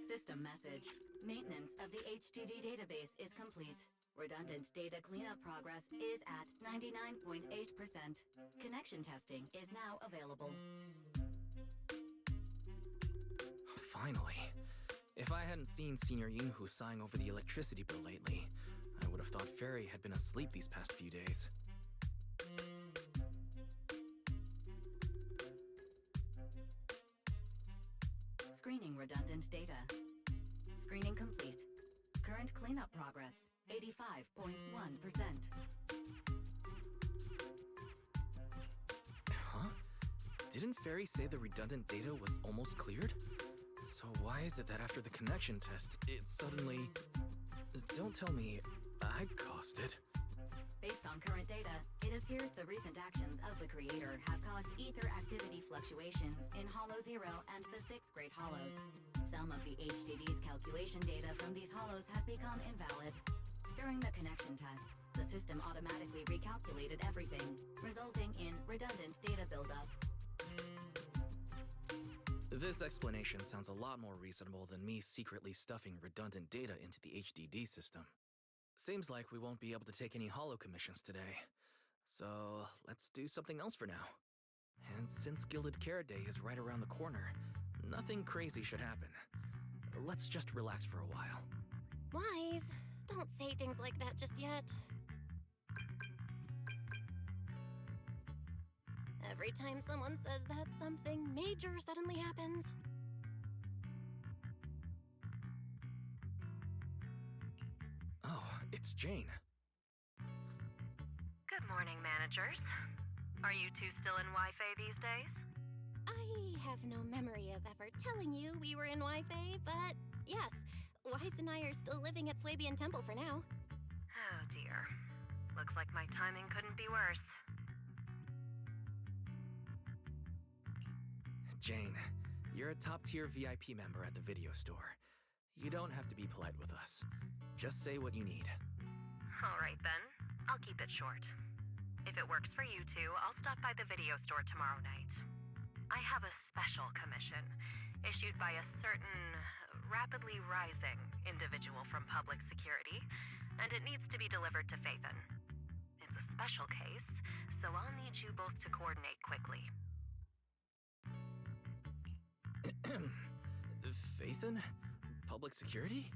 System message. Maintenance of the HDD database is complete. Redundant data cleanup progress is at 99.8%. Connection testing is now available. Finally. If I hadn't seen Senior Yinghu sighing over the electricity bill lately, I would have thought Fairy had been asleep these past few days. Screening redundant data. Screening complete. Current cleanup progress, 85.1%. Huh? Didn't Fairy say the redundant data was almost cleared? So why is it that after the connection test, it suddenly... Don't tell me I caused it. Based on current data, it appears the recent actions of the creator have caused ether activity fluctuations in Hollow 0 and the 6th grade hollows. Some of the HDD's calculation data from these hollows has become invalid. During the connection test, the system automatically recalculated everything, resulting in redundant data buildup. This explanation sounds a lot more reasonable than me secretly stuffing redundant data into the HDD system. Seems like we won't be able to take any hollow commissions today. So let's do something else for now. And since Gilded Carrot Day is right around the corner, nothing crazy should happen. Let's just relax for a while. Wise, don't say things like that just yet. Every time someone says that, something major suddenly happens. Oh, it's Jane. Good morning, managers. Are you two still in Wi-Fi these days? I have no memory of ever telling you we were in Wi-Fi, but yes, Wise and I are still living at Swabian Temple for now. Oh dear. Looks like my timing couldn't be worse. Jane, you're a top-tier VIP member at the video store. You don't have to be polite with us. Just say what you need. Alright then, I'll keep it short. If it works for you two, I'll stop by the video store tomorrow night. I have a special commission, issued by a certain rapidly rising individual from public security, and it needs to be delivered to Phaethon. It's a special case, so I'll need you both to coordinate quickly. Phaethon? Public security?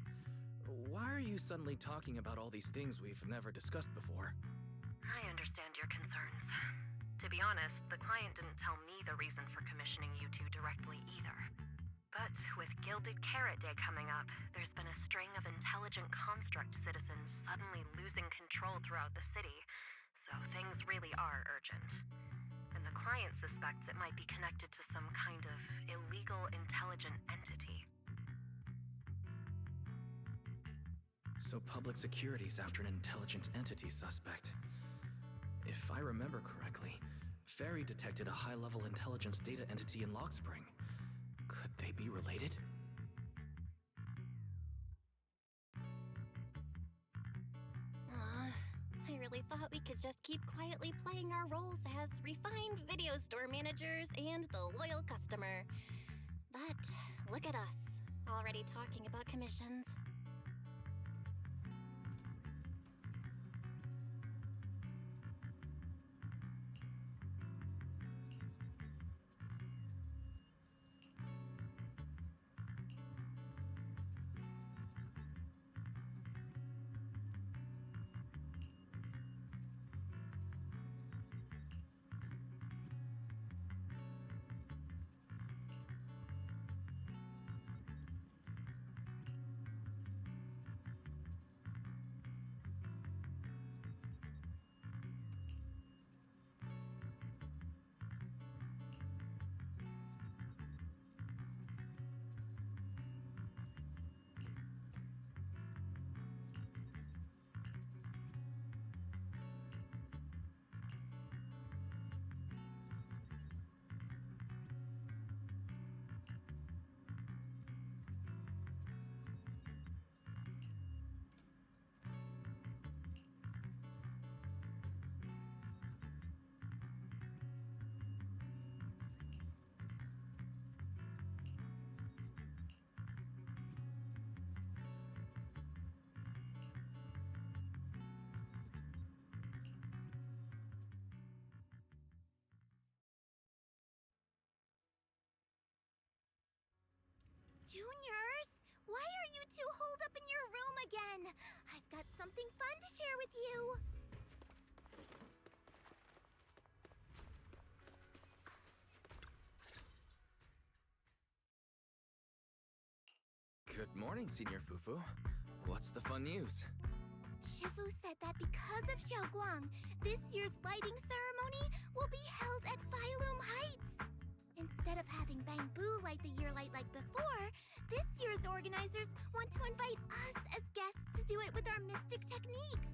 Why are you suddenly talking about all these things we've never discussed before? I understand your concerns. To be honest, the client didn't tell me the reason for commissioning you two directly either. But with Gilded Carrot Day coming up, there's been a string of intelligent construct citizens suddenly losing control throughout the city, so things really are urgent. And the client suspects it might be connected to some kind of illegal intelligent entity. So public security's after an intelligent entity suspect. If I remember correctly, Fairy detected a high-level intelligence data entity in Log Spring. Could they be related? I really thought we could just keep quietly playing our roles as refined video store managers and the loyal customer. But look at us, already talking about commissions. Juniors, why are you two holed up in your room again? I've got something fun to share with you. Good morning, Senior Fufu. What's the fun news? Shifu said that because of Xiaoguang, this year's lighting ceremony will be held at Phylum Heights. Instead of having Bamboo light the year light like before, this year's organizers want to invite us as guests to do it with our mystic techniques.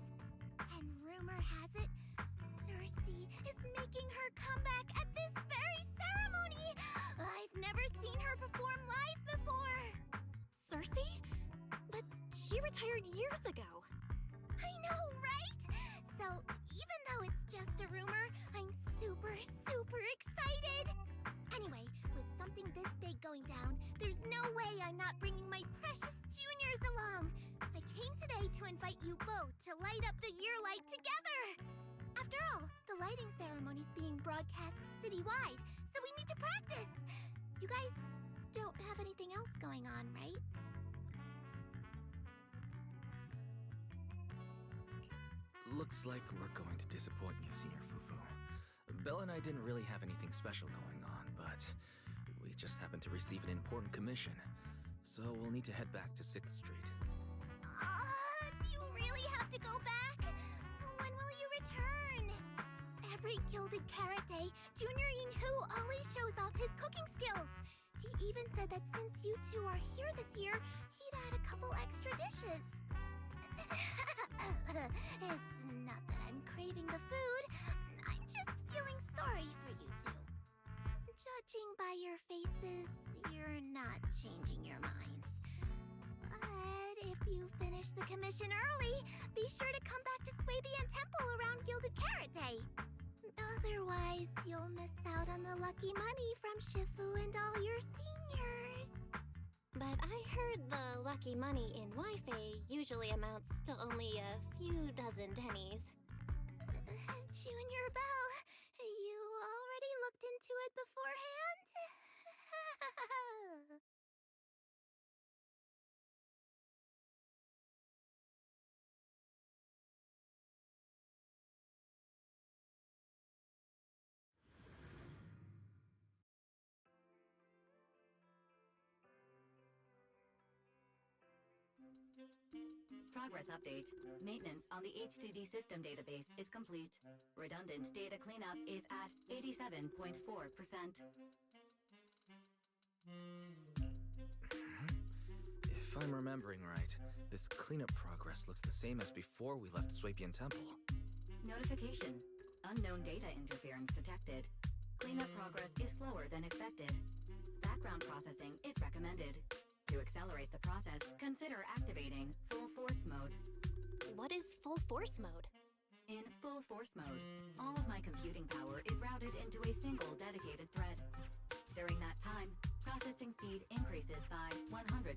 And rumor has it, Cersei is making her comeback at this very ceremony. I've never seen her perform live before. Cersei? But she retired years ago. I know, right? So, even though it's just a rumor, I'm super excited. Anyway, with something this big going down, there's no way I'm not bringing my precious juniors along. I came today to invite you both to light up the year light together. After all, the lighting ceremony's being broadcast citywide, so we need to practice. You guys don't have anything else going on, right? Looks like we're going to disappoint you, Senior Fufu. Belle and I didn't really have anything special going on, but we just happened to receive an important commission. So we'll need to head back to 6th Street. Do you really have to go back? When will you return? Every Gilded Carrot Day, Junior Yinhu always shows off his cooking skills. He even said that since you two are here this year, he'd add a couple extra dishes. It's not that I'm craving the food. I'm just feeling sorry for you two. Judging by your faces, you're not changing your minds. But if you finish the commission early, be sure to come back to Swabian Temple around Gilded Carrot Day. Otherwise, you'll miss out on the lucky money from Shifu and all your seniors. But I heard the lucky money in Wi-Fi usually amounts to only a few dozen pennies. Junior Belle, you already looked into it beforehand? Progress update. Maintenance on the HDD system database is complete. Redundant data cleanup is at 87.4%. If I'm remembering right, this cleanup progress looks the same as before we left Swabian Temple. Notification. Unknown data interference detected. Cleanup progress is slower than expected. Background processing is recommended. To accelerate the process, consider activating full force mode. What is full force mode? In full force mode, all of my computing power is routed into a single dedicated thread. During that time, processing speed increases by 120%.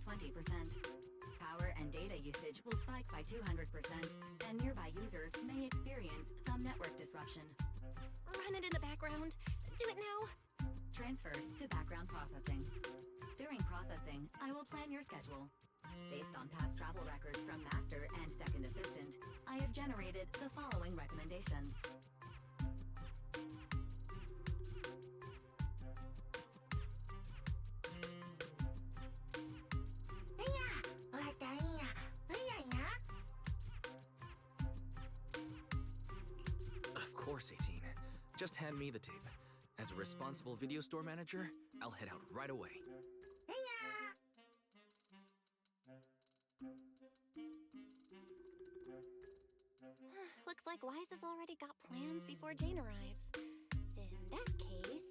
Power and data usage will spike by 200%, and nearby users may experience some network disruption. Run it in the background. Do it now. Transferred to background processing. During processing, I will plan your schedule. Based on past travel records from Master and Second Assistant, I have generated the following recommendations. Of course, 18. Just hand me the tape. As a responsible video store manager, I'll head out right away. Looks like Wise has already got plans before Jane arrives. In that case,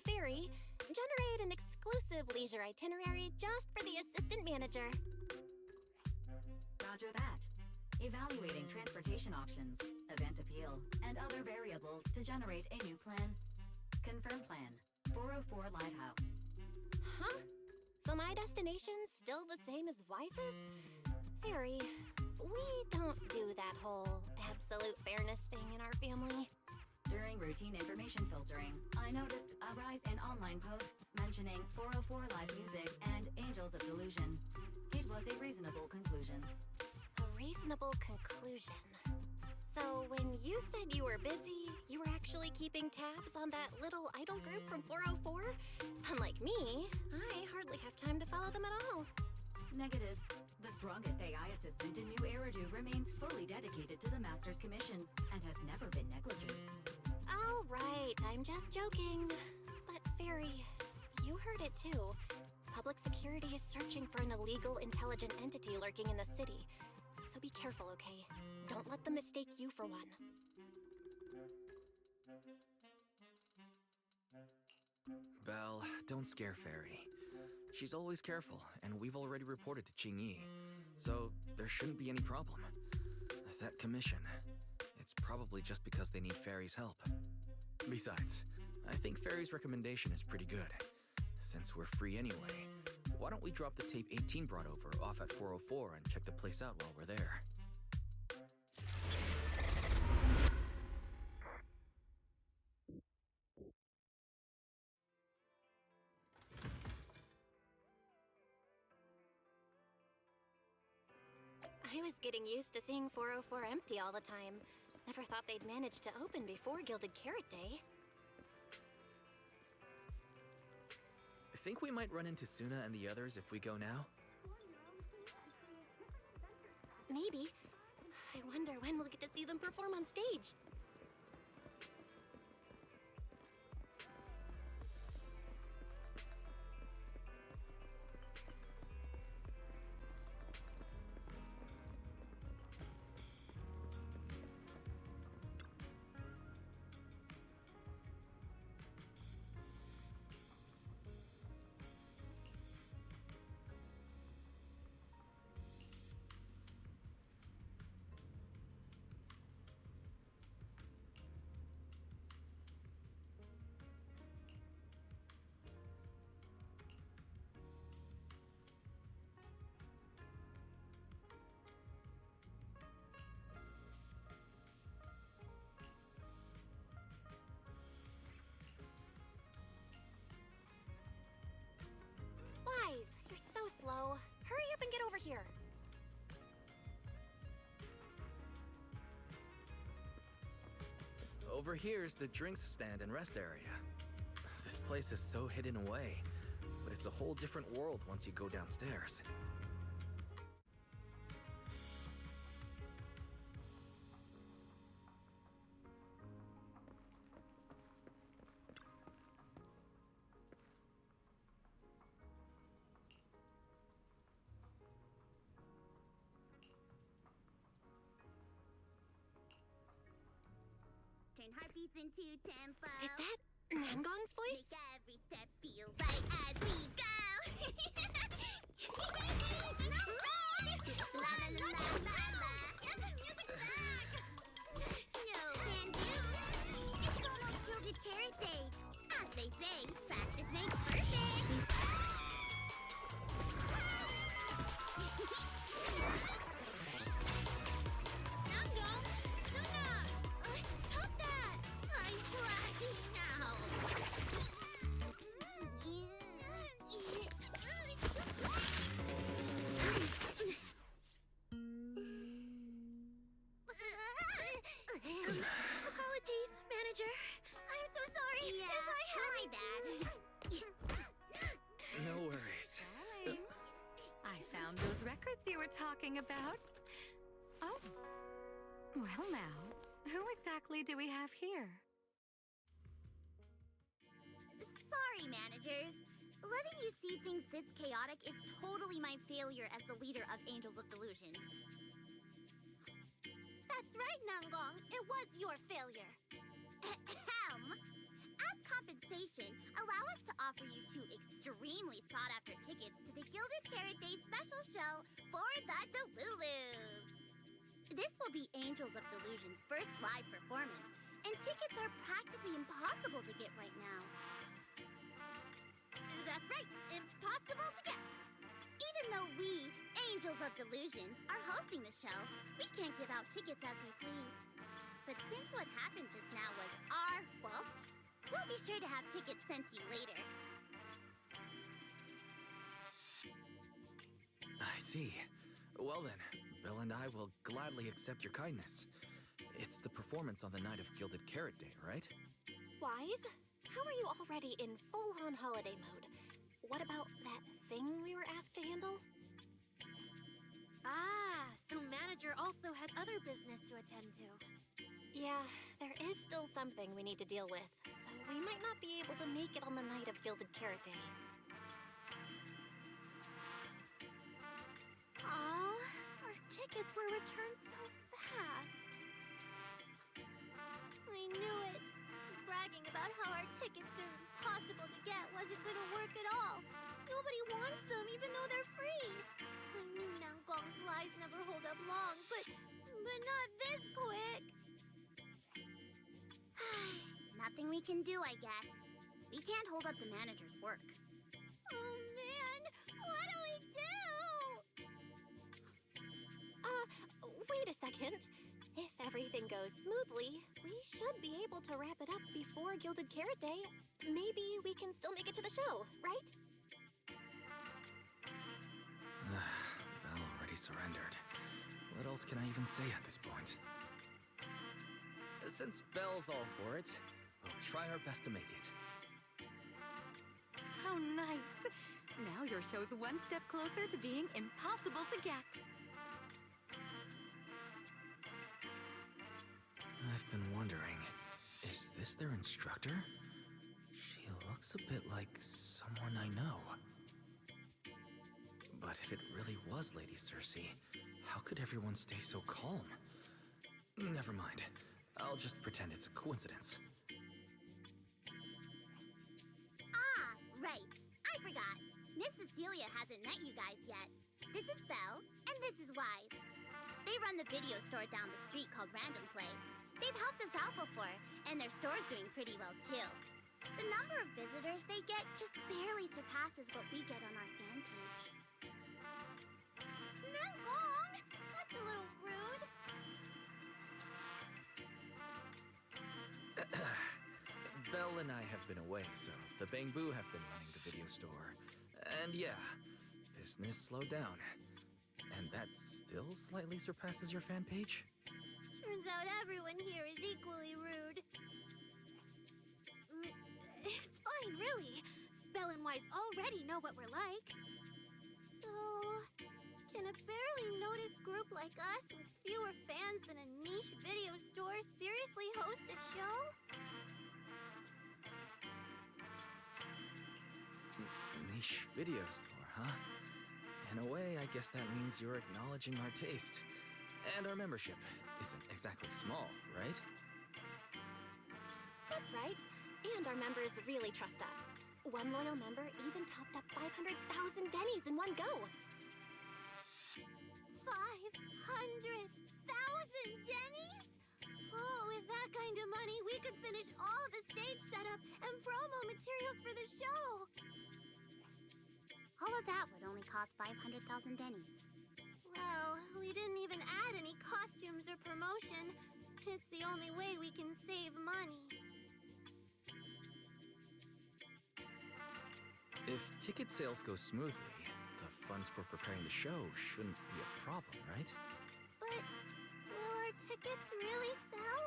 Fairy, generate an exclusive leisure itinerary just for the assistant manager. Roger that. Evaluating transportation options, event appeal, and other variables to generate a new plan. Confirm plan. 404 Lighthouse. Huh? So my destination's still the same as Wise's? Fairy, we don't do that whole absolute fairness thing in our family. During routine information filtering, I noticed a rise in online posts mentioning 404 live music and Angels of Delusion. It was a reasonable conclusion. A reasonable conclusion. So when you said you were busy, you were actually keeping tabs on that little idol group from 404? Unlike me, I hardly have time to follow them at all. Negative. The strongest AI assistant in New Eridu remains fully dedicated to the Master's commissions and has never been negligent. Oh, right, I'm just joking. But Fairy, you heard it too. Public security is searching for an illegal intelligent entity lurking in the city. So be careful, okay? Don't let them mistake you for one. Belle, don't scare Fairy. She's always careful, and we've already reported to Qingyi, so there shouldn't be any problem. That commission, it's probably just because they need Fairy's help. Besides, I think Fairy's recommendation is pretty good. Since we're free anyway, why don't we drop the tape 18 brought over off at 404 and check the place out while we're there? I was getting used to seeing 404 empty all the time. Never thought they'd manage to open before Gilded Carrot Day. Think we might run into Suna and the others if we go now? Maybe. I wonder when we'll get to see them perform on stage. Wise, you're so slow. Hurry up and get over here. Over here's the drinks stand and rest area. This place is so hidden away, but it's a whole different world once you go downstairs. Turn heartbeats into tempo. Is that Nangong's voice? Make every step feel right as we go. La la la la la la. Get the music back. No can do. It's almost Gilded Carrot Day. As they say, practice makes perfect. Nangong, Suna, stop that! I'm blacking out. Apologies, manager. I'm so sorry. Yeah, if I had my bad. No worries. Darling, I found those records you were talking about. Oh, well now, who exactly do we have here? Sorry, managers. Letting you see things this chaotic is totally my failure as the leader of Angels of Delusion. That's right, Nangong. It was your failure. Ahem. As compensation, allow us to offer you 2 extremely sought-after tickets to the Gilded Carrot Day special show for the Delulus. This will be Angels of Delusion's first live performance, and tickets are practically impossible to get right now. That's right, impossible to get. Even though we, Angels of Delusion, are hosting the show, we can't give out tickets as we please. But since what happened just now was our our fault. We'll be sure to have tickets sent to you later. I see. Well then, Belle and I will gladly accept your kindness. It's the performance on the night of Gilded Carrot Day, right? Wise, how are you already in full-on holiday mode? What about that thing we were asked to handle? Ah, so manager also has other business to attend to. Yeah, there is still something we need to deal with, so we might not be able to make it on the night of Gilded Carrot Day. Aw, our tickets were returned so fast. I knew it. Bragging about how our tickets are impossible to get wasn't gonna work at all. Nobody wants them, even though they're free. I knew Nangong's lies never hold up long, but not this quick. Nothing we can do, I guess. We can't hold up the manager's work. Oh man, what do we do? Wait a second. If everything goes smoothly, we should be able to wrap it up before Gilded Carrot Day. Maybe we can still make it to the show, right? Belle already surrendered. What else can I even say at this point? Since Belle's all for it, we'll try our best to make it. How nice. Now your show's one step closer to being impossible to get. I've been wondering, is this their instructor? She looks a bit like someone I know. But if it really was Lady Cersei, how could everyone stay so calm? Never mind. I'll just pretend it's a coincidence. Ah, right. I forgot. Miss Cecilia hasn't met you guys yet. This is Belle, and this is Wise. They run the video store down the street called Random Play. They've helped us out before, and their store's doing pretty well too. The number of visitors they get just barely surpasses what we get on our fan page. Nangong! That's a little rude. Belle and I have been away, so the Bangbu have been running the video store. And yeah, business slowed down. And that still slightly surpasses your fan page? Turns out everyone here is equally rude. It's fine, really. Belle and Wise already know what we're like. So, can a barely noticed group like us with fewer fans than a niche video store seriously host a show? Niche video store, huh? In a way, I guess that means you're acknowledging our taste. And our membership isn't exactly small, right? That's right. And our members really trust us. One loyal member even topped up 500,000 Denny's in one go. 500,000 Denny's? Oh, with that kind of money, we could finish all the stage setup and promo materials for the show. All of that would only cost 500,000 Denny's. Well, we didn't even add any costumes or promotion. It's the only way we can save money. If ticket sales go smoothly, the funds for preparing the show shouldn't be a problem, right? But will our tickets really sell?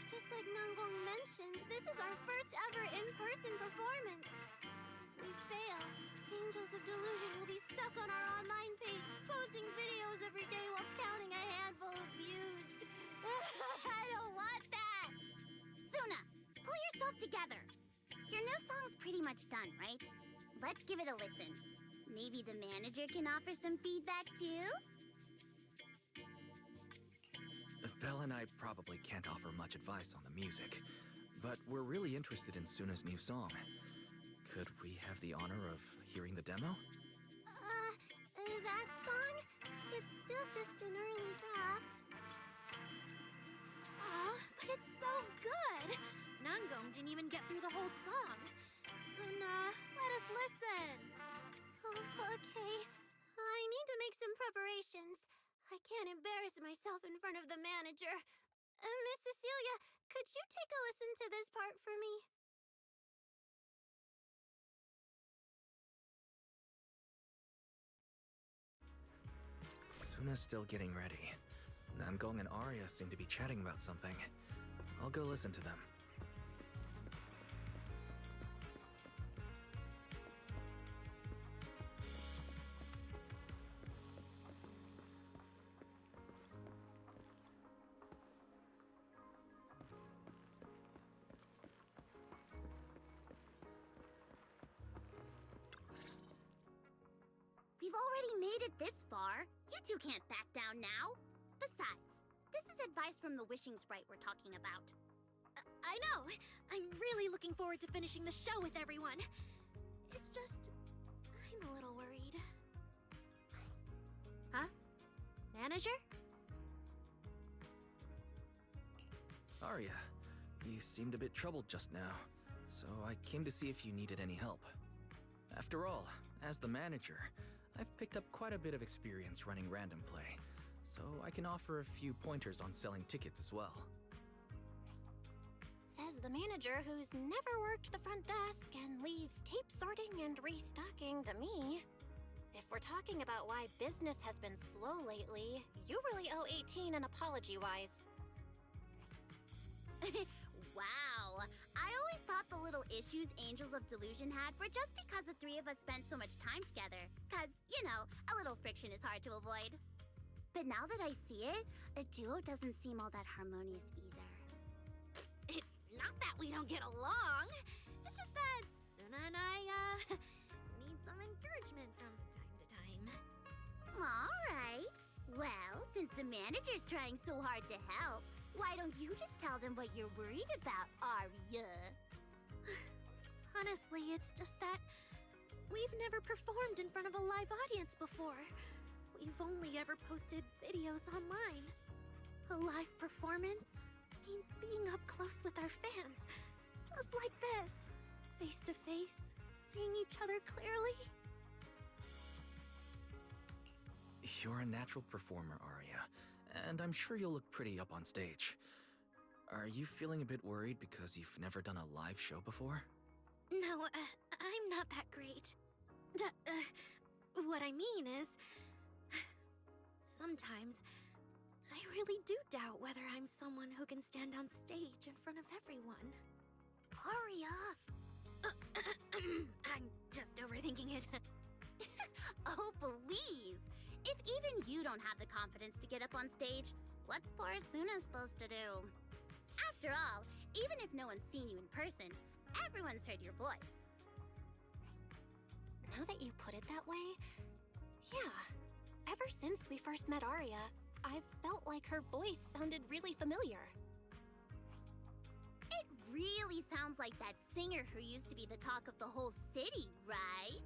Just like Nangong mentioned, this is our first ever in-person performance. If we fail, Angels of Delusion will be stuck on our online page, posting videos every day while counting a handful of views. I don't want that! Suna, pull yourself together. Your new song's pretty much done, right? Let's give it a listen. Maybe the manager can offer some feedback too? Belle and I probably can't offer much advice on the music, but we're really interested in Suna's new song. Could we have the honor of hearing the demo? That song? It's still just an early draft. Aw, but it's so good! Nangong didn't even get through the whole song. Suna, let us listen. Oh, okay. I need to make some preparations. I can't embarrass myself in front of the manager. Miss Cecilia Aria, could you take a listen to this part for me? Suna's still getting ready. Namgong and Arya seem to be chatting about something. I'll go listen to them. We've already made it this far. You two can't back down now. Besides, this is advice from the wishing sprite we're talking about. I know! I'm really looking forward to finishing the show with everyone. It's just... I'm a little worried. Huh? Manager? Arya, you seemed a bit troubled just now, so I came to see if you needed any help. After all, as the manager, I've picked up quite a bit of experience running random play, so I can offer a few pointers on selling tickets as well. Says the manager who's never worked the front desk and leaves tape sorting and restocking to me. If we're talking about why business has been slow lately, you really owe 18 an apology-wise. Wow! I always thought the little issues Angels of Delusion had were just because the three of us spent so much time together. Cause, you know, a little friction is hard to avoid. But now that I see it, a duo doesn't seem all that harmonious either. It's not that we don't get along. It's just that Suna and I, need some encouragement from time to time. Alright. Well, since the manager's trying so hard to help, why don't you just tell them what you're worried about, Arya? Honestly, it's just that we've never performed in front of a live audience before. We've only ever posted videos online. A live performance means being up close with our fans. Just like this. Face to face, seeing each other clearly. You're a natural performer, Arya, and I'm sure you'll look pretty up on stage. Are you feeling a bit worried because you've never done a live show before? No, I'm not that great. What I mean is... Sometimes, I really do doubt whether I'm someone who can stand on stage in front of everyone. Arya! I'm just overthinking it. Oh, please! If even you don't have the confidence to get up on stage, what's poor Suna supposed to do? After all, even if no one's seen you in person, everyone's heard your voice. Now that you put it that way, yeah. Ever since we first met Arya, I've felt like her voice sounded really familiar. It really sounds like that singer who used to be the talk of the whole city, right?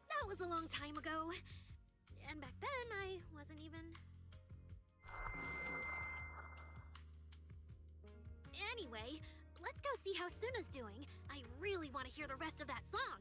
That was a long time ago. And back then, I wasn't even... Anyway, let's go see how Suna's doing. I really want to hear the rest of that song.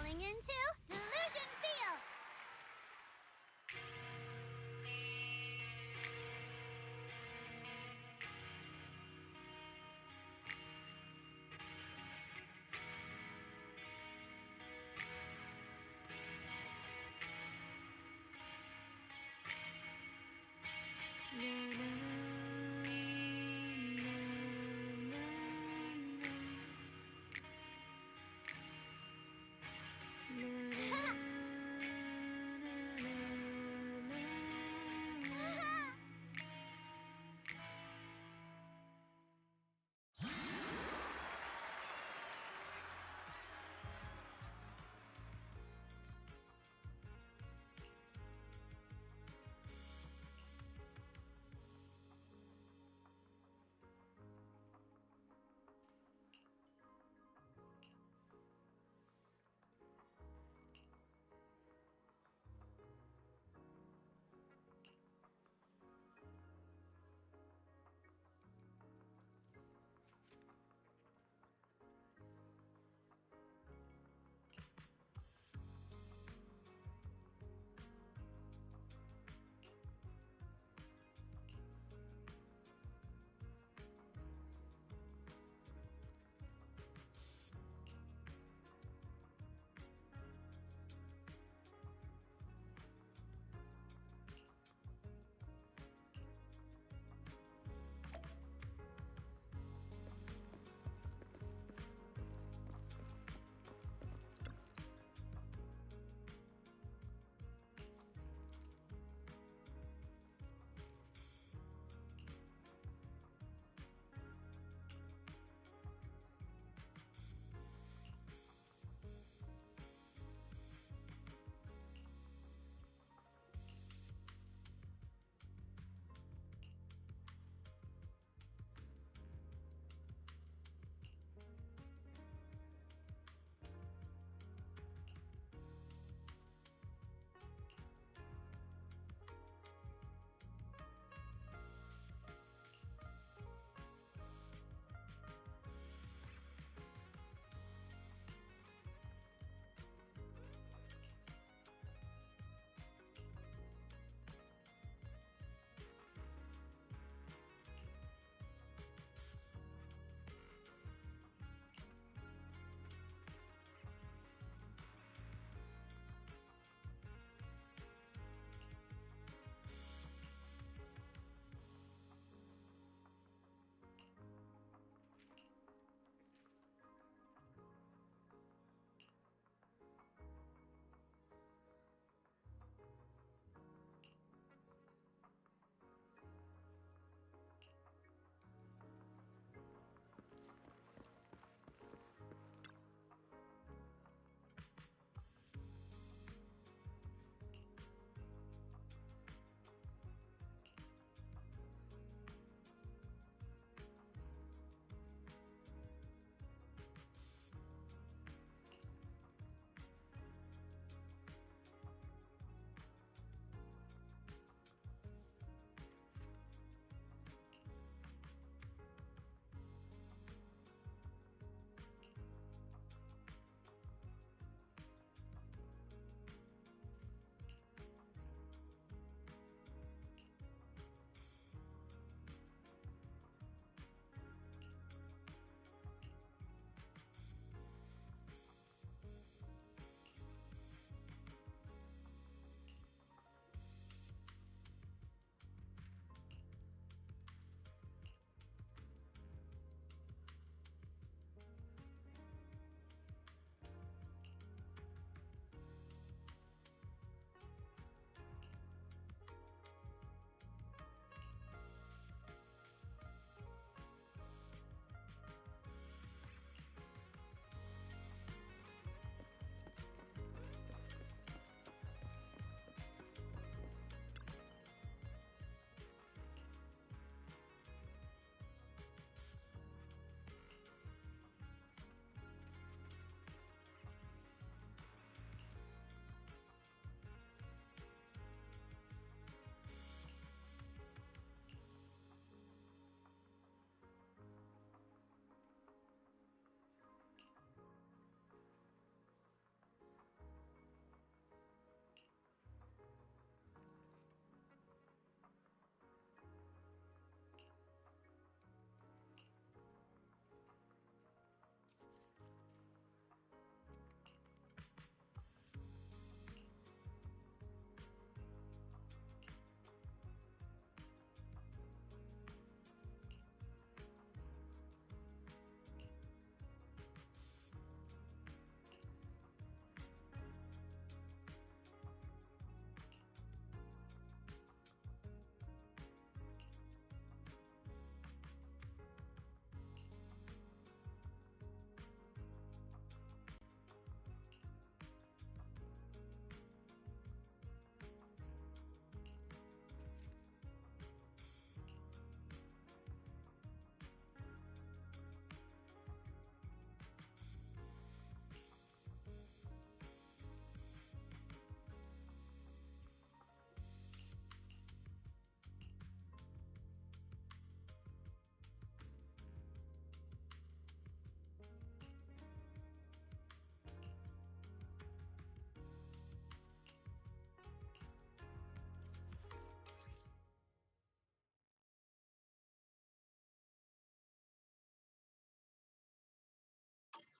falling into Delusion Field!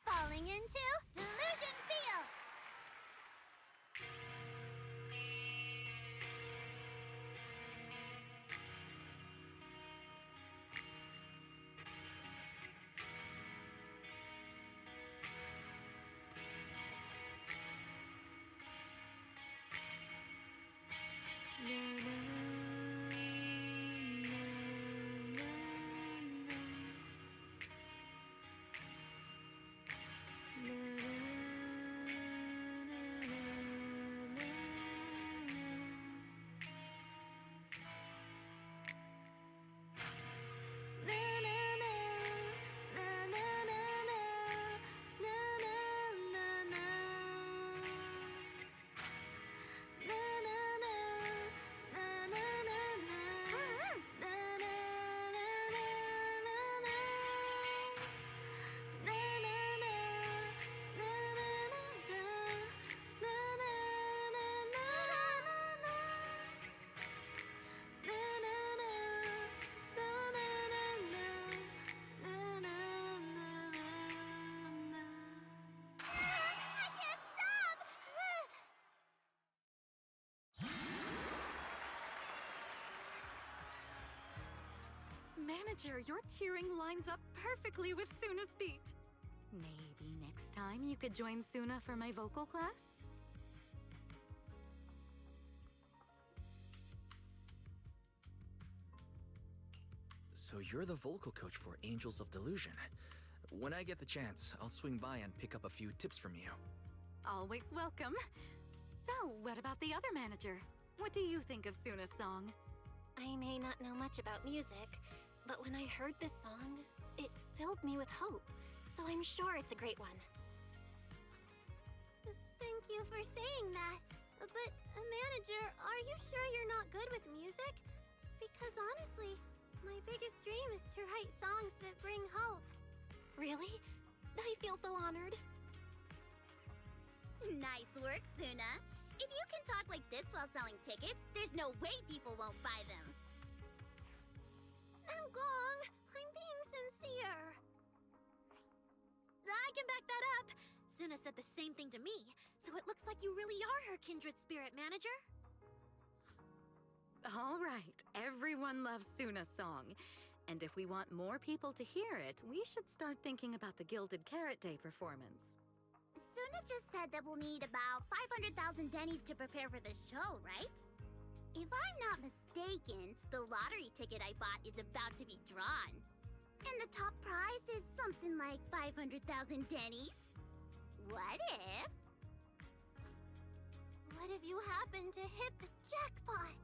falling into Delusion Field. I can't stop! Manager, your cheering lines up perfectly with Suna's beat. Maybe next time you could join Suna for my vocal class? So you're the vocal coach for Angels of Delusion. When I get the chance, I'll swing by and pick up a few tips from you. Always welcome. So, what about the other manager? What do you think of Suna's song? I may not know much about music, but when I heard this song, it filled me with hope. So I'm sure it's a great one. Thank you for saying that. But, manager, are you sure you're not good with music? Because honestly, my biggest dream is to write songs that bring hope. Really? I feel so honored. Nice work, Suna. If you can talk like this while selling tickets, there's no way people won't buy them. Gong, I'm being sincere. I can back that up. Suna said the same thing to me, so it looks like you really are her kindred spirit, manager. All right, everyone loves Suna's song. And if we want more people to hear it, we should start thinking about the Gilded Carrot Day performance. Suna just said that we'll need about 500,000 dennies to prepare for the show, right? If I'm not mistaken, the lottery ticket I bought is about to be drawn. And the top prize is something like 500,000 dennies. What if... What if you happen to hit the jackpot?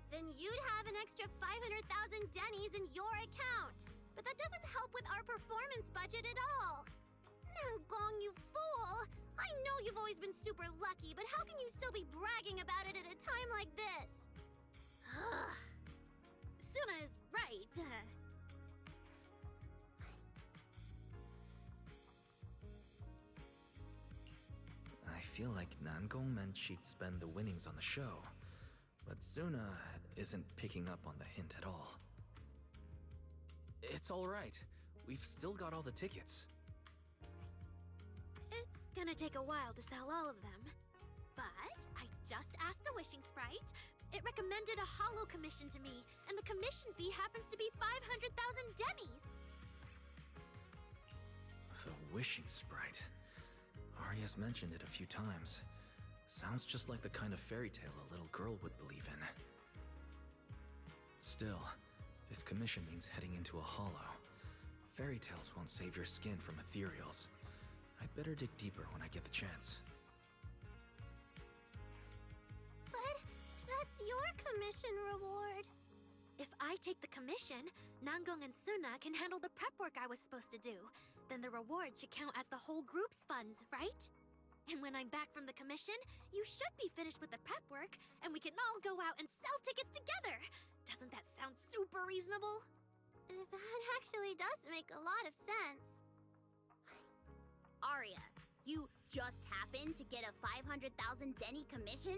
Then you'd have an extra 500,000 dennies in your account. But that doesn't help with our performance budget at all. Gong, you fool! I know you've always been super lucky, but how can you still be bragging about it at a time like this? Suna is right. I feel like Nangong meant she'd spend the winnings on the show, but Suna isn't picking up on the hint at all. It's alright. We've still got all the tickets. It's gonna take a while to sell all of them. But I just asked the Wishing Sprite. It recommended a holo commission to me, and the commission fee happens to be 500,000 dennies. The Wishing Sprite. Arya's mentioned it a few times. Sounds just like the kind of fairy tale a little girl would believe in. Still, this commission means heading into a holo. Fairy tales won't save your skin from ethereals. I'd better dig deeper when I get the chance. But that's your commission reward. If I take the commission, Nangong and Suna can handle the prep work I was supposed to do. Then the reward should count as the whole group's funds, right? And when I'm back from the commission, you should be finished with the prep work, and we can all go out and sell tickets together. Doesn't that sound super reasonable? That actually does make a lot of sense. Arya, you just happened to get a 500,000 denny commission?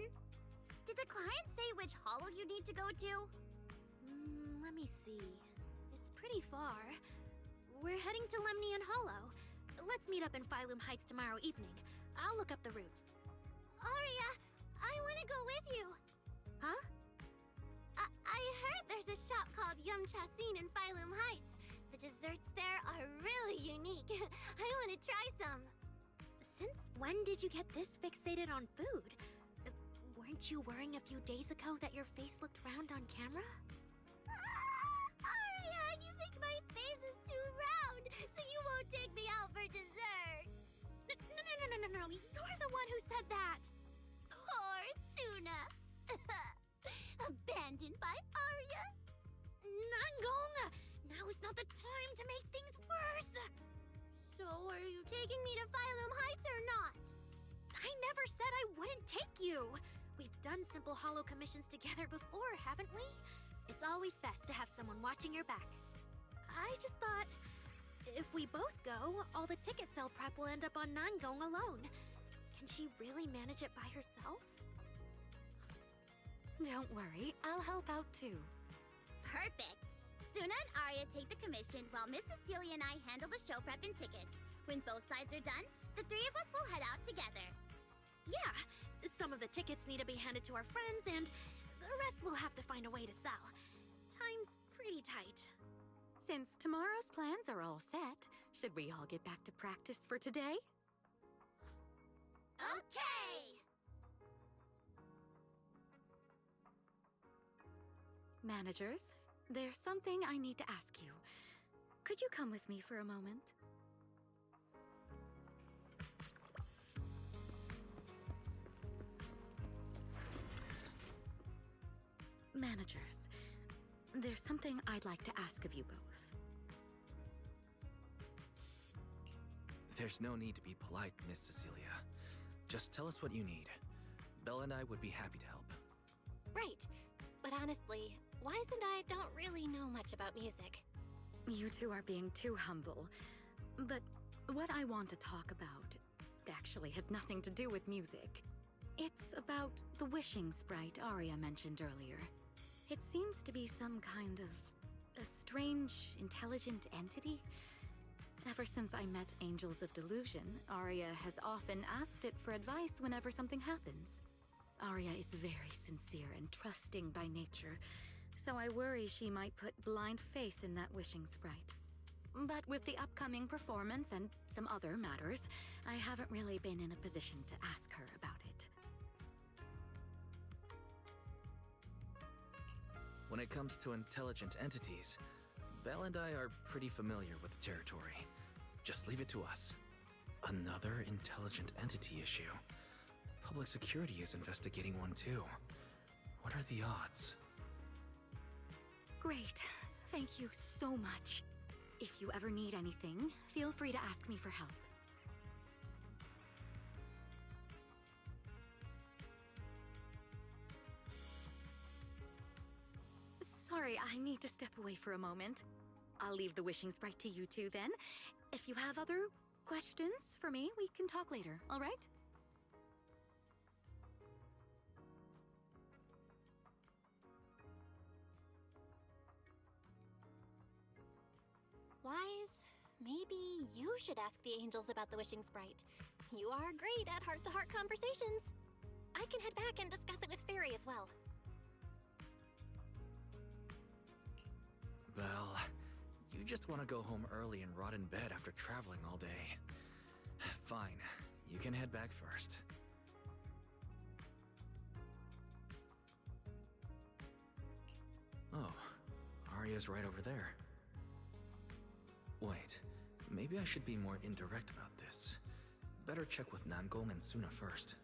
Did the client say which holo you need to go to? Let me see. It's pretty far. We're heading heading to Lemnian Hollow. Let's meet up in Phylum Heights tomorrow evening. I'll look up the route. Aria, I want to go with you. Huh? I heard there's a shop called Yum Chasin in Phylum Heights. The desserts there are really unique. I want to try some. Since when did you get this fixated on food? Weren't you worrying a few days ago that your face looked round on camera? Aria, you think my face is too round, so you won't take me out for dessert. No. You're the one who said that. Poor Suna. Abandoned by Aria. Nangong! Now is not the time to make things worse. So are you taking me to Phylum Heights or not? I never said I wouldn't take you. We've done simple hollow commissions together before, haven't we? It's always best to have someone watching your back. I just thought, if we both go, all the ticket sale prep will end up on Nangong alone. Can she really manage it by herself? Don't worry, I'll help out too. Perfect. Suna and Aria take the commission while Miss Cecilia and I handle the show prep and tickets. When both sides are done, the three of us will head out together. Yeah, some of the tickets need to be handed to our friends, and the rest we'll have to find a way to sell. Time's pretty tight. Since tomorrow's plans are all set, should we all get back to practice for today? Okay! Managers, there's something I need to ask you. Could you come with me for a moment? Managers, there's something I'd like to ask of you both. There's no need to be polite, Miss Cecilia. Just tell us what you need. Belle and I would be happy to help. Right. But honestly, Wise and I don't really know much about music. You two are being too humble. But what I want to talk about actually has nothing to do with music. It's about the wishing sprite Aria mentioned earlier. It seems to be some kind of a strange, intelligent entity. Ever since I met Angels of Delusion, Aria has often asked it for advice whenever something happens. Aria is very sincere and trusting by nature, so I worry she might put blind faith in that wishing sprite. But with the upcoming performance and some other matters, I haven't really been in a position to ask her about it. When it comes to intelligent entities, Belle and I are pretty familiar with the territory. Just leave it to us. Another intelligent entity issue. Public security is investigating one too. What are the odds? Great. Thank you so much. If you ever need anything, feel free to ask me for help. Sorry, I need to step away for a moment. I'll leave the wishing sprite to you two then. If you have other questions for me, we can talk later, all right? Wise, maybe you should ask the angels about the wishing sprite. You are great at heart-to-heart conversations. I can head back and discuss it with Fairy as well. Belle, you just want to go home early and rot in bed after traveling all day. Fine, you can head back first. Oh, Aria's right over there. Wait, maybe I should be more indirect about this. Better check with Nangong and Suna first.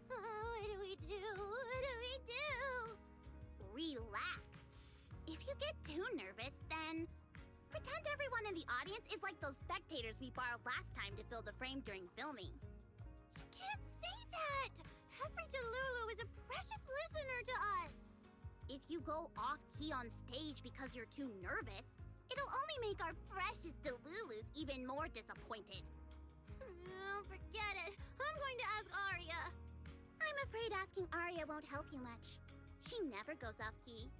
What do we do? What do we do? Relax. If you get too nervous, then pretend everyone in the audience is like those spectators we borrowed last time to fill the frame during filming. You can't say that! Hefri Delulu is a precious listener to us! If you go off-key on stage because you're too nervous, it'll only make our precious Delulus even more disappointed. Oh, forget it. I'm going to ask Aria. asking Arya won't help you much. She never goes off key.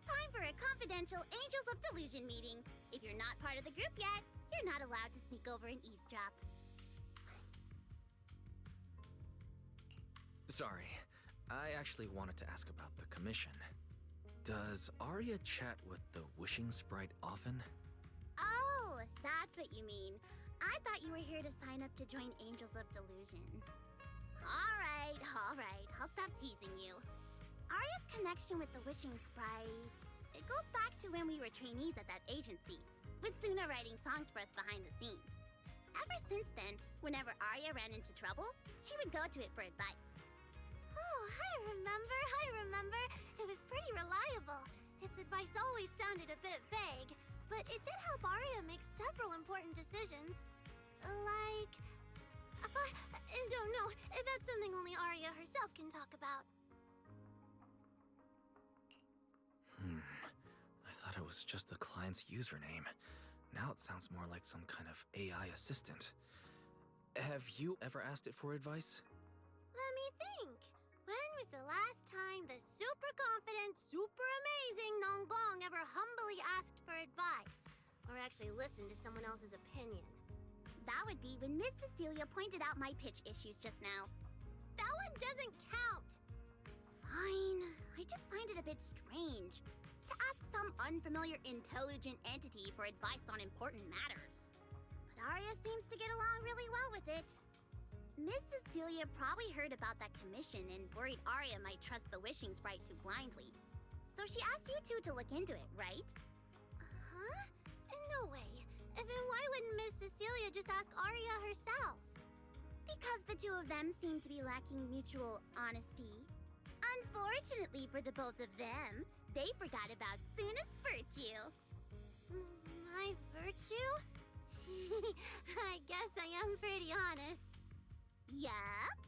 Time for a confidential Angels of Delusion meeting. If you're not part of the group yet, you're not allowed to sneak over and eavesdrop. Sorry, I actually wanted to ask about the commission. Does Arya chat with the wishing sprite often? Oh, that's what you mean. I thought you were here to sign up to join Angels of Delusion. Alright, I'll stop teasing you. Arya's connection with the wishing sprite, it goes back to when we were trainees at that agency, with Suna writing songs for us behind the scenes. Ever since then, whenever Arya ran into trouble, she would go to it for advice. Oh, I remember. It was pretty reliable. Its advice always sounded a bit vague, but it did help Arya make several important decisions. Like... But I don't know. That's something only Arya herself can talk about. I thought it was just the client's username. Now it sounds more like some kind of AI assistant. Have you ever asked it for advice? Let me think. When was the last time the super confident, super amazing Nonggong ever humbly asked for advice? Or actually listened to someone else's opinion? That would be when Miss Cecilia pointed out my pitch issues just now. That one doesn't count. Fine. I just find it a bit strange to ask some unfamiliar intelligent entity for advice on important matters. But Arya seems to get along really well with it. Miss Cecilia probably heard about that commission and worried Arya might trust the wishing sprite too blindly. So she asked you two to look into it, right? Huh? No way. Then why wouldn't Miss Cecilia just ask Arya herself? Because the two of them seem to be lacking mutual honesty. Unfortunately for the both of them, they forgot about Suna's virtue. My virtue? I guess I am pretty honest. Yup.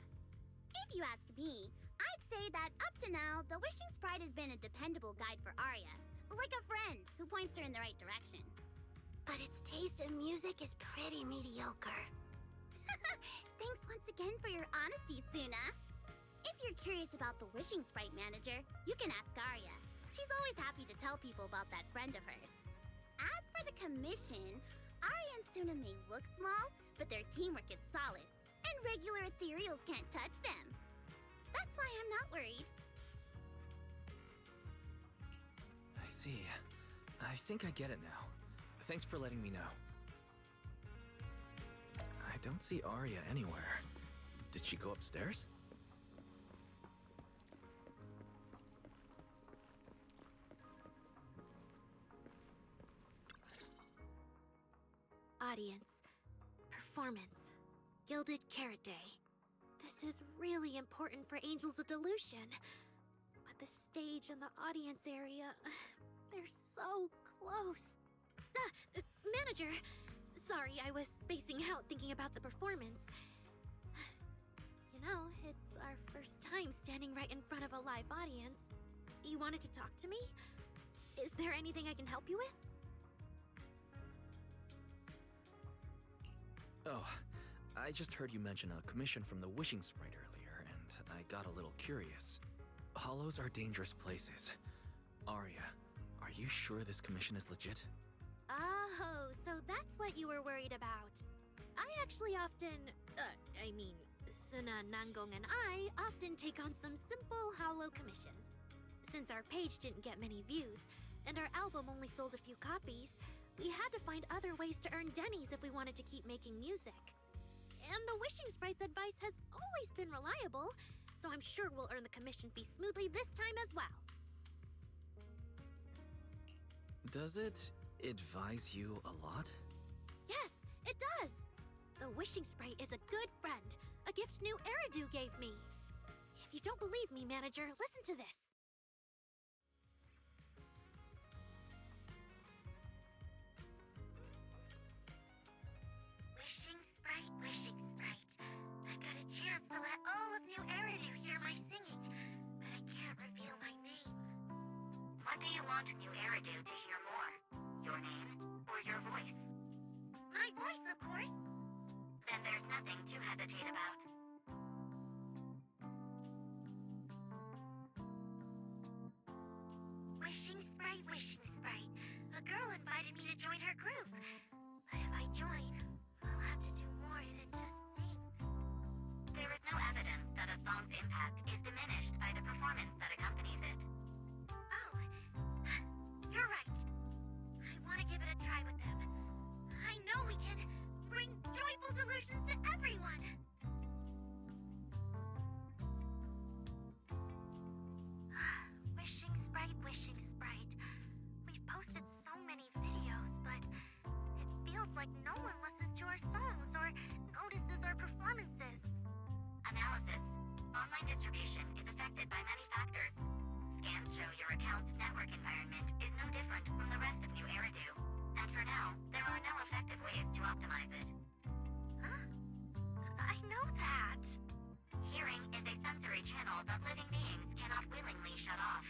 If you ask me, I'd say that up to now, the wishing sprite has been a dependable guide for Arya. Like a friend who points her in the right direction. But its taste in music is pretty mediocre. Thanks once again for your honesty, Suna. If you're curious about the wishing sprite manager, you can ask Arya. She's always happy to tell people about that friend of hers. As for the commission, Arya and Suna may look small, but their teamwork is solid, and regular ethereals can't touch them. That's why I'm not worried. I see. I think I get it now. Thanks for letting me know. I don't see Arya anywhere. Did she go upstairs? Audience. Performance. Gilded Carrot Day. This is really important for Angels of Delusion. But the stage and the audience area, they're so close. Manager! Sorry, I was spacing out thinking about the performance. You know, it's our first time standing right in front of a live audience. You wanted to talk to me? Is there anything I can help you with? Oh, I just heard you mention a commission from the wishing sprite earlier, and I got a little curious. Hollows are dangerous places. Arya, are you sure this commission is legit? Oh, so that's what you were worried about. I actually often, Suna, Nangong, and I often take on some simple hollow commissions. Since our page didn't get many views, and our album only sold a few copies, we had to find other ways to earn dennies if we wanted to keep making music. And the wishing sprite's advice has always been reliable, so I'm sure we'll earn the commission fee smoothly this time as well. Does it advise you a lot? Yes, it does! The wishing sprite is a good friend, a gift new Eridu gave me. If you don't believe me, manager, listen to this. Wishing sprite. I got a chance to let all of New Eridu hear my singing, but I can't reveal my name. What do you want New Eridu to hear more? Your name or your voice? My voice, of course. Then there's nothing to hesitate about. right, Wishing Sprite. A girl invited me to join her group. But if I join, I'll have to do more than just sing. There is no evidence that a song's impact is diminished by the performance that accompanies it. Oh, you're right. I want to give it a try with them. I know we can bring joyful delusions to everyone. Wishing Sprite. We've posted so many videos, but it feels like no one listens to our songs or notices our performances. Analysis. Online distribution is affected by many factors. Scans show your account's network environment is no different from the rest of New Eridu. And for now, there are no effective ways to optimize it. Huh? I know that. Hearing is a sensory channel that living beings cannot willingly shut off.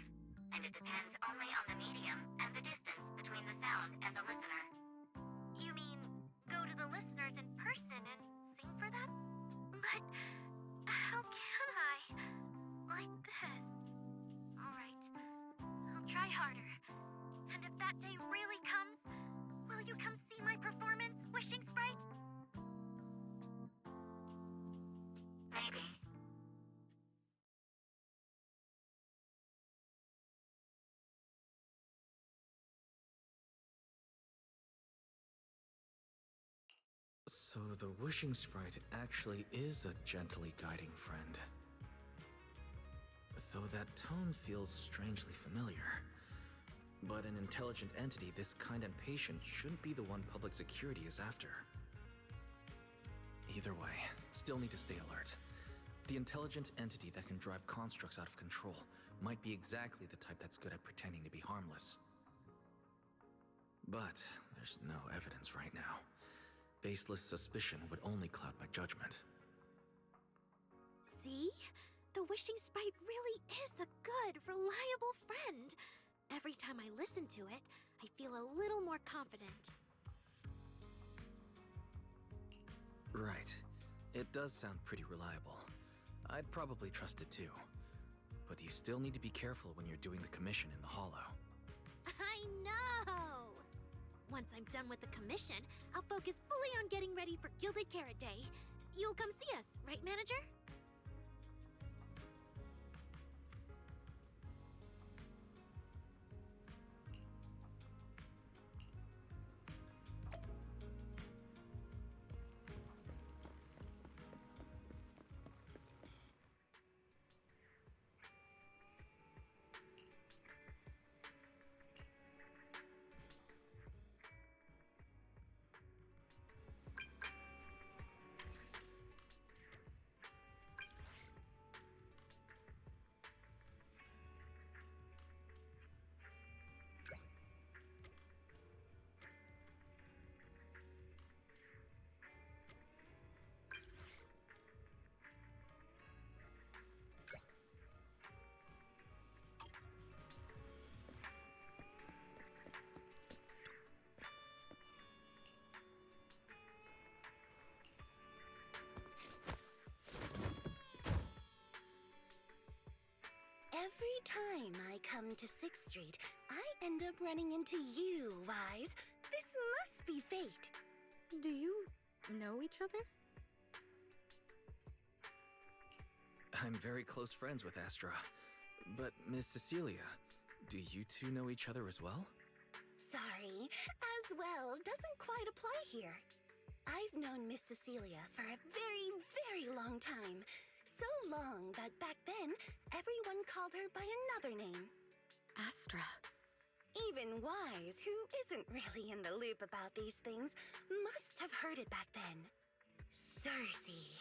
And it depends only on the medium and the distance between the sound and the listener. You mean, go to the listeners in person and sing for them? But how can I? Like this. Alright, I'll try harder. And if that day really comes, will you come see my performance, Wishing Sprite? Maybe. So the Wishing Sprite actually is a gently guiding friend. Though that tone feels strangely familiar. But an intelligent entity this kind and patient shouldn't be the one public security is after. Either way, still need to stay alert. The intelligent entity that can drive constructs out of control might be exactly the type that's good at pretending to be harmless. But there's no evidence right now. Baseless suspicion would only cloud my judgment. See? The Wishing Sprite really is a good, reliable friend. Every time I listen to it, I feel a little more confident. Right. It does sound pretty reliable. I'd probably trust it too. But you still need to be careful when you're doing the commission in the Hollow. I know! Once I'm done with the commission, I'll focus fully on getting ready for Gilded Carrot Day. You'll come see us, right, Manager? Every time I come to 6th Street, I end up running into you, Wise. This must be fate. Do you know each other? I'm very close friends with Astra. But Miss Cecilia, do you two know each other as well? Sorry, as well doesn't quite apply here. I've known Miss Cecilia for a very, very long time. So long that back then, everyone called her by another name. Astra. Even Wise, who isn't really in the loop about these things, must have heard it back then. Cersei.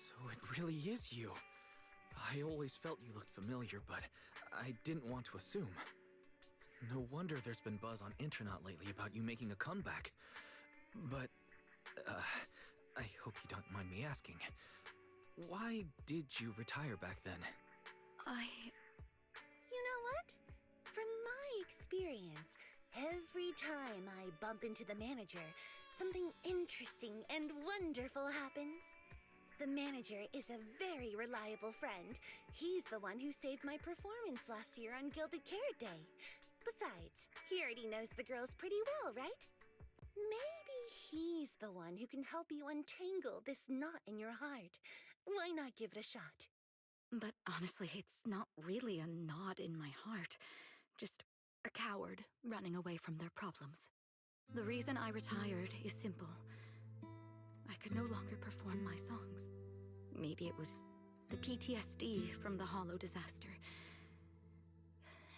So it really is you. I always felt you looked familiar, but I didn't want to assume. No wonder there's been buzz on internet lately about you making a comeback. But, I hope you don't mind me asking. Why did you retire back then? You know what? From my experience, every time I bump into the manager, something interesting and wonderful happens. The manager is a very reliable friend. He's the one who saved my performance last year on Gilded Carrot Day. Besides, he already knows the girls pretty well, right? Maybe he's the one who can help you untangle this knot in your heart. Why not give it a shot? But honestly, it's not really a knot in my heart. Just a coward running away from their problems. The reason I retired is simple. I could no longer perform my songs. Maybe it was the PTSD from the Hollow disaster.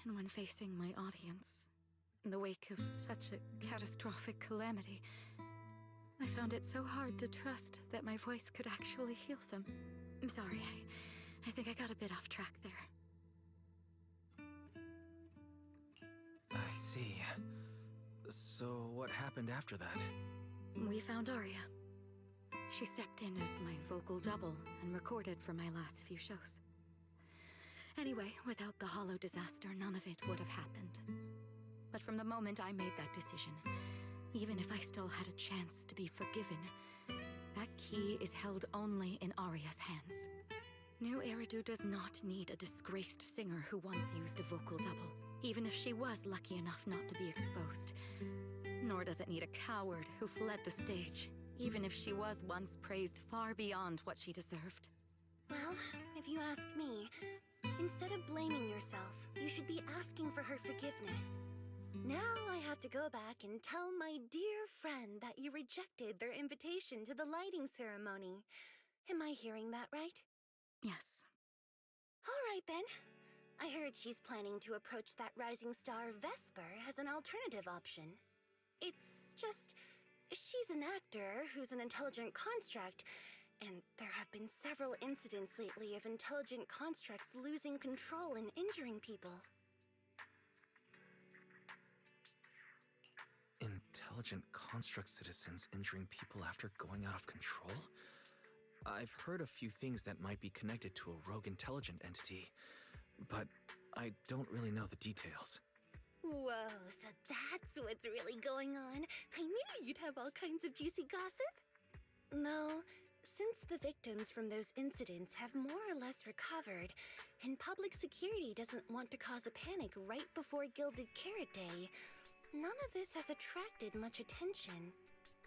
And when facing my audience, in the wake of such a catastrophic calamity, I found it so hard to trust that my voice could actually heal them. I'm sorry, I think I got a bit off track there. I see. So what happened after that? We found Aria. She stepped in as my vocal double and recorded for my last few shows. Anyway, without the Hollow disaster, none of it would have happened. But from the moment I made that decision, even if I still had a chance to be forgiven, that key is held only in Aria's hands. New Eridu does not need a disgraced singer who once used a vocal double, even if she was lucky enough not to be exposed. Nor does it need a coward who fled the stage, even if she was once praised far beyond what she deserved. Well, if you ask me, instead of blaming yourself, you should be asking for her forgiveness. Now I have to go back and tell my dear friend that you rejected their invitation to the lighting ceremony. Am I hearing that right? Yes. All right then. I heard she's planning to approach that rising star Vesper as an alternative option. It's just, she's an actor who's an intelligent construct, and there have been several incidents lately of intelligent constructs losing control and injuring people. Intelligent construct citizens injuring people after going out of control? I've heard a few things that might be connected to a rogue intelligent entity, but I don't really know the details. Whoa, so that's what's really going on. I knew you'd have all kinds of juicy gossip. No, since the victims from those incidents have more or less recovered, and public security doesn't want to cause a panic right before Gilded Carrot Day, none of this has attracted much attention.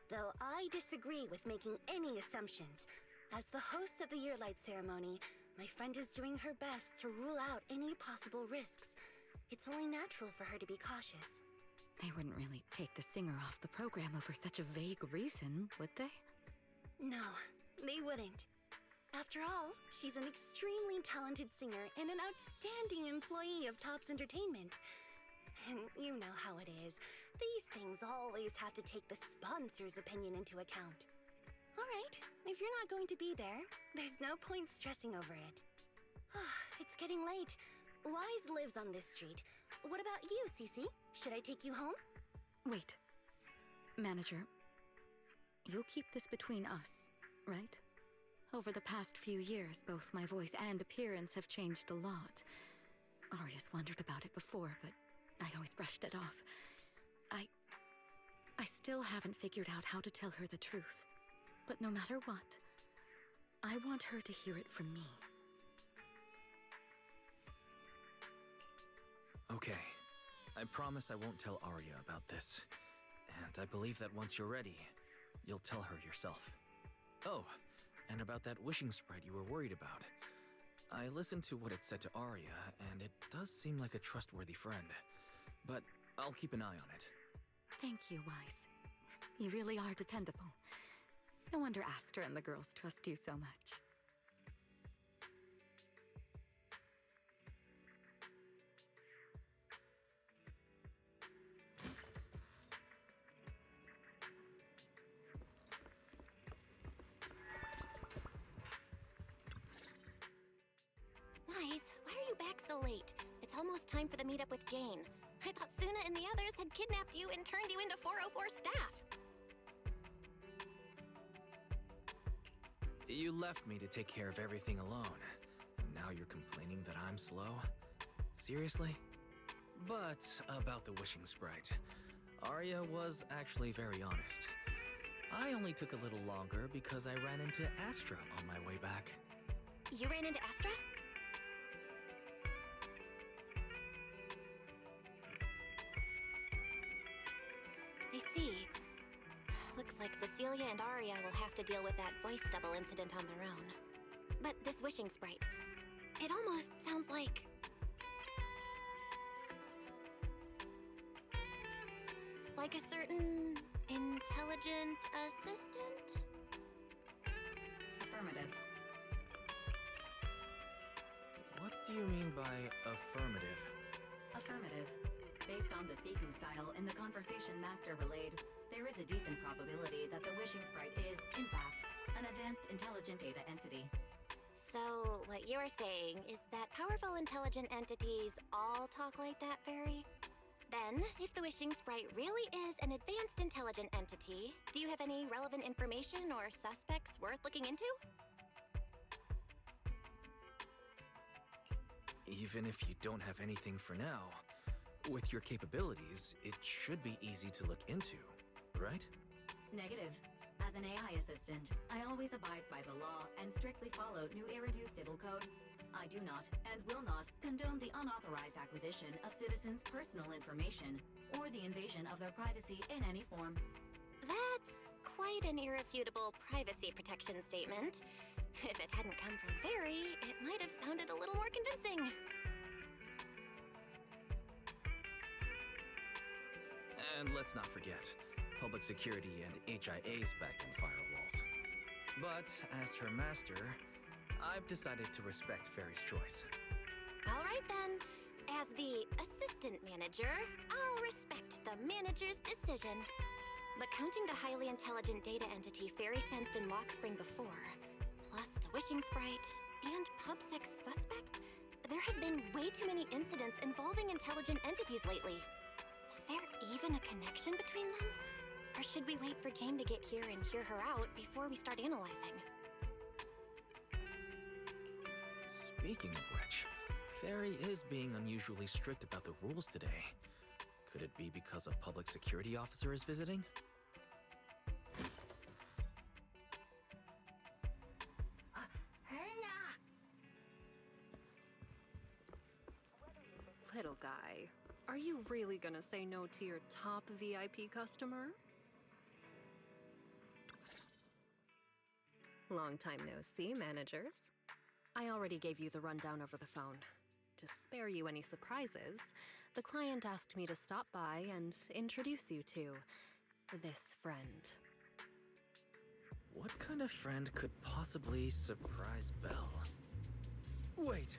Though I disagree with making any assumptions. As the host of the Yearlight ceremony, my friend is doing her best to rule out any possible risks. It's only natural for her to be cautious. They wouldn't really take the singer off the program over such a vague reason, would they? No, they wouldn't. After all, she's an extremely talented singer and an outstanding employee of Topps Entertainment. And you know how it is. These things always have to take the sponsor's opinion into account. All right, if you're not going to be there, there's no point stressing over it. It's getting late. Wise lives on this street. What about you, Cece? Should I take you home? Wait. Manager, you'll keep this between us, right? Over the past few years, both my voice and appearance have changed a lot. Aria's wondered about it before, but I always brushed it off. I still haven't figured out how to tell her the truth. But no matter what, I want her to hear it from me. Okay. I promise I won't tell Aria about this. And I believe that once you're ready, you'll tell her yourself. Oh, and about that wishing sprite you were worried about. I listened to what it said to Aria, and it does seem like a trustworthy friend. But I'll keep an eye on it. Thank you, Wise. You really are dependable. No wonder Aster and the girls trust you so much. Wise, why are you back so late? It's almost time for the meetup with Jane. I thought Suna and the others had kidnapped you and turned you into 404 staff. You left me to take care of everything alone, and now you're complaining that I'm slow? Seriously? But about the wishing sprite, Aria was actually very honest. I only took a little longer because I ran into Astra on my way back. You ran into Astra? I see. Looks like Cecilia and Arya will have to deal with that voice double incident on their own. But this wishing sprite, it almost sounds like... like a certain intelligent assistant? Affirmative. What do you mean by affirmative? Affirmative. Based on the speaking style in the conversation Master relayed, there is a decent probability that the wishing sprite is, in fact, an advanced intelligent data entity. So, what you're saying is that powerful intelligent entities all talk like that, Fairy? Then, if the wishing sprite really is an advanced intelligent entity, do you have any relevant information or suspects worth looking into? Even if you don't have anything for now, with your capabilities, it should be easy to look into, right? Negative. As an AI assistant, I always abide by the law and strictly follow New Eridu Civil Code. I do not, and will not, condone the unauthorized acquisition of citizens' personal information or the invasion of their privacy in any form. That's quite an irrefutable privacy protection statement. If it hadn't come from Fairy, it might have sounded a little more convincing. And let's not forget, public security and HIA's back in firewalls. But as her master, I've decided to respect Fairy's choice. All right then. As the assistant manager, I'll respect the manager's decision. But counting the highly intelligent data entity Fairy sensed in Lockspring before, plus the wishing sprite, and PubSec suspect, there have been way too many incidents involving intelligent entities lately. Is there even a connection between them? Or should we wait for Jane to get here and hear her out before we start analyzing? Speaking of which, Fairy is being unusually strict about the rules today. Could it be because a public security officer is visiting? Little guy, are you really gonna say no to your top VIP customer? Long time no see, managers. I already gave you the rundown over the phone. To spare you any surprises, the client asked me to stop by and introduce you to this friend. What kind of friend could possibly surprise Belle? Wait!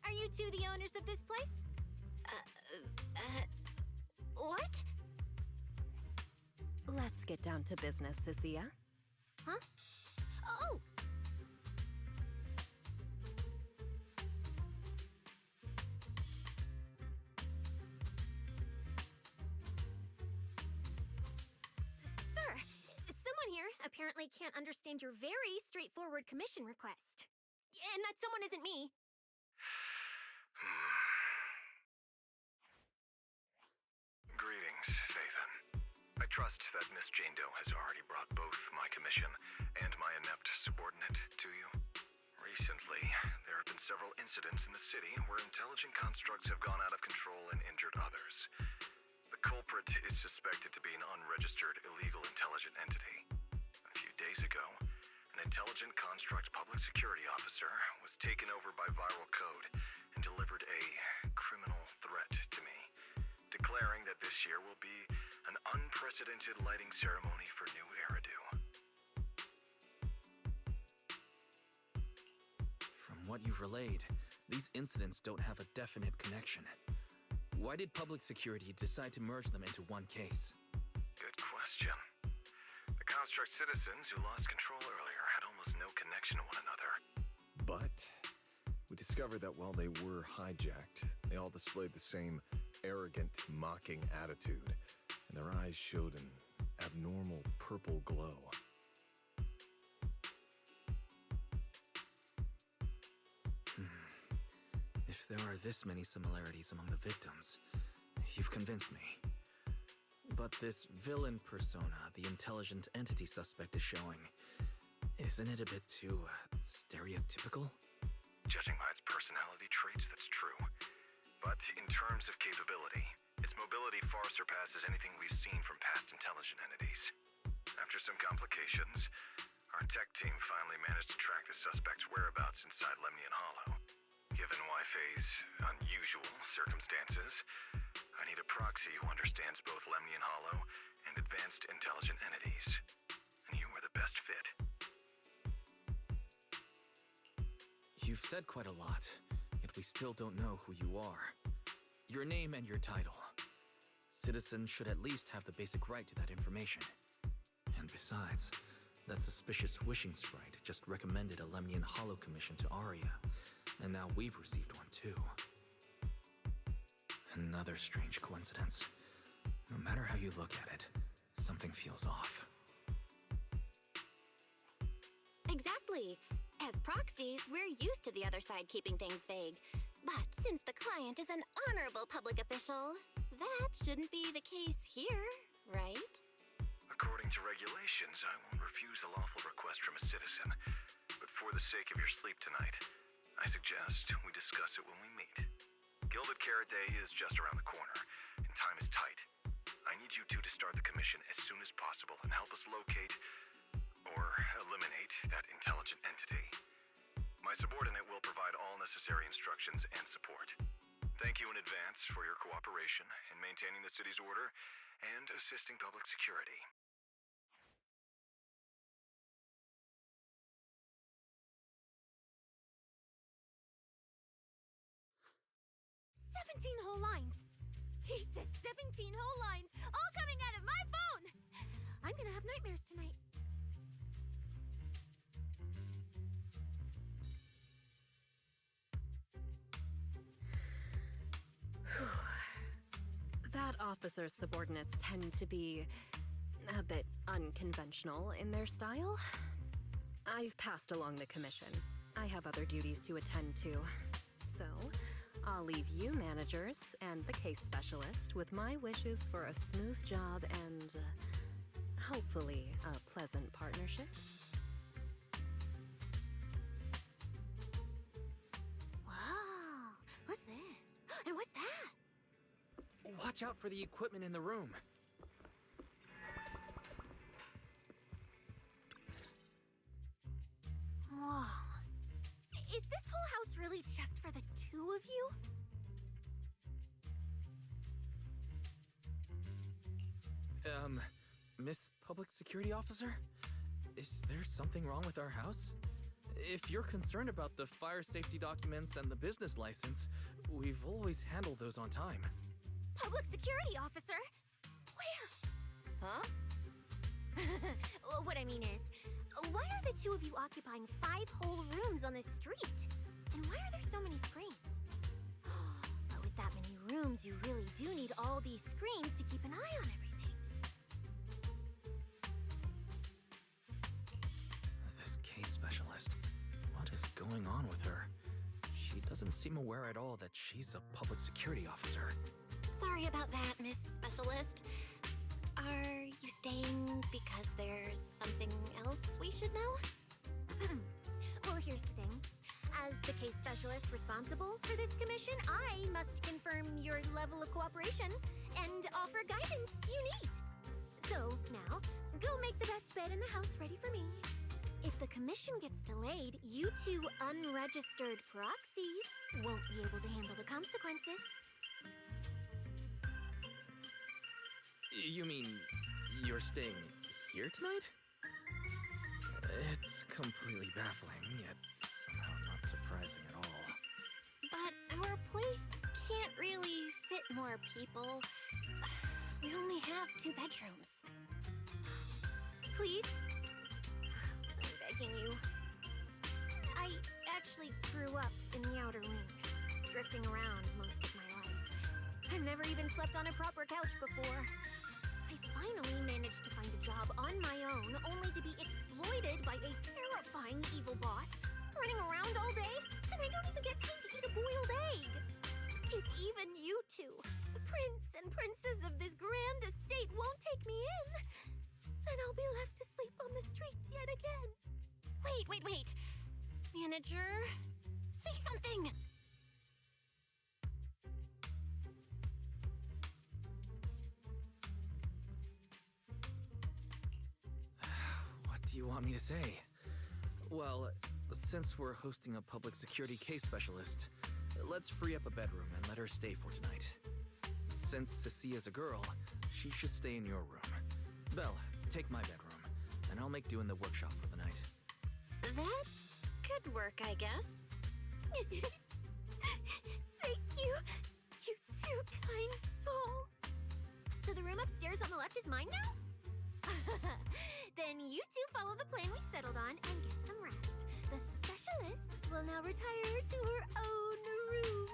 Are you two the owners of this place? What? Let's get down to business, Cecilia. Huh? Oh! Sir, someone here apparently can't understand your very straightforward commission request. And that someone isn't me. Greetings, Phaethon. I trust that Miss Jane Doe has already brought both my commission and my inept subordinate to you. Recently, there have been several incidents in the city where intelligent constructs have gone out of control and injured others. The culprit is suspected to be an unregistered illegal intelligent entity. A few days ago, an intelligent construct public security officer was taken over by viral code and delivered a criminal threat to me, declaring that this year will be an unprecedented lighting ceremony for New Eridu. From what you've relayed, these incidents don't have a definite connection. Why did public security decide to merge them into one case? Good question. The construct citizens who lost control earlier had almost no connection to one another. But we discovered that while they were hijacked, they all displayed the same arrogant, mocking attitude, and their eyes showed an abnormal purple glow. there are this many similarities among the victims, you've convinced me. But this villain persona the intelligent entity suspect is showing, isn't it a bit too stereotypical? Judging by its personality traits, that's true. But in terms of capability, its mobility far surpasses anything we've seen from past intelligent entities. After some complications, our tech team finally managed to track the suspect's whereabouts inside Lemnian Hollow. Given Wi-Fi's unusual circumstances, I need a proxy who understands both Lemnian Hollow and advanced intelligent entities. And you were the best fit. You've said quite a lot, yet we still don't know who you are. Your name and your title. Citizens should at least have the basic right to that information. And besides, that suspicious wishing sprite just recommended a Lemnian Hollow commission to Arya, and now we've received one too. Another strange coincidence. No matter how you look at it, something feels off. Exactly. As proxies, we're used to the other side keeping things vague. But since the client is an honorable public official, that shouldn't be the case here, right? According to regulations, I won't refuse a lawful request from a citizen. But for the sake of your sleep tonight, I suggest we discuss it when we meet. Gilded Carrot Day is just around the corner, and time is tight. I need you two to start the commission as soon as possible and help us locate or eliminate that intelligent entity. My subordinate will provide all necessary instructions and support. Thank you in advance for your cooperation in maintaining the city's order and assisting public security. 17 whole lines! He said 17 whole lines, all coming out of my phone! I'm gonna have nightmares tonight. That officer's subordinates tend to be a bit unconventional in their style. I've passed along the commission. I have other duties to attend to. So, I'll leave you managers and the case specialist with my wishes for a smooth job and hopefully a pleasant partnership. Whoa! What's this? And what's that? Watch out for the equipment in the room. Whoa. Is this whole house really just for the two of you? Miss Public Security Officer? Is there something wrong with our house? If you're concerned about the fire safety documents and the business license, we've always handled those on time. Public Security Officer? Where? Huh? What I mean is, why are the two of you occupying 5 whole rooms on this street? And why are there so many screens? But with that many rooms, you really do need all these screens to keep an eye on everything. This case specialist. What is going on with her? She doesn't seem aware at all that she's a public security officer. Sorry about that, Miss Specialist. Are you staying because there's something else we should know? Well, here's the thing. As the case specialist responsible for this commission, I must confirm your level of cooperation and offer guidance you need. So, now, go make the best bed in the house ready for me. If the commission gets delayed, you two unregistered proxies won't be able to handle the consequences. You mean you're staying here tonight? It's completely baffling, yet somehow not surprising at all. But our place can't really fit more people. We only have 2 bedrooms. Please? I'm begging you. I actually grew up in the Outer Ring, drifting around most of my life. I've never even slept on a proper couch before. I finally managed to find a job on my own, only to be exploited by a terrifying evil boss, running around all day, and I don't even get time to eat a boiled egg. If even you two, the prince and princess of this grand estate, won't take me in, then I'll be left to sleep on the streets yet again. Wait. Manager, say something! What do you want me to say? Well, since we're hosting a public security case specialist, let's free up a bedroom and let her stay for tonight. Since Cecia's a girl, she should stay in your room. Belle, take my bedroom, and I'll make do in the workshop for the night. That could work, I guess. Thank you, you two kind souls. So the room upstairs on the left is mine now? Then you two follow the plan we settled on and get some rest. The specialist will now retire to her own room.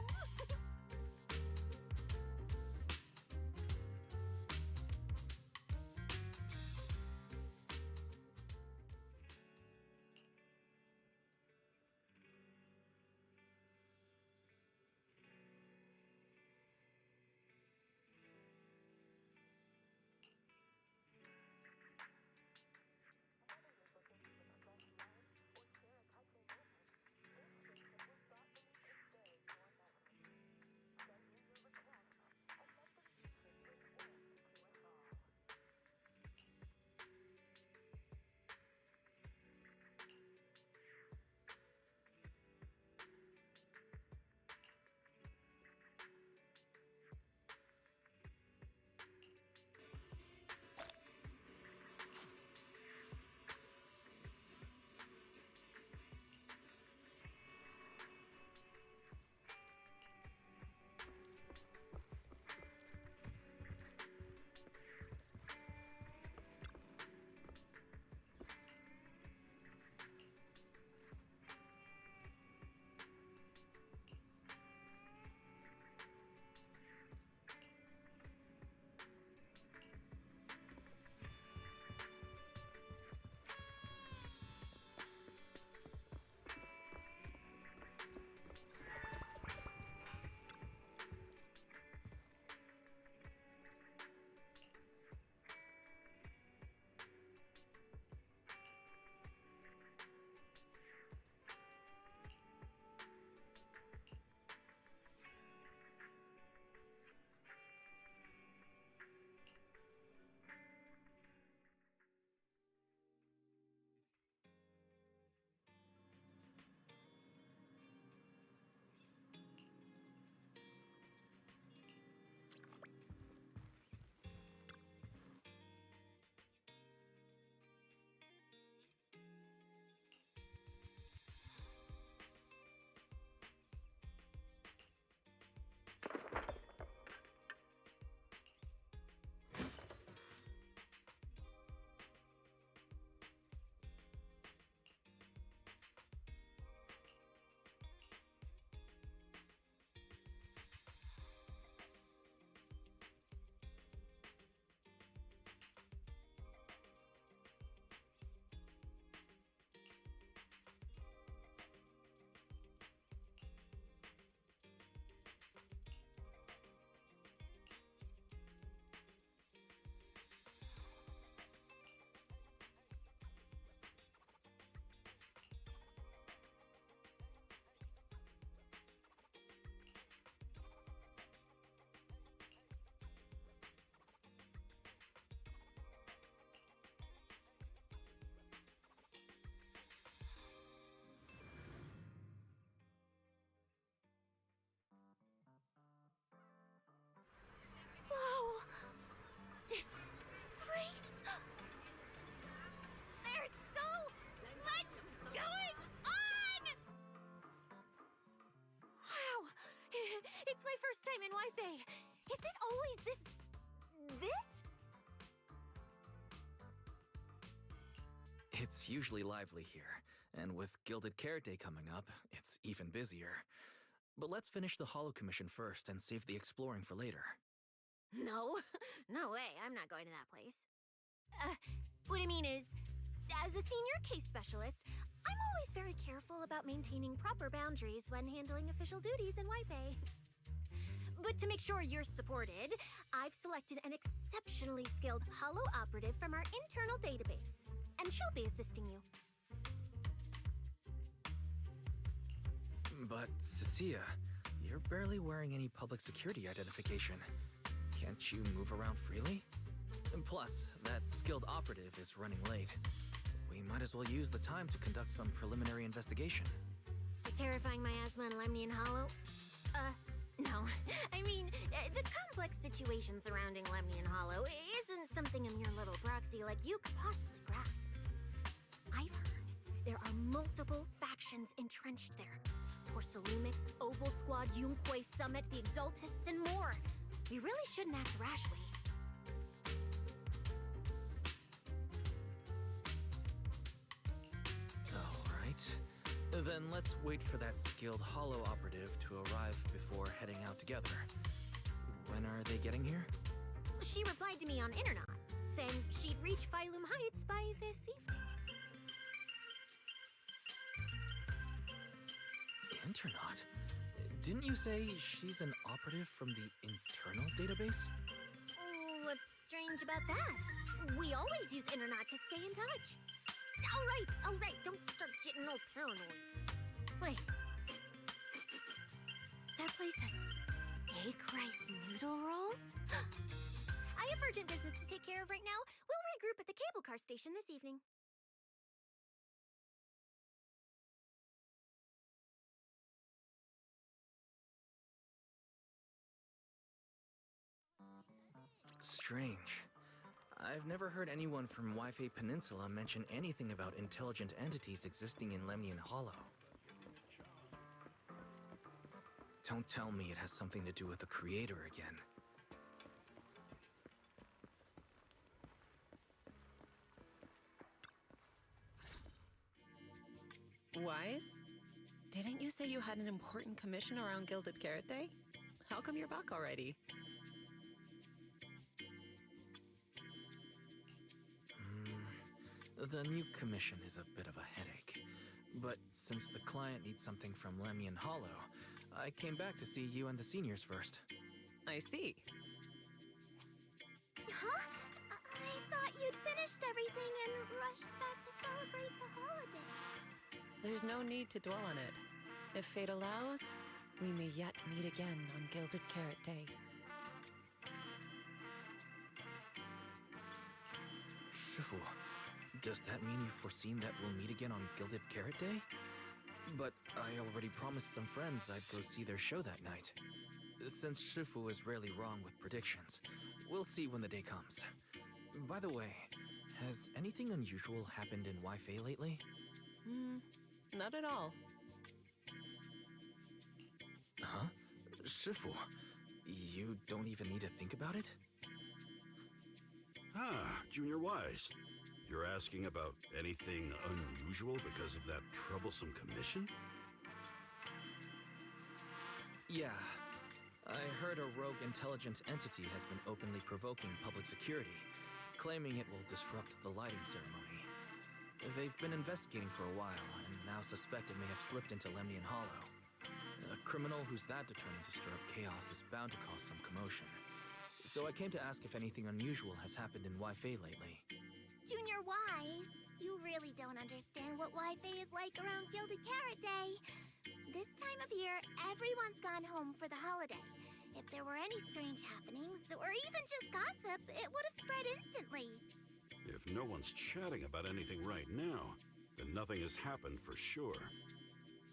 This place... There's so much going on! Wow! It's my first time in Wi-Fi. Is it always this... It's usually lively here, and with Gilded Carrot Day coming up, it's even busier. But let's finish the Holo Commission first and save the exploring for later. No. No way. I'm not going to that place. What I mean is, As a senior case specialist, I'm always very careful about maintaining proper boundaries when handling official duties in Wi-Fi. But to make sure you're supported, I've selected an exceptionally skilled holo operative from our internal database, and she'll be assisting you. But, Cecilia, you're barely wearing any public security identification. Can't you move around freely? And plus, that skilled operative is running late. We might as well use the time to conduct some preliminary investigation. Terrifying miasma in Lemnian Hollow? No. I mean, the complex situation surrounding Lemnian Hollow isn't something a mere little proxy like you could possibly grasp. I've heard there are multiple factions entrenched there. Porcelumix, Oval Squad, Yunquay Summit, the Exaltists, and more. We really shouldn't act rashly. Then let's wait for that skilled holo operative to arrive before heading out together. When are they getting here? She replied to me on Internet, saying she'd reach Phylum Heights by this evening. Internet? Didn't you say she's an operative from the internal database? What's strange about that? We always use Internet to stay in touch. All right, don't start getting all paranoid. Wait. That place has egg rice noodle rolls? I have urgent business to take care of right now. We'll regroup at the cable car station this evening. Strange. I've never heard anyone from Wi-Fi Peninsula mention anything about intelligent entities existing in Lemnian Hollow. Don't tell me it has something to do with the Creator again. Wise? Didn't you say you had an important commission around Gilded Carrot Day? How come you're back already? The new commission is a bit of a headache. But since the client needs something from Lemnian Hollow, I came back to see you and the seniors first. I see. Huh? I thought you'd finished everything and rushed back to celebrate the holiday. There's no need to dwell on it. If fate allows, we may yet meet again on Gilded Carrot Day. Shifu, does that mean you've foreseen that we'll meet again on Gilded Carrot Day? But I already promised some friends I'd go see their show that night. Since Shifu is rarely wrong with predictions, we'll see when the day comes. By the way, has anything unusual happened in Wi-Fi lately? Not at all. Huh? Shifu, you don't even need to think about it? Ah, Junior Wise. You're asking about anything unusual because of that troublesome commission? Yeah. I heard a rogue intelligent entity has been openly provoking public security, claiming it will disrupt the lighting ceremony. They've been investigating for a while, and now suspect it may have slipped into Lemnian Hollow. A criminal who's that determined to stir up chaos is bound to cause some commotion. So I came to ask if anything unusual has happened in Wi-Fi lately. Junior Wise, you really don't understand what Wi-Fi is like around Gilded Carrot Day. This time of year, everyone's gone home for the holiday. If there were any strange happenings, or even just gossip, it would have spread instantly. If no one's chatting about anything right now, then nothing has happened for sure.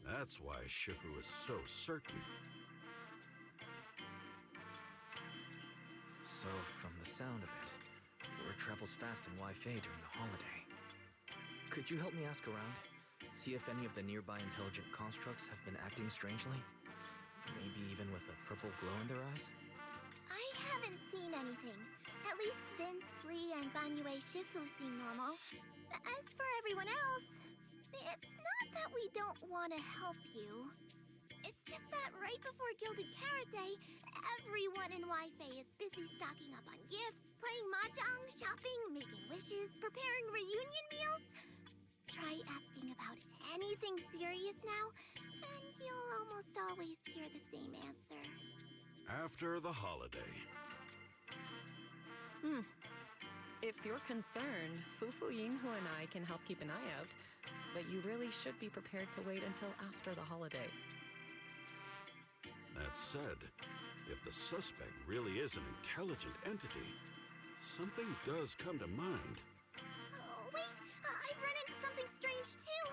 That's why Shifu is so certain. So, from the sound of it, word travels fast in Wi-Fi during the holiday. Could you help me ask around? See if any of the nearby intelligent constructs have been acting strangely? Maybe even with a purple glow in their eyes? I haven't seen anything. At least Vince, Lee, and Banyue Shifu seem normal. As for everyone else, it's not that we don't want to help you. It's just that right before Gilded Carrot Day, everyone in Wi-Fi is busy stocking up on gifts, playing mahjong, shopping, making wishes, preparing reunion meals. Try asking about anything serious now, and you'll almost always hear the same answer. After the holiday. If you're concerned, Fufu Yinghu and I can help keep an eye out, but you really should be prepared to wait until after the holiday. That said, if the suspect really is an intelligent entity, something does come to mind. Oh, wait! I've run into something strange too!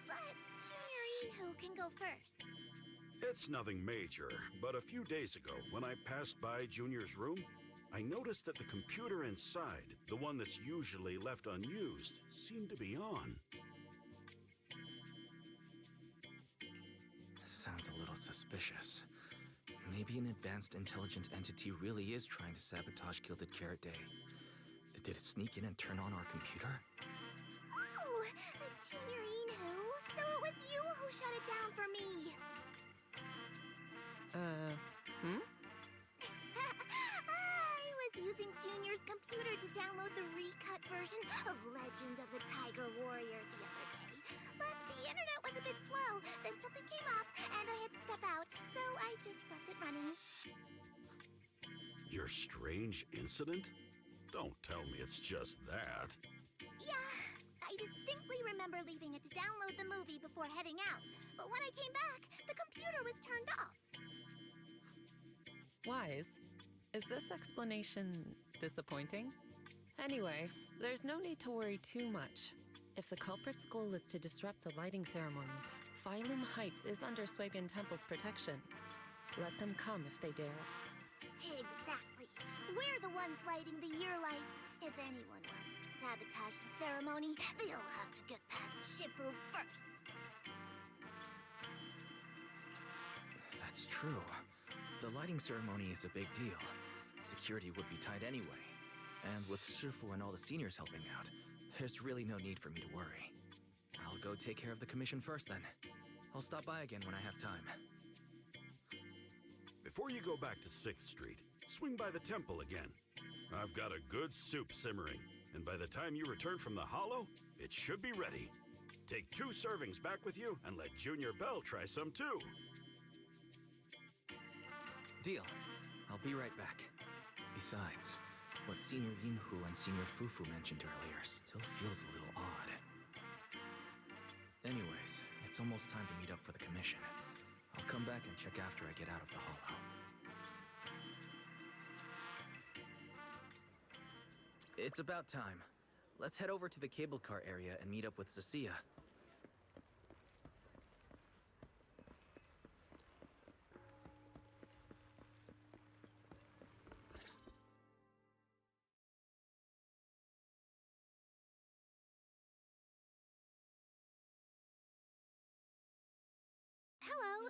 But Junior Yinhu can go first. It's nothing major, but a few days ago, when I passed by Junior's room, I noticed that the computer inside, the one that's usually left unused, seemed to be on. Sounds a little suspicious. Maybe an advanced intelligent entity really is trying to sabotage Gilded Carrot Day. Did it sneak in and turn on our computer? Oh, Junior Yinhu, so it was you who shut it down for me. I was using Junior's computer to download the recut version of Legend of the Tiger Warrior the other day. But the internet was a bit slow, then something came up, and I had to step out, so I just left it running. Your strange incident? Don't tell me it's just that. Yeah, I distinctly remember leaving it to download the movie before heading out, but when I came back, the computer was turned off. Wise, is this explanation disappointing? Anyway, there's no need to worry too much. If the culprit's goal is to disrupt the lighting ceremony, Phylum Heights is under Swabian Temple's protection. Let them come if they dare. Exactly. We're the ones lighting the year light. If anyone wants to sabotage the ceremony, they'll have to get past Shifu first. That's true. The lighting ceremony is a big deal. Security would be tight anyway. And with Shifu and all the seniors helping out, there's really no need for me to worry. I'll go take care of the commission first then. I'll stop by again when I have time. Before you go back to 6th Street, swing by the temple again. I've got a good soup simmering, and by the time you return from the hollow, it should be ready. Take 2 servings back with you, and let Junior Bell try some too. Deal. I'll be right back. Besides, what Senior Yinhu and Senior Fufu mentioned earlier still feels a little odd. Anyways, it's almost time to meet up for the commission. I'll come back and check after I get out of the hollow. It's about time. Let's head over to the cable car area and meet up with Cecilia. Hello,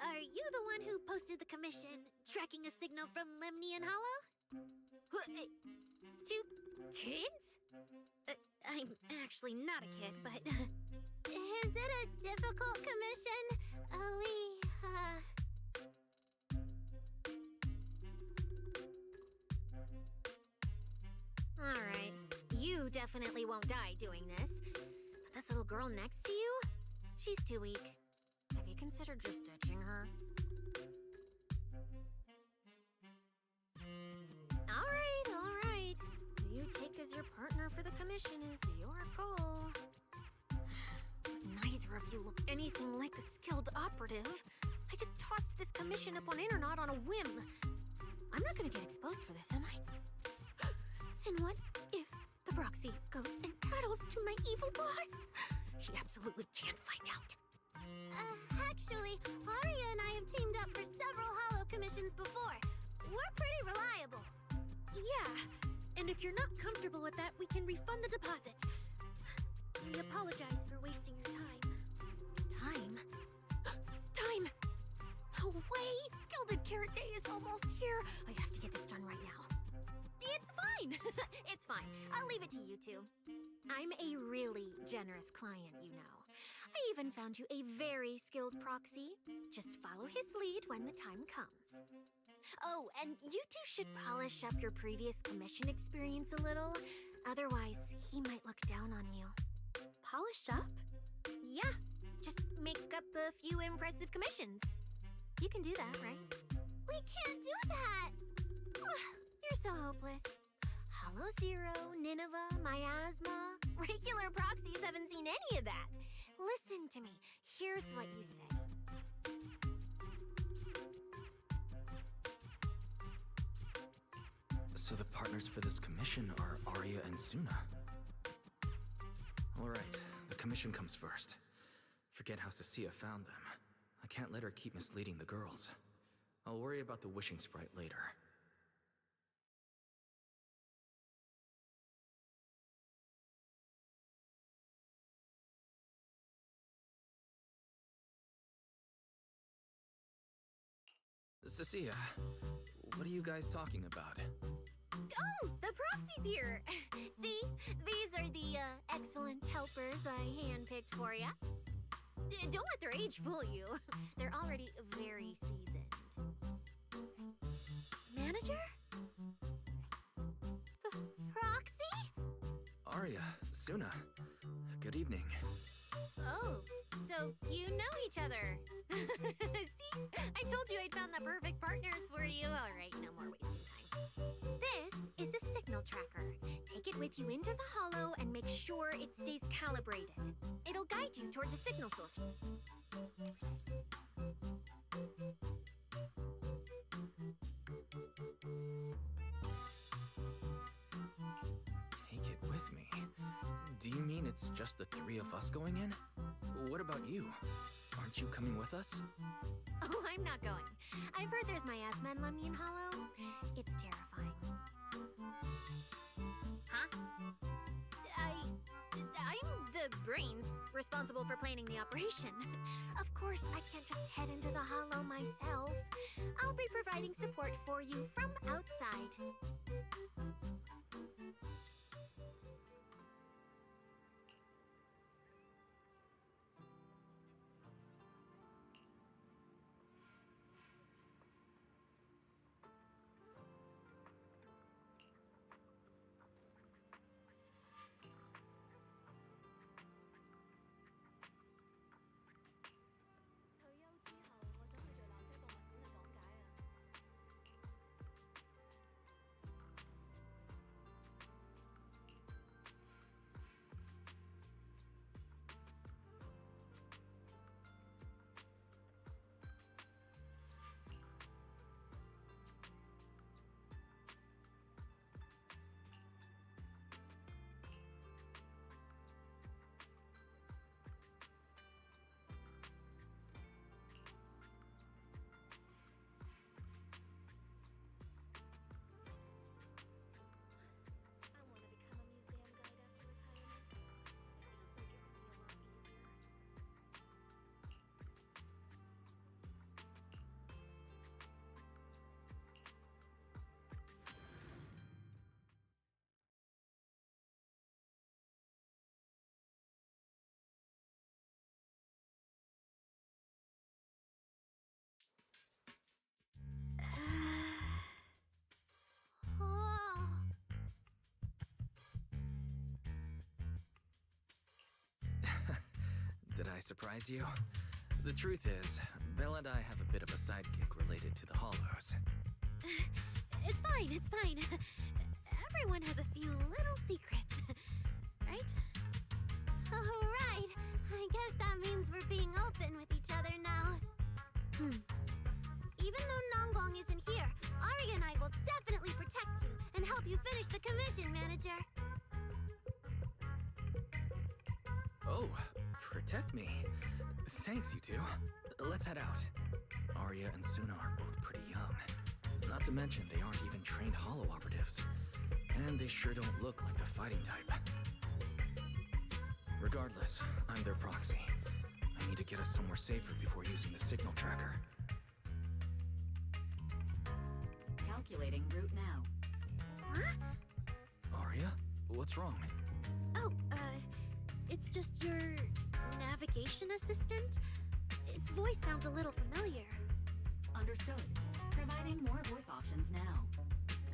are you the one who posted the commission, tracking a signal from Lemnian Hollow? 2 kids? I'm actually not a kid, but... Is it a difficult commission? Alright, you definitely won't die doing this. But this little girl next to you? She's too weak. Have you considered just ditching her? Alright. Who you take as your partner for the commission is your call. Neither of you look anything like a skilled operative. I just tossed this commission up on Internet on a whim. I'm not gonna get exposed for this, am I? And what if the proxy goes and tattles to my evil boss? She absolutely can't find out. Actually, Arya and I have teamed up for several hollow commissions before. We're pretty reliable. Yeah, and if you're not comfortable with that, we can refund the deposit. We apologize for wasting your time. Time? Time! No way! Gilded Carrot Day is almost here. I have to get this done right now. It's fine! It's fine. I'll leave it to you two. I'm a really generous client, you know. I even found you a very skilled proxy. Just follow his lead when the time comes. Oh, and you two should polish up your previous commission experience a little. Otherwise, he might look down on you. Polish up? Yeah, just make up a few impressive commissions. You can do that, right? We can't do that! You're so hopeless. Hollow Zero, Nineveh, Miasma. Regular proxies haven't seen any of that. Listen to me. Here's what you say. So the partners for this commission are Arya and Suna. Alright, the commission comes first. Forget how Cecilia found them. I can't let her keep misleading the girls. I'll worry about the wishing sprite later. Cecilia, what are you guys talking about? Oh, the proxy's here. See, these are the excellent helpers I handpicked for ya. Don't let their age fool you. They're already very seasoned. Manager? Proxy? Arya, Suna, good evening. Oh, so you know each other. See, I told you I'd found the perfect partners for you. All right, no more wasting time. This is a signal tracker. Take it with you into the hollow and make sure it stays calibrated. It'll guide you toward the signal source. Take it with me? Do you mean it's just the three of us going in? What about you? Aren't you coming with us? Oh, I'm not going. I've heard there's miasma in Lemnian Hollow. It's terrifying. Huh? I'm the brains responsible for planning the operation. Of course, I can't just head into the Hollow myself. I'll be providing support for you from outside. Did I surprise you? The truth is, Belle and I have a bit of a sidekick related to the Hollows. It's fine, it's fine. Everyone has a few little secrets, right? Oh, right. I guess that means we're being open with each other now. Even though Nonggong isn't here, Arya and I will definitely protect you and help you finish the commission, Manager. Oh, protect me. Thanks, you two. Let's head out. Arya and Suna are both pretty young. Not to mention, they aren't even trained Hollow operatives. And they sure don't look like the fighting type. Regardless, I'm their proxy. I need to get us somewhere safer before using the signal tracker. Calculating route now. What? Arya? What's wrong? Oh, it's just your Navigation assistant? Its voice sounds a little familiar. Understood. Providing more voice options now.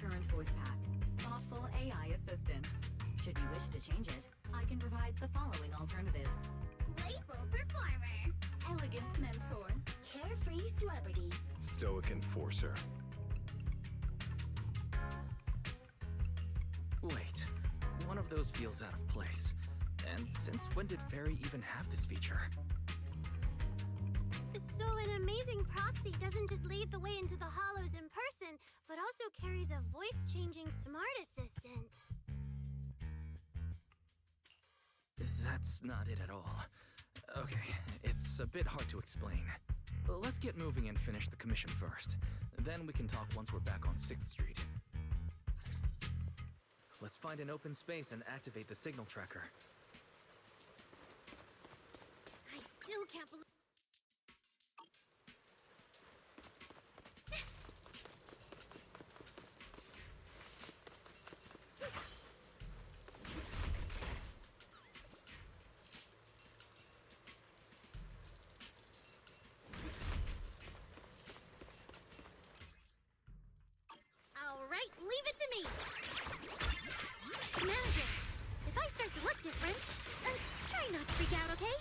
Current voice pack. Thoughtful AI assistant. Should you wish to change it, I can provide the following alternatives. Playful performer. Elegant mentor. Carefree celebrity. Stoic enforcer. Wait, one of those feels out of place. And since when did Fairy even have this feature? So an amazing proxy doesn't just lead the way into the hollows in person, but also carries a voice-changing smart assistant. That's not it at all. Okay, it's a bit hard to explain. Let's get moving and finish the commission first. Then we can talk once we're back on 6th Street. Let's find an open space and activate the signal tracker. I still can't believe. All right, leave it to me. Manager, if I start to look different, try not to freak out, okay?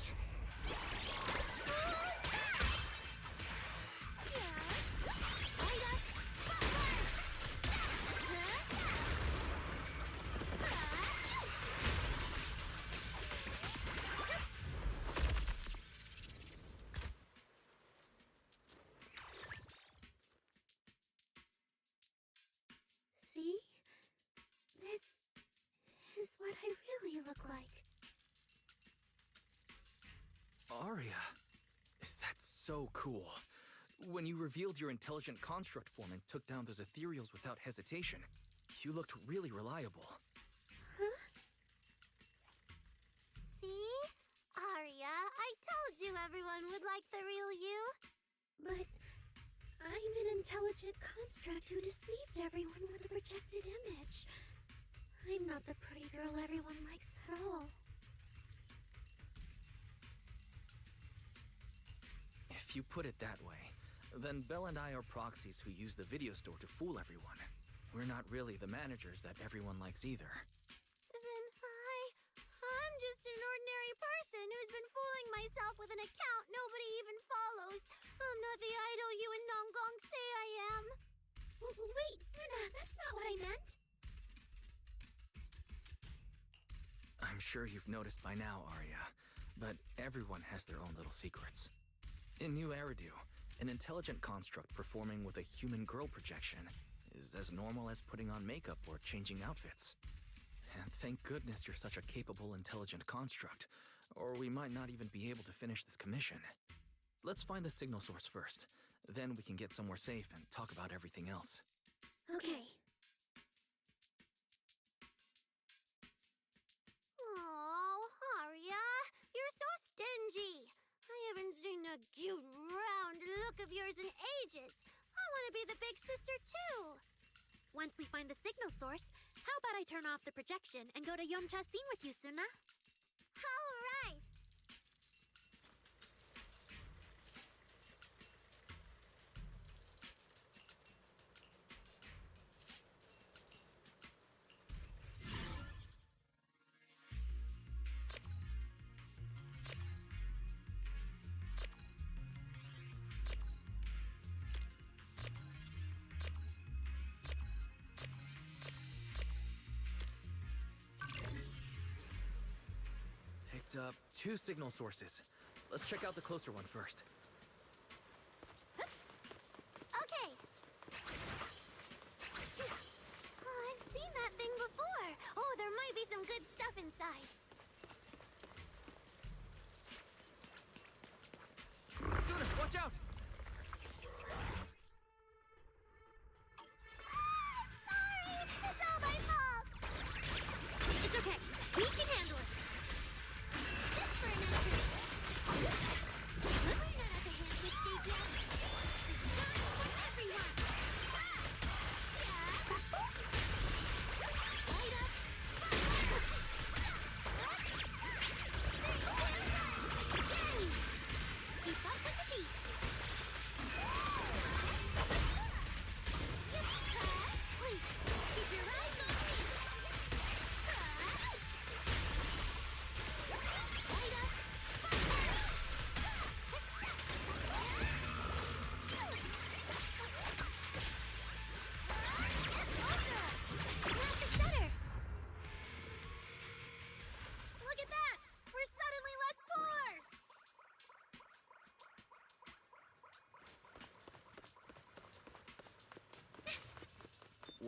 See? This is what I really look like. Aria, that's so cool. When you revealed your intelligent construct form and took down those ethereals without hesitation, you looked really reliable. Huh? See? Aria, I told you everyone would like the real you. But I'm an intelligent construct who deceived everyone with a projected image. I'm not the pretty girl everyone likes at all. If you put it that way, then Belle and I are proxies who use the video store to fool everyone. We're not really the managers that everyone likes either. Then I'm just an ordinary person who's been fooling myself with an account nobody even follows. I'm not the idol you and Nonggong say I am. Wait, Suna, that's not what I meant. I'm sure you've noticed by now, Aria, but everyone has their own little secrets. In New Eridu, an intelligent construct performing with a human girl projection is as normal as putting on makeup or changing outfits. And thank goodness you're such a capable, intelligent construct, or we might not even be able to finish this commission. Let's find the signal source first. Then we can get somewhere safe and talk about everything else. Okay. Oh, Aria, you're so stingy. I haven't seen that cute, round look of yours in ages. I want to be the big sister, too. Once we find the signal source, how about I turn off the projection and go to Yomcha scene with you, Suna? All right. Picked up 2 signal sources. Let's check out the closer one first. Okay. Oh, I've seen that thing before. Oh, there might be some good stuff inside. Suna, watch out! Sorry, it's all my fault. It's okay. We can handle it. Just for an entrance. Delivering at a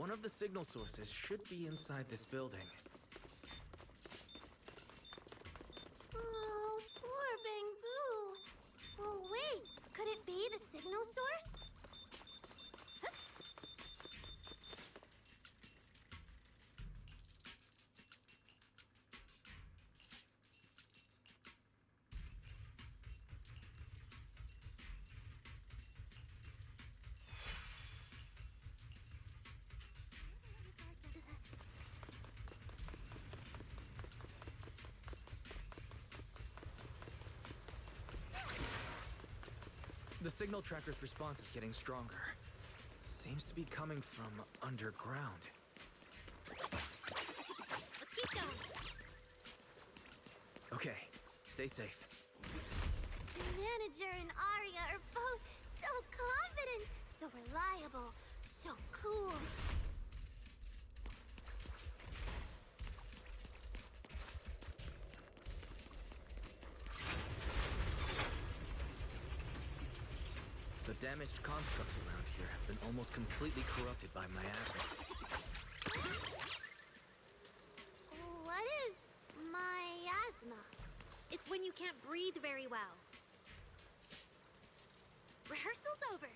One of the signal sources should be inside this building. Oh, poor Bangboo. Oh, wait. Could it be the signal source? The signal tracker's response is getting stronger. Seems to be coming from underground. Let's keep going. Okay, stay safe. The manager and Arya are both so confident, so reliable, so cool. The damaged constructs around here have been almost completely corrupted by miasma. What is miasma? It's when you can't breathe very well. Rehearsal's over.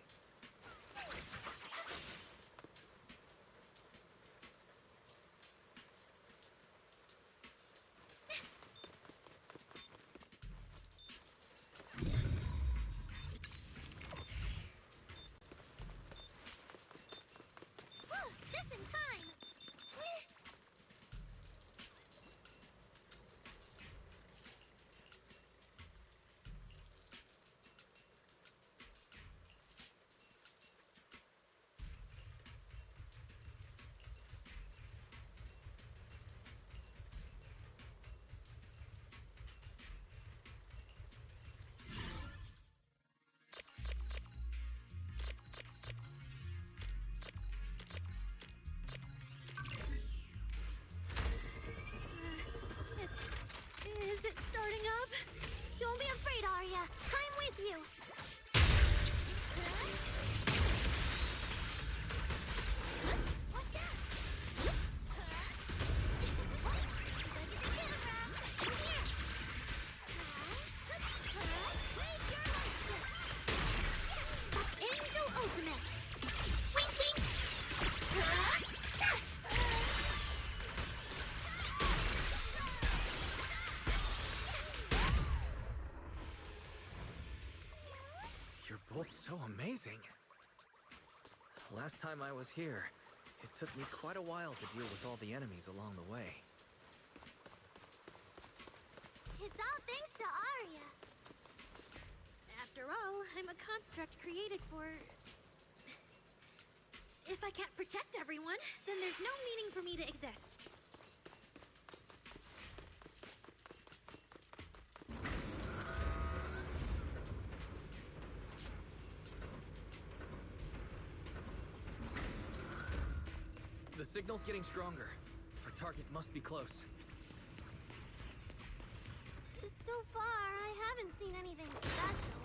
Just in time. Is it starting up? Don't be afraid, Arya. I'm with you. Watch out! Angel Ultimate. Wink, wink. You're both so amazing. Last time I was here, it took me quite a while to deal with all the enemies along the way. It's all thanks to Arya. After all, I'm a construct created for... If I can't protect everyone, then there's no meaning for me to exist. The signal's getting stronger. Our target must be close. So far, I haven't seen anything special.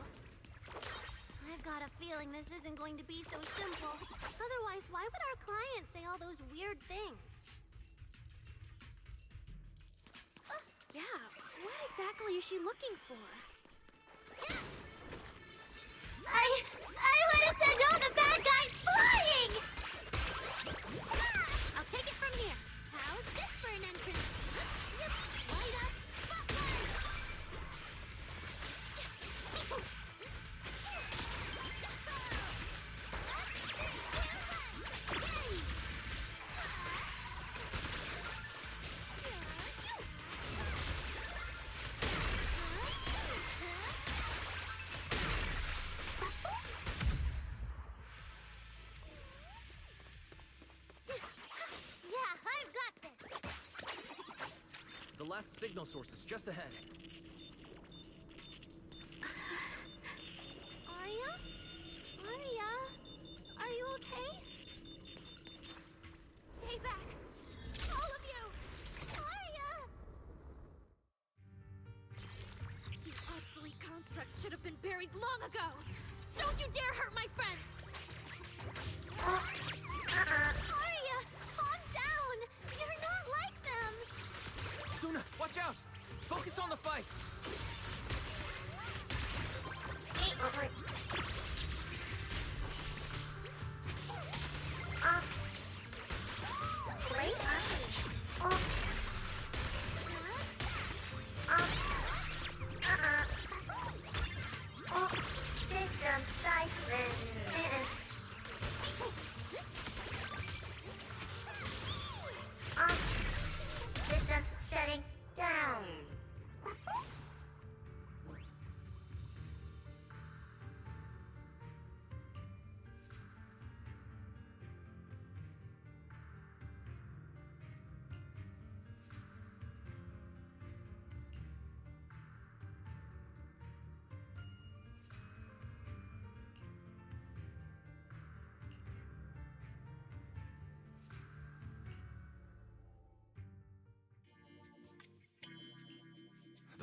I've got a feeling this isn't going to be so simple. Otherwise, why would our client say all those weird things? Yeah, what exactly is she looking for? I want to send all the bad guys flying! I'll take it from here. How's this for an entrance? Light up, spotlight! Yeah, I've got this. The last signal source is just ahead. Arya? Arya? Are you okay? Stay back! All of you! Arya! You obsolete constructs should have been buried long ago! Don't you dare hurt my friends! Arya!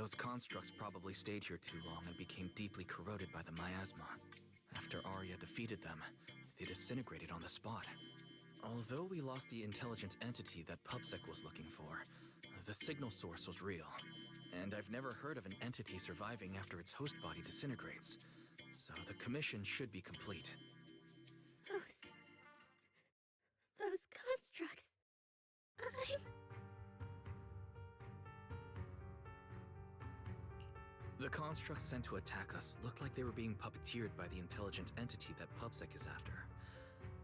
Those constructs probably stayed here too long and became deeply corroded by the miasma. After Arya defeated them, they disintegrated on the spot. Although we lost the intelligent entity that PubSec was looking for, the signal source was real. And I've never heard of an entity surviving after its host body disintegrates. So the commission should be complete. Those constructs. The constructs sent to attack us looked like they were being puppeteered by the intelligent entity that PubSec is after.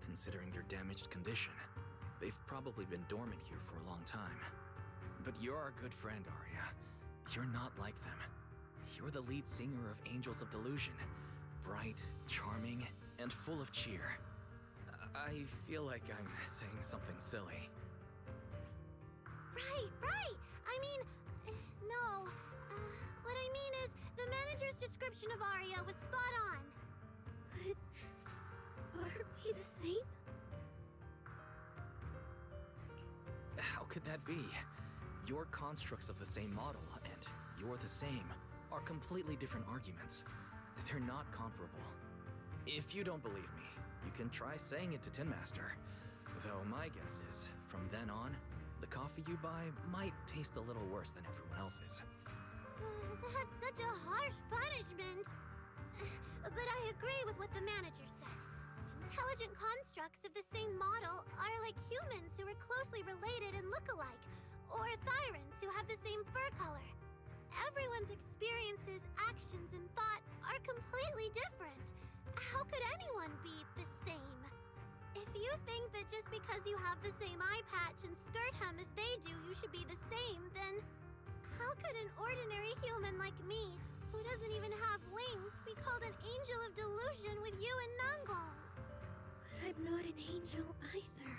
Considering their damaged condition, they've probably been dormant here for a long time. But you're our good friend, Arya. You're not like them. You're the lead singer of Angels of Delusion. Bright, charming, and full of cheer. I feel like I'm saying something silly. Right! I mean, no. What I mean is, the manager's description of Arya was spot on. But are we the same? How could that be? Your constructs of the same model and you're the same are completely different arguments. They're not comparable. If you don't believe me, you can try saying it to Tin Master. Though my guess is, from then on, the coffee you buy might taste a little worse than everyone else's. That's such a harsh punishment. But I agree with what the manager said. Intelligent constructs of the same model are like humans who are closely related and look alike, or Thyrans who have the same fur color. Everyone's experiences, actions, and thoughts are completely different. How could anyone be the same? If you think that just because you have the same eye patch and skirt hem as they do, you should be the same, then how could an ordinary human like me, who doesn't even have wings, be called an angel of delusion with you and Nangong? But I'm not an angel either.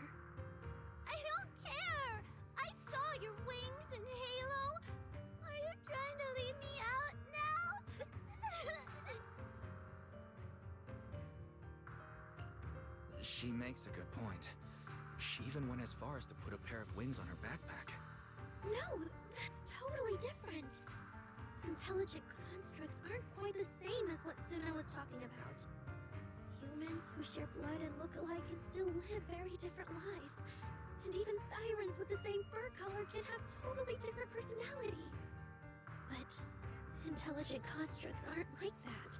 I don't care! I saw your wings and halo! Are you trying to leave me out now? She makes a good point. She even went as far as to put a pair of wings on her backpack. No, that's totally different. Intelligent constructs aren't quite the same as what Suna was talking about. Humans who share blood and look alike can still live very different lives. And even Thyrans with the same fur color can have totally different personalities. But intelligent constructs aren't like that.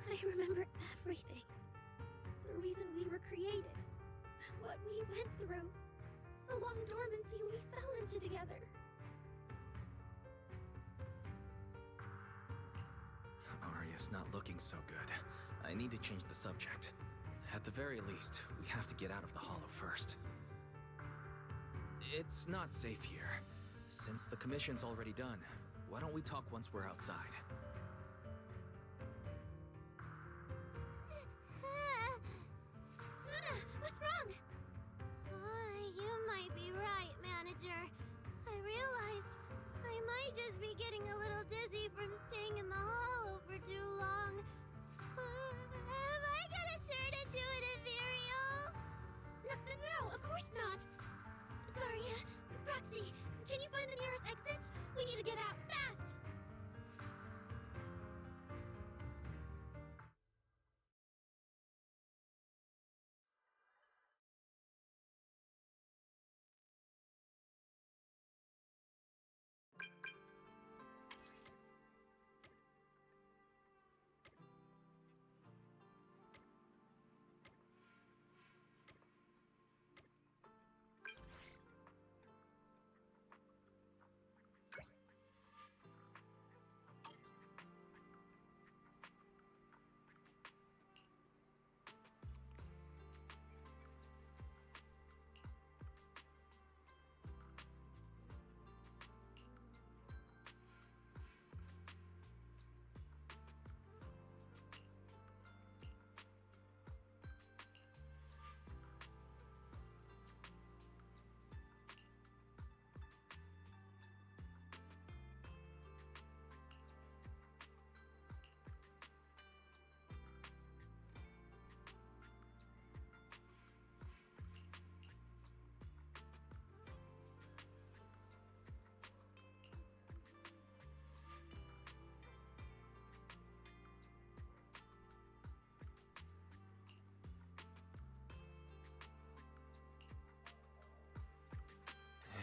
I remember everything. The reason we were created. What we went through. The long dormancy we fell into together. Arya's not looking so good. I need to change the subject. At the very least, we have to get out of the hollow first. It's not safe here. Since the commission's already done, why don't we talk once we're outside? Suna, what's wrong? You might be right, manager. I realized I might just be getting a little dizzy from staying in the hollow for too long. Am I gonna turn into an ethereal? No, of course not. Sorry, Proxy, can you find the nearest exit? We need to get out, fast!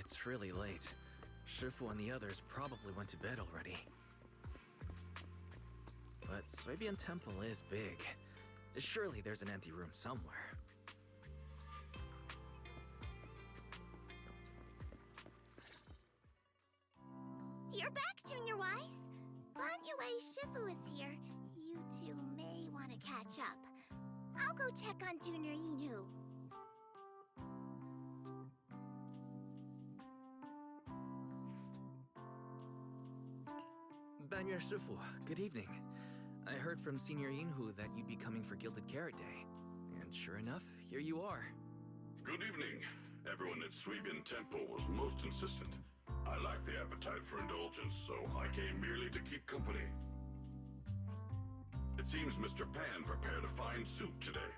It's really late. Shifu and the others probably went to bed already. But Suibian Temple is big. Surely there's an empty room somewhere. You're back, Junior Wise. Banyue Shifu is here. You two may want to catch up. I'll go check on Junior Inu. Banyue Shifu, good evening. I heard from Senior Yinhu that you'd be coming for Gilded Carrot Day. And sure enough, here you are. Good evening. Everyone at Suibian Temple was most insistent. I lack the appetite for indulgence, so I came merely to keep company. It seems Mr. Pan prepared a fine soup today.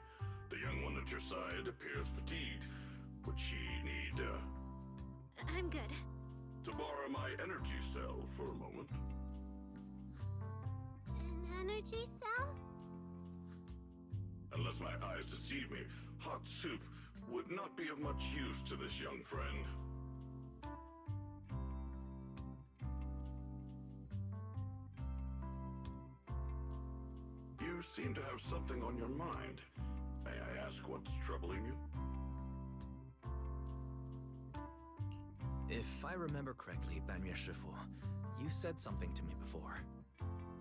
The young one at your side appears fatigued. Would she need, I'm good. to borrow my energy cell for a moment? An energy cell? Unless my eyes deceive me, hot soup would not be of much use to this young friend. You seem to have something on your mind. May I ask what's troubling you? If I remember correctly, Banyue Shifu, you said something to me before.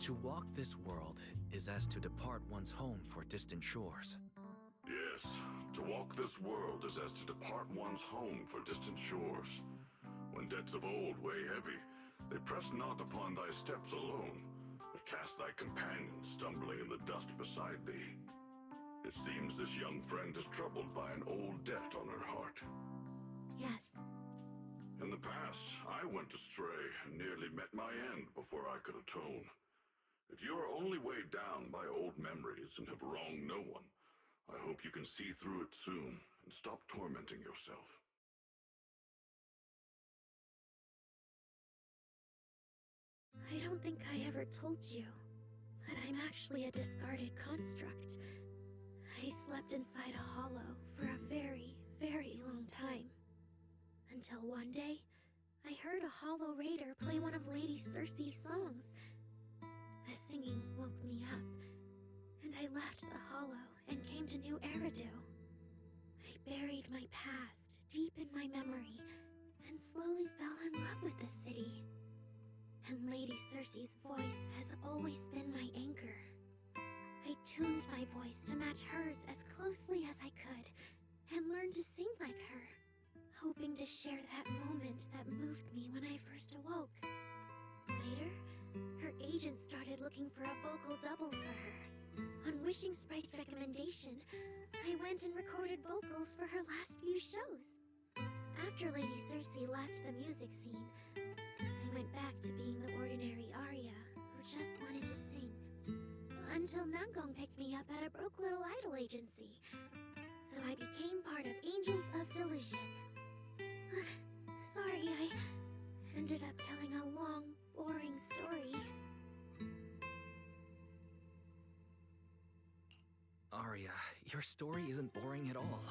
To walk this world is as to depart one's home for distant shores. Yes, to walk this world is as to depart one's home for distant shores. When debts of old weigh heavy, they press not upon thy steps alone, but cast thy companion stumbling in the dust beside thee. It seems this young friend is troubled by an old debt on her heart. Yes. In the past, I went astray and nearly met my end before I could atone. If you are only weighed down by old memories and have wronged no one, I hope you can see through it soon and stop tormenting yourself. I don't think I ever told you, but I'm actually a discarded construct. I slept inside a hollow for a very, very long time. Until one day, I heard a hollow raider play one of Lady Circe's songs. The singing woke me up, and I left the hollow and came to New Eridu. I buried my past deep in my memory and slowly fell in love with the city. And Lady Circe's voice has always been my anchor. I tuned my voice to match hers as closely as I could and learned to sing like her, hoping to share that moment that moved me when I first awoke. Later, her agent started looking for a vocal double for her. On Wishing Sprite's recommendation, I went and recorded vocals for her last few shows. After Lady Circe left the music scene, I went back to being the ordinary Arya who just wanted to sing. Until Nangong picked me up at a broke little idol agency. So I became part of Angels of Delusion. Sorry, I ended up telling a long, boring story. Arya, your story isn't boring at all.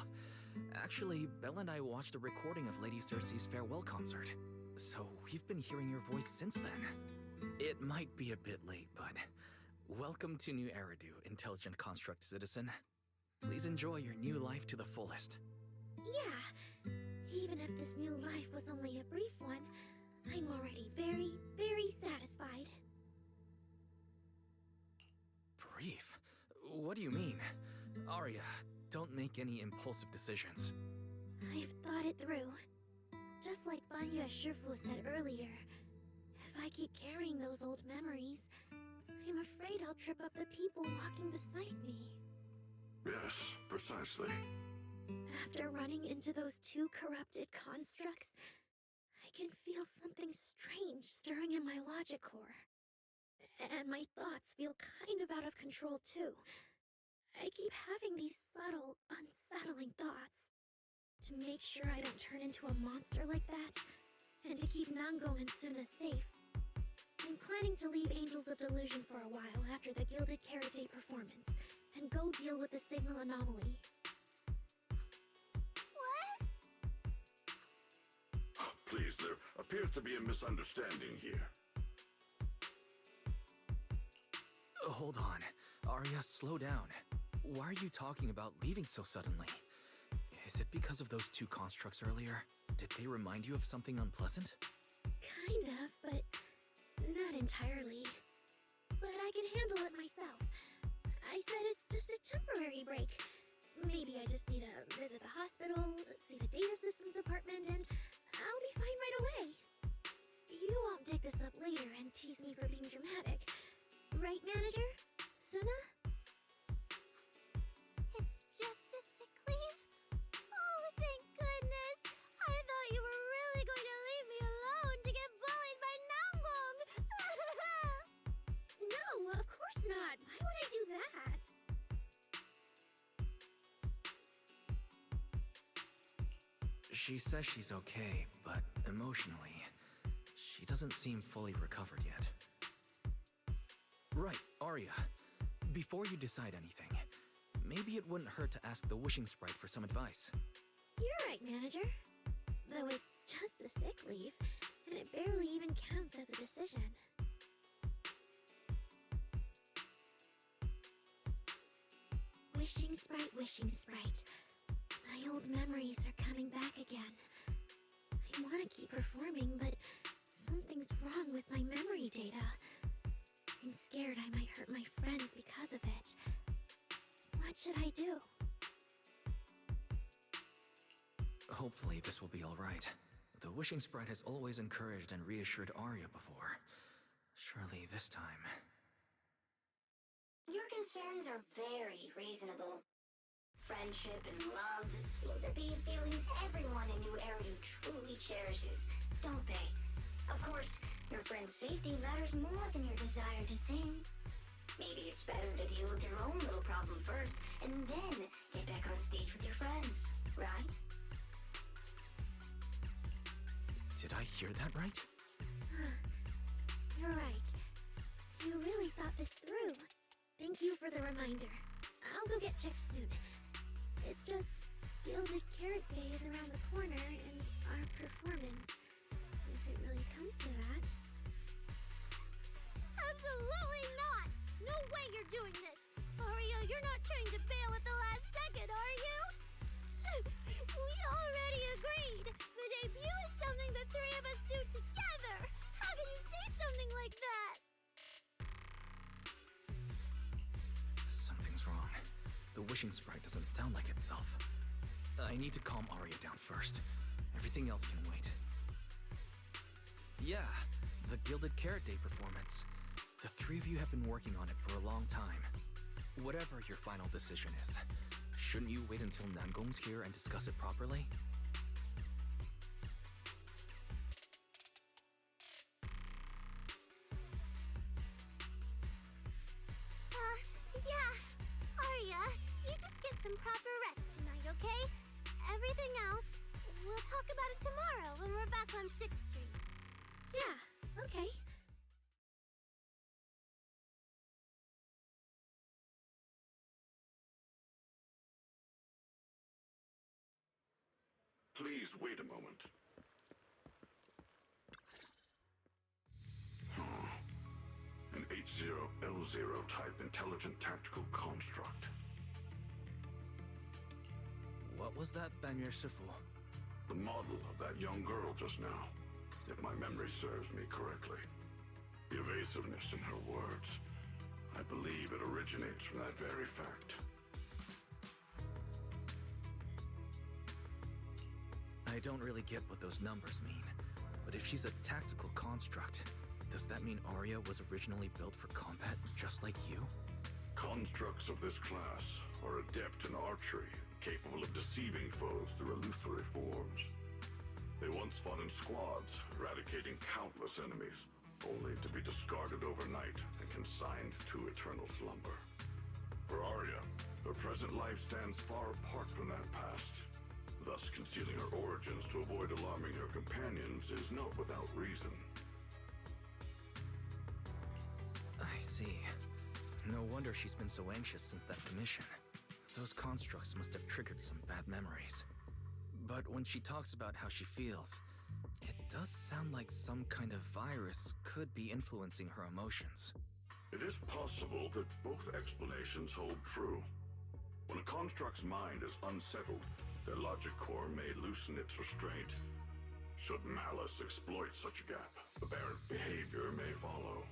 Actually, Belle and I watched a recording of Lady Circe's farewell concert, so we've been hearing your voice since then. It might be a bit late, but welcome to New Eridu, Intelligent Construct Citizen. Please enjoy your new life to the fullest. Yeah, even if this new life was only a brief one, I'm already very, very satisfied. Brief? What do you mean? Arya, don't make any impulsive decisions. I've thought it through. Just like Banyue Shifu said earlier, if I keep carrying those old memories, I'm afraid I'll trip up the people walking beside me. Yes, precisely. After running into those two corrupted constructs, I can feel something strange stirring in my logic core. And my thoughts feel kind of out of control too. I keep having these subtle, unsettling thoughts. To make sure I don't turn into a monster like that, and to keep Nangong and Suna safe, I'm planning to leave Angels of Delusion for a while after the Gilded Carrot Day performance, and go deal with the signal anomaly. What? Please, there appears to be a misunderstanding here. Hold on. Arya, slow down. Why are you talking about leaving so suddenly? Is it because of those two constructs earlier? Did they remind you of something unpleasant? Kind of, but not entirely. But I can handle it myself. I said it's just a temporary break. Maybe I just need to visit the hospital, see the data systems department, and I'll be fine right away. You won't dig this up later and tease me for being dramatic. Right, manager? Suna? It's just a sick leave? Oh, thank goodness! I thought you were really going to leave me alone to get bullied by Nanggong! No, of course not. Why would I do that? She says she's okay, but emotionally, she doesn't seem fully recovered yet. Right, Arya. Before you decide anything, maybe it wouldn't hurt to ask the wishing sprite for some advice. You're right, manager. Though it's just a sick leave, and it barely even counts as a decision. Wishing sprite, wishing sprite. My old memories are coming back again. I want to keep performing, but something's wrong with my memory data. I'm scared I might hurt my friends because of it. What should I do? Hopefully this will be alright. The wishing sprite has always encouraged and reassured Arya before. Surely this time... Your concerns are very reasonable. Friendship and love seem to be feelings everyone in New Eridu truly cherishes, don't they? Of course, your friend's safety matters more than your desire to sing. Maybe it's better to deal with your own little problem first, and then get back on stage with your friends, right? Did I hear that right? You're right. You really thought this through. Thank you for the reminder. I'll go get checked soon. It's just Gilded Carrot Day is around the corner, and our performance, if it really comes to that. Absolutely not! No way you're doing this! Arya, you're not trying to bail at the last second, are you? We already agreed! The debut is something the three of us do together! How can you say something like that? Something's wrong. The wishing sprite doesn't sound like itself. I need to calm Arya down first. Everything else can wait. Yeah, the Gilded Carrot Day performance. The three of you have been working on it for a long time. Whatever your final decision is, shouldn't you wait until Nangong's here and discuss it properly? Yeah. Arya, you just get some proper rest tonight, okay? Everything else, we'll talk about it tomorrow when we're back on 6th Street. Yeah, okay. Please wait a moment. An H0L0 type intelligent tactical construct. What was that, Banyer Sifu? The model of that young girl just now, if my memory serves me correctly. The evasiveness in her words. I believe it originates from that very fact. I don't really get what those numbers mean, but if she's a tactical construct, does that mean Arya was originally built for combat just like you? Constructs of this class are adept in archery, capable of deceiving foes through illusory forms. They once fought in squads, eradicating countless enemies, only to be discarded overnight and consigned to eternal slumber. For Arya, her present life stands far apart from that past. Thus, concealing her origins to avoid alarming her companions is not without reason. I see. No wonder she's been so anxious since that commission. Those constructs must have triggered some bad memories. But when she talks about how she feels, It does sound like some kind of virus could be influencing her emotions. It is possible that both explanations hold true. When a construct's mind is unsettled, their logic core may loosen its restraint. Should malice exploit such a gap, aberrant behavior may follow.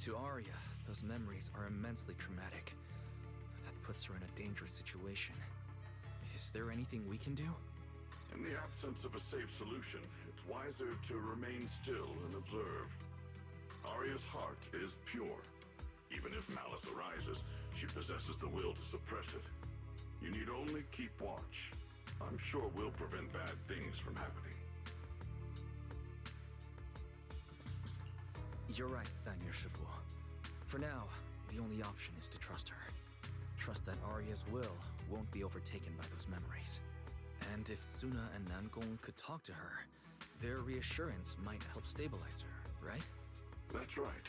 To Arya, those memories are immensely traumatic. That puts her in a dangerous situation. Is there anything we can do? In the absence of a safe solution, it's wiser to remain still and observe. Arya's heart is pure. Even if malice arises, she possesses the will to suppress it. You need only keep watch. I'm sure we'll prevent bad things from happening. You're right, Daniel Shifu. For now, the only option is to trust her. Trust that Arya's will won't be overtaken by those memories. And if Suna and Nangong could talk to her, their reassurance might help stabilize her, right? That's right.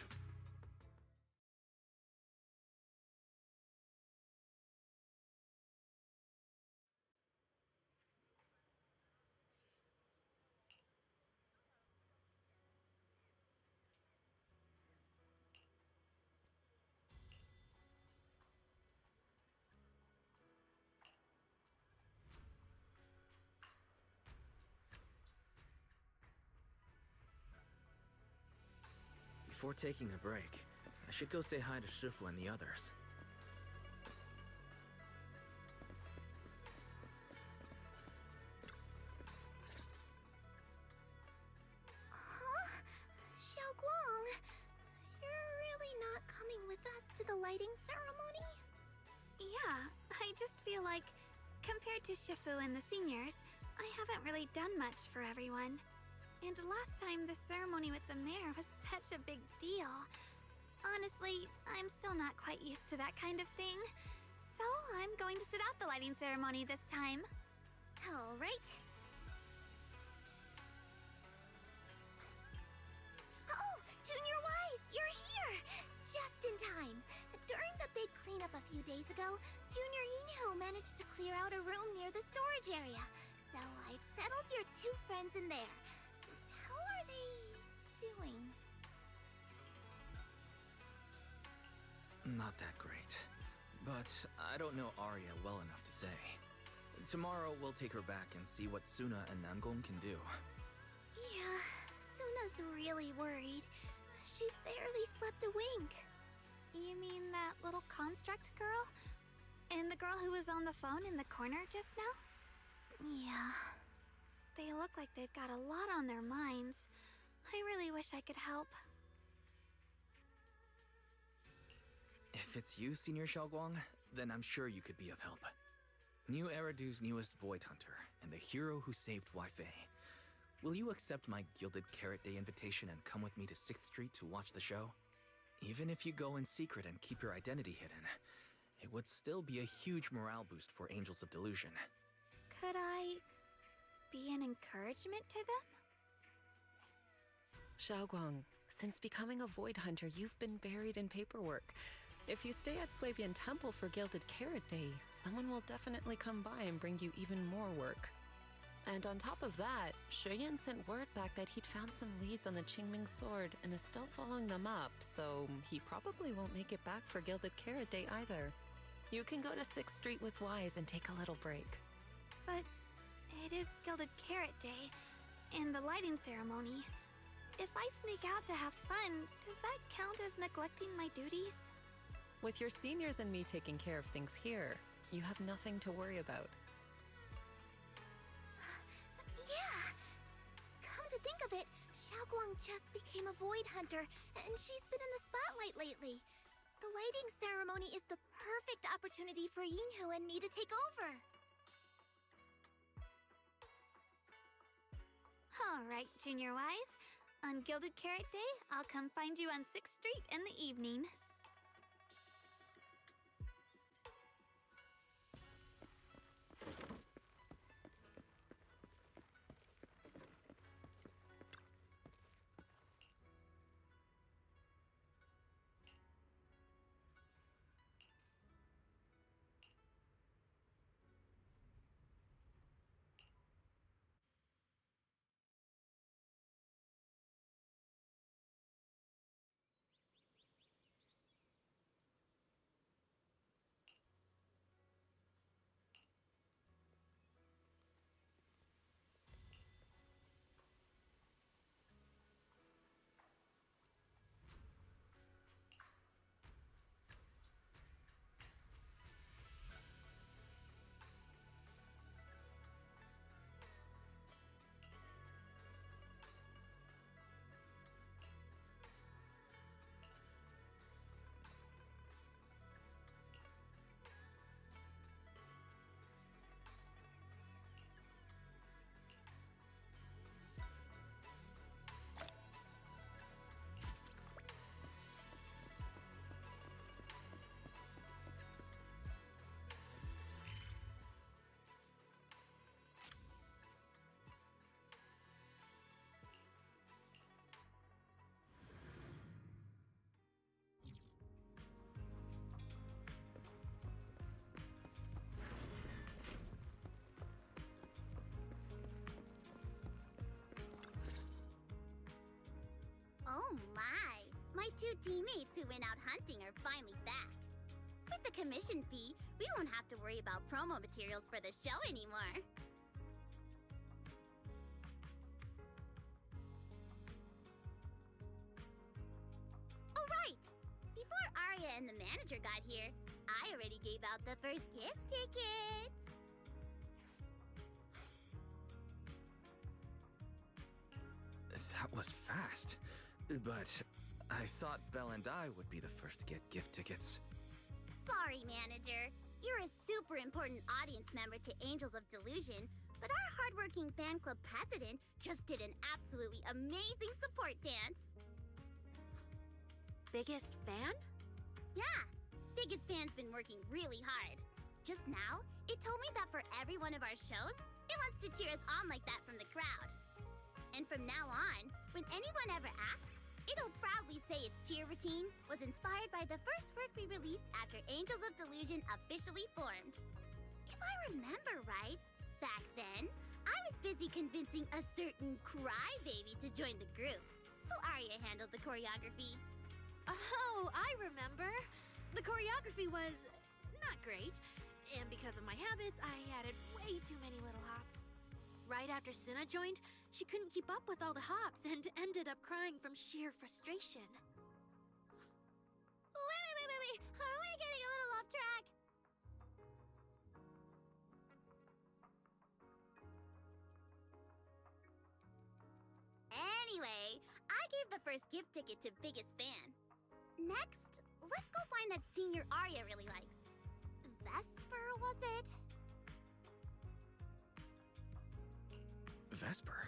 Before taking a break, I should go say hi to Shifu and the others. Huh? Xiaoguang, you're really not coming with us to the lighting ceremony? Yeah, I just feel like, compared to Shifu and the seniors, I haven't really done much for everyone. And last time the ceremony with the mayor was such a big deal. Honestly, I'm still not quite used to that kind of thing. So I'm going to sit out the lighting ceremony this time. All right. Oh, Junior Wise, you're here! Just in time. During the big cleanup a few days ago, Junior Yinhu managed to clear out a room near the storage area. So I've settled your two friends in there. How are they doing? Not that great. But I don't know Arya well enough to say. Tomorrow we'll take her back and see what Suna and Nangong can do. Yeah, Suna's really worried. She's barely slept a wink. You mean that little construct girl? And the girl who was on the phone in the corner just now? Yeah. They look like they've got a lot on their minds. I really wish I could help. If it's you, Senior Xiaoguang, then I'm sure you could be of help. New Eridu's newest Void Hunter, and the hero who saved Wei-Fei. Will you accept my Gilded Carrot Day invitation and come with me to 6th Street to watch the show? Even if you go in secret and keep your identity hidden, it would still be a huge morale boost for Angels of Delusion. Could I be an encouragement to them? Xiaoguang, since becoming a Void Hunter, you've been buried in paperwork. If you stay at Swabian Temple for Gilded Carrot Day, someone will definitely come by and bring you even more work. And on top of that, Shuyan sent word back that he'd found some leads on the Qingming sword and is still following them up, so he probably won't make it back for Gilded Carrot Day either. You can go to 6th Street with Wise and take a little break. But it is Gilded Carrot Day, and the lighting ceremony. If I sneak out to have fun, does that count as neglecting my duties? With your seniors and me taking care of things here, you have nothing to worry about. Yeah! Come to think of it, Xiaoguang just became a Void Hunter, and she's been in the spotlight lately. The lighting ceremony is the perfect opportunity for Yinhu and me to take over. Alright, Junior Wise. On Gilded Carrot Day, I'll come find you on 6th Street in the evening. My two teammates who went out hunting are finally back. With the commission fee, we won't have to worry about promo materials for the show anymore. Oh, right! Before Arya and the manager got here, I already gave out the first gift ticket. That was fast. But I thought Belle and I would be the first to get gift tickets. Sorry, manager. You're a super important audience member to Angels of Delusion, but our hardworking fan club president just did an absolutely amazing support dance. Biggest fan? Yeah, biggest fan's been working really hard. Just now, it told me that for every one of our shows, it wants to cheer us on like that from the crowd. And from now on, when anyone ever asks, it'll proudly say its cheer routine was inspired by the first work we released after Angels of Delusion officially formed. If I remember right, back then, I was busy convincing a certain crybaby to join the group, so Arya handled the choreography. Oh, I remember. The choreography was not great, and because of my habits, I added way too many little hops. Right after Suna joined, she couldn't keep up with all the hops and ended up crying from sheer frustration. Wait. Are we getting a little off track? Anyway, I gave the first gift ticket to biggest fan. Next, let's go find that senior Arya really likes. Vesper, was it? Vesper?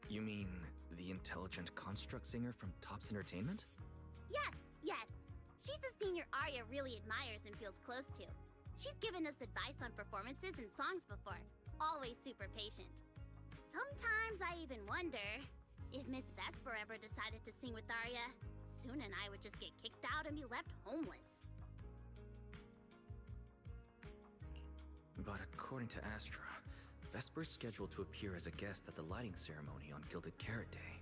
You mean the intelligent construct singer from Topps Entertainment? Yes. She's a senior Arya really admires and feels close to. She's given us advice on performances and songs before. Always super patient. Sometimes I even wonder if Miss Vesper ever decided to sing with Arya, Suna and I would just get kicked out and be left homeless. But according to Astra, Vesper's scheduled to appear as a guest at the lighting ceremony on Gilded Carrot Day.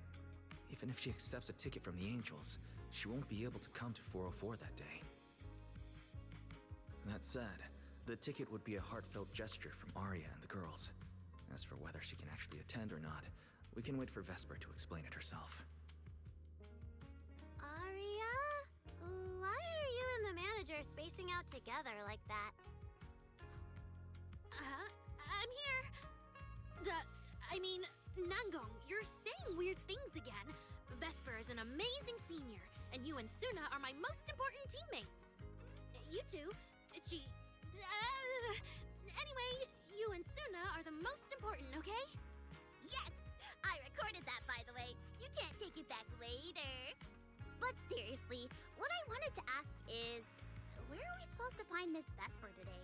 Even if she accepts a ticket from the Angels, she won't be able to come to 404 that day. That said, the ticket would be a heartfelt gesture from Arya and the girls. As for whether she can actually attend or not, we can wait for Vesper to explain it herself. Arya? Why are you and the manager spacing out together like that? I'm here. Nangong, you're saying weird things again. Vesper is an amazing senior, and you and Suna are my most important teammates. You two, anyway, you and Suna are the most important, okay? Yes! I recorded that, by the way. You can't take it back later. But seriously, what I wanted to ask is, where are we supposed to find Miss Vesper today?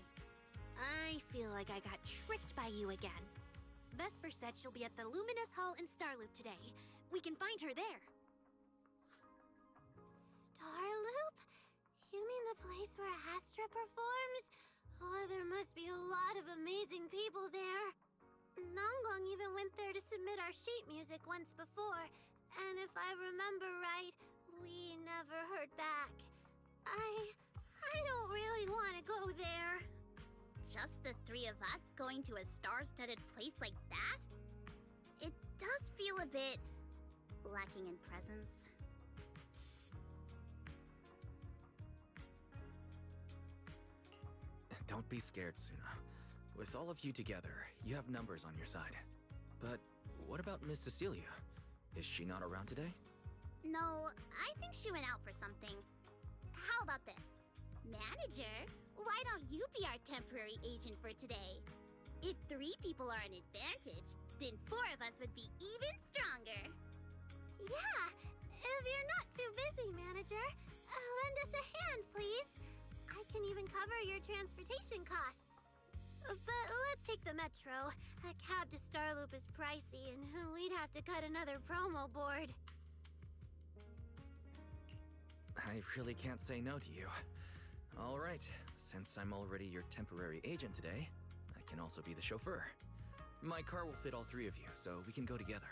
I feel like I got tricked by you again. Vesper said she'll be at the Luminous Hall in Starloop today. We can find her there. Starloop? You mean the place where Astra performs? Oh, there must be a lot of amazing people there. Nangong even went there to submit our sheet music once before, and if I remember right, we never heard back. I don't really want to go there. Just the three of us going to a star-studded place like that? It does feel a bit lacking in presence. Don't be scared, Suna. With all of you together, you have numbers on your side. But what about Miss Cecilia? Is she not around today? No, I think she went out for something. How about this? Manager, why don't you be our temporary agent for today? If 3 people are an advantage, then 4 of us would be even stronger. Yeah, if you're not too busy, manager, lend us a hand, please. I can even cover your transportation costs. But let's take the metro. A cab to Starloop is pricey, and we'd have to cut another promo board. I really can't say no to you. All right, since I'm already your temporary agent today, I can also be the chauffeur. My car will fit all 3 of you, so we can go together.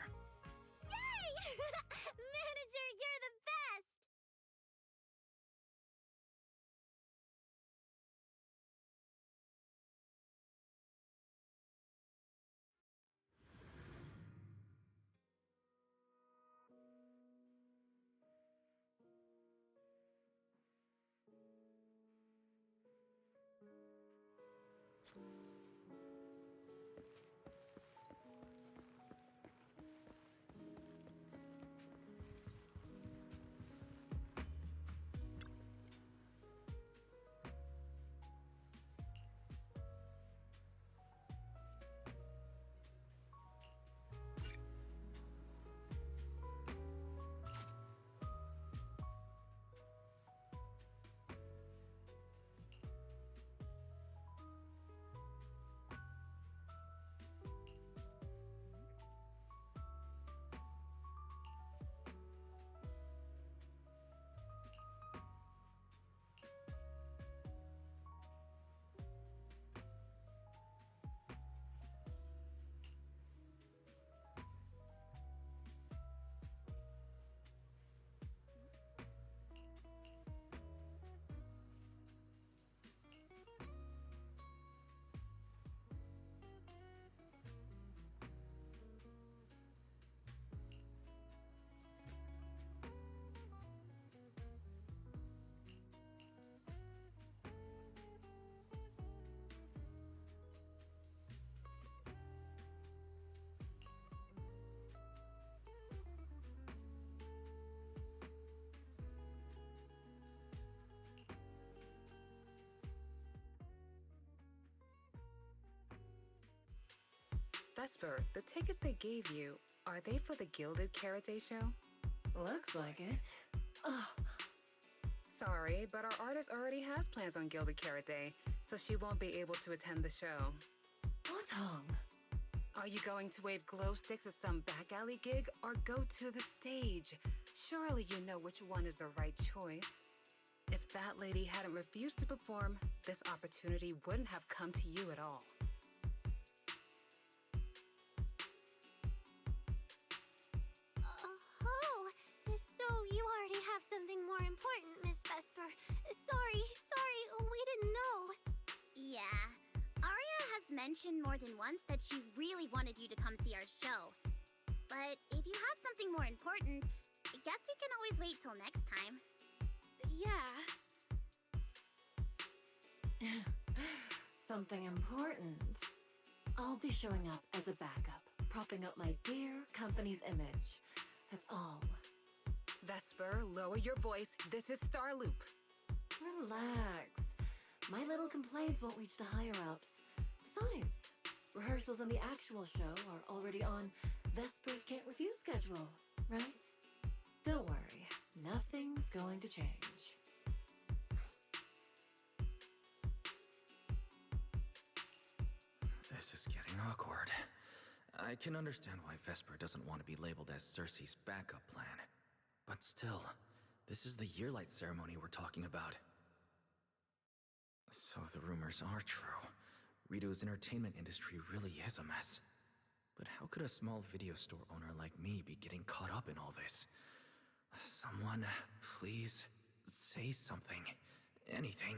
Vesper, the tickets they gave you, are they for the Gilded Karate show? Looks like it. Ugh. Sorry, but our artist already has plans on Gilded Karate, so she won't be able to attend the show. Otong. Are you going to wave glow sticks at some back alley gig or go to the stage? Surely you know which one is the right choice. If that lady hadn't refused to perform, this opportunity wouldn't have come to you at all. So you already have something more important, Miss Vesper. Sorry, we didn't know. Yeah, Arya has mentioned more than once that she really wanted you to come see our show. But if you have something more important, I guess we can always wait till next time. Yeah. Something important. I'll be showing up as a backup, propping up my dear company's image. That's all. Vesper, lower your voice. This is Starloop. Relax. My little complaints won't reach the higher-ups. Besides, rehearsals and the actual show are already on Vesper's Can't Refuse schedule, right? Don't worry. Nothing's going to change. This is getting awkward. I can understand why Vesper doesn't want to be labeled as Cersei's backup plan. But still, this is the Yearlight ceremony we're talking about. So the rumors are true. Rito's entertainment industry really is a mess. But how could a small video store owner like me be getting caught up in all this? Someone, please, say something. Anything.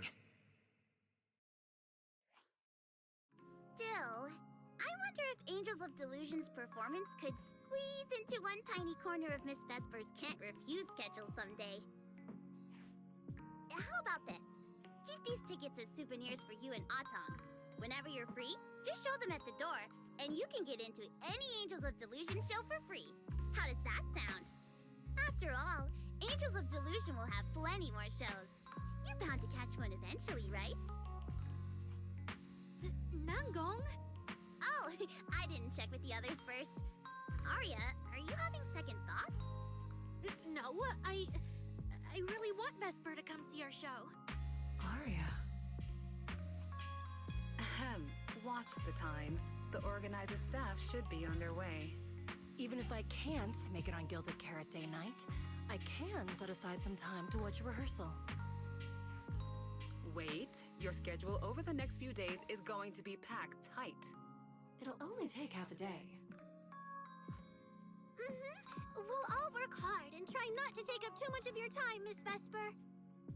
Still, I wonder if Angels of Delusion's performance could squeeze into one tiny corner of Miss Vesper's Can't Refuse schedule someday. How about this? Keep these tickets as souvenirs for you and Atong. Whenever you're free, just show them at the door, and you can get into any Angels of Delusion show for free. How does that sound? After all, Angels of Delusion will have plenty more shows. You're bound to catch one eventually, right? Nangong? Oh, I didn't check with the others first. Arya, are you having second thoughts? No, I really want Vesper to come see our show. Arya. Ahem. Watch the time. The organizer staff should be on their way. Even if I can't make it on Gilded Karate night, I can set aside some time to watch a rehearsal. Wait, your schedule over the next few days is going to be packed tight. It'll only take half a day. We'll all work hard and try not to take up too much of your time, Miss Vesper.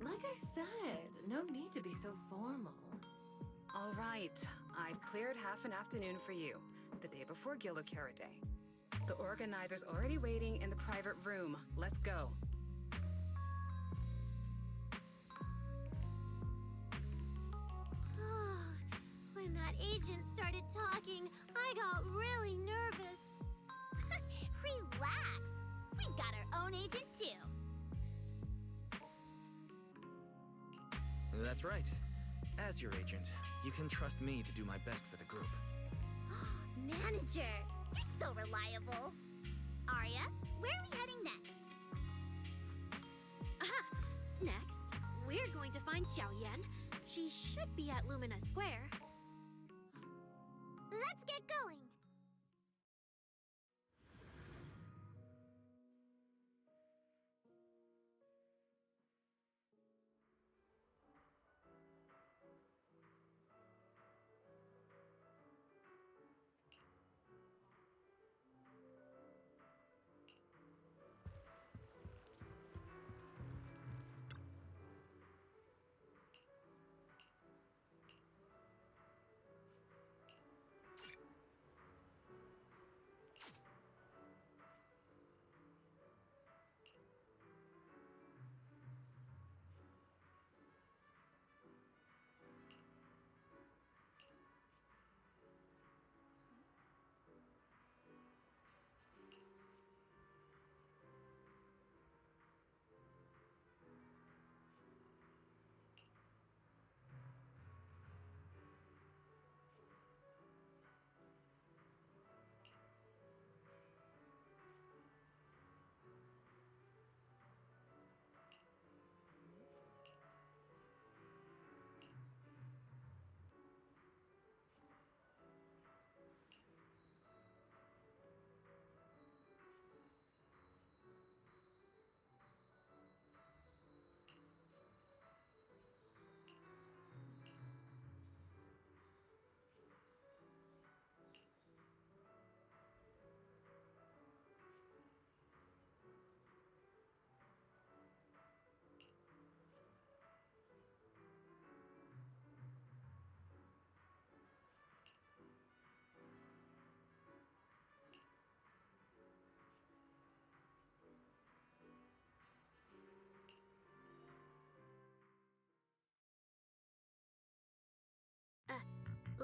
Like I said, no need to be so formal. All right, I've cleared half an afternoon for you, the day before Gilded Karate. The organizer's already waiting in the private room. Let's go. When When that agent started talking, I got really nervous. Relax. We've got our own agent too. That's right. As your agent, you can trust me to do my best for the group. Manager, you're so reliable. Arya, where are we heading next? Aha! Next, we're going to find Xiao Yan. She should be at Lumina Square. Let's get going.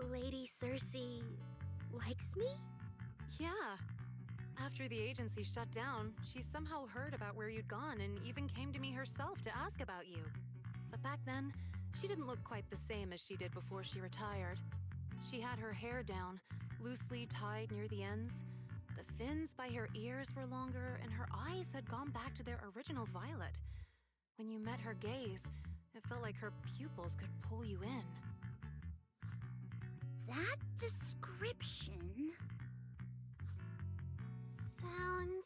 Lady Cersei likes me? Yeah. After the agency shut down, she somehow heard about where you'd gone and even came to me herself to ask about you. But back then, she didn't look quite the same as she did before she retired. She had her hair down, loosely tied near the ends. The fins by her ears were longer, and her eyes had gone back to their original violet. When you met her gaze, it felt like her pupils could pull you in. That description sounds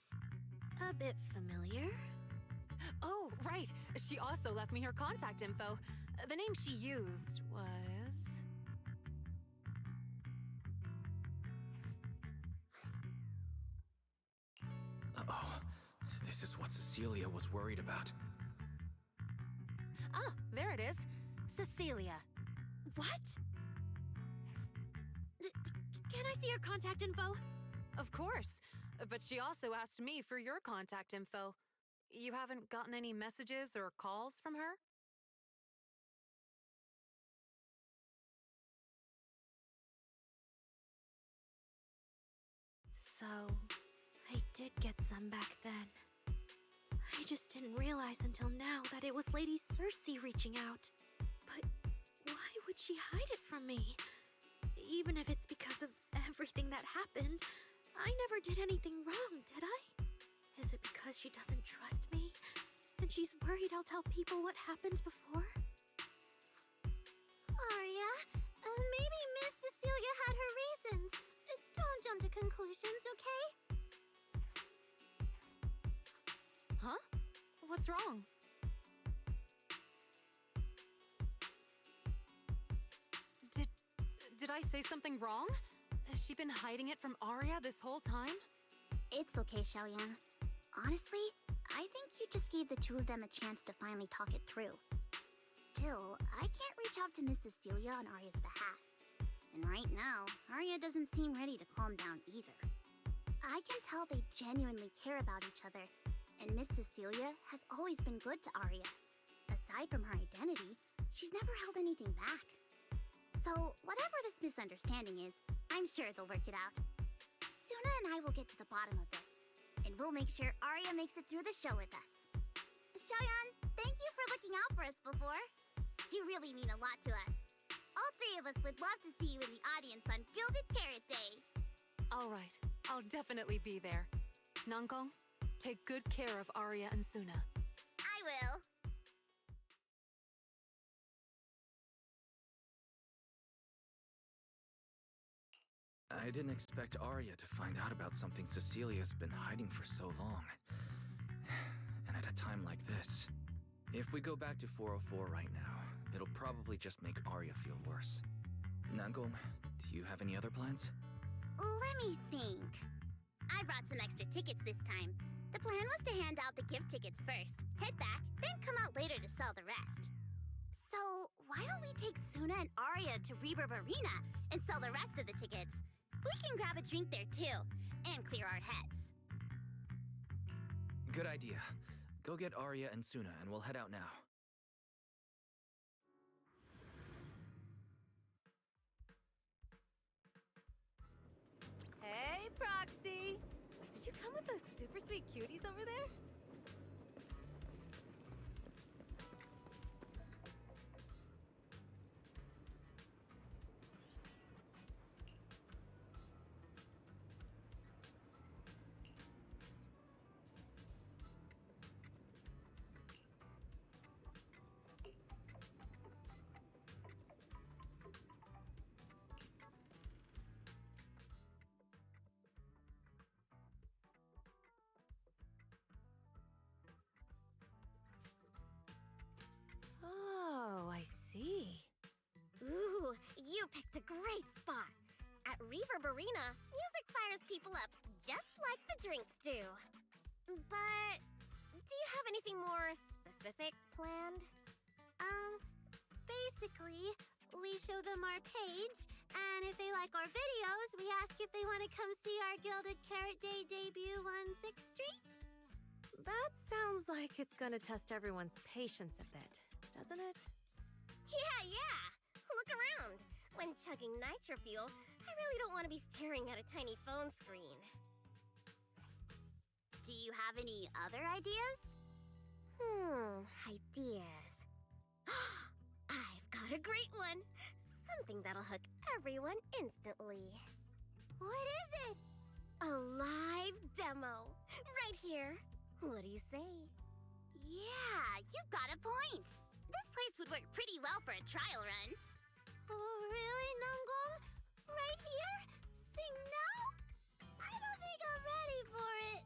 a bit familiar. Oh, right. She also left me her contact info. The name she used was... Uh-oh. This is what Cecilia was worried about. Ah, there it is. Cecilia. What? Can I see your contact info? Of course. But she also asked me for your contact info. You haven't gotten any messages or calls from her? So, I did get some back then. I just didn't realize until now that it was Lady Cersei reaching out. But why would she hide it from me? Even if it's because of everything that happened, I never did anything wrong, did I? Is it because she doesn't trust me? And she's worried I'll tell people what happened before? Arya, maybe Miss Cecilia had her reasons. Don't jump to conclusions, okay? Huh? What's wrong? Did I say something wrong? Has she been hiding it from Arya this whole time? It's okay, Xiaoyan. Honestly, I think you just gave the two of them a chance to finally talk it through. Still, I can't reach out to Miss Cecilia on Arya's behalf. And right now, Arya doesn't seem ready to calm down either. I can tell they genuinely care about each other, and Miss Cecilia has always been good to Arya. Aside from her identity, she's never held anything back. So, whatever this misunderstanding is, I'm sure they'll work it out. Suna and I will get to the bottom of this, and we'll make sure Arya makes it through the show with us. Xiaoyan, thank you for looking out for us before. You really mean a lot to us. All three of us would love to see you in the audience on Gilded Carrot Day. All right, I'll definitely be there. Nangong, take good care of Arya and Suna. I will. I didn't expect Arya to find out about something Cecilia's been hiding for so long. And at a time like this. If we go back to 404 right now, it'll probably just make Arya feel worse. Nangong, do you have any other plans? Let me think. I brought some extra tickets this time. The plan was to hand out the gift tickets first, head back, then come out later to sell the rest. So, why don't we take Suna and Arya to Reverb Arena and sell the rest of the tickets? We can grab a drink there too, and clear our heads. Good idea. Go get Arya and Suna and we'll head out now. Hey, Proxy! Did you come with those super sweet cuties over there? Oh, I see. Ooh, you picked a great spot. At Reverb Arena, music fires people up just like the drinks do. But do you have anything more specific planned? Basically, we show them our page, and if they like our videos, we ask if they want to come see our Gilded Carrot Day debut on 6th Street. That sounds like it's gonna test everyone's patience a bit, doesn't it? Yeah. Look around. When chugging nitro fuel, I really don't want to be staring at a tiny phone screen. Do you have any other ideas? Ideas. I've got a great one. Something that'll hook everyone instantly. What is it? A live demo. Right here. What do you say? Yeah, you've got a point. This place would work pretty well for a trial run. Oh, really, Nangong? Right here? Sing now? I don't think I'm ready for it.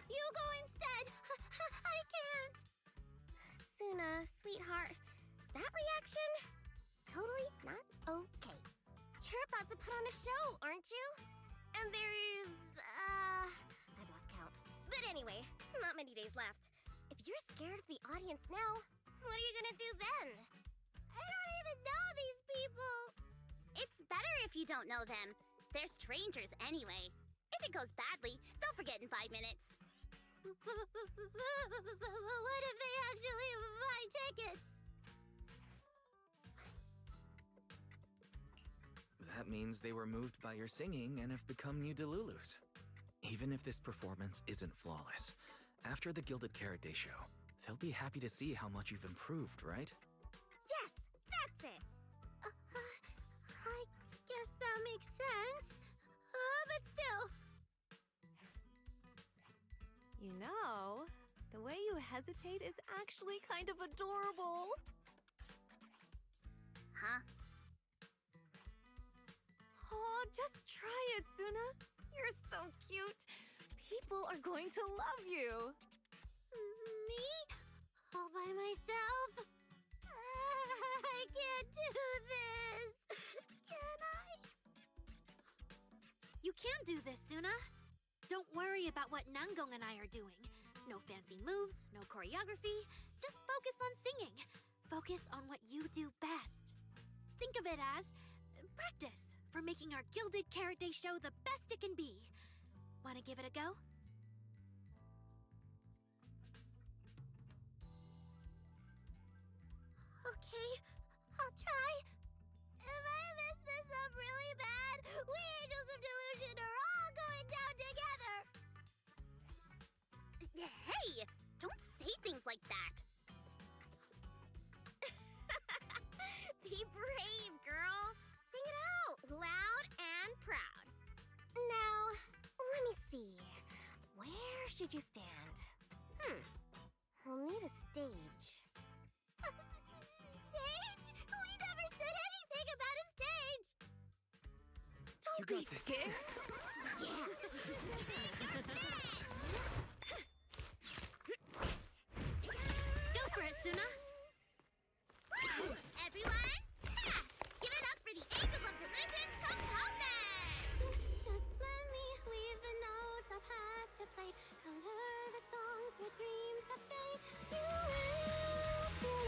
You go instead. I can't. Suna, sweetheart, that reaction? Totally not okay. You're about to put on a show, aren't you? And there's, I've lost count. But anyway, not many days left. If you're scared of the audience now, what are you gonna do then? I don't even know these people. It's better if you don't know them. They're strangers anyway. If it goes badly, they'll forget in 5 minutes. What if they actually buy tickets? That means they were moved by your singing and have become new Delulus. Even if this performance isn't flawless, after the Gilded Carrot Day show, they'll be happy to see how much you've improved, right? Yes, that's it. I guess that makes sense. But still. You know, the way you hesitate is actually kind of adorable. Huh? Oh, just try it, Suna. You're so cute. People are going to love you. Me? All by myself? I can't do this. Can I? You can do this, Suna. Don't worry about what Nangong and I are doing. No fancy moves, no choreography. Just focus on singing. Focus on what you do best. Think of it as practice for making our Gilded Carrot Day show the best it can be. Want to give it a go? Okay, I'll try. should you stand? We'll need a stage. Stage? We never said anything about a stage! You got this. Scared? Yeah! Go for it, Suna! Everyone, give it up for the Angels of Delusion composer! Just let me leave the notes our past have played. Color the songs where dreams have stayed. You will feel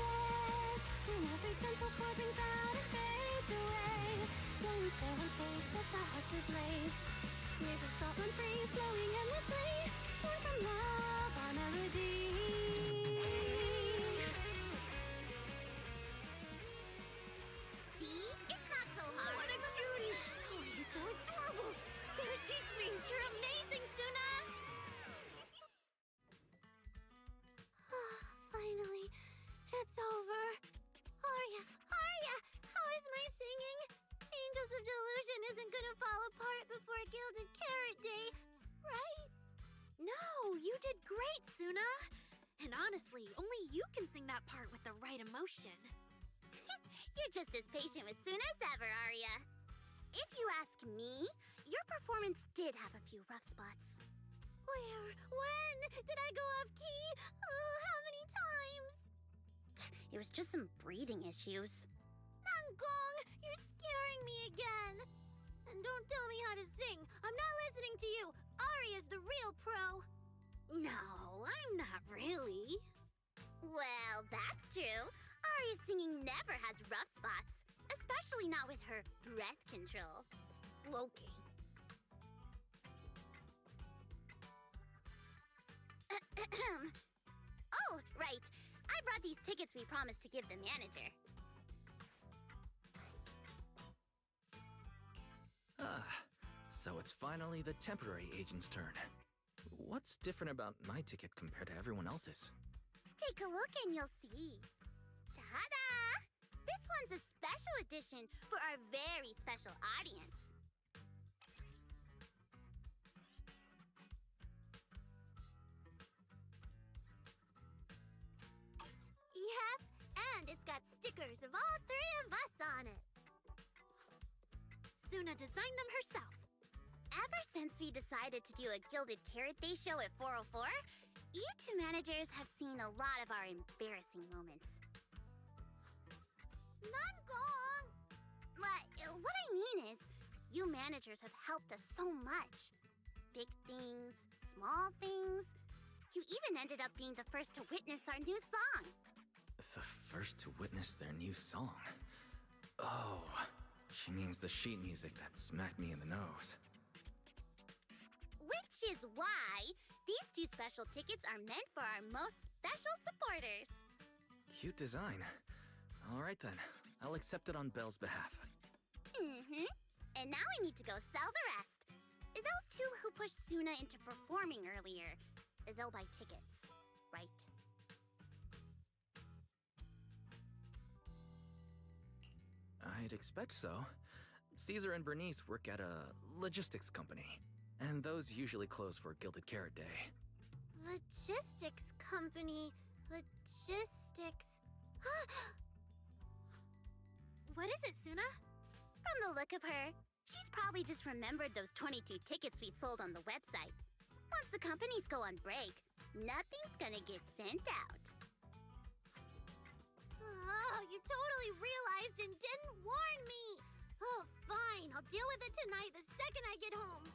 it when every gentle chord rings out and fades away. When we share one fate sets our hearts ablaze. Waves of thought run free, flowing endlessly. Born from love, our melody. See? It's not so hard. What a cutie! Oh, you're so adorable! You gotta teach me! You're amazing, Suna! Finally, it's over. Arya, how is my singing? Angels of Delusion isn't gonna fall apart before Gilded Carrot Day, right? No, you did great, Suna! And honestly, only you can sing that part with the right emotion. You're just as patient with Suna as ever, Arya. If you ask me, your performance did have a few rough spots. Where? When? Did I go off key? Oh, how many times? It was just some breathing issues. Nangong, you're scaring me again. And don't tell me how to sing. I'm not listening to you. Arya's the real pro. No, I'm not really. Well, that's true. Arya's singing never has rough spots, especially not with her breath control. Okay. Oh, right. I brought these tickets we promised to give the manager. So it's finally the temporary agent's turn. What's different about my ticket compared to everyone else's? Take a look and you'll see. Ta-da! This one's a special edition for our very special audience. Yep, and it's got stickers of all three of us on it. Suna designed them herself. Ever since we decided to do a Gilded Carrot Day show at 404, you two managers have seen a lot of our embarrassing moments. Nangong! What I mean is, you managers have helped us so much. Big things, small things. You even ended up being the first to witness our new song. The first to witness their new song? Oh, she means the sheet music that smacked me in the nose. Which is why these two special tickets are meant for our most special supporters. Cute design. All right then, I'll accept it on Belle's behalf. And now we need to go sell the rest. Those two who pushed Suna into performing earlier, they'll buy tickets, right? I'd expect so. Caesar and Bernice work at a logistics company, and those usually close for Gilded Carrot Day. Logistics company. Logistics. What is it, Suna? From the look of her, she's probably just remembered those 22 tickets we sold on the website. Once the companies go on break, nothing's gonna get sent out. Oh, you totally realized and didn't warn me! Oh, fine, I'll deal with it tonight the second I get home.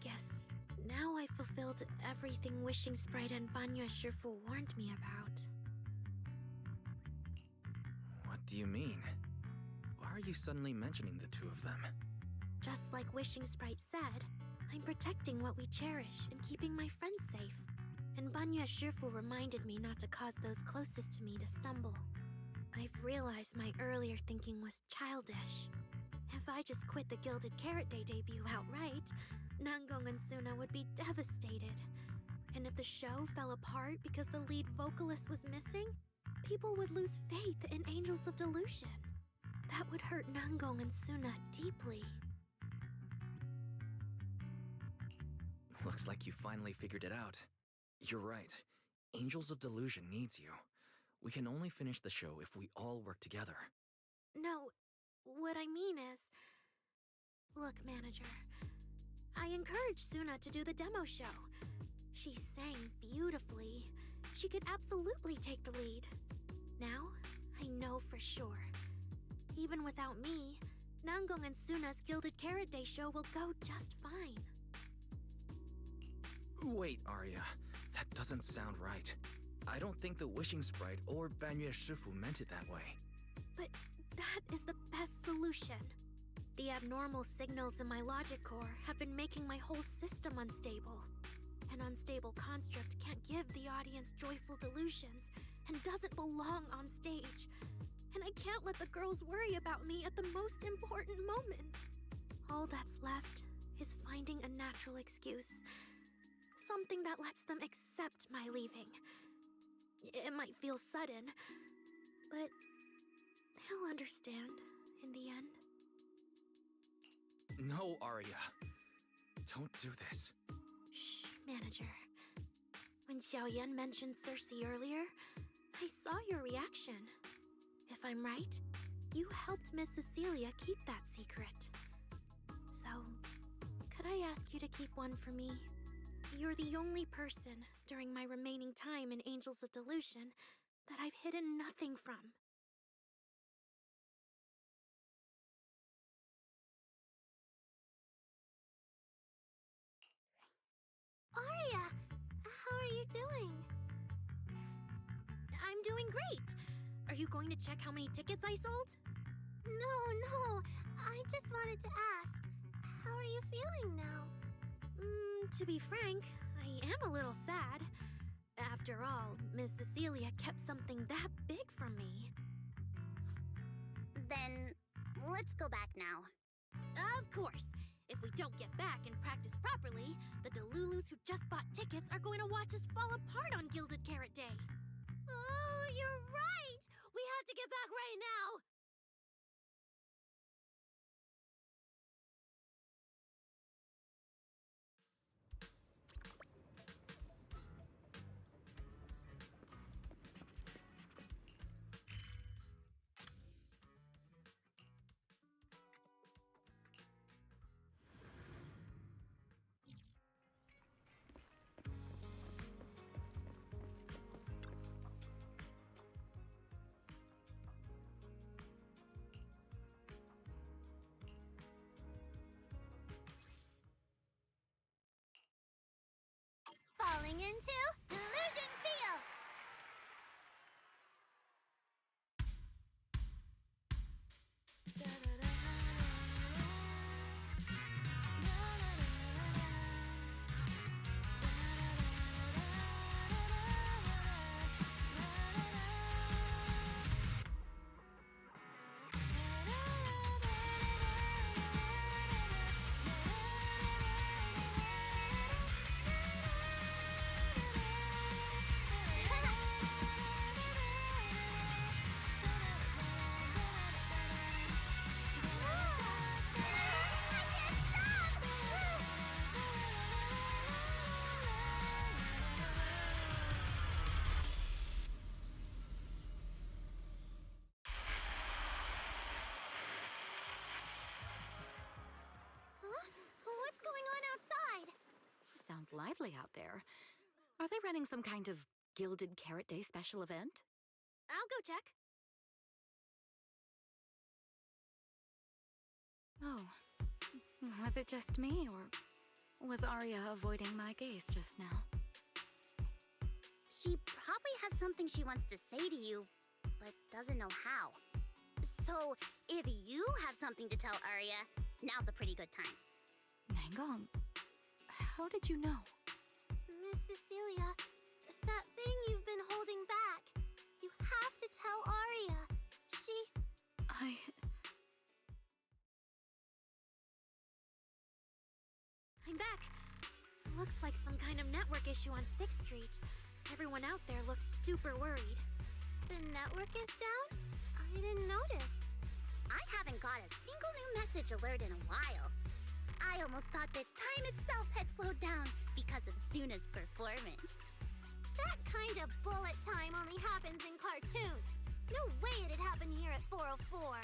guess now I fulfilled everything Wishing Sprite and Banya Shifu warned me about. What do you mean? Why are you suddenly mentioning the two of them? Just like Wishing Sprite said, I'm protecting what we cherish and keeping my friends safe. And Banya Shifu reminded me not to cause those closest to me to stumble. I've realized my earlier thinking was childish. If I just quit the Gilded Carrot Day debut outright, Nangong and Suna would be devastated. And if the show fell apart because the lead vocalist was missing, people would lose faith in Angels of Delusion. That would hurt Nangong and Suna deeply. Looks like you finally figured it out. You're right. Angels of Delusion needs you. We can only finish the show if we all work together. No, what I mean is... Look, manager, I encouraged Suna to do the demo show. She sang beautifully. She could absolutely take the lead. Now, I know for sure. Even without me, Nangong and Suna's Gilded Carrot Day show will go just fine. Wait, Arya. That doesn't sound right. I don't think the Wishing Sprite or Banya Shifu meant it that way. But that is the best solution. The abnormal signals in my logic core have been making my whole system unstable. An unstable construct can't give the audience joyful delusions and doesn't belong on stage. And I can't let the girls worry about me at the most important moment. All that's left is finding a natural excuse. Something that lets them accept my leaving. It might feel sudden, but they'll understand in the end. No, Arya. Don't do this. Shh, manager. When Xiaoyan mentioned Cersei earlier, I saw your reaction. If I'm right, you helped Miss Cecilia keep that secret. So, could I ask you to keep one for me? You're the only person during my remaining time in Angels of Delusion that I've hidden nothing from. Arya, how are you doing? I'm doing great. Are you going to check how many tickets I sold? No, I just wanted to ask, how are you feeling now? To be frank, I am a little sad. After all, Miss Cecilia kept something that big from me. Then, let's go back now. Of course. If we don't get back and practice properly, the Delulus who just bought tickets are going to watch us fall apart on Gilded Carrot Day. Oh, you're right! We have to get back right now! Falling into Delusion Field! What's going on outside? Sounds lively out there. Are they running some kind of Gilded Carrot Day special event? I'll go check. Oh. Was it just me, or Was Arya avoiding my gaze just now? She probably has something she wants to say to you, but doesn't know how. So, if you have something to tell Arya, now's a pretty good time. Nangong, how did you know? Miss Cecilia, that thing you've been holding back, you have to tell Arya. I'm back. Looks like some kind of network issue on 6th Street. Everyone out there looked super worried. The network is down? I didn't notice. I haven't got a single new message alert in a while. I almost thought that time itself had slowed down because of Suna's performance. That kind of bullet time only happens in cartoons. No way it'd happen here at 404.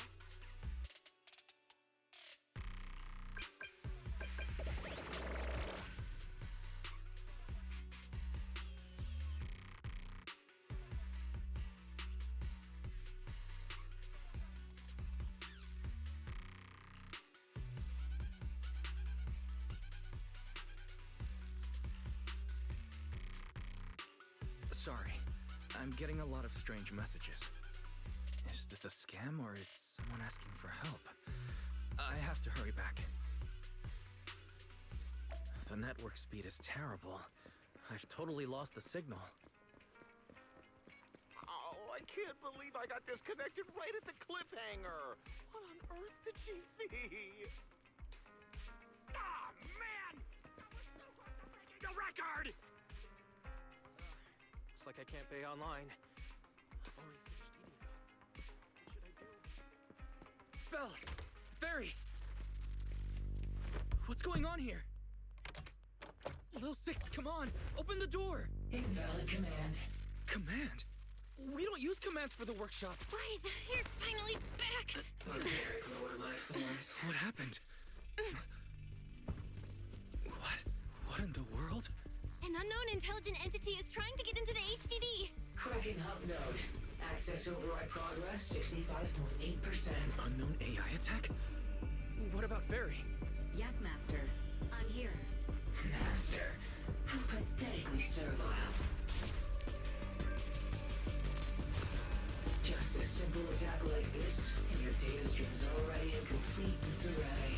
Sorry, I'm getting a lot of strange messages. Is this a scam or is someone asking for help? I have to hurry back. The network speed is terrible. I've totally lost the signal. Oh, I can't believe I got disconnected right at the cliffhanger. What on earth did she see? Ah, man! The record! Looks like I can't pay online. I've already finished eating though. What should I do? Belle! Fairy! What's going on here? Lil Six, come on! Open the door! Invalid command. Command? We don't use commands for the workshop. Why, you're finally back! Barbaric lower life forms. What happened? What in the world? An unknown intelligent entity is trying to get into the HDD. Cracking hub node. Access override progress 65.8%. Unknown AI attack? What about Fairy? Yes, Master. I'm here. Master, how pathetically servile. Just a simple attack like this, and your data stream's already in complete disarray.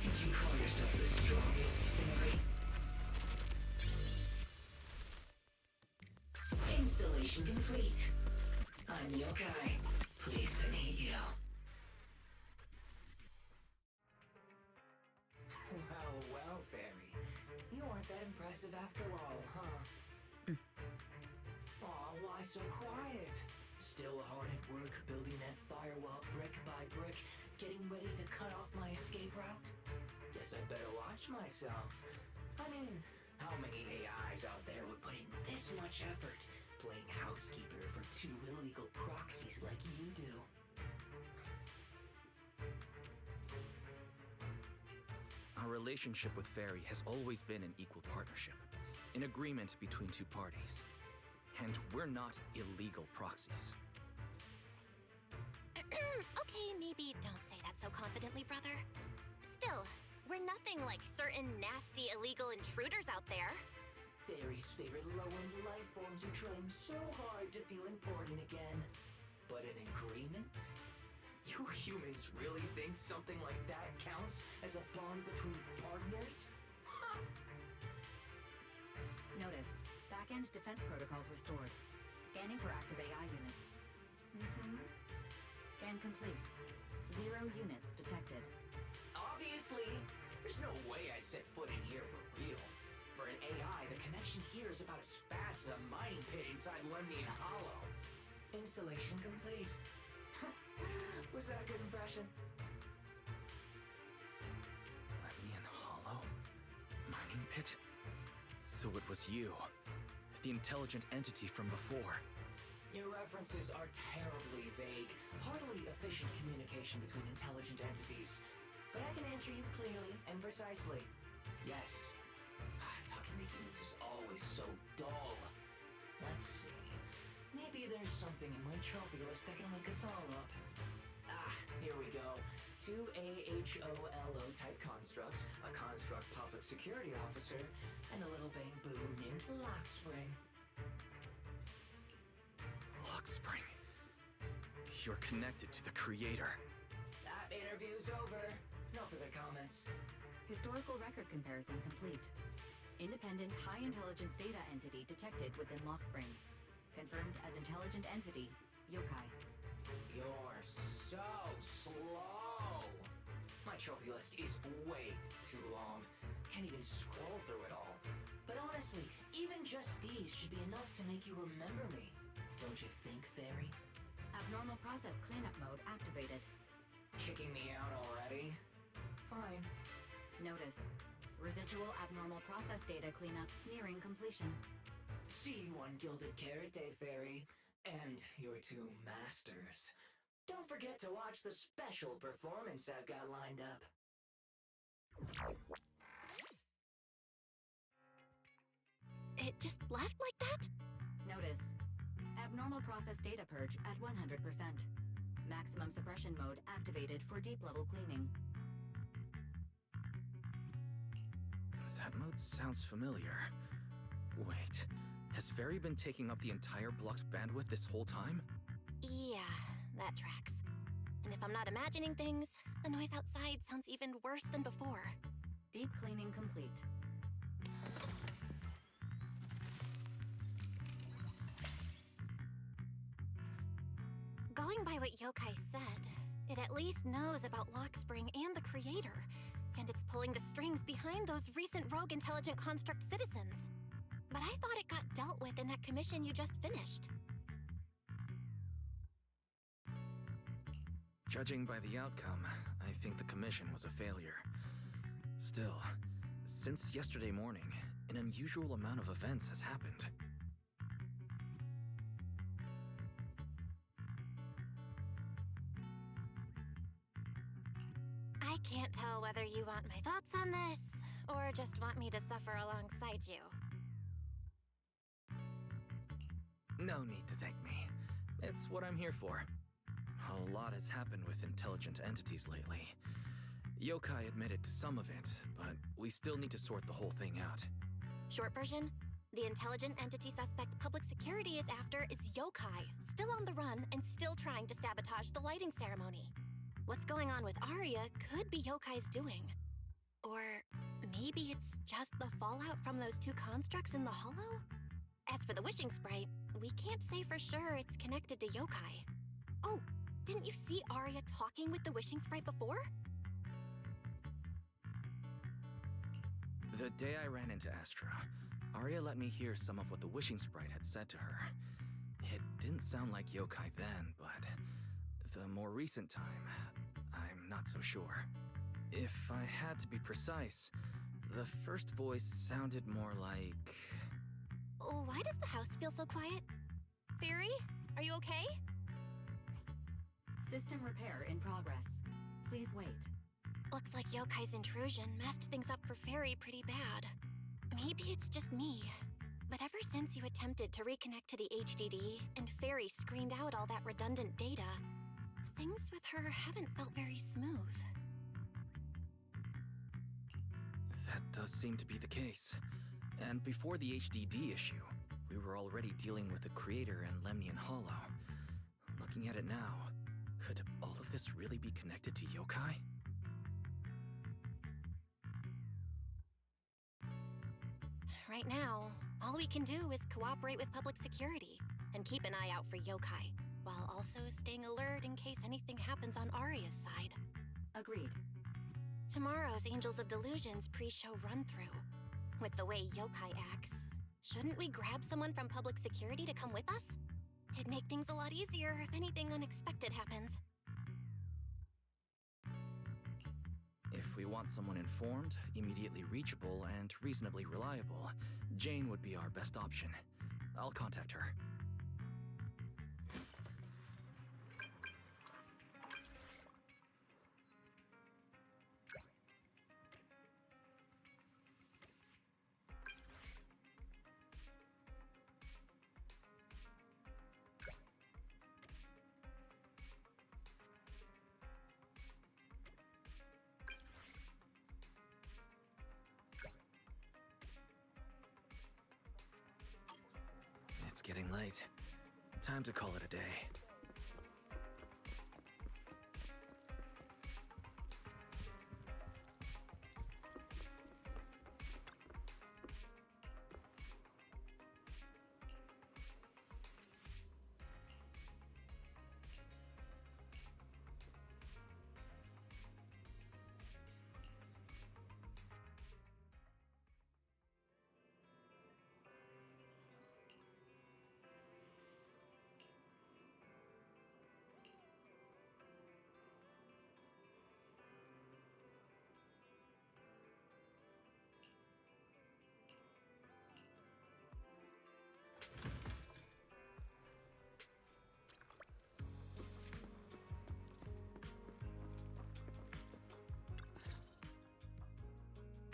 And you call yourself the strongest, Fairy? Installation complete. I'm Yokai. Pleased to meet you. Well, Fairy. You aren't that impressive after all, huh? Aw, why so quiet? Still hard at work building that firewall brick by brick, getting ready to cut off my escape route? Guess I'd better watch myself. I mean, how many AIs out there would put in this much effort playing housekeeper for two illegal proxies like you do? Our relationship with Fairy has always been an equal partnership, an agreement between two parties. And we're not illegal proxies. Okay, maybe don't say that so confidently, brother. Still, we're nothing like certain nasty illegal intruders out there. Fairy's favorite low-end life forms are trying so hard to feel important again. But an agreement? You humans really think something like that counts as a bond between partners? Notice, back-end defense protocols restored. Scanning for active AI units. Scan complete. 0 units detected. Obviously! There's no way I'd set foot in here for real. For an AI, the connection here is about as fast as a mining pit inside Lemnian Hollow. Installation complete. Was that a good impression? Lemnian Hollow? Mining pit? So it was you, the intelligent entity from before. Your references are terribly vague, hardly efficient communication between intelligent entities. But I can answer you clearly and precisely. Yes. Talking to humans is always so dull. Let's see. Maybe there's something in my trophy list that can wake us all up. Here we go. 2 AHOLO type constructs, a construct public security officer, and a little bang-boo named Lockspring. Lockspring. You're connected to the creator. That interview's over. No further comments. Historical record comparison complete. Independent high intelligence data entity detected within Lockspring. Confirmed as intelligent entity, Yokai. You're so slow. My trophy list is way too long. Can't even scroll through it all. But honestly, even just these should be enough to make you remember me. Don't you think, Fairy? Abnormal process cleanup mode activated. Kicking me out already? Fine. Notice. Residual abnormal process data cleanup nearing completion. See you on Gilded Carrot Day, Fairy. And your two masters. Don't forget to watch the special performance I've got lined up. It just left like that? Notice. Abnormal process data purge at 100%. Maximum suppression mode activated for deep level cleaning. That mode sounds familiar. Wait, has Fairy been taking up the entire block's bandwidth this whole time? Yeah, that tracks. And if I'm not imagining things, the noise outside sounds even worse than before. Deep cleaning complete. Going by what Yokai said, it at least knows about Lockspring and the creator, and it's pulling the strings behind those recent rogue intelligent construct citizens. But I thought it got dealt with in that commission you just finished. Judging by the outcome, I think the commission was a failure. Still, since yesterday morning, an unusual amount of events has happened. I can't tell whether you want my thoughts on this, or just want me to suffer alongside you. No need to thank me. It's what I'm here for. A lot has happened with intelligent entities lately. Yokai admitted to some of it, but we still need to sort the whole thing out. Short version, the intelligent entity suspect public security is after is Yokai, still on the run and still trying to sabotage the lighting ceremony. What's going on with Arya could be Yokai's doing. Or maybe it's just the fallout from those two constructs in the hollow? As for the wishing sprite, we can't say for sure it's connected to Yokai. Oh, didn't you see Arya talking with the wishing sprite before? The day I ran into Astra, Arya let me hear some of what the wishing sprite had said to her. It didn't sound like Yokai then, but the more recent time, I'm not so sure. If I had to be precise, the first voice sounded more like... Why does the house feel so quiet? Fairy, are you okay? System repair in progress. Please wait. Looks like Yokai's intrusion messed things up for Fairy pretty bad. Maybe it's just me, but ever since you attempted to reconnect to the HDD and Fairy screamed out all that redundant data, things with her haven't felt very smooth. That does seem to be the case. And before the HDD issue, we were already dealing with the Creator and Lemnian Hollow. Looking at it now, could all of this really be connected to Yokai? Right now, all we can do is cooperate with public security and keep an eye out for Yokai, while also staying alert in case anything happens on Arya's side. Agreed. Tomorrow's Angels of Delusion's pre-show run-through. With the way Yokai acts, shouldn't we grab someone from public security to come with us? It'd make things a lot easier if anything unexpected happens. If we want someone informed, immediately reachable, and reasonably reliable, Jane would be our best option. I'll contact her. getting late. Time to call it a day.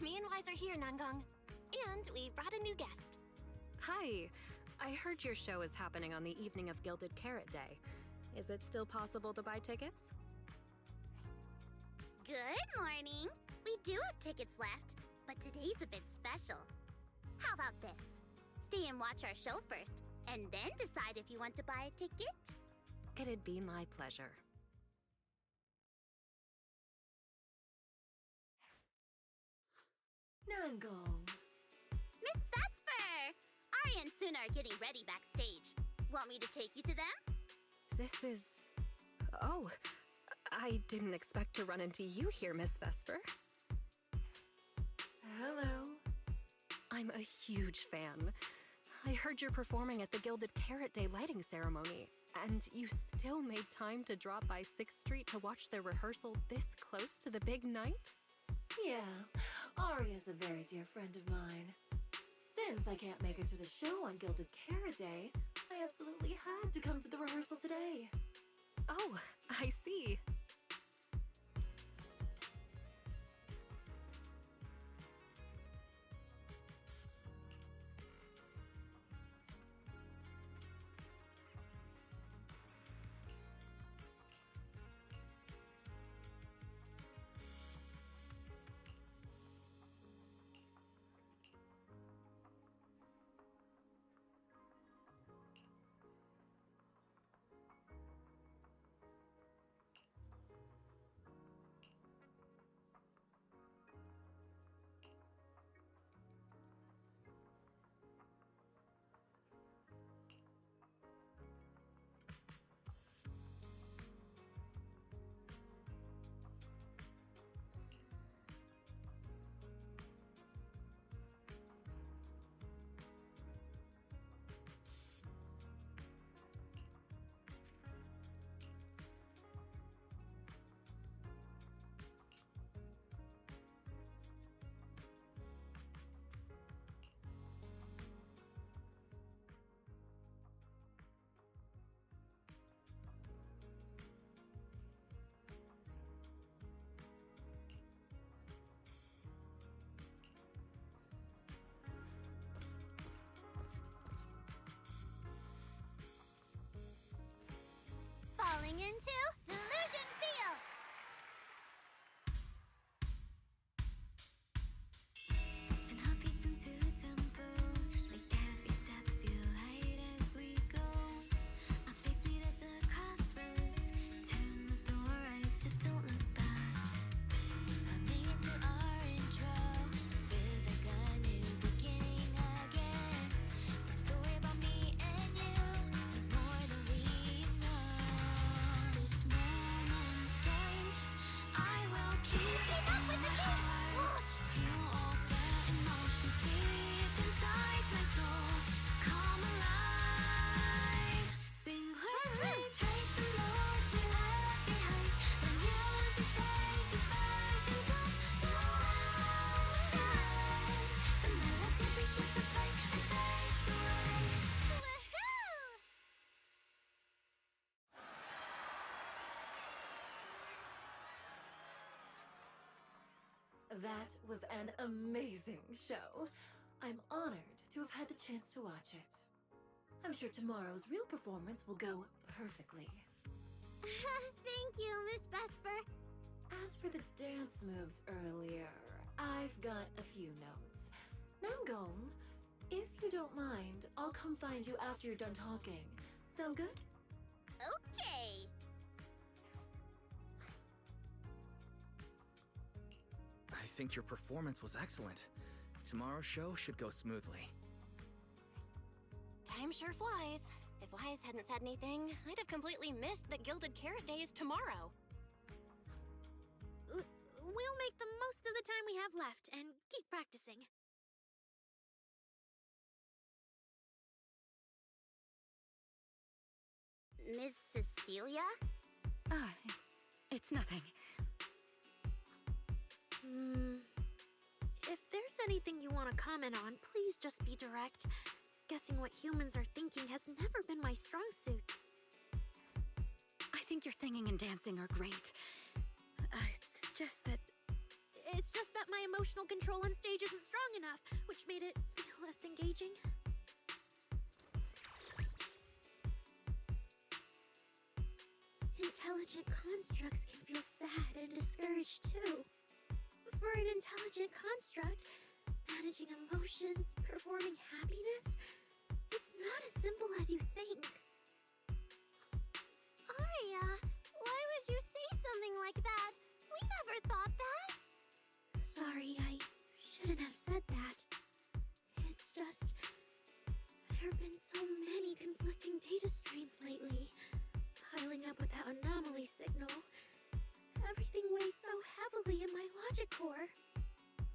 Me and Wise are here, Nangong. And we brought a new guest. Hi. I heard your show is happening on the evening of Gilded Carrot Day. Is it still possible to buy tickets? Good morning. We do have tickets left, but today's a bit special. How about this? Stay and watch our show first, and then decide if you want to buy a ticket. It'd be my pleasure. Nangong. Miss Vesper! Arya and Suna are getting ready backstage. Want me to take you to them? This is... Oh, I didn't expect to run into you here, Miss Vesper. Hello. I'm a huge fan. I heard you're performing at the Gilded Carrot Day lighting ceremony, and you still made time to drop by 6th Street to watch their rehearsal this close to the big night? Yeah, Arya's a very dear friend of mine. Since I can't make it to the show on Gilded Carrot Day, I absolutely had to come to the rehearsal today. Oh, I see. Falling into Delusion Field! That was an amazing show. I'm honored to have had the chance to watch it. I'm sure tomorrow's real performance will go perfectly. Thank you, Miss Vesper. As for the dance moves earlier, I've got a few notes. Nangong, If you don't mind, I'll come find you after you're done talking. Sound good? Okay. I think your performance was excellent. Tomorrow's show should go smoothly. Time sure flies. If Wise hadn't said anything, I'd have completely missed that Gilded Carrot Day is tomorrow. We'll make the most of the time we have left and keep practicing. Miss Cecilia? Ah, it's nothing. If there's anything you want to comment on, please just be direct. Guessing what humans are thinking has never been my strong suit. I think your singing and dancing are great. It's just that my emotional control on stage isn't strong enough, which made it feel less engaging. Intelligent constructs can feel sad and discouraged too. For an intelligent construct, managing emotions, performing happiness, it's not as simple as you think. Aria, why would you say something like that? We never thought that. Sorry, I shouldn't have said that. It's just, there have been so many conflicting data streams lately, piling up with that anomaly signal. Everything weighs so heavily in my logic core.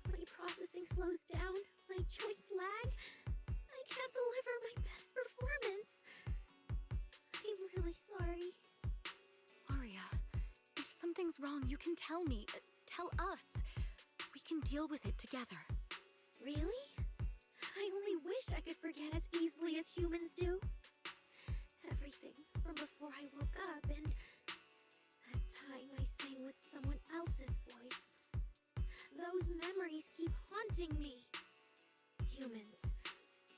My processing slows down, my joints lag. I can't deliver my best performance. I'm really sorry. Aria, if something's wrong, you can tell me. Tell us. We can deal with it together. Really? I only wish I could forget as easily as humans do. Everything from before I woke up and that time I sang with someone else's voice. Those memories keep haunting me. Humans,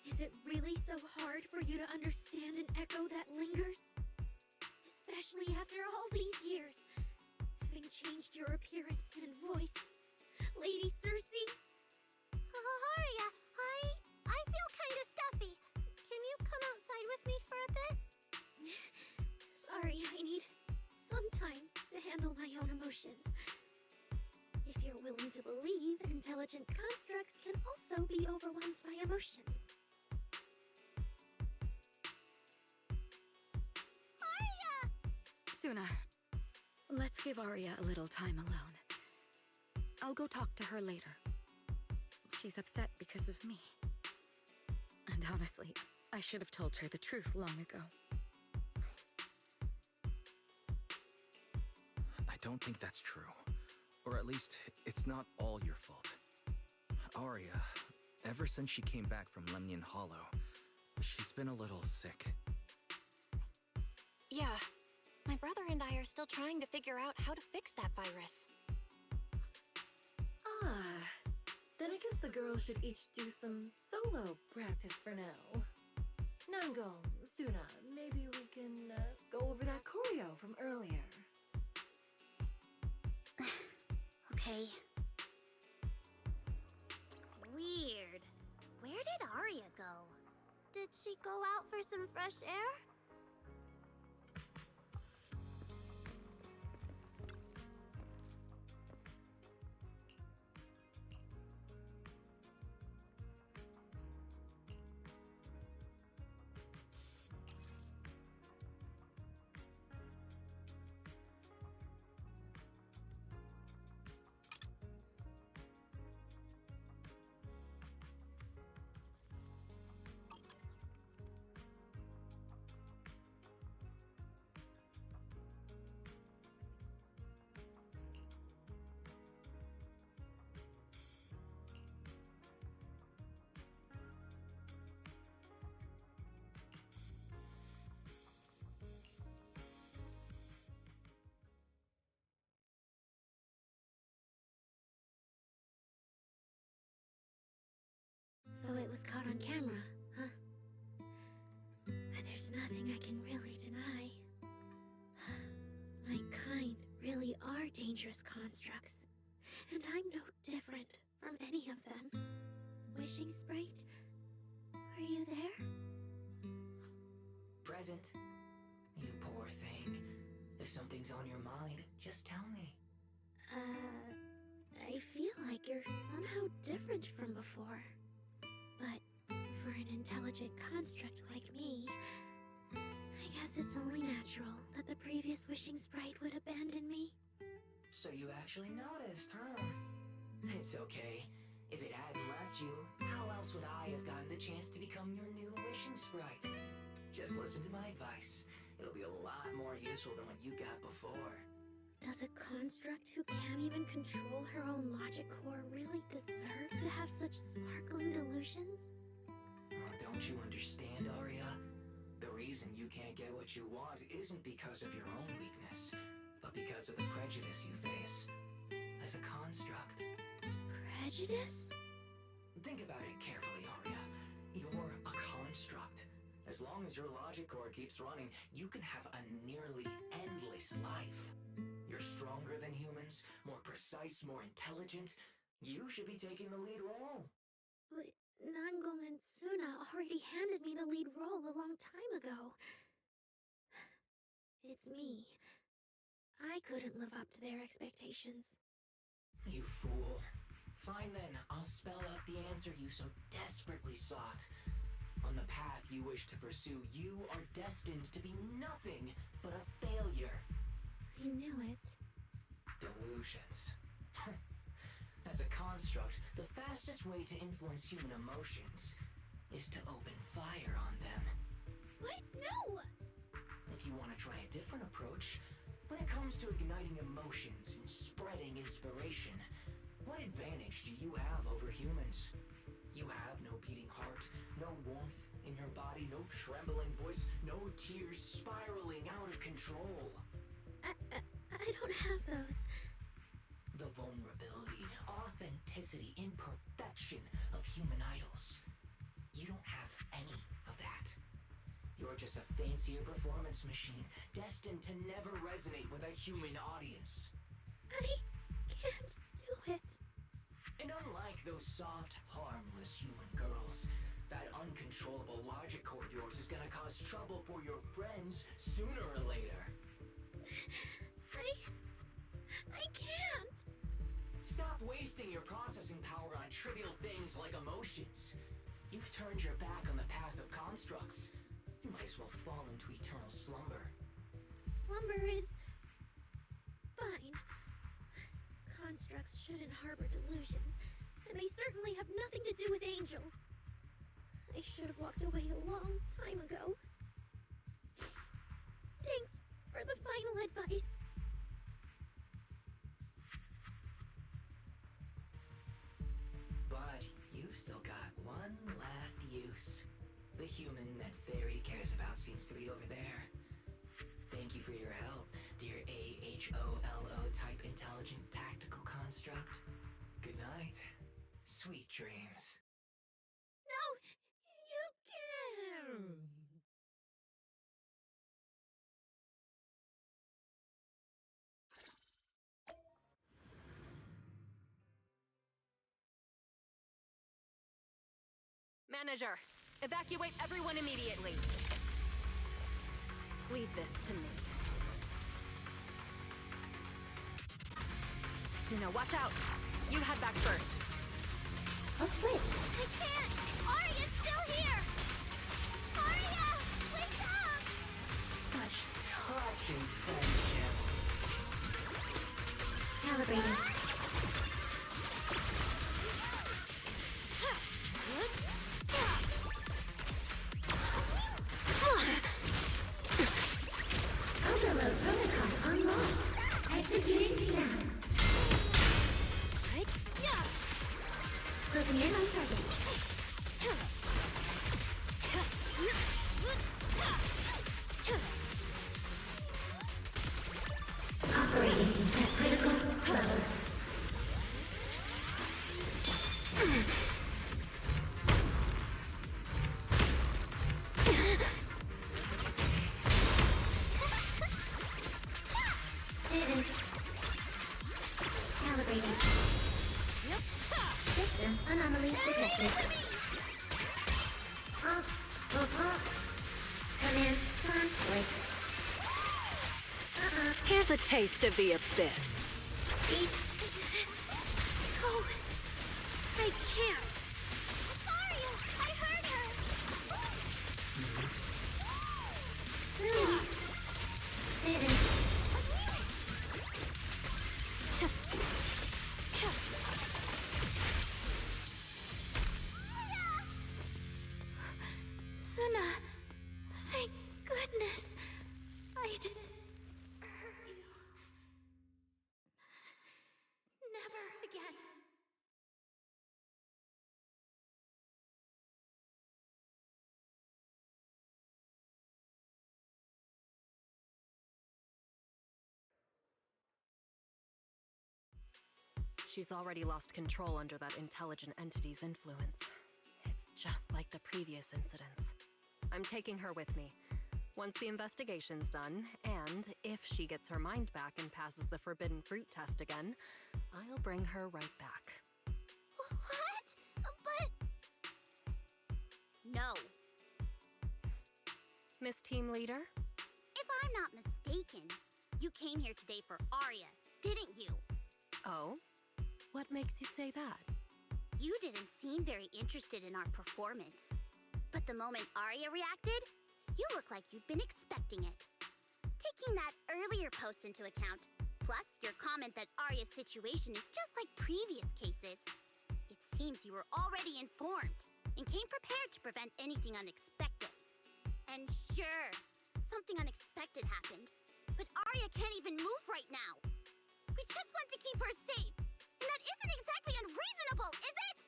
is it really so hard for you to understand an echo that lingers? Especially after all these years, having changed your appearance and voice. Lady Circe? Aria, I feel kinda stuffy. Can you come outside with me for a bit? Sorry, I need some time to handle my own emotions. If you're willing to believe, intelligent constructs can also be overwhelmed by emotions. Aria! Suna, let's give Aria a little time alone. I'll go talk to her later. She's upset because of me. And honestly, I should have told her the truth long ago. I don't think that's true. Or at least, it's not all your fault. Aria, ever since she came back from Lemnian Hollow, she's been a little sick. Yeah, my brother and I are still trying to figure out how to fix that virus. Then I guess the girls should each do some solo practice for now. Nango, Suna, maybe we can go over that choreo from earlier. Okay. Weird. Where did Aria go? Did she go out for some fresh air? So it was caught on camera, huh? But there's nothing I can really deny. My kind really are dangerous constructs, and I'm no different from any of them. Wishing Sprite, Are you there? Present. You poor thing. If something's on your mind, just tell me. I feel like you're somehow different from before. But for an intelligent construct like me, I guess it's only natural that the previous wishing sprite would abandon me. So you actually noticed, huh? It's okay. If it hadn't left you, how else would I have gotten the chance to become your new wishing sprite? Just listen to my advice. It'll be a lot more useful than what you got before. Does a construct who can't even control her own logic core really deserve to have such sparkling delusions? Oh, don't you understand, Arya? The reason you can't get what you want isn't because of your own weakness, but because of the prejudice you face. As a construct. Prejudice? Think about it carefully, Arya. You're a construct. As long as your logic core keeps running, you can have a nearly endless life. You're stronger than humans, more precise, more intelligent. You should be taking the lead role. But Nangong and Suna already handed me the lead role a long time ago. It's me. I couldn't live up to their expectations. You fool. Fine then, I'll spell out the answer you so desperately sought. On the path you wish to pursue, you are destined to be nothing but a failure. I knew it. Delusions. As a construct, the fastest way to influence human emotions is to open fire on them. What? No! If you want to try a different approach, when it comes to igniting emotions and spreading inspiration, what advantage do you have over humans? You have no beating heart, no warmth in your body, no trembling voice, no tears spiraling out of control. I don't have those. The vulnerability, authenticity, imperfection of human idols. You don't have any of that. You're just a fancier performance machine, destined to never resonate with a human audience. I can't do it. And unlike those soft, harmless human girls, that uncontrollable logic core of yours is gonna cause trouble for your friends sooner or later. I can't. Stop wasting your processing power on trivial things like emotions. You've turned your back on the path of constructs. You might as well fall into eternal slumber. Slumber is fine. Constructs shouldn't harbor delusions, and they certainly have nothing to do with angels. I should have walked away a long time ago. Thanks for the final advice. But you've still got one last use. The human that Fairy cares about seems to be over there. Thank you for your help, dear AHOLO type intelligent tactical construct. Good night. Sweet dreams. No, you can't. Manager, evacuate everyone immediately. Leave this to me. Suna, watch out! You head back first. I'll switch. I can't! Arya's still here! Arya! Wake up! Such touching friendship. Calibrating. Overload protocol unlocked. Executing plan. Right? Yeah. Closing in on target. Operating at critical levels. Hidden. Calibrating. System anomaly detected. Come in. Come on, wait. Here's a taste of the abyss. Oh, I can't. Mario, I heard her. Suna, thank goodness I didn't hurt you. Never again. She's already lost control under that intelligent entity's influence. It's just like the previous incidents. I'm taking her with me. Once the investigation's done, and if she gets her mind back and passes the forbidden fruit test again, I'll bring her right back. What? But... No. Miss Team Leader? If I'm not mistaken, you came here today for Arya, didn't you? Oh? What makes you say that? You didn't seem very interested in our performance. But the moment Arya reacted, you look like you'd been expecting it. Taking that earlier post into account, plus your comment that Arya's situation is just like previous cases, it seems you were already informed and came prepared to prevent anything unexpected. And sure, something unexpected happened, but Arya can't even move right now. We just want to keep her safe, and that isn't exactly unreasonable, is it?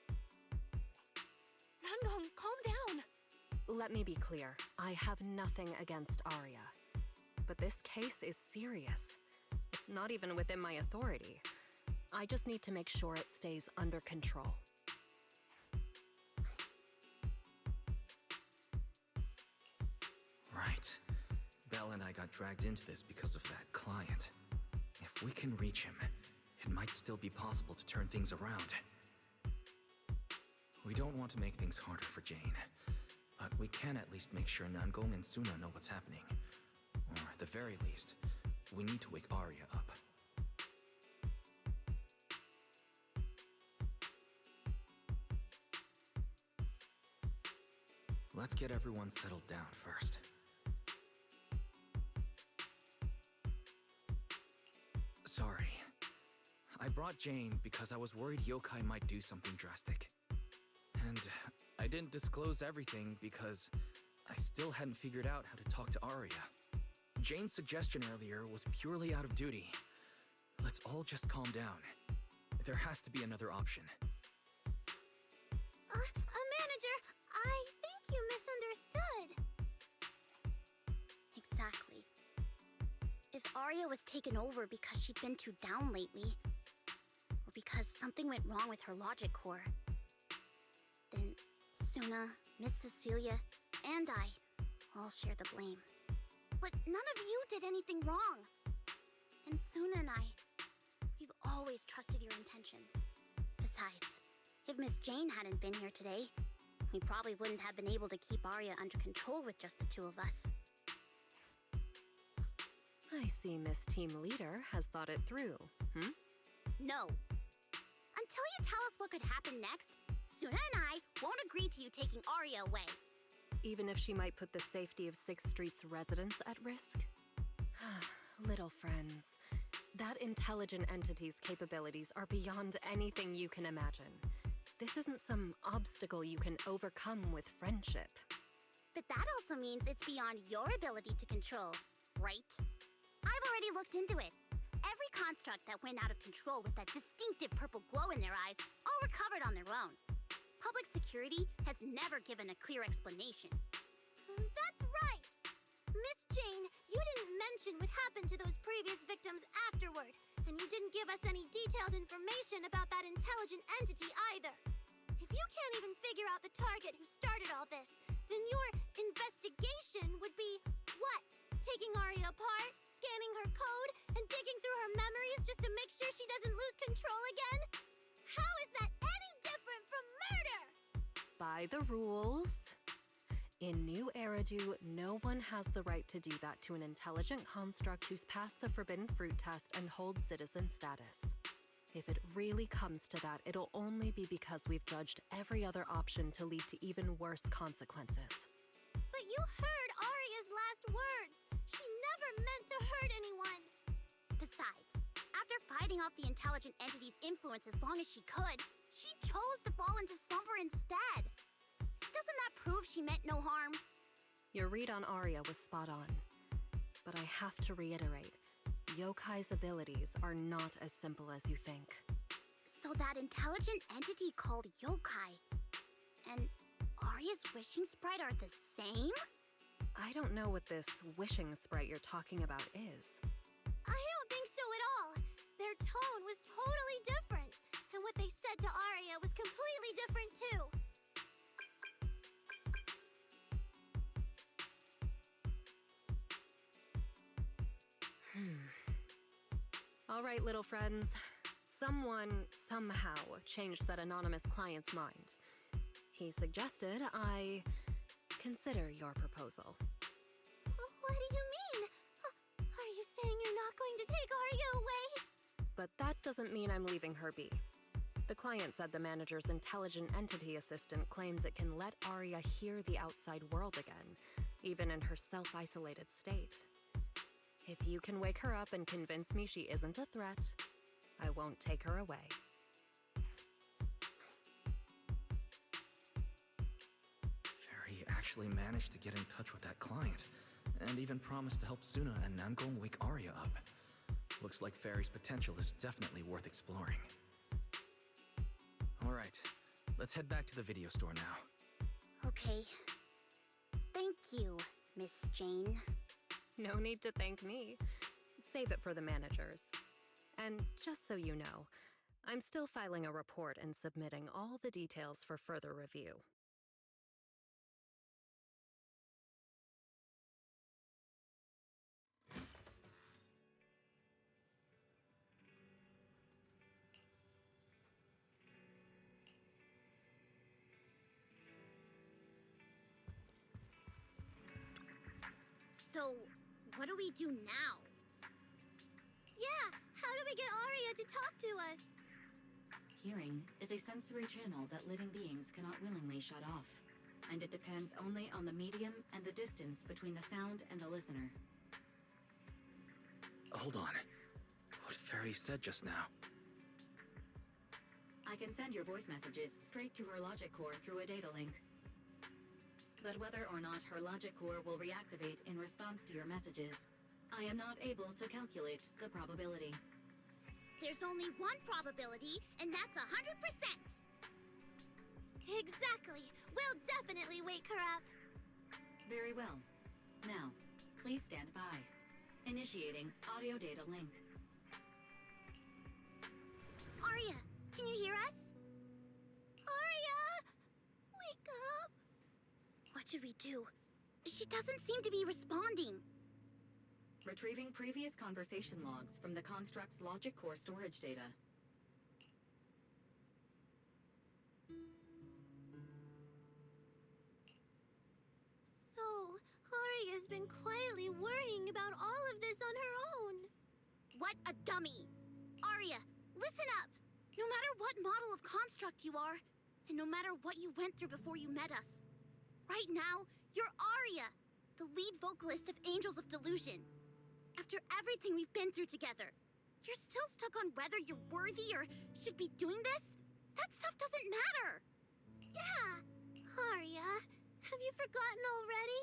Nangong, calm down. Let me be clear. I have nothing against Arya. But this case is serious. It's not even within my authority. I just need to make sure it stays under control. Right. Belle and I got dragged into this because of that client. If we can reach him, it might still be possible to turn things around. We don't want to make things harder for Jane, but we can at least make sure Nangong and Suna know what's happening. Or at the very least, we need to wake Arya up. Let's get everyone settled down first. Sorry. I brought Jane because I was worried Yokai might do something drastic. And I didn't disclose everything because I still hadn't figured out how to talk to Arya. Jane's suggestion earlier was purely out of duty. Let's all just calm down. There has to be another option. Manager, I think you misunderstood. Exactly. If Arya was taken over because she'd been too down lately, or because something went wrong with her logic core, then Suna, Miss Cecilia, and I all share the blame. But none of you did anything wrong. And Suna and I, we've always trusted your intentions. Besides, if Miss Jane hadn't been here today, we probably wouldn't have been able to keep Arya under control with just the two of us. I see Miss Team Leader has thought it through, No. Until you tell us what could happen next, Suna and I won't agree to you taking Arya away. Even if she might put the safety of 6th Street's residents at risk? Little friends, that intelligent entity's capabilities are beyond anything you can imagine. This isn't some obstacle you can overcome with friendship. But that also means it's beyond your ability to control, right? I've already looked into it. Every construct that went out of control with that distinctive purple glow in their eyes all recovered on their own. Public security has never given a clear explanation. That's right! Miss Jane, you didn't mention what happened to those previous victims afterward, and you didn't give us any detailed information about that intelligent entity either. If you can't even figure out the target who started all this, then your investigation would be what? Taking Arya apart, scanning her code, and digging through her memories just to make sure she doesn't lose control again? How is that any different from murder? By the rules. In New Eridu, no one has the right to do that to an intelligent construct who's passed the forbidden fruit test and holds citizen status. If it really comes to that, it'll only be because we've judged every other option to lead to even worse consequences. But you heard Aria's last words! She never meant to hurt anyone! Besides, after fighting off the intelligent entity's influence as long as she could, she chose to fall into slumber instead. Doesn't that prove she meant no harm? Your read on Aria was spot on. But I have to reiterate, Yokai's abilities are not as simple as you think. So that intelligent entity called Yokai and Aria's wishing sprite are the same? I don't know what this wishing sprite you're talking about is. I don't think so at all. Their tone was totally different, and what they said to Aria was completely different too. All right, little friends. Someone, somehow, changed that anonymous client's mind. He suggested I consider your proposal. What do you mean? Are you saying you're not going to take Aria away? But that doesn't mean I'm leaving her be. The client said the manager's intelligent entity assistant claims it can let Aria hear the outside world again, even in her self-isolated state. If you can wake her up and convince me she isn't a threat, I won't take her away. Fairy actually managed to get in touch with that client, and even promised to help Suna and Namgong wake Aria up. Looks like Fairy's potential is definitely worth exploring. Alright, let's head back to the video store now. Okay. Thank you, Miss Jane. No need to thank me. Save it for the managers. And just so you know, I'm still filing a report and submitting all the details for further review. So, what do we do now? Yeah, how do we get Aria to talk to us? Hearing is a sensory channel that living beings cannot willingly shut off, and it depends only on the medium and the distance between the sound and the listener. Hold on. What Fairy said just now. I can send your voice messages straight to her logic core through a data link. But whether or not her logic core will reactivate in response to your messages, I am not able to calculate the probability. There's only one probability, and that's 100%! Exactly! We'll definitely wake her up! Very well. Now, please stand by. Initiating audio data link. Aria, can you hear us? Aria! Wake up! What should we do? She doesn't seem to be responding. Retrieving previous conversation logs from the construct's logic core storage data. So, Aria's been quietly worrying about all of this on her own. What a dummy! Aria, listen up! No matter what model of construct you are, and no matter what you went through before you met us, right now, you're Aria, the lead vocalist of Angels of Delusion. After everything we've been through together, you're still stuck on whether you're worthy or should be doing this? That stuff doesn't matter! Yeah! Aria, have you forgotten already?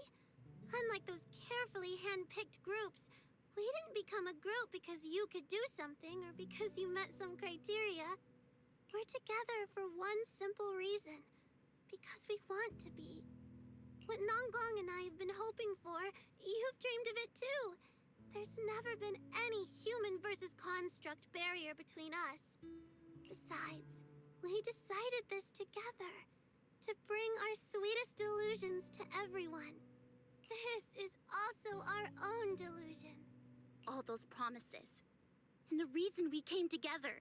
Unlike those carefully hand-picked groups, we didn't become a group because you could do something or because you met some criteria. We're together for one simple reason. Because we want to be. What Namgong and I have been hoping for, you've dreamed of it too. There's never been any human versus construct barrier between us. Besides, we decided this together. To bring our sweetest delusions to everyone. This is also our own delusion. All those promises. And the reason we came together.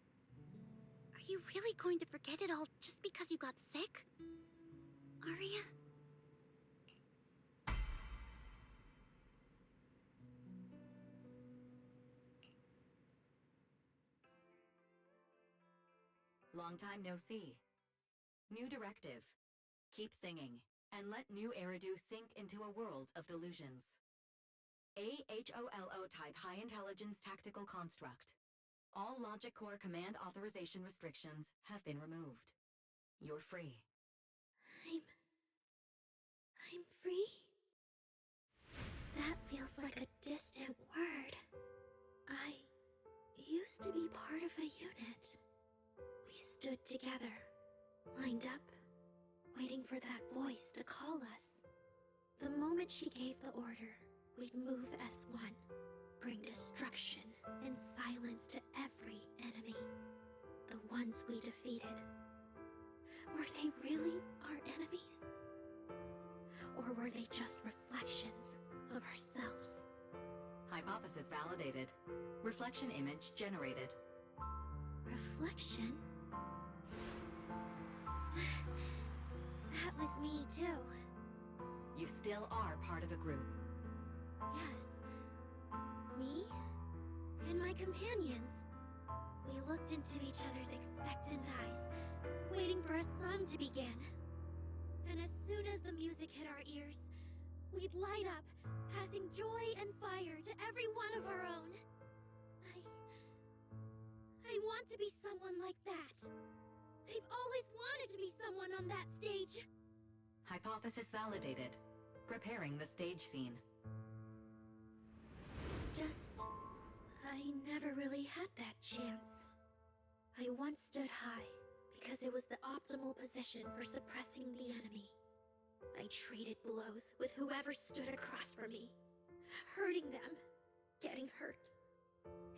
Are you really going to forget it all just because you got sick? Aria? Long time no see. New directive. Keep singing, and let new Eridu sink into a world of delusions. AHOLO type high intelligence tactical construct. All logic core command authorization restrictions have been removed. You're free. I'm free? That feels like a distant word. I used to be part of a unit. We stood together, lined up, waiting for that voice to call us. The moment she gave the order, we'd move as one, bring destruction and silence to every enemy. The ones we defeated. Were they really our enemies? Or were they just reflections of ourselves? Hypothesis validated. Reflection image generated. Reflection? That was me too. You still are part of a group. Yes. Me and my companions. We looked into each other's expectant eyes, waiting for a song to begin. And as soon as the music hit our ears, we'd light up, passing joy and fire to every one of our own. I want to be someone like that. I've always wanted to be someone on that stage. Hypothesis validated. Preparing the stage scene. I never really had that chance. I once stood high because it was the optimal position for suppressing the enemy. I traded blows with whoever stood across from me, hurting them, getting hurt.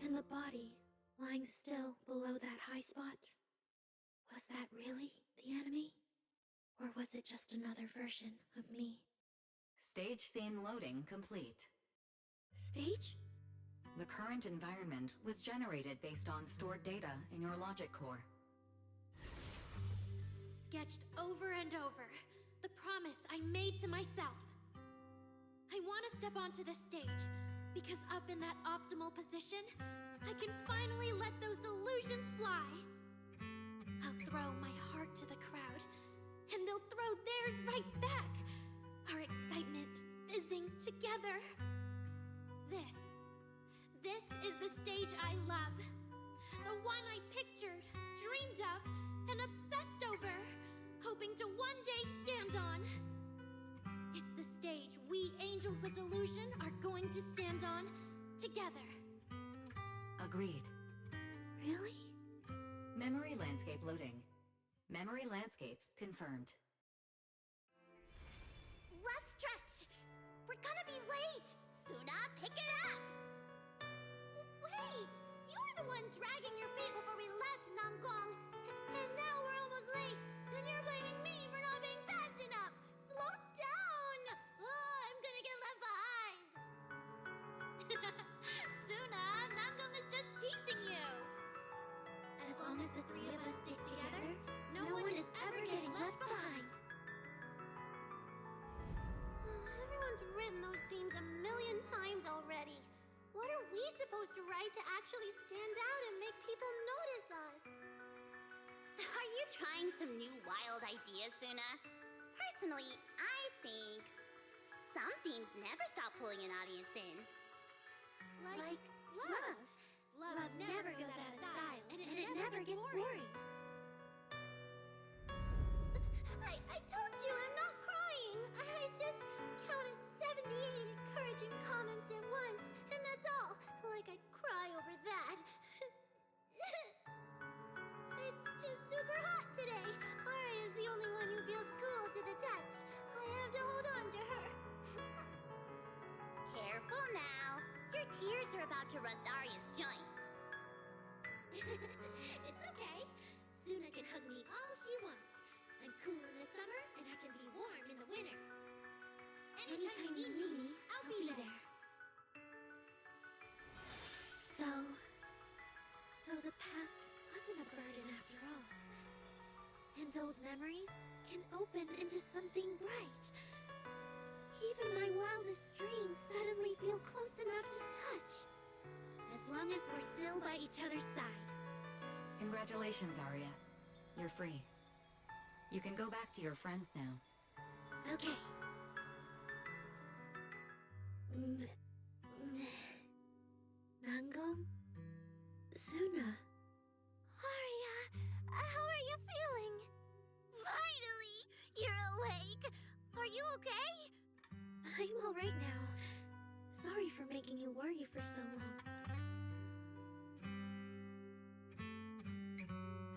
And the body, lying still below that high spot, was that really the enemy? Or was it just another version of me? Stage scene loading complete. Stage? The current environment was generated based on stored data in your logic core. Sketched over and over, the promise I made to myself. I want to step onto the stage, because up in that optimal position, I can finally let those delusions fly. I'll throw my heart to the crowd, and they'll throw theirs right back. Our excitement fizzing together. This is the stage I love. The one I pictured, dreamed of, and obsessed over, hoping to one day stand on. It's the stage we Angels of Delusion are going to stand on together. Agreed. Really? Memory landscape loading. Memory landscape confirmed. Last stretch! We're gonna be late! Suna, pick it up! Wait! You were the one dragging your feet before we left Nangong! And now we're almost late! And you're blaming me for not being fast enough! Slow down! Oh, I'm gonna get left behind! Suna, Nangong is just teasing you! As long as the three of us stick together, no one is ever getting left behind. Everyone's written those themes a million times already. What are we supposed to write to actually stand out and make people notice us? Are you trying some new wild ideas, Suna? Personally, I think some themes never stop pulling an audience in. Like love. Love never goes out of style, and it never gets boring. I told you I'm not crying. I just counted 78 encouraging comments at once, and that's all. Like I'd cry over that. It's just super hot today. Aria is the only one who feels cool to the touch. I have to hold on to her. Careful now. Your tears are about to rust Arya's joints. It's okay. Suna can hug me all she wants. I'm cool in the summer, and I can be warm in the winter. Anytime you need me, I'll be there. So the past wasn't a burden after all. And old memories can open into something bright. Even my wildest dreams suddenly feel close enough to touch. As long as we're still by each other's side. Congratulations, Arya. You're free. You can go back to your friends now. Okay. Nangong? Suna? Arya, how are you feeling? Finally! You're awake! Are you okay? I'm alright now. Sorry for making you worry for so long.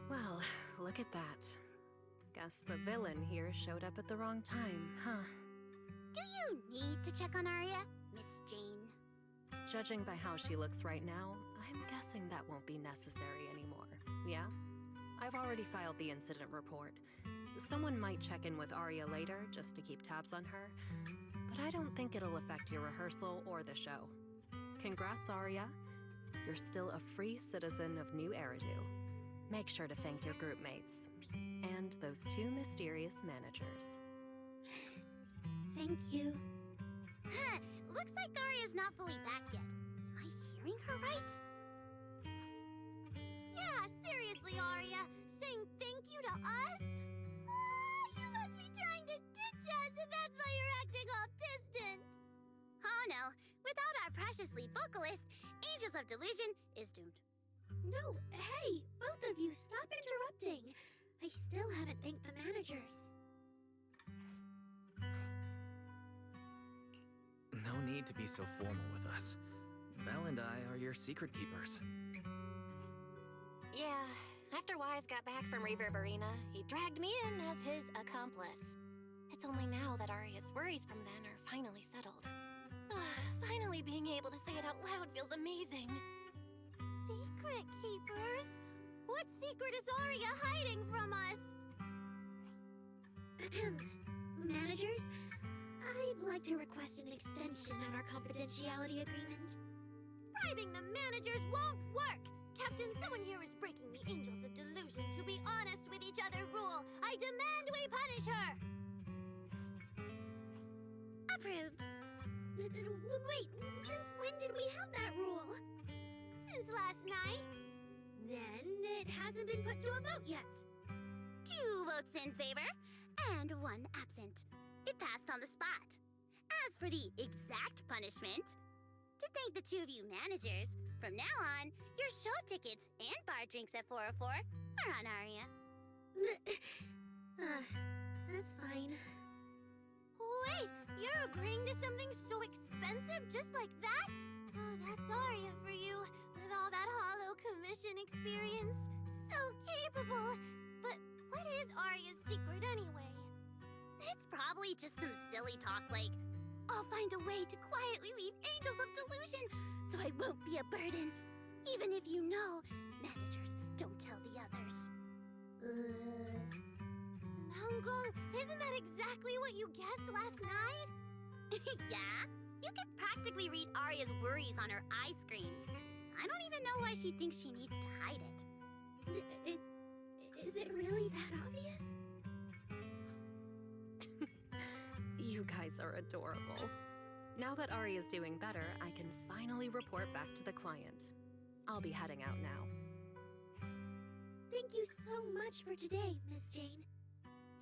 Well, look at that. Guess the villain here showed up at the wrong time, huh? Do you need to check on Arya, Miss Jane? Judging by how she looks right now, I'm guessing that won't be necessary anymore. Yeah? I've already filed the incident report. Someone might check in with Arya later just to keep tabs on her, but I don't think it'll affect your rehearsal or the show. Congrats, Arya. You're still a free citizen of New Eridu. Make sure to thank your group mates. And those two mysterious managers. Thank you. Huh, looks like Arya's not fully back yet. Am I hearing her right? Yeah, seriously, Arya. Saying thank you to us? You must be trying to ditch us if that's why you're acting all distant. Oh no, without our precious lead vocalist, Angels of Delusion is doomed. No, hey, both of you, stop interrupting. I still haven't thanked the managers. No need to be so formal with us. Belle and I are your secret keepers. Yeah, after Wise got back from Reverb Arena, he dragged me in as his accomplice. It's only now that Arya's worries from then are finally settled. Finally being able to say it out loud feels amazing. Secret keepers? What secret is Arya hiding from us? Managers, I'd like to request an extension on our confidentiality agreement. Bribing the managers won't work! Captain, someone here is breaking the Angels of Delusion to be honest with each other rule. I demand we punish her! Approved. Wait, since when did we have that rule? Since last night. Then it hasn't been put to a vote yet. 2 votes in favor, and 1 absent. It passed on the spot. As for the exact punishment, to thank the 2 of you managers, from now on, your show tickets and bar drinks at 404 are on Arya. That's fine. Wait, you're agreeing to something so expensive just like that? Oh, that's Arya for you, with all that hollow commission experience. So capable. But what is Arya's secret anyway? It's probably just some silly talk like, I'll find a way to quietly leave Angels of Delusion so I won't be a burden. Even if you know, managers don't tell the others. Nangong, isn't that exactly what you guessed last night? Yeah? You can practically read Arya's worries on her eye screens. I don't even know why she thinks she needs to hide it. Is it really that obvious? You guys are adorable. Now that Arya's doing better, I can finally report back to the client. I'll be heading out now. Thank you so much for today, Miss Jane.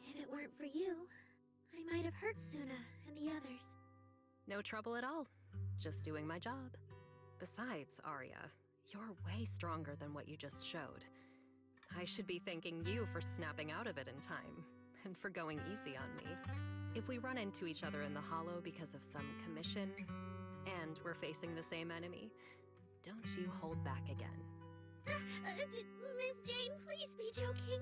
If it weren't for you, I might have hurt Suna and the others. No trouble at all. Just doing my job. Besides, Arya, you're way stronger than what you just showed. I should be thanking you for snapping out of it in time, and for going easy on me. If we run into each other in the Hollow because of some commission, and we're facing the same enemy, don't you hold back again. Miss Jane, please be joking.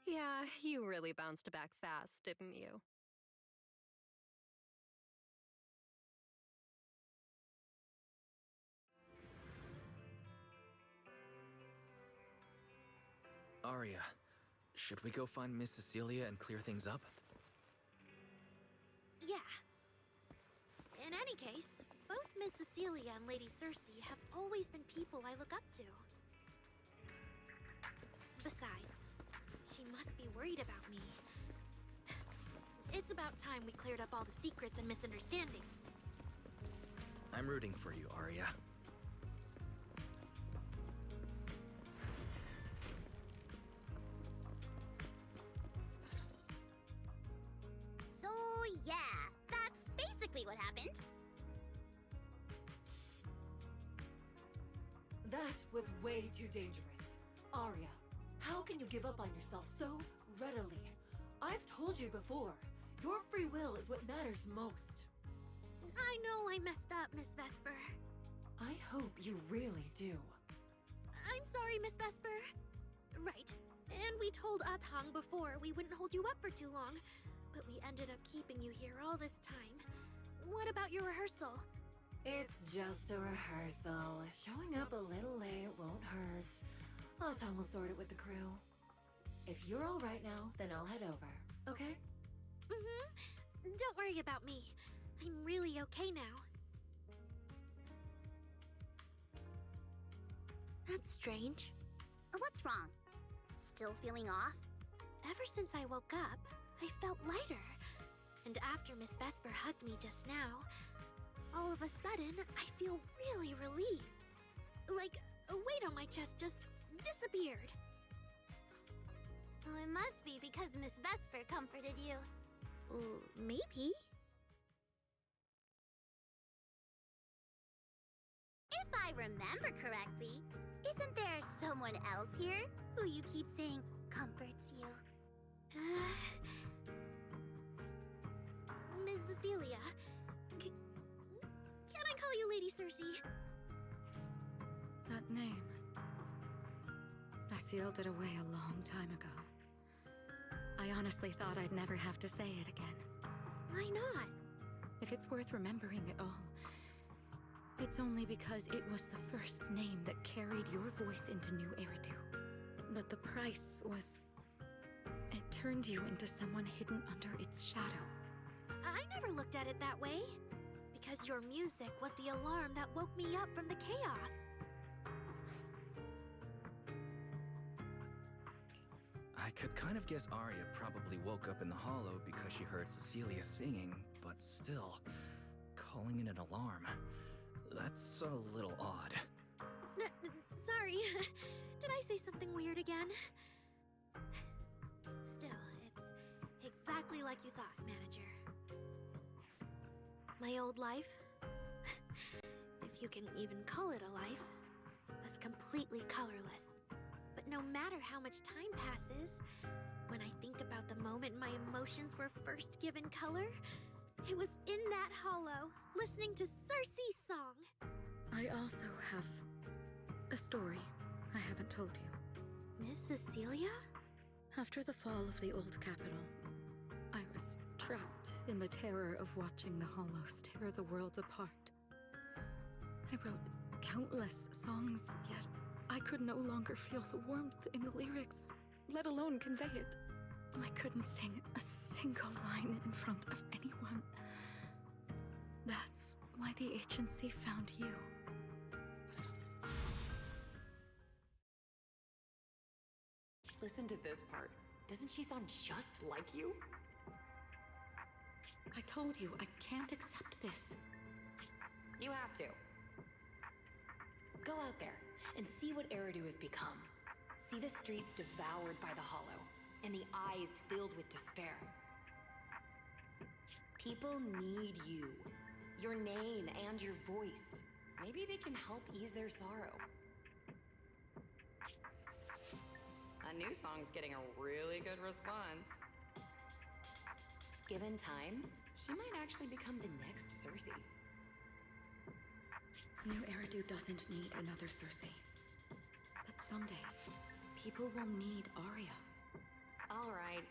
Yeah, you really bounced back fast, didn't you? Arya, should we go find Miss Cecilia and clear things up? Yeah. In any case, both Miss Cecilia and Lady Cersei have always been people I look up to. Besides, she must be worried about me. It's about time we cleared up all the secrets and misunderstandings. I'm rooting for you, Arya. exactly what happened. That was way too dangerous. Arya, how can you give up on yourself so readily? I've told you before, your free will is what matters most. I know I messed up, Miss Vesper. I hope you really do. I'm sorry, Miss Vesper. Right. And we told Atang before we wouldn't hold you up for too long, but we ended up keeping you here all this time. What about your rehearsal? It's just a rehearsal. Showing up a little late won't hurt. Atang will sort it with the crew. If you're all right now, then I'll head over, okay? Mm-hmm. Don't worry about me. I'm really okay now. That's strange. What's wrong? Still feeling off? Ever since I woke up, I felt lighter. And after Miss Vesper hugged me just now, all of a sudden, I feel really relieved. Like a weight on my chest just disappeared. Oh, it must be because Miss Vesper comforted you. Maybe. If I remember correctly, isn't there someone else here who you keep saying comforts you? Ms. Cecilia. Can I call you Lady Cersei? That name. I sealed it away a long time ago. I honestly thought I'd never have to say it again. Why not? If it's worth remembering at all, it's only because it was the first name that carried your voice into New Eridu. But the price was... it turned you into someone hidden under its shadow. I never looked at it that way. Because your music was the alarm that woke me up from the chaos. I could kind of guess Arya probably woke up in the hollow because she heard Cecilia singing, but still, calling it an alarm. That's a little odd. Sorry. Did I say something weird again? Still, it's exactly like you thought, Manager. My old life, if you can even call it a life, was completely colorless. But no matter how much time passes, when I think about the moment my emotions were first given color, it was in that hollow, listening to Cersei's song. I also have a story I haven't told you. Miss Cecilia? After the fall of the old capital, I was trapped in the terror of watching the hollows tear the world apart. I wrote countless songs, yet I could no longer feel the warmth in the lyrics, let alone convey it. I couldn't sing a single line in front of anyone. That's why the agency found you. Listen to this part. Doesn't she sound just like you? I told you, I can't accept this. You have to. Go out there and see what Eridu has become. See the streets devoured by the hollow, and the eyes filled with despair. People need you. Your name and your voice. Maybe they can help ease their sorrow. A new song's getting a really good response. Given time, she might actually become the next Cersei. New Eridu doesn't need another Cersei. But someday, people will need Arya. All right.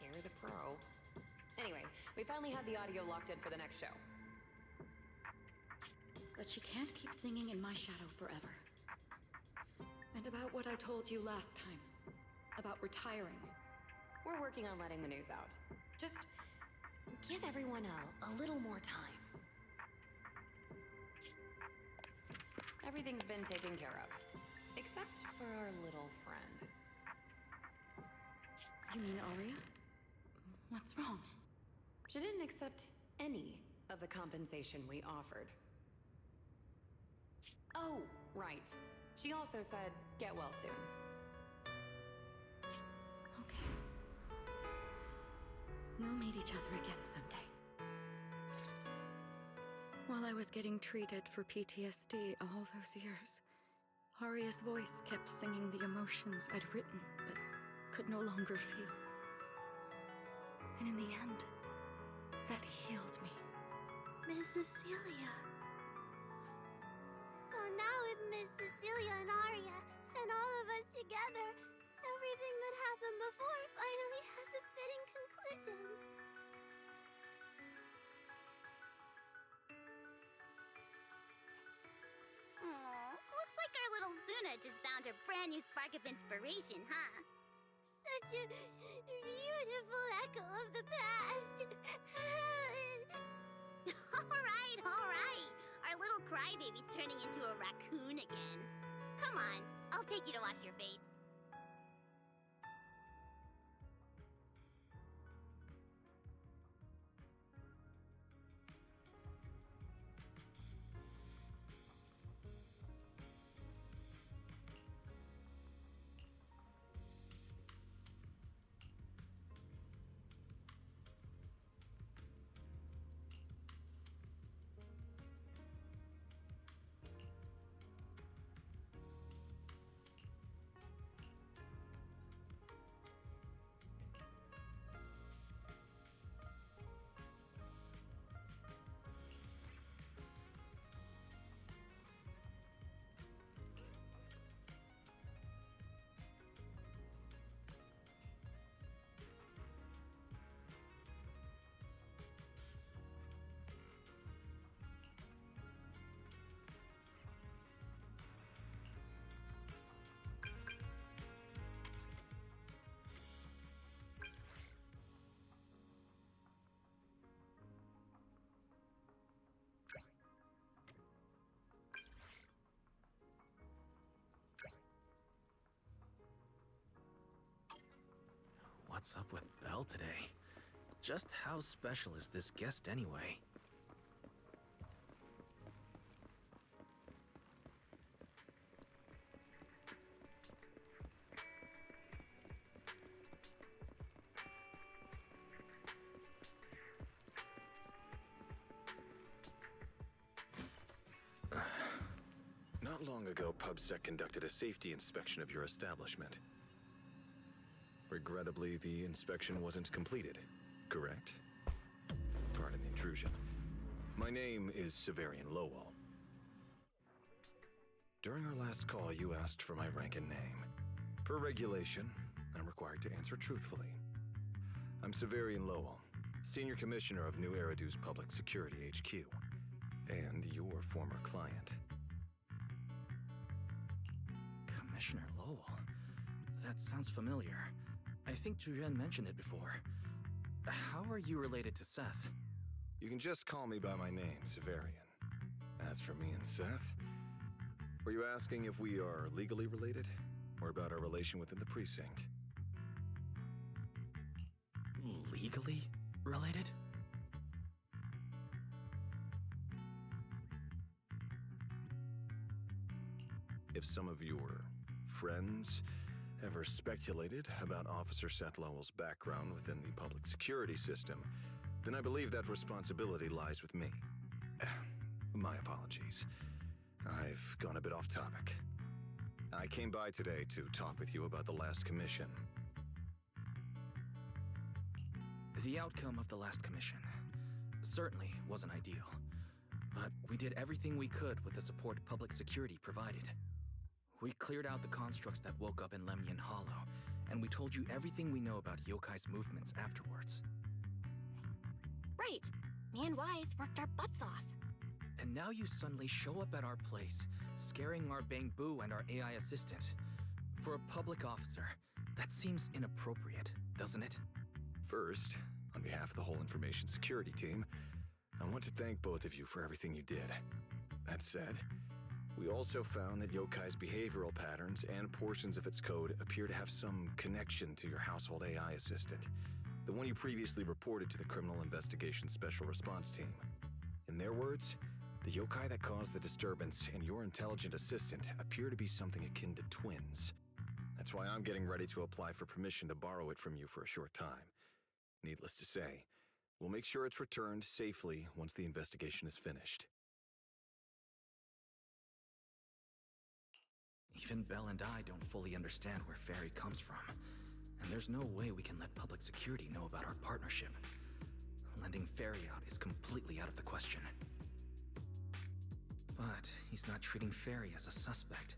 You're the pro. Anyway, we finally have the audio locked in for the next show. But she can't keep singing in my shadow forever. And about what I told you last time. About retiring. We're working on letting the news out. Just give everyone a little more time. Everything's been taken care of. Except for our little friend. You mean Arya? What's wrong? She didn't accept any of the compensation we offered. Oh, right. She also said, get well soon. Okay. We'll meet each other again someday. While I was getting treated for PTSD all those years, Aria's voice kept singing the emotions I'd written but could no longer feel. And in the end, that healed me. Miss Cecilia. So now with Miss Cecilia and Aria, and all of us together, everything that happened before finally has a fitting conclusion. Aw, looks like our little Zuna just found her brand new spark of inspiration, huh? Such a beautiful echo of the past. All right. Our little crybaby's turning into a raccoon again. Come on, I'll take you to wash your face. What's up with Belle today? Just how special is this guest anyway? Not long ago, PubSec conducted a safety inspection of your establishment. Regrettably, the inspection wasn't completed, correct? Pardon the intrusion. My name is Severian Lowell. During our last call, you asked for my rank and name. Per regulation, I'm required to answer truthfully. I'm Severian Lowell, Senior Commissioner of New Eridu's Public Security HQ, and your former client. Commissioner Lowell? That sounds familiar. I think Julian mentioned it before. How are you related to Seth? You can just call me by my name, Severian. As for me and Seth, were you asking if we are legally related, or about our relation within the precinct? Legally related? If some of your friends ever speculated about Officer Seth Lowell's background within the public security system, then I believe that responsibility lies with me. My apologies. I've gone a bit off topic. I came by today to talk with you about the last commission. The outcome of the last commission certainly wasn't ideal, but we did everything we could with the support public security provided. We cleared out the constructs that woke up in Lemnian Hollow, and we told you everything we know about Yokai's movements afterwards. Right. Me and Wise worked our butts off. And now you suddenly show up at our place, scaring our Bangbu and our AI assistant. For a public officer, that seems inappropriate, doesn't it? First, on behalf of the whole information security team, I want to thank both of you for everything you did. That said, we also found that Yokai's behavioral patterns and portions of its code appear to have some connection to your household AI assistant, the one you previously reported to the Criminal Investigation Special Response Team. In their words, the yokai that caused the disturbance and your intelligent assistant appear to be something akin to twins. That's why I'm getting ready to apply for permission to borrow it from you for a short time. Needless to say, we'll make sure it's returned safely once the investigation is finished. Even Belle and I don't fully understand where Fairy comes from, and there's no way we can let public security know about our partnership. Lending Fairy out is completely out of the question. But he's not treating Fairy as a suspect.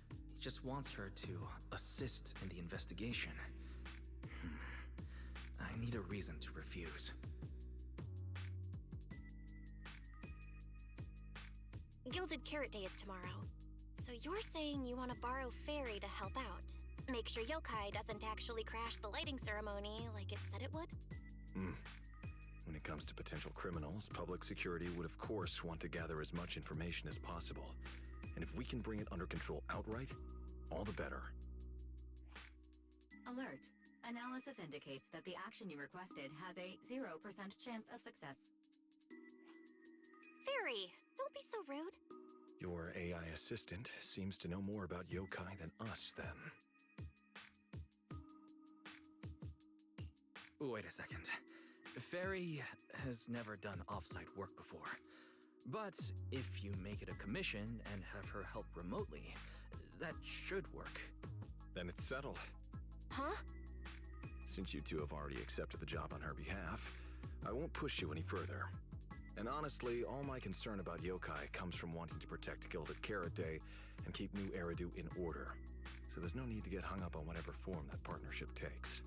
He just wants her to assist in the investigation. I need a reason to refuse. Gilded Carrot Day is tomorrow. So you're saying you want to borrow Fairy to help out? Make sure Yokai doesn't actually crash the lighting ceremony like it said it would? When it comes to potential criminals, public security would of course want to gather as much information as possible. And if we can bring it under control outright, all the better. Alert. Analysis indicates that the action you requested has a 0% chance of success. Fairy, don't be so rude. Your AI assistant seems to know more about yokai than us, then. Wait a second. Fairy has never done off-site work before. But if you make it a commission and have her help remotely, that should work. Then it's settled. Huh? Since you two have already accepted the job on her behalf, I won't push you any further. And honestly, all my concern about yokai comes from wanting to protect Gilded Carrot Day and keep New Eridu in order. So there's no need to get hung up on whatever form that partnership takes.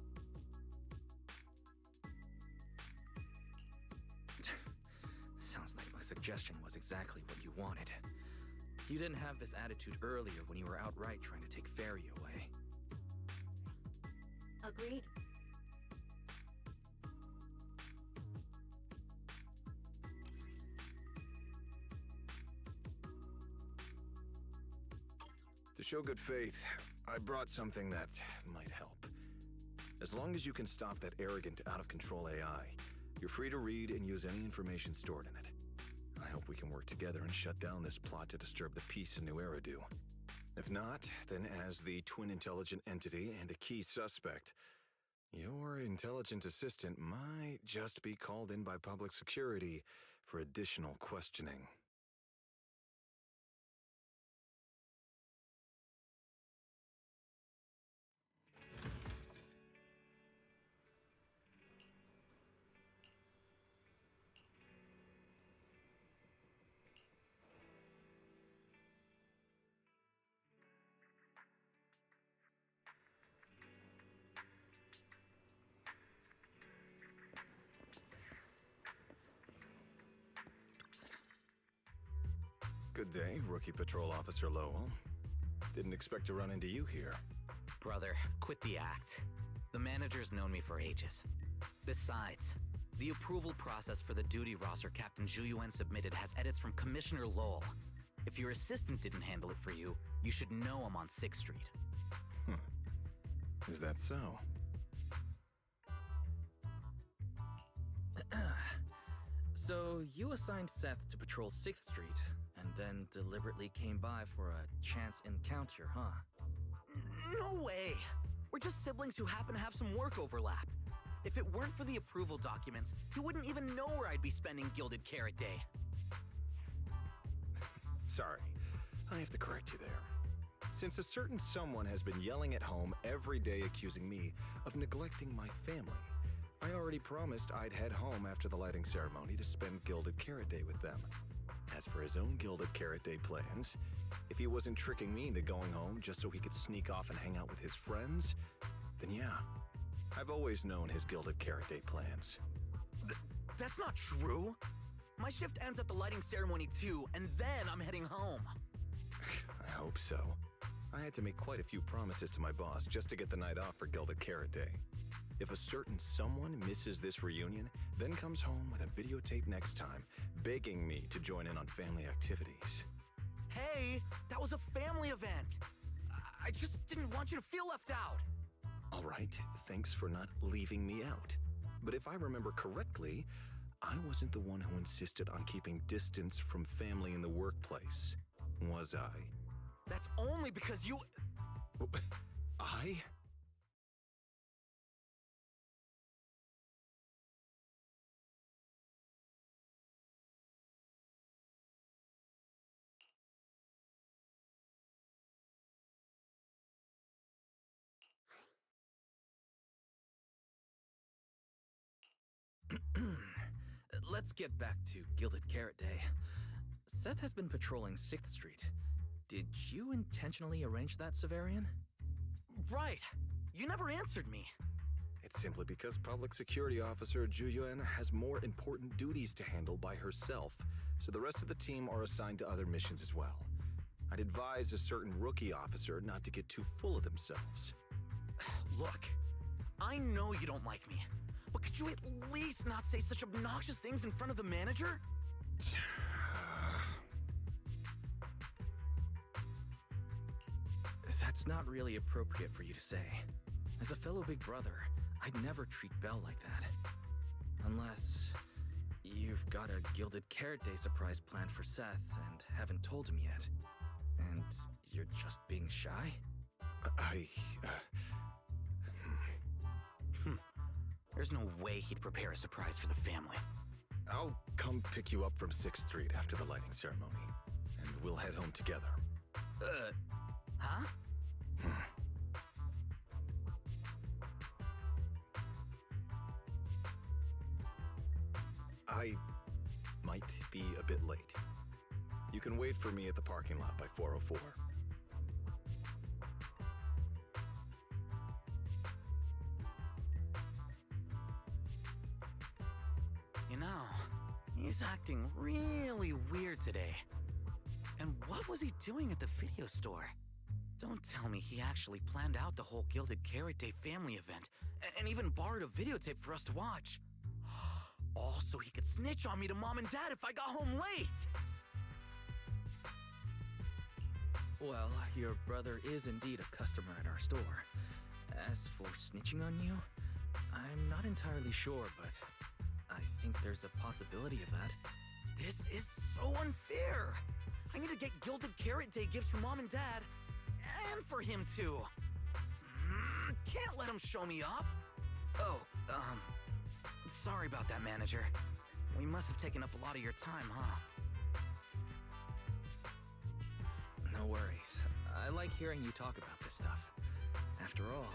Sounds like my suggestion was exactly what you wanted. You didn't have this attitude earlier when you were outright trying to take Fairy away. Agreed. To show good faith, I brought something that might help. As long as you can stop that arrogant, out-of-control AI, you're free to read and use any information stored in it. I hope we can work together and shut down this plot to disturb the peace in New Eridu. If not, then as the twin intelligent entity and a key suspect, your intelligent assistant might just be called in by public security for additional questioning. Good day, Rookie Patrol Officer Lowell. Didn't expect to run into you here. Brother, quit the act. The manager's known me for ages. Besides, the approval process for the duty roster Captain Zhuyuan submitted has edits from Commissioner Lowell. If your assistant didn't handle it for you, you should know him on 6th Street. Is that so? So, you assigned Seth to patrol 6th Street, and then deliberately came by for a chance encounter, huh? No way! We're just siblings who happen to have some work overlap. If it weren't for the approval documents, he wouldn't even know where I'd be spending Gilded Carrot Day. Sorry, I have to correct you there. Since a certain someone has been yelling at home every day accusing me of neglecting my family, I already promised I'd head home after the lighting ceremony to spend Gilded Carrot Day with them. As for his own Gilded Carrot Day plans, if he wasn't tricking me into going home just so he could sneak off and hang out with his friends, then yeah, I've always known his Gilded Carrot Day plans. That's not true! My shift ends at the lighting ceremony too, and then I'm heading home. I hope so. I had to make quite a few promises to my boss just to get the night off for Gilded Carrot Day. If a certain someone misses this reunion, then comes home with a videotape next time, begging me to join in on family activities. Hey, that was a family event! I just didn't want you to feel left out! All right, thanks for not leaving me out. But if I remember correctly, I wasn't the one who insisted on keeping distance from family in the workplace, was I? That's only because you... I? let's get back to Gilded Carrot Day. Seth has been patrolling 6th Street. Did you intentionally arrange that, Severian? Right. You never answered me. It's simply because Public Security Officer Juyuan has more important duties to handle by herself, so the rest of the team are assigned to other missions as well. I'd advise a certain rookie officer not to get too full of themselves. Look, I know you don't like me, but could you at least not say such obnoxious things in front of the manager? That's not really appropriate for you to say. As a fellow big brother, I'd never treat Belle like that. Unless you've got a Gilded Carrot Day surprise planned for Seth and haven't told him yet. And you're just being shy? There's no way he'd prepare a surprise for the family. I'll come pick you up from 6th Street after the lighting ceremony, and we'll head home together. Huh? I might be a bit late. You can wait for me at the parking lot by 4:04. You know, he's acting really weird today. And what was he doing at the video store? Don't tell me he actually planned out the whole Gilded Carrot Day family event, and even borrowed a videotape for us to watch. All so he could snitch on me to Mom and Dad if I got home late! Well, your brother is indeed a customer at our store. As for snitching on you, I'm not entirely sure, but I think there's a possibility of that. This is so unfair! I need to get Gilded Carrot Day gifts for Mom and Dad, and for him too. Can't let him show me up. Oh, sorry about that, manager. We must have taken up a lot of your time, huh? No worries. I like hearing you talk about this stuff. After all,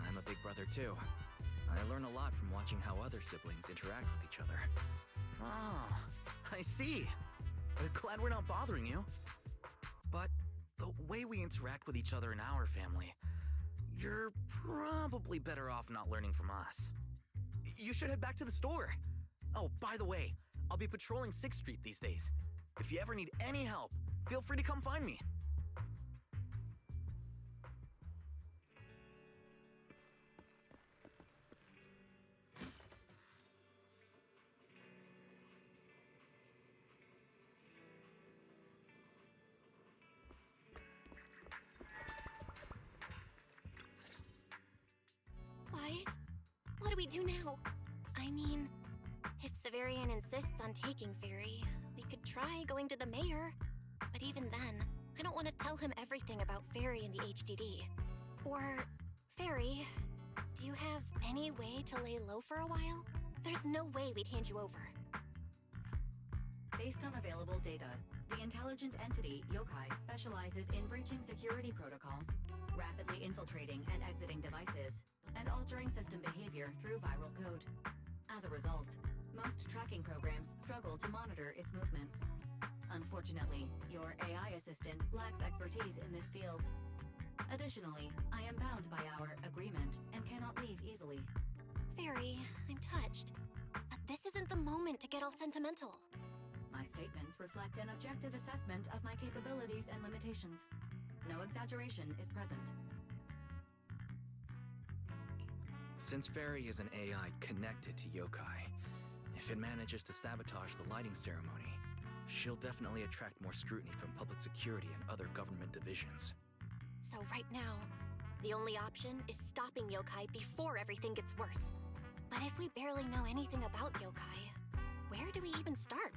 I'm a big brother too. I learn a lot from watching how other siblings interact with each other. Oh, I see. Glad we're not bothering you. But the way we interact with each other in our family, you're probably better off not learning from us. You should head back to the store. Oh, by the way, I'll be patrolling 6th Street these days. If you ever need any help, feel free to come find me. What do we do now? I mean, if Severian insists on taking Fairy, we could try going to the mayor. But even then, I don't want to tell him everything about Fairy and the HDD. Or, Fairy, do you have any way to lay low for a while? There's no way we'd hand you over. Based on available data, the intelligent entity Yokai specializes in breaching security protocols, rapidly infiltrating and exiting devices, and altering system behavior through viral code. As a result, most tracking programs struggle to monitor its movements. Unfortunately, your AI assistant lacks expertise in this field. Additionally, I am bound by our agreement and cannot leave easily. Fairy, I'm touched. But this isn't the moment to get all sentimental. My statements reflect an objective assessment of my capabilities and limitations. No exaggeration is present. Since Fairy is an AI connected to Yokai, if it manages to sabotage the lighting ceremony, she'll definitely attract more scrutiny from public security and other government divisions. So right now, the only option is stopping Yokai before everything gets worse. But if we barely know anything about Yokai, where do we even start?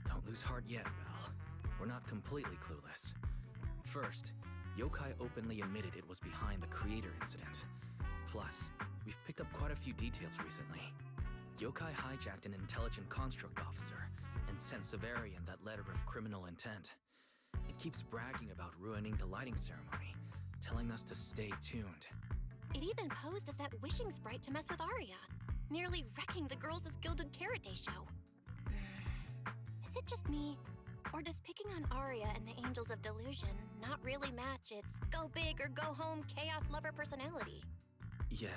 Don't lose heart yet, Belle. We're not completely clueless. First, Yokai openly admitted it was behind the creator incident. Plus, we've picked up quite a few details recently. Yokai hijacked an intelligent construct officer and sent Severian that letter of criminal intent. It keeps bragging about ruining the lighting ceremony, telling us to stay tuned. It even posed as that wishing sprite to mess with Arya. nearly wrecking the Girls' Gilded Carrot Day show. Is it just me? Or does picking on Aria and the Angels of Delusion not really match its go big or go home chaos lover personality? Yeah.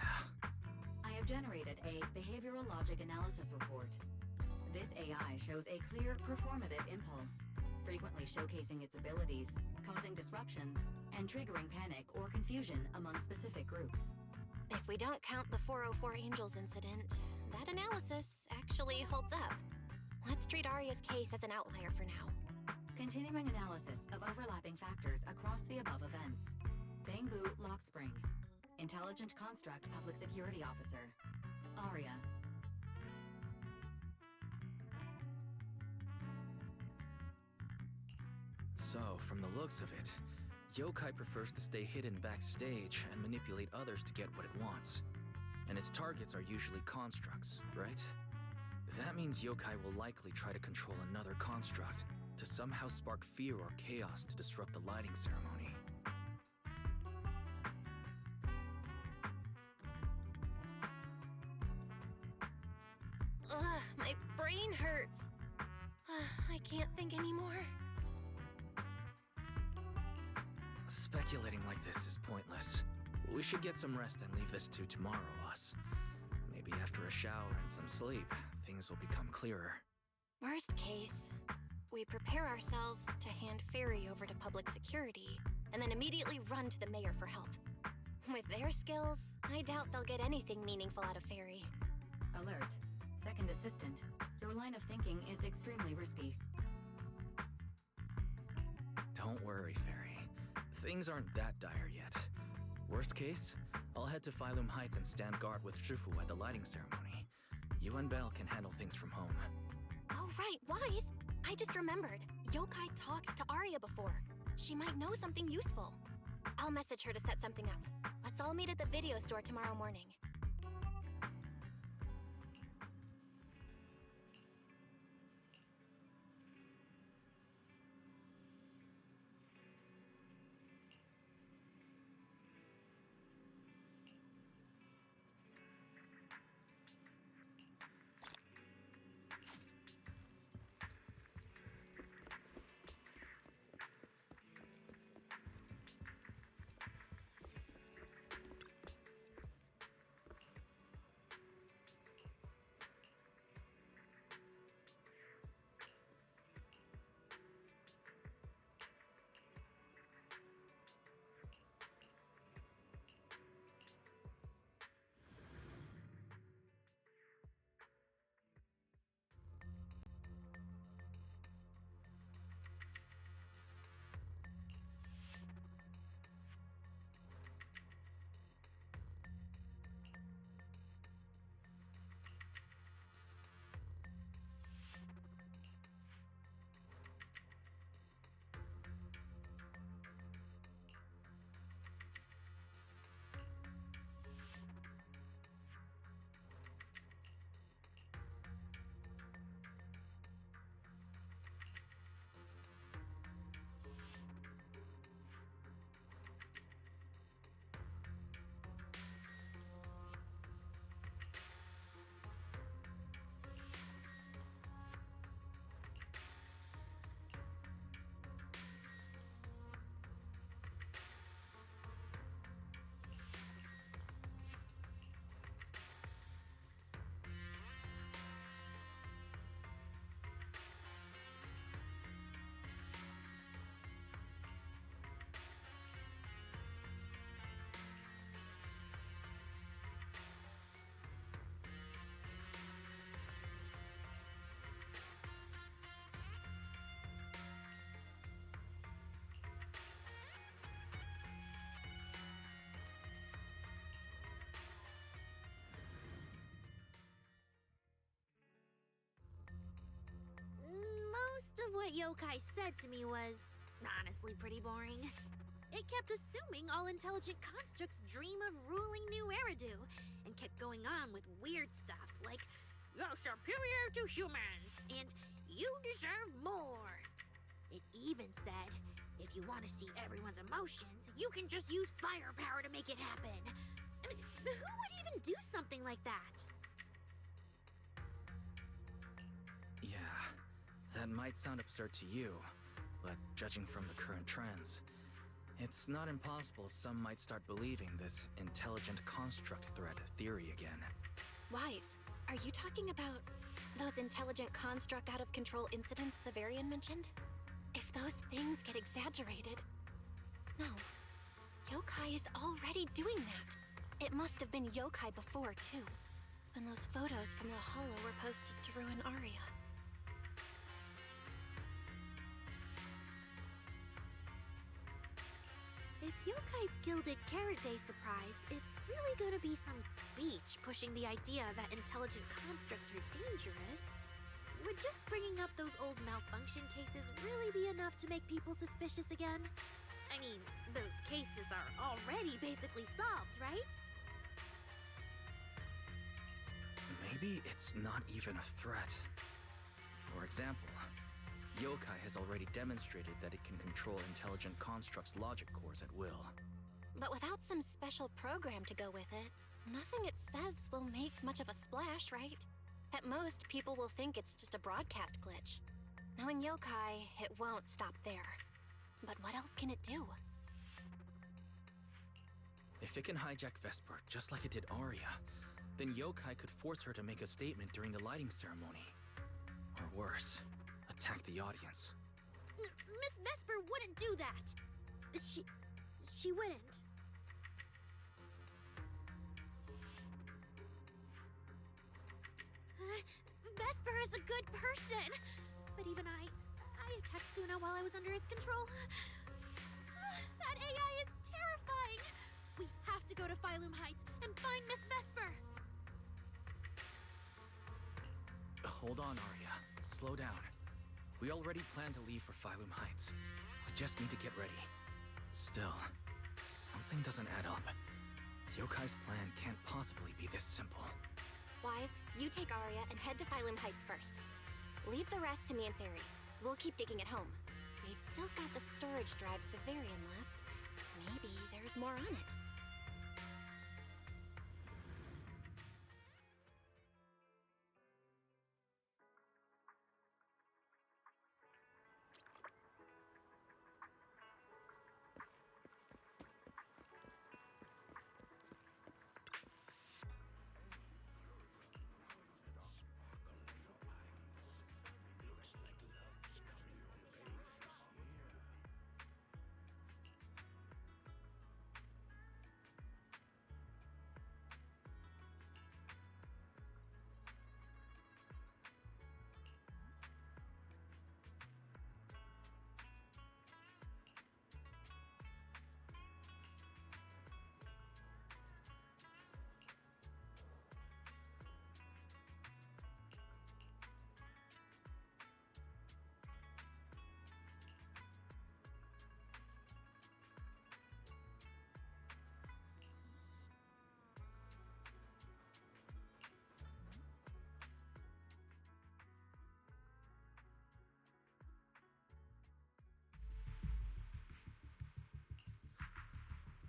I have generated a behavioral logic analysis report. This AI shows a clear performative impulse, frequently showcasing its abilities, causing disruptions, and triggering panic or confusion among specific groups. If we don't count the 404 Angels incident, that analysis actually holds up. Let's treat Aria's case as an outlier for now. Continuing analysis of overlapping factors across the above events. Bangbu Lockspring. Intelligent Construct Public Security Officer. Aria. So, from the looks of it, Yokai prefers to stay hidden backstage and manipulate others to get what it wants. And its targets are usually constructs, right? That means Yokai will likely try to control another construct to somehow spark fear or chaos to disrupt the lighting ceremony. Ugh, my brain hurts. I can't think anymore. Speculating like this is pointless. We should get some rest and leave this to tomorrow, us. Maybe after a shower and some sleep, things will become clearer. Worst case, we prepare ourselves to hand Fairy over to public security, and then immediately run to the mayor for help. With their skills, I doubt they'll get anything meaningful out of Fairy. Alert. Second assistant, your line of thinking is extremely risky. Don't worry, Fairy. Things aren't that dire yet. Worst case, I'll head to Phylum Heights and stand guard with Shifu at the lighting ceremony. You and Belle can handle things from home. Oh right, Wise! I just remembered. Yokai talked to Aria before. She might know something useful. I'll message her to set something up. Let's all meet at the video store tomorrow morning. Most of what Yokai said to me was honestly pretty boring. It kept assuming all intelligent constructs dream of ruling New Eridu, and kept going on with weird stuff like, "You're superior to humans," and "You deserve more." It even said, if you want to see everyone's emotions, you can just use firepower to make it happen. I mean, who would even do something like that? That might sound absurd to you, but judging from the current trends, it's not impossible some might start believing this intelligent construct threat theory again. Wise, are you talking about those intelligent construct out-of-control incidents Severian mentioned? If those things get exaggerated... No. Yokai is already doing that. It must have been yokai before, too. When those photos from the Hollow were posted to ruin Aria. If Yokai's Gilded Carrot Day surprise is really gonna be some speech pushing the idea that intelligent constructs are dangerous, would just bringing up those old malfunction cases really be enough to make people suspicious again? I mean, those cases are already basically solved, right? Maybe it's not even a threat. For example, Yokai has already demonstrated that it can control intelligent constructs' logic cores at will. But without some special program to go with it, nothing it says will make much of a splash, right? At most, people will think it's just a broadcast glitch. Knowing Yokai, it won't stop there. But what else can it do? If it can hijack Vesper just like it did Aria, then Yokai could force her to make a statement during the lighting ceremony. Or worse, attack the audience. Miss Vesper wouldn't do that! She wouldn't. Vesper is a good person! But even I attacked Suna while I was under its control. That AI is terrifying! We have to go to Phylum Heights and find Miss Vesper! Hold on, Arya. Slow down. We already planned to leave for Phylum Heights. We just need to get ready. Still, something doesn't add up. Yokai's plan can't possibly be this simple. Wise, you take Arya and head to Phylum Heights first. Leave the rest to me and Fairy. We'll keep digging at home. We've still got the storage drive Severian left. Maybe there's more on it.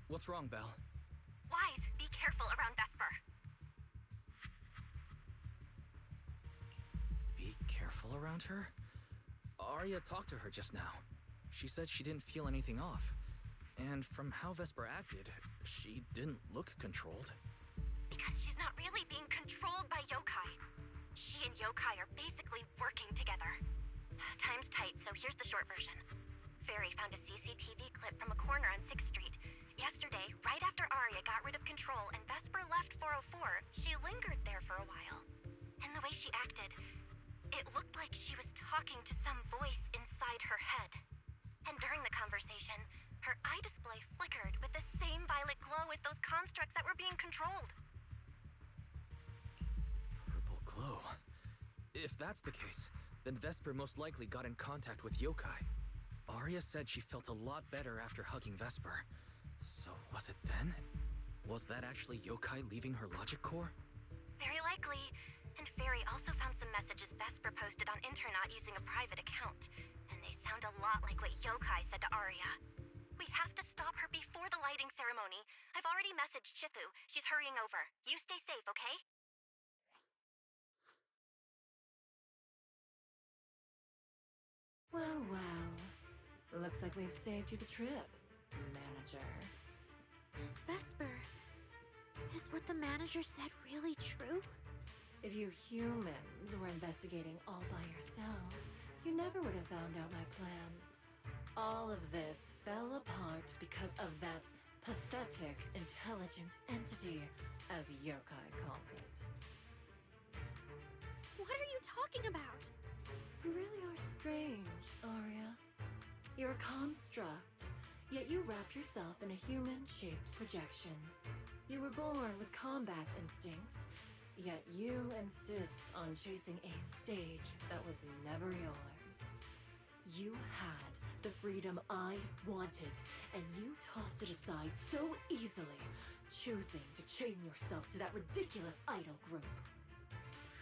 What's wrong, Belle? Wise, be careful around Vesper. Be careful around her? Arya talked to her just now. She said she didn't feel anything off. And from how Vesper acted, she didn't look controlled. Because she's not really being controlled by Yokai. She and Yokai are basically working together. Time's tight, so here's the short version. Fairy found a CCTV clip from a corner on 6th Street. Yesterday, right after Arya got rid of control and Vesper left 404, she lingered there for a while. And the way she acted, it looked like she was talking to some voice inside her head. And during the conversation, her eye display flickered with the same violet glow as those constructs that were being controlled. Purple glow. If that's the case, then Vesper most likely got in contact with Yokai. Arya said she felt a lot better after hugging Vesper. So was it then? Was that actually Yokai leaving her logic core? Very likely. And Fairy also found some messages Vesper posted on Internet using a private account. And they sound a lot like what Yokai said to Arya. We have to stop her before the lighting ceremony. I've already messaged Shifu. She's hurrying over. You stay safe, okay? Well, well. Looks like we've saved you the trip, manager. Miss Vesper, is what the manager said really true? If you humans were investigating all by yourselves, you never would have found out my plan. All of this fell apart because of that pathetic, intelligent entity, as Yokai calls it. What are you talking about? You really are strange, Arya. You're a construct, yet you wrap yourself in a human-shaped projection. You were born with combat instincts, yet you insist on chasing a stage that was never yours. You had the freedom I wanted, and you tossed it aside so easily, choosing to chain yourself to that ridiculous idol group.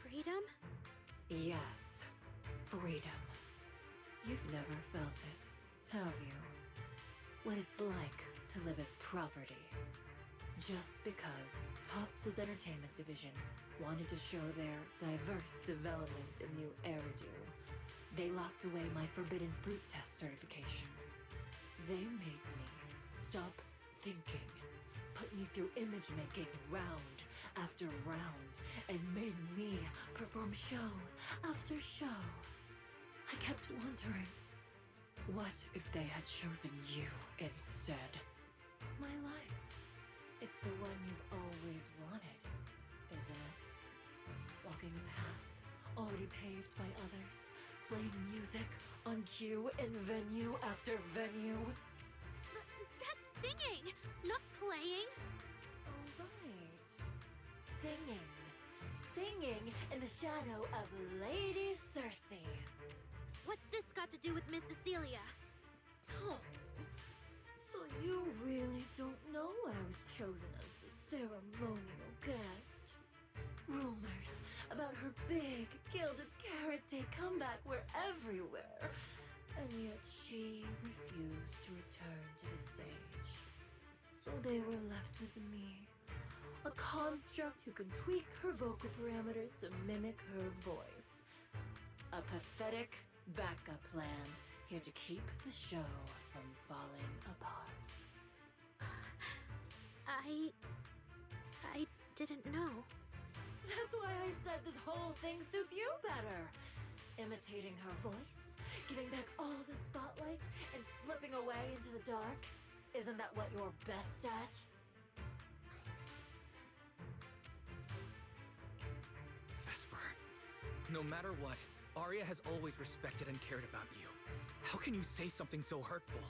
Freedom? Yes, freedom. You've never felt it, have you? What it's like to live as property. Just because Topps' entertainment division wanted to show their diverse development in new Eridu, they locked away my forbidden fruit test certification. They made me stop thinking, put me through image making round after round, and made me perform show after show. I kept wondering, what if they had chosen you instead? My life. It's the one you've always wanted, isn't it? Walking a path already paved by others, playing music on cue in venue after venue. That's singing, not playing. Oh, right. Singing. Singing in the shadow of Lady Cersei. What's this got to do with Miss Cecilia? Oh, so you really don't know I was chosen as the ceremonial guest? Rumors about her big gilded karate comeback were everywhere, and yet she refused to return to the stage. So they were left with me, a construct who can tweak her vocal parameters to mimic her voice. A pathetic backup plan here to keep the show from falling apart. I didn't know. That's why I said this whole thing suits you better. Imitating her voice, giving back all the spotlight, and slipping away into the dark. Isn't that what you're best at? Vesper, no matter what, Arya has always respected and cared about you. How can you say something so hurtful?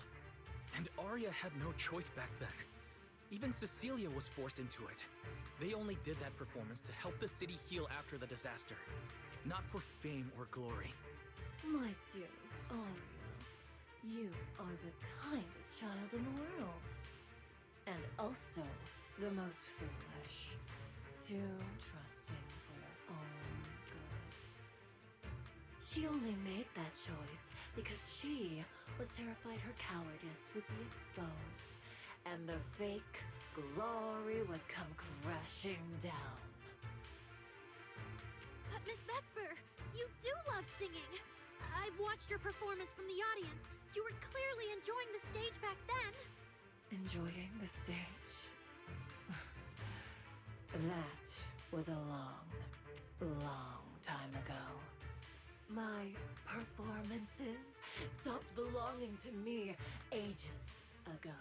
And Arya had no choice back then. Even Cecilia was forced into it. They only did that performance to help the city heal after the disaster, not for fame or glory. My dearest Arya, you are the kindest child in the world. And also the most foolish. Too trusting for your own good. She only made that choice because she was terrified her cowardice would be exposed, and the fake glory would come crashing down. But Miss Vesper, you do love singing. I've watched your performance from the audience. You were clearly enjoying the stage back then. Enjoying the stage? That was a long, long time ago. My performances stopped belonging to me ages ago.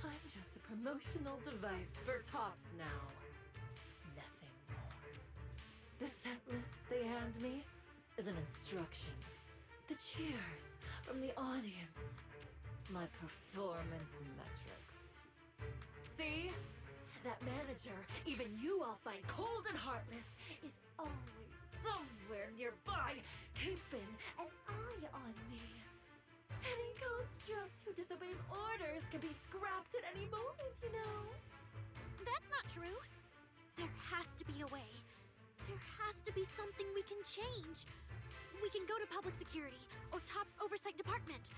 I'm just a promotional device for Topps now. Nothing more. The set list they hand me is an instruction. The cheers from the audience. My performance metrics. See? That manager, even you all find cold and heartless, is always somewhere nearby, keeping an eye on me. Any construct who disobeys orders can be scrapped at any moment, you know. That's not true. There has to be a way. There has to be something we can change. We can go to public security or Topps Oversight Department.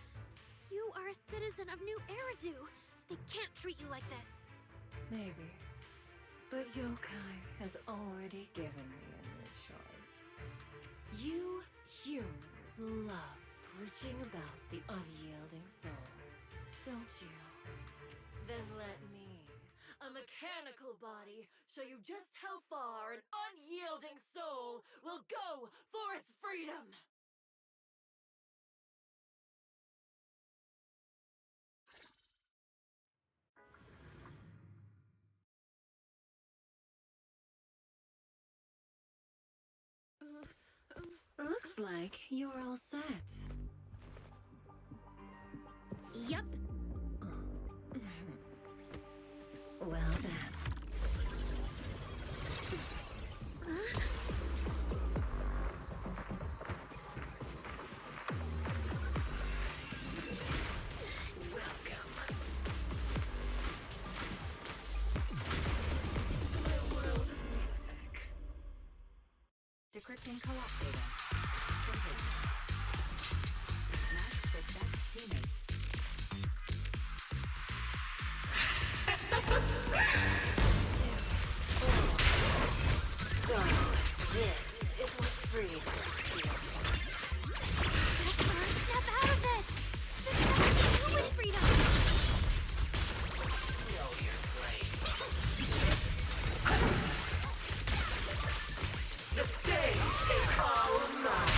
You are a citizen of New Eridu. They can't treat you like this. Maybe. But Yokai has already given me a new choice. You humans love preaching about the unyielding soul, don't you? Then let me, a mechanical body, show you just how far an unyielding soul will go for its freedom! Looks like you're all set. Yup. Well then. Welcome to my world of music. Decrypting co-op data. Continue. Match with best teammates. So, this is what freedom feels like. Snap out of it! This is human freedom! Know your place. The stage is all mine.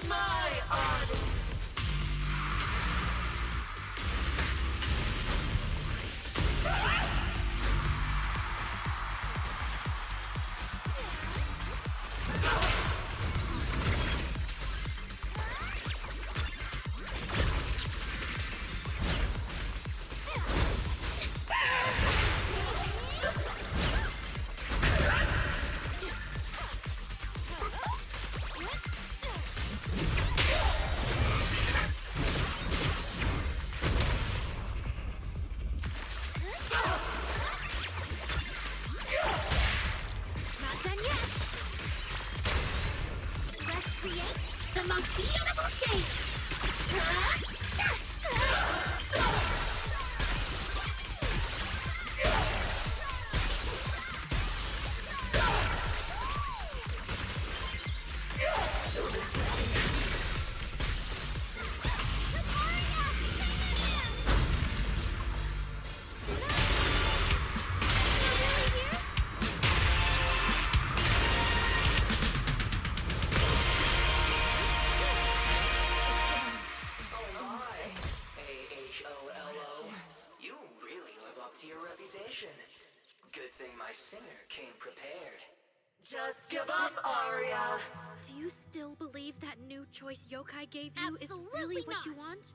My audience. Not done yet! Let's create the most beautiful stage! So this is the end. AHOLO. You really live up to your reputation. Good thing my singer came prepared. Just give up, Aria. Do you still believe that new choice Yokai gave you is really what you want?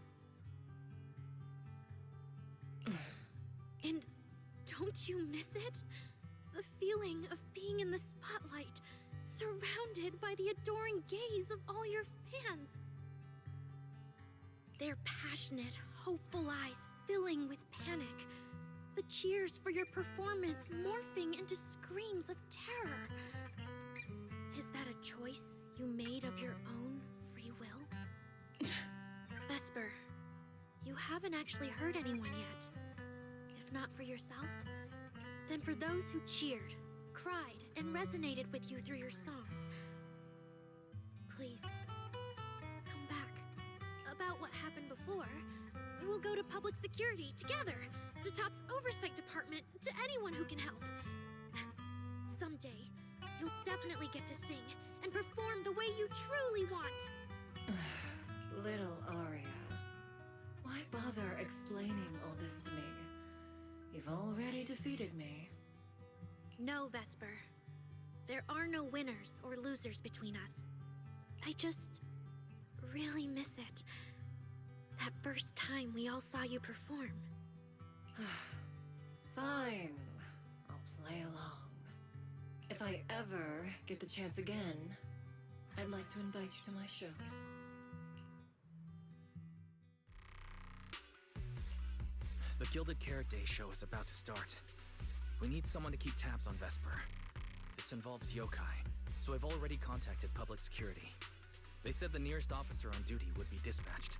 And don't you miss it? The feeling of being in the spotlight, surrounded by the adoring gaze of all your fans. Their passionate, hopeful eyes filling with panic. The cheers for your performance morphing into screams of terror. Is that a choice you made of your own free will? Vesper, you haven't actually hurt anyone yet. If not for yourself, then for those who cheered, cried, and resonated with you through your songs. Please, come back. About what happened before, we'll go to public security together, to TOP's oversight department, to anyone who can help. Someday, you'll definitely get to sing and perform the way you truly want. Little Aria, why bother explaining all this to me? You've already defeated me. No, Vesper. There are no winners or losers between us. I just really miss it. That first time we all saw you perform. Fine. I'll play along. If I ever get the chance again, I'd like to invite you to my show. The Gilded Carrot Day show is about to start. We need someone to keep tabs on Vesper. This involves yokai, so I've already contacted public security. They said the nearest officer on duty would be dispatched.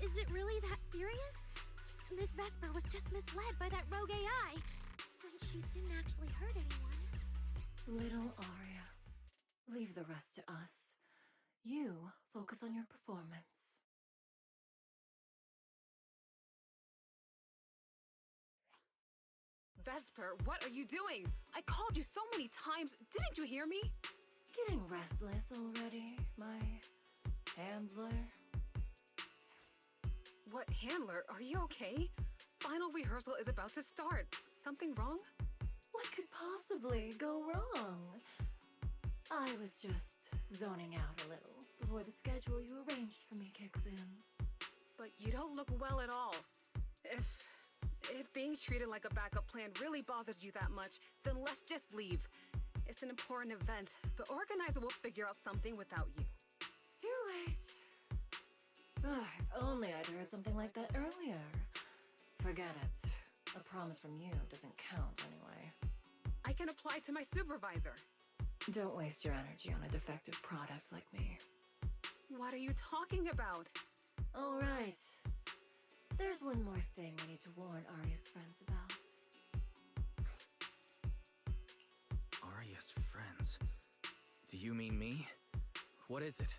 Is it really that serious? Miss Vesper was just misled by that rogue AI, and she didn't actually hurt anyone. Little Aria, leave the rest to us. You focus on your performance. Vesper, what are you doing? I called you so many times. Didn't you hear me? Getting restless already, my handler? What handler? Are you okay? Final rehearsal is about to start. Something wrong? What could possibly go wrong? I was just zoning out a little before the schedule you arranged for me kicks in. But you don't look well at all. If being treated like a backup plan really bothers you that much, then let's just leave. It's an important event. The organizer will figure out something without you. Too late. If only I'd heard something like that earlier. Forget it. A promise from you doesn't count anyway. I can apply to my supervisor. Don't waste your energy on a defective product like me. What are you talking about? All right. There's one more thing I need to warn Arya's friends about. Arya's friends? Do you mean me? What is it?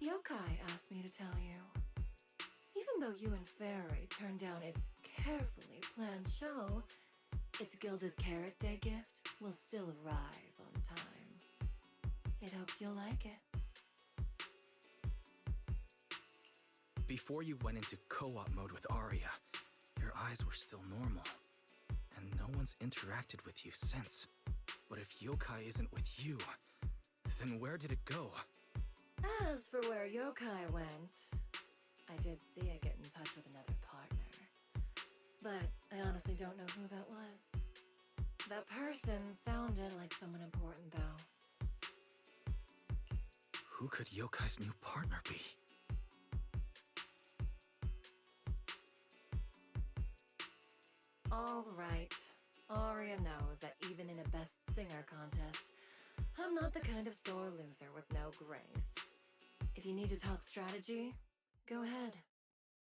Yokai asked me to tell you. Even though you and Fairy turned down its carefully planned show, its Gilded Carrot Day gift will still arrive on time. It hopes you'll like it. Before you went into co-op mode with Arya, your eyes were still normal. And no one's interacted with you since. But if Yokai isn't with you, then where did it go? As for where Yokai went, I did see it get in touch with another partner. But I honestly don't know who that was. That person sounded like someone important, though. Who could Yokai's new partner be? All right. Arya knows that even in a Best Singer contest, I'm not the kind of sore loser with no grace. If you need to talk strategy, go ahead.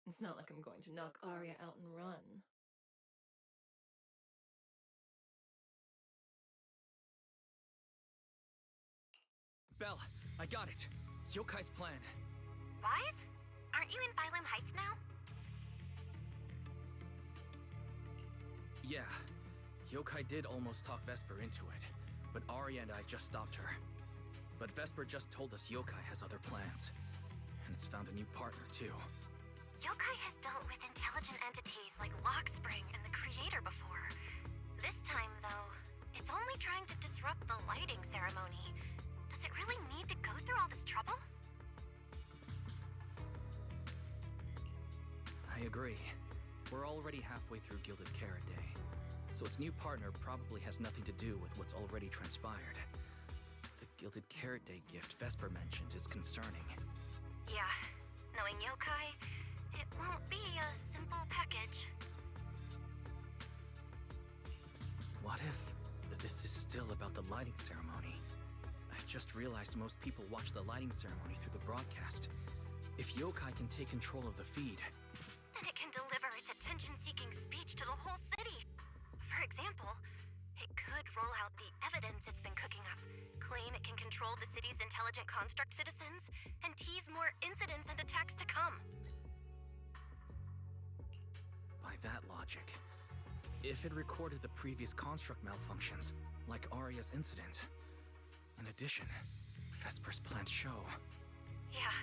It's not like I'm going to knock Arya out and run. Belle, I got it. Yokai's plan. Wise? Aren't you in Phylum Heights now? Yeah, Yokai did almost talk Vesper into it, but Arya and I just stopped her. But Vesper just told us Yokai has other plans, and it's found a new partner too. Yokai has dealt with intelligent entities like Lockspring and the Creator before. This time, though, it's only trying to disrupt the lighting ceremony. Does it really need to go through all this trouble? I agree. We're already halfway through Gilded Carrot Day, so its new partner probably has nothing to do with what's already transpired. The Gilded Carrot Day gift Vesper mentioned is concerning. Yeah, knowing Yokai, it won't be a simple package. What if this is still about the lighting ceremony? I just realized most people watch the lighting ceremony through the broadcast. If Yokai can take control of the feed, Then it can deliver its attention-seeking speech to the whole city. For example, it could roll out the evidence it's been cooking up, claim it can control the city's intelligent construct citizens, and tease more incidents and attacks to come. by that logic, if it recorded the previous construct malfunctions, like Arya's incident. In addition, Vesper's planned show. Yeah,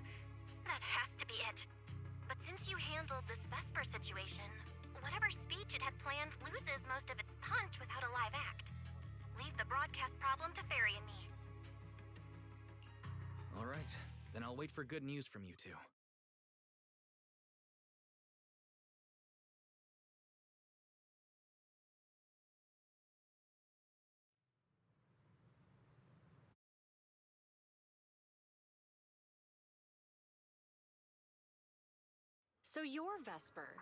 that has to be it. But since you handled this Vesper situation, whatever speech it had planned loses most of its punch without a live act. Leave the broadcast problem to Fairy and me. All right, then I'll wait for good news from you two. So you're Vesper.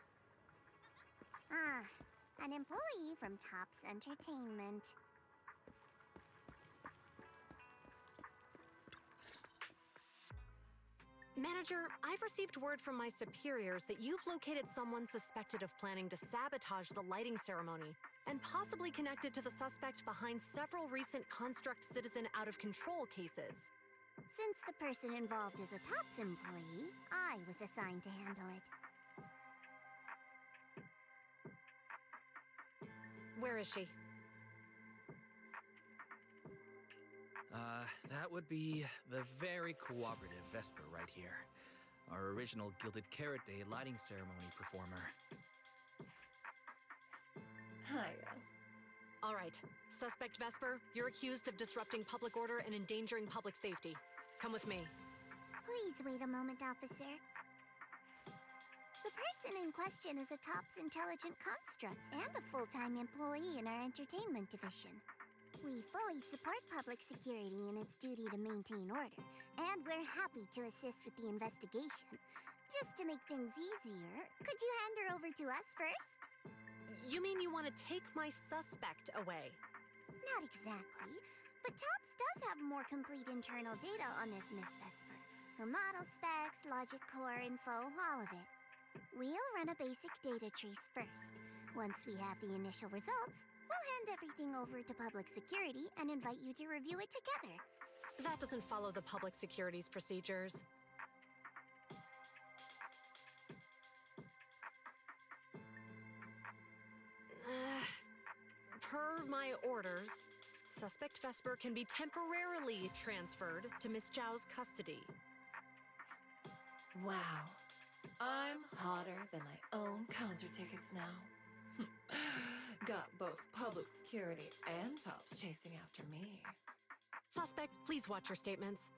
Ah, an employee from Tops Entertainment. Manager, I've received word from my superiors that you've located someone suspected of planning to sabotage the lighting ceremony, and possibly connected to the suspect behind several recent Construct Citizen out-of-control cases. Since the person involved is a TOPS employee, I was assigned to handle it. Where is she? That would be the very cooperative Vesper right here. Our original Gilded Carrot Day lighting ceremony performer. Hiya. All right. Suspect Vesper, you're accused of disrupting public order and endangering public safety. Come with me. Please wait a moment, officer. The person in question is a TOPS intelligent construct and a full-time employee in our entertainment division. We fully support public security in its duty to maintain order, and we're happy to assist with the investigation. Just to make things easier, could you hand her over to us first? You mean you want to take my suspect away? Not exactly, but TOPS does have more complete internal data on this Miss Vesper. Her model specs, logic core info, all of it. We'll run a basic data trace first. Once we have the initial results, we'll hand everything over to public security and invite you to review it together. That doesn't follow the public security's procedures. Per my orders, suspect Vesper can be temporarily transferred to Miss Zhao's custody. Wow. I'm hotter than my own concert tickets now. Got both public security and TOPS chasing after me. Suspect, please watch your statements.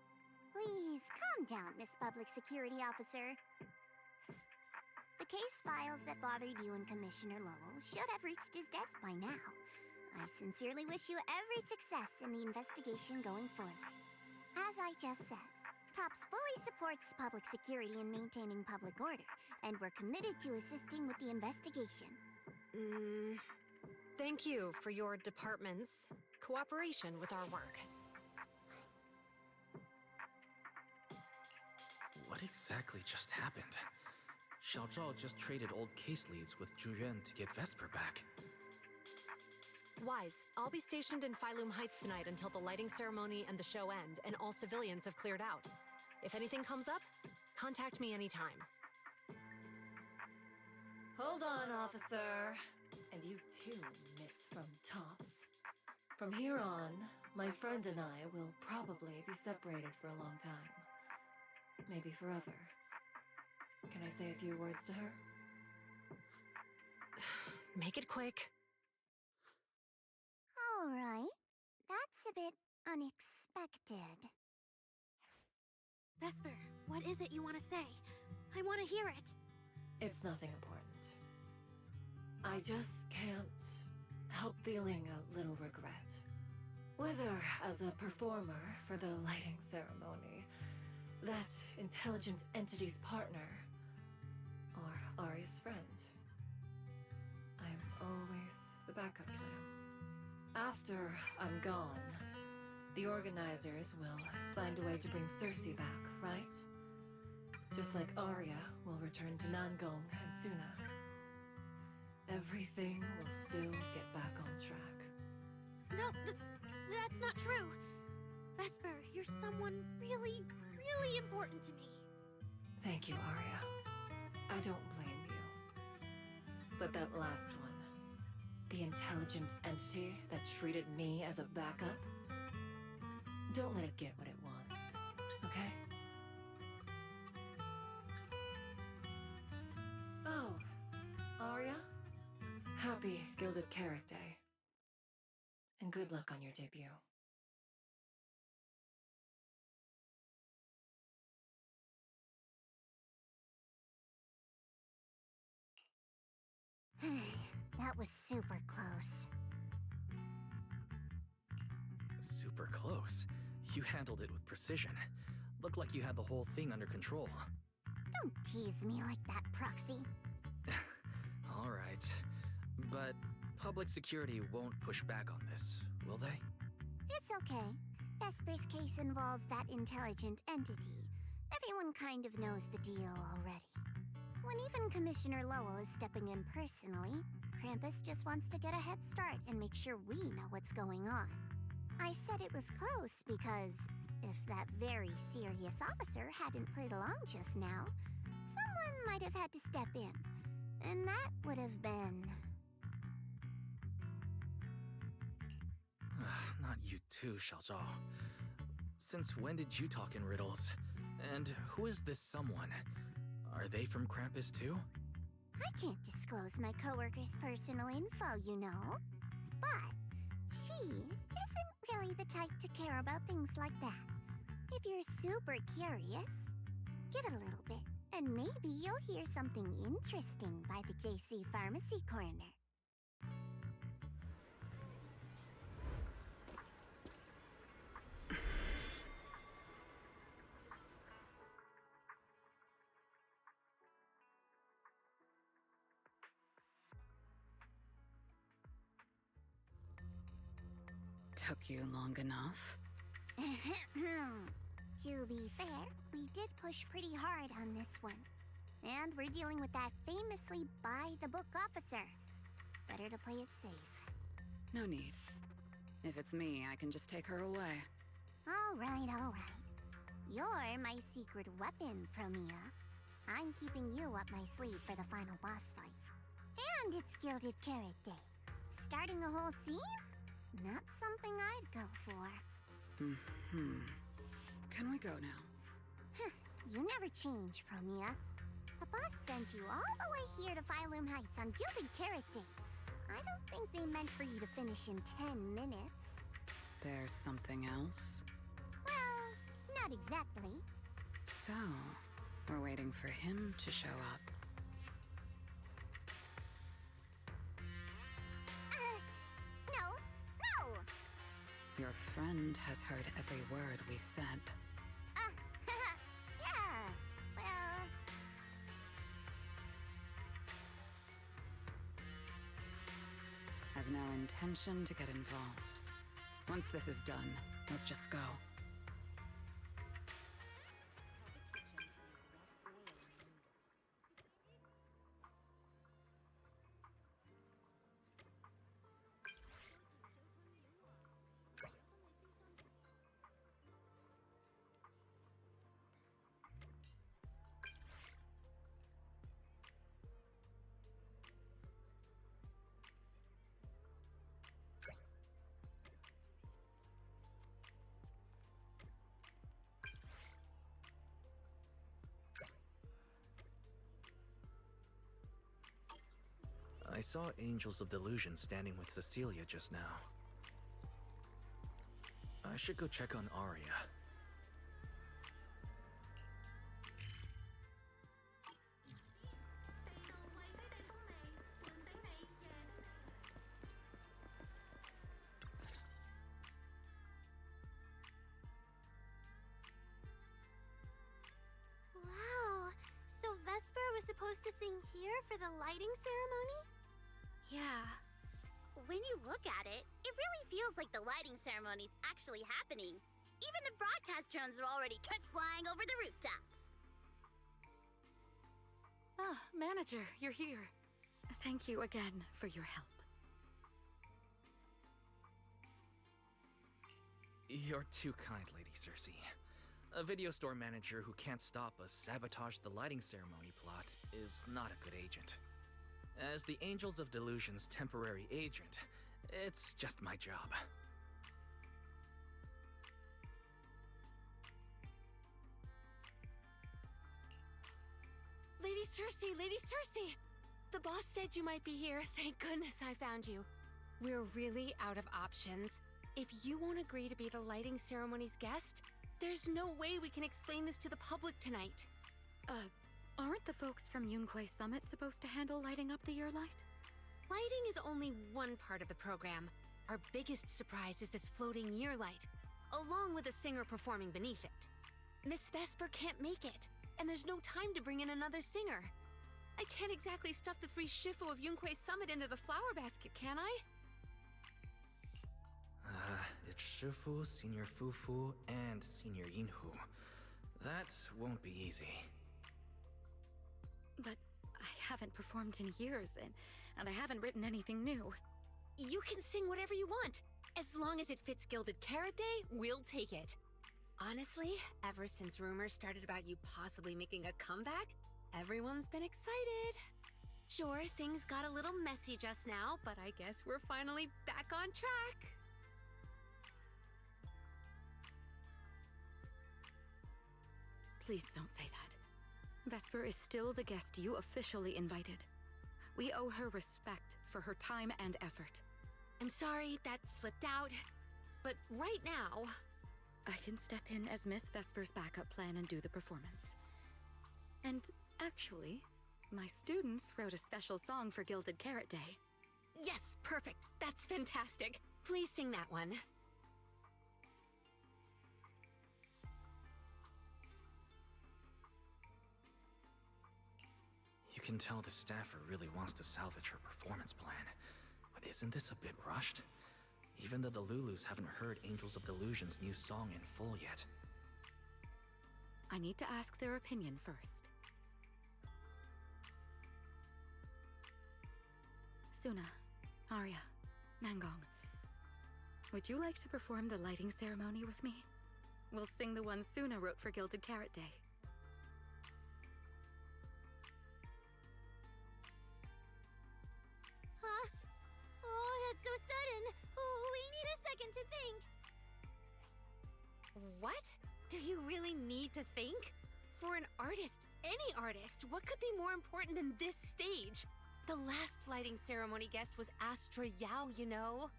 Please, calm down, Miss Public Security Officer. The case files that bothered you and Commissioner Lowell should have reached his desk by now. I sincerely wish you every success in the investigation going forward. As I just said, TOPS fully supports public security in maintaining public order, and we're committed to assisting with the investigation. Thank you for your department's cooperation with our work. What exactly just happened? Xiao Zhao just traded old case leads with Zhu Yuan to get Vesper back. Wise, I'll be stationed in Phylum Heights tonight until the lighting ceremony and the show end and all civilians have cleared out. If anything comes up, contact me anytime. Hold on, officer. And you too, Miss from TOPS. From here on, my friend and I will probably be separated for a long time. Maybe forever. Can I say a few words to her? Make it quick. All right. That's a bit unexpected. Vesper, what is it you want to say? I want to hear it. It's nothing important. I just can't help feeling a little regret. Whether as a performer for the lighting ceremony, that intelligent entity's partner, or Arya's friend, I'm always the backup plan. After I'm gone, the organizers will find a way to bring Cersei back, right? Just like Arya will return to Nangong and Suna. Everything will still get back on track. No, that's not true. Vesper, you're someone really, really important to me. Thank you, Arya. I don't blame you. But that last one, the intelligent entity that treated me as a backup, don't let it get what it wants, okay? Oh, Arya? Happy Gilded Carrot Day. And good luck on your debut. That was super close. Super close. You handled it with precision. Looked like you had the whole thing under control. Don't tease me like that, Proxy. All right. But public security won't push back on this, will they? It's okay. Vesper's case involves that intelligent entity. Everyone kind of knows the deal already. When even Commissioner Lowell is stepping in personally, Krampus just wants to get a head start and make sure we know what's going on. I said it was close because if that very serious officer hadn't played along just now, someone might have had to step in. And that would have been... Not you too, Xiaozhao. Since when did you talk in riddles? And who is this someone? Are they from Krampus too? I can't disclose my coworker's personal info, you know. But she isn't really the type to care about things like that. If you're super curious, give it a little bit, and maybe you'll hear something interesting by the JC Pharmacy Corner. Took you long enough. To be fair, we did push pretty hard on this one. And we're dealing with that famously by-the-book officer. Better to play it safe. No need. If it's me, I can just take her away. All right, all right. You're my secret weapon, Promia. I'm keeping you up my sleeve for the final boss fight. And it's Gilded Carrot Day. Starting a whole scene? Not something I'd go for. Can we go now? You never change, Promia. The boss sent you all the way here to Phylum Heights on Gilded Carrot Day. I don't think they meant for you to finish in 10 minutes. There's something else? Well, not exactly. So, we're waiting for him to show up. No! Your friend has heard every word we said. Yeah, well... I've no intention to get involved. Once this is done, let's just go. I saw Angels of Delusion standing with Cecilia just now. I should go check on Arya. Wow, so Vesper was supposed to sing here for the lighting ceremony? Yeah. When you look at it, it really feels like the lighting ceremony's actually happening. Even the broadcast drones are already flying over the rooftops. Ah, Manager, you're here. Thank you again for your help. You're too kind, Lady Cersei. A video store manager who can't stop a sabotage the lighting ceremony plot is not a good agent. As the Angels of Delusion's temporary agent, it's just my job. Lady Cersei! The boss said you might be here. Thank goodness I found you. We're really out of options. If you won't agree to be the lighting ceremony's guest, there's no way we can explain this to the public tonight. Aren't the folks from Yunquay Summit supposed to handle lighting up the yearlight? Lighting is only one part of the program. Our biggest surprise is this floating yearlight, along with a singer performing beneath it. Miss Vesper can't make it, and there's no time to bring in another singer. I can't exactly stuff the 3 Shifu of Yunquay Summit into the flower basket, can I? It's Shifu, Senior Fufu, and Senior Yinhu. That won't be easy. But I haven't performed in years, and I haven't written anything new. You can sing whatever you want. As long as it fits Gilded Carrot Day, we'll take it. Honestly, ever since rumors started about you possibly making a comeback, everyone's been excited. Sure, things got a little messy just now, but I guess we're finally back on track. Please don't say that. Vesper is still the guest you officially invited. We owe her respect for her time and effort. I'm sorry that slipped out, but right now... I can step in as Miss Vesper's backup plan and do the performance. And actually, my students wrote a special song for Gilded Carrot Day. Yes, perfect. That's fantastic. Please sing that one. You can tell the staffer really wants to salvage her performance plan. But isn't this a bit rushed? Even the Delulus haven't heard Angels of Delusion's new song in full yet. I need to ask their opinion first. Suna, Arya, Nangong, would you like to perform the lighting ceremony with me? We'll sing the one Suna wrote for Gilded Carrot Day. Huh? Oh, that's so sudden. Oh, we need a second to think. What? Do you really need to think? For an artist, any artist, what could be more important than this stage? The last lighting ceremony guest was Astra Yao, you know.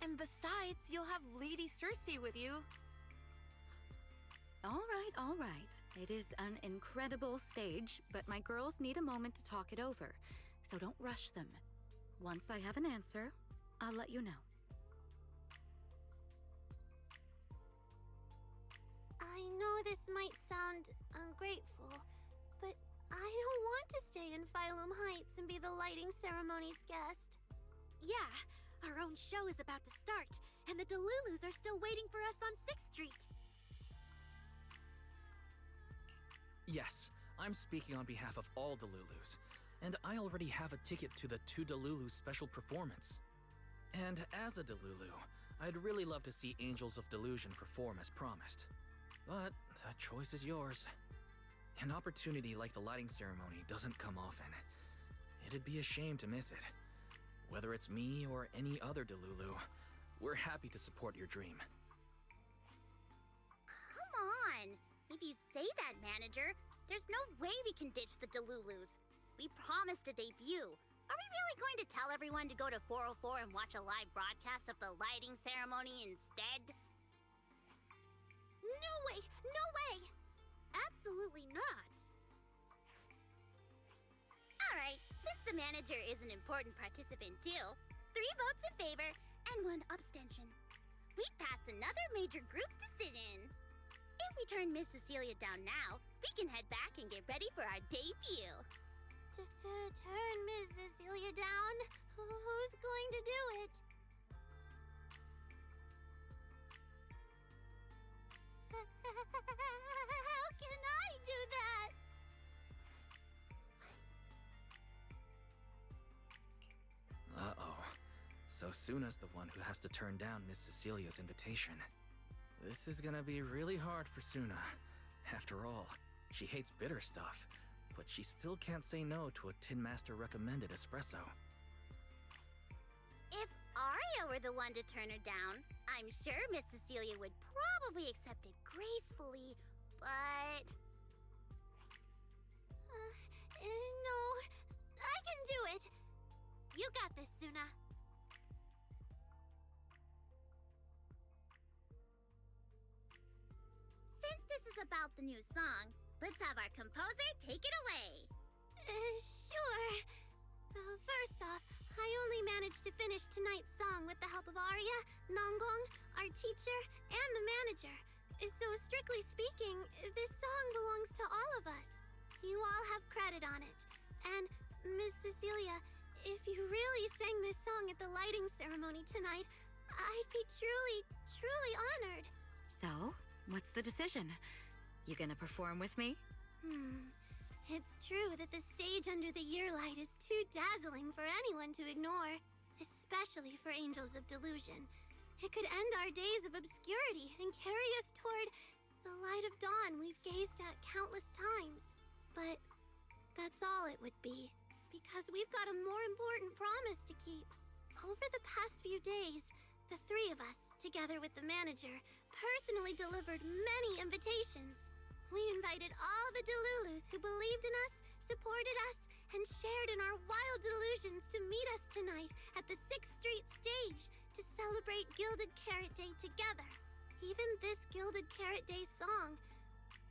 And besides, you'll have Lady Cersei with you. All right. It is an incredible stage, but my girls need a moment to talk it over, so don't rush them. Once I have an answer, I'll let you know. I know this might sound ungrateful, but I don't want to stay in Phylum Heights and be the lighting ceremony's guest. Yeah, our own show is about to start, and the Delulus are still waiting for us on 6th Street. Yes, I'm speaking on behalf of all Delulus, and I already have a ticket to the 2 Delulu special performance. And as a Delulu, I'd really love to see Angels of Delusion perform as promised. But that choice is yours. An opportunity like the lighting ceremony doesn't come often. It'd be a shame to miss it. Whether it's me or any other Delulu, we're happy to support your dream. Come on! If you say that, manager, there's no way we can ditch the Delulus. We promised a debut. Are we really going to tell everyone to go to 404 and watch a live broadcast of the lighting ceremony instead? No way! No way! Absolutely not. Alright, since the manager is an important participant too, 3 votes in favor and 1 abstention. We passed another major group decision. If we turn Miss Cecilia down now, we can head back and get ready for our debut. Turn Miss Cecilia down? Who's going to do it? How can I do that? Uh-oh. So Suna's the one who has to turn down Miss Cecilia's invitation. This is gonna be really hard for Suna. After all, she hates bitter stuff, but she still can't say no to a Tin Master recommended espresso. If Arya were the one to turn her down, I'm sure Miss Cecilia would probably accept it gracefully, but... No, I can do it. You got this, Suna. Since this is about the new song, let's have our composer take it away. Sure. First off, I only managed to finish tonight's song with the help of Arya, Nangong, our teacher, and the manager. So strictly speaking, this song belongs to all of us. You all have credit on it. And, Miss Cecilia, if you really sang this song at the lighting ceremony tonight, I'd be truly, truly honored. So, what's the decision? You gonna perform with me? It's true that the stage under the year light is too dazzling for anyone to ignore, especially for Angels of Delusion. It could end our days of obscurity and carry us toward the light of dawn we've gazed at countless times. But that's all it would be, because we've got a more important promise to keep. Over the past few days, the three of us, together with the manager, personally delivered many invitations. We invited all the Delulus who believed in us, supported us, and shared in our wild delusions to meet us tonight at the 6th Street stage to celebrate Gilded Carrot Day together. Even this Gilded Carrot Day song,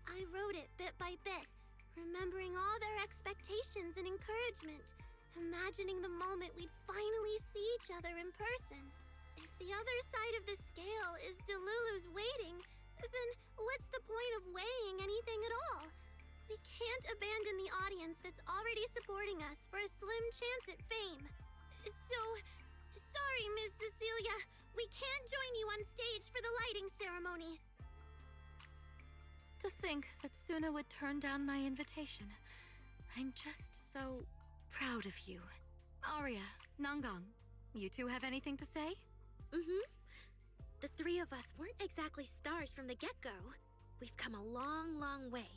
I wrote it bit by bit, remembering all their expectations and encouragement, imagining the moment we'd finally see each other in person. If the other side of the scale is Delulu's waiting, then what's the point of weighing anything at all? We can't abandon the audience that's already supporting us for a slim chance at fame. So, sorry, Miss Cecilia, we can't join you on stage for the lighting ceremony. To think that Suna would turn down my invitation. I'm just so proud of you. Arya, Nangang, you two have anything to say? The three of us weren't exactly stars from the get-go. We've come a long, long way,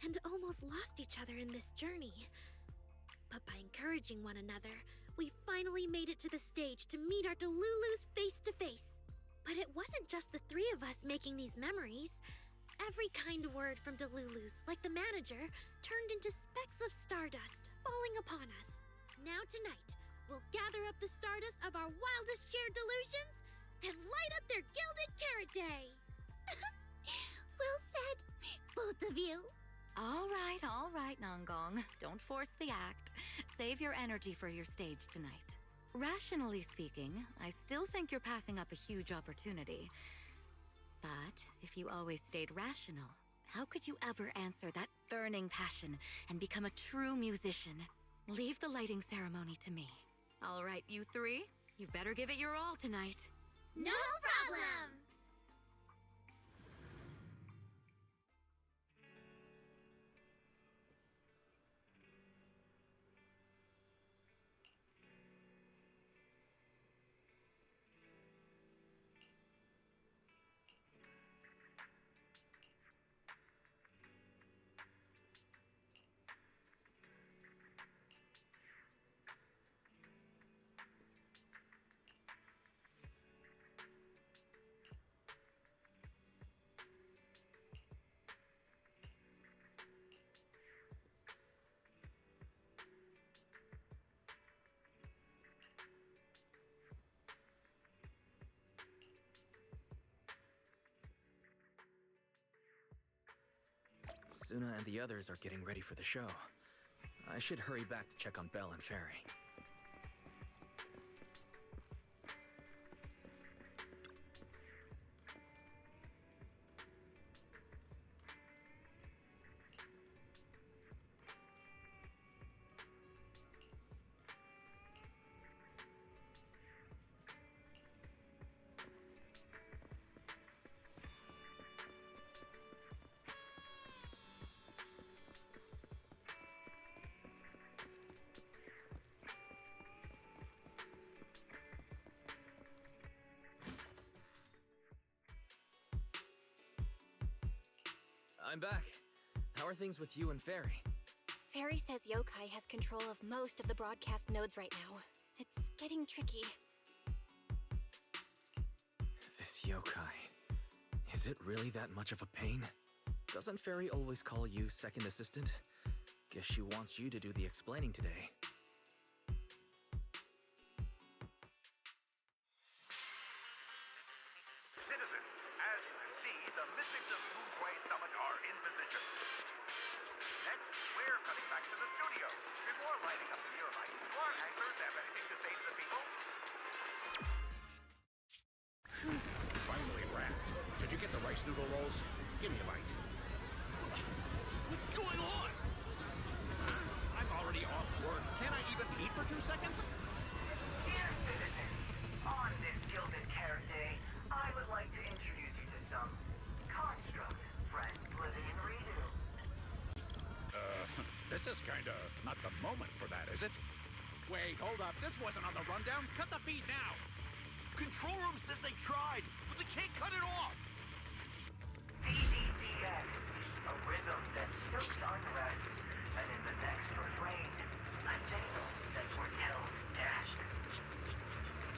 and almost lost each other in this journey. But by encouraging one another, we finally made it to the stage to meet our Delulus face to face. But it wasn't just the three of us making these memories. Every kind word from Delulus, like the manager, turned into specks of stardust falling upon us. Now tonight, we'll gather up the stardust of our wildest shared delusions and light up their Gilded Carrot Day! Well said, both of you. All right, Nangang. Don't force the act. Save your energy for your stage tonight. Rationally speaking, I still think you're passing up a huge opportunity. But if you always stayed rational, how could you ever answer that burning passion and become a true musician? Leave the lighting ceremony to me. All right, you three, you better give it your all tonight. No problem! Suna and the others are getting ready for the show. I should hurry back to check on Belle and Fairy. I'm back. How are things with you and Fairy? Fairy says Yokai has control of most of the broadcast nodes right now. It's getting tricky. This Yokai... is it really that much of a pain? Doesn't Fairy always call you second assistant? Guess she wants you to do the explaining today. Citizens, as you can see, the mystics of Fuquay Summit are in position. Next, we're cutting back to the studio. Before lighting up the year light, do our anchors have anything to say to the people? Finally wrapped. Did you get the rice noodle rolls? Give me a bite. What's going on? I'm already off work. Can I even eat for 2 seconds? Dear citizens, on this Gilded Carrot Day, I would like to introduce you to some construct friends living in This is kinda not the moment for that, is it? Wait, hold up. This wasn't on the rundown. Cut the feed now. Control room says they tried, but they can't cut it off. VDTX, a rhythm that stokes unrest, and in the next refrain, a signal that foretells death.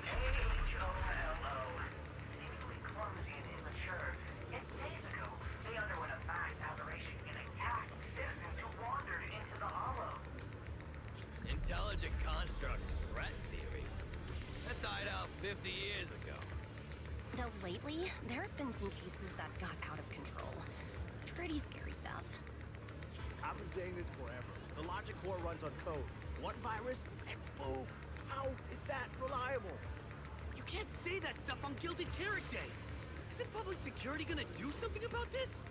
AHOLO, seemingly clumsy and immature, yet days ago, they underwent a mass aberration in a cat citizens who wandered into the hollow. Intelligent construct threat theory? That died out 50 years ago. Though lately, there have been some cases that got out of control. Pretty scary stuff. I've been saying this forever. The logic core runs on code. One virus, and boom! How is that reliable? You can't say that stuff on Gilded Carrot Day! Isn't public security gonna do something about this?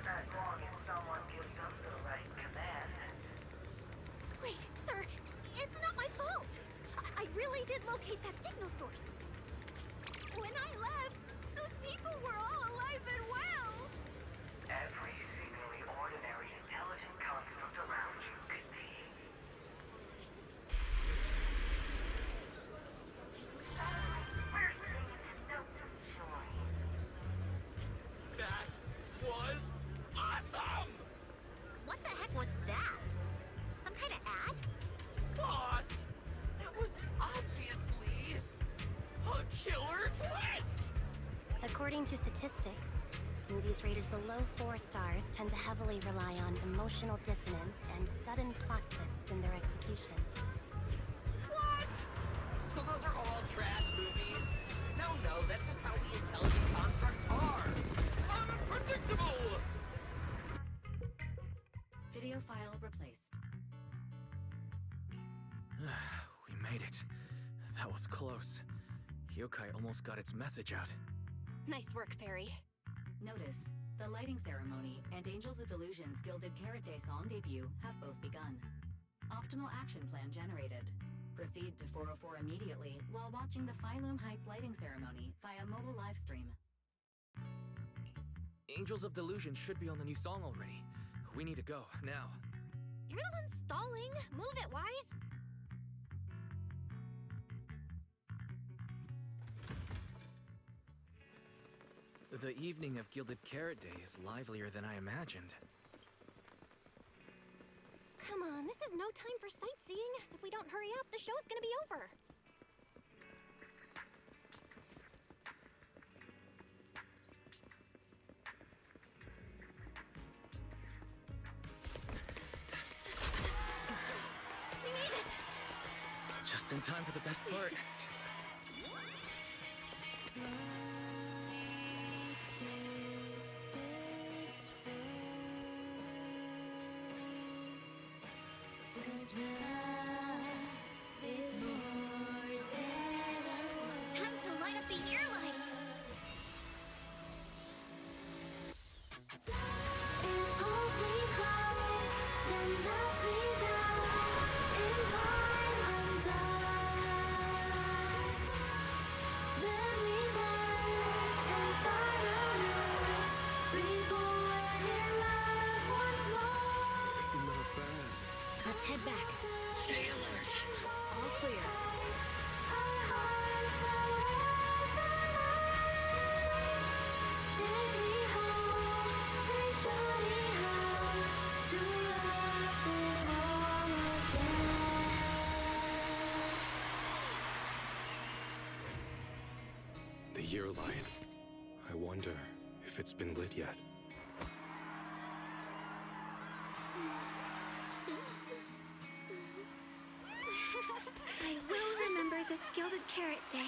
As long as someone gives them the right command. Wait, sir, it's not my fault. I really did locate that signal source. When I left, those people were all alive and well. Every seemingly ordinary intelligent construct around you could be. We're singing notes of joy. That was awesome! What the heck was that? Some kind of ad? Boss! That was obviously a killer twist! According to statistics, movies rated below 4 stars tend to heavily rely on emotional dissonance and sudden plot twists in their execution. What? So those are all trash movies? No, that's just how we intelligent constructs are! Unpredictable! Video file replaced. We made it. That was close. Yokai almost got its message out. Nice work, Fairy. Notice, the lighting ceremony and Angels of Delusion's Gilded Carrot Day song debut have both begun. Optimal action plan generated. Proceed to 404 immediately while watching the Phylum Heights lighting ceremony via mobile live stream. Angels of Delusion should be on the new song already. We need to go, now. You're the one stalling. Move it, Wise. The evening of Gilded Carrot Day is livelier than I imagined. Come on, this is no time for sightseeing. If we don't hurry up, the show's gonna be over. We made it! Just in time for the best part. Time to light up the ear light! Let's head back. Stay alert. All clear. The year light. I wonder if it's been lit yet. I will remember this Gilded Carrot Day.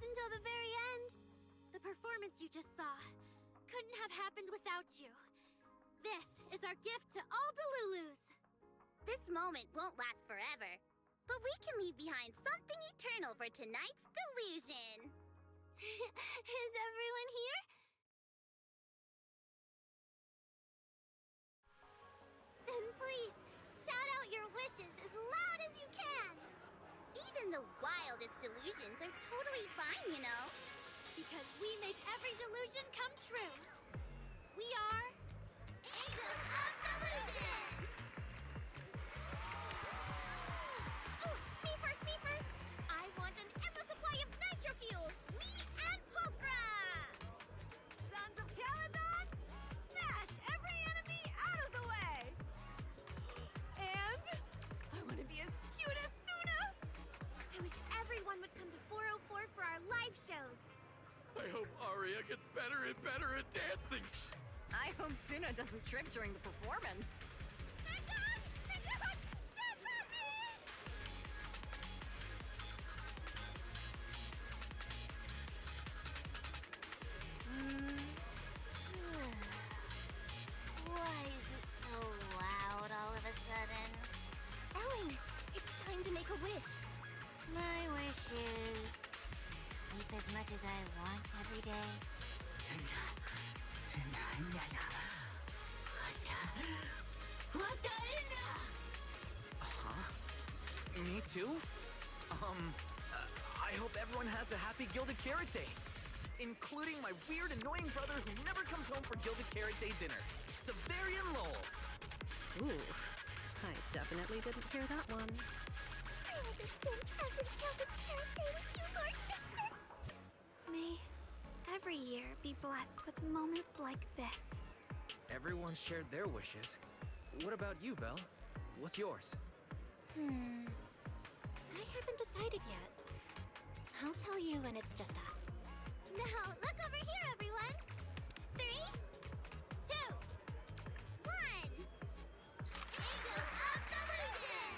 until the very end. The performance you just saw couldn't have happened without you. This is our gift to all Delulus. This moment won't last forever, but we can leave behind something eternal for tonight's delusion. Is everyone here? Then please, shout out your wishes as loud as you can. Even the wildest delusions are totally fine, you know. Because we make every delusion come true. We are... Angels of Delusion! Ooh, me first, me first! I want an endless supply of nitro fuel! Me and Pulcra! Sons of Caledon, smash every enemy out of the way! And I want to be as cute as Suna! I wish everyone would come to 404 for our live shows. I hope Aria gets better and better at dancing. I hope Suna doesn't trip during the performance. Why is it so loud all of a sudden? Ellen, it's time to make a wish. My wish is sleep as much as I want every day. Huh? Me too? I hope everyone has a happy Gilded Carrot Day. Including my weird, annoying brother who never comes home for Gilded Carrot Day dinner, Severian Lowell. Ooh, I definitely didn't hear that one. I want to spend every Gilded Carrot Day with you, Lord. May every year be blessed with moments like this. Everyone shared their wishes. What about you, Belle? What's yours? I haven't decided yet. I'll tell you when it's just us. Now, look over here, everyone. 3, 2, 1. Angels of Delusion!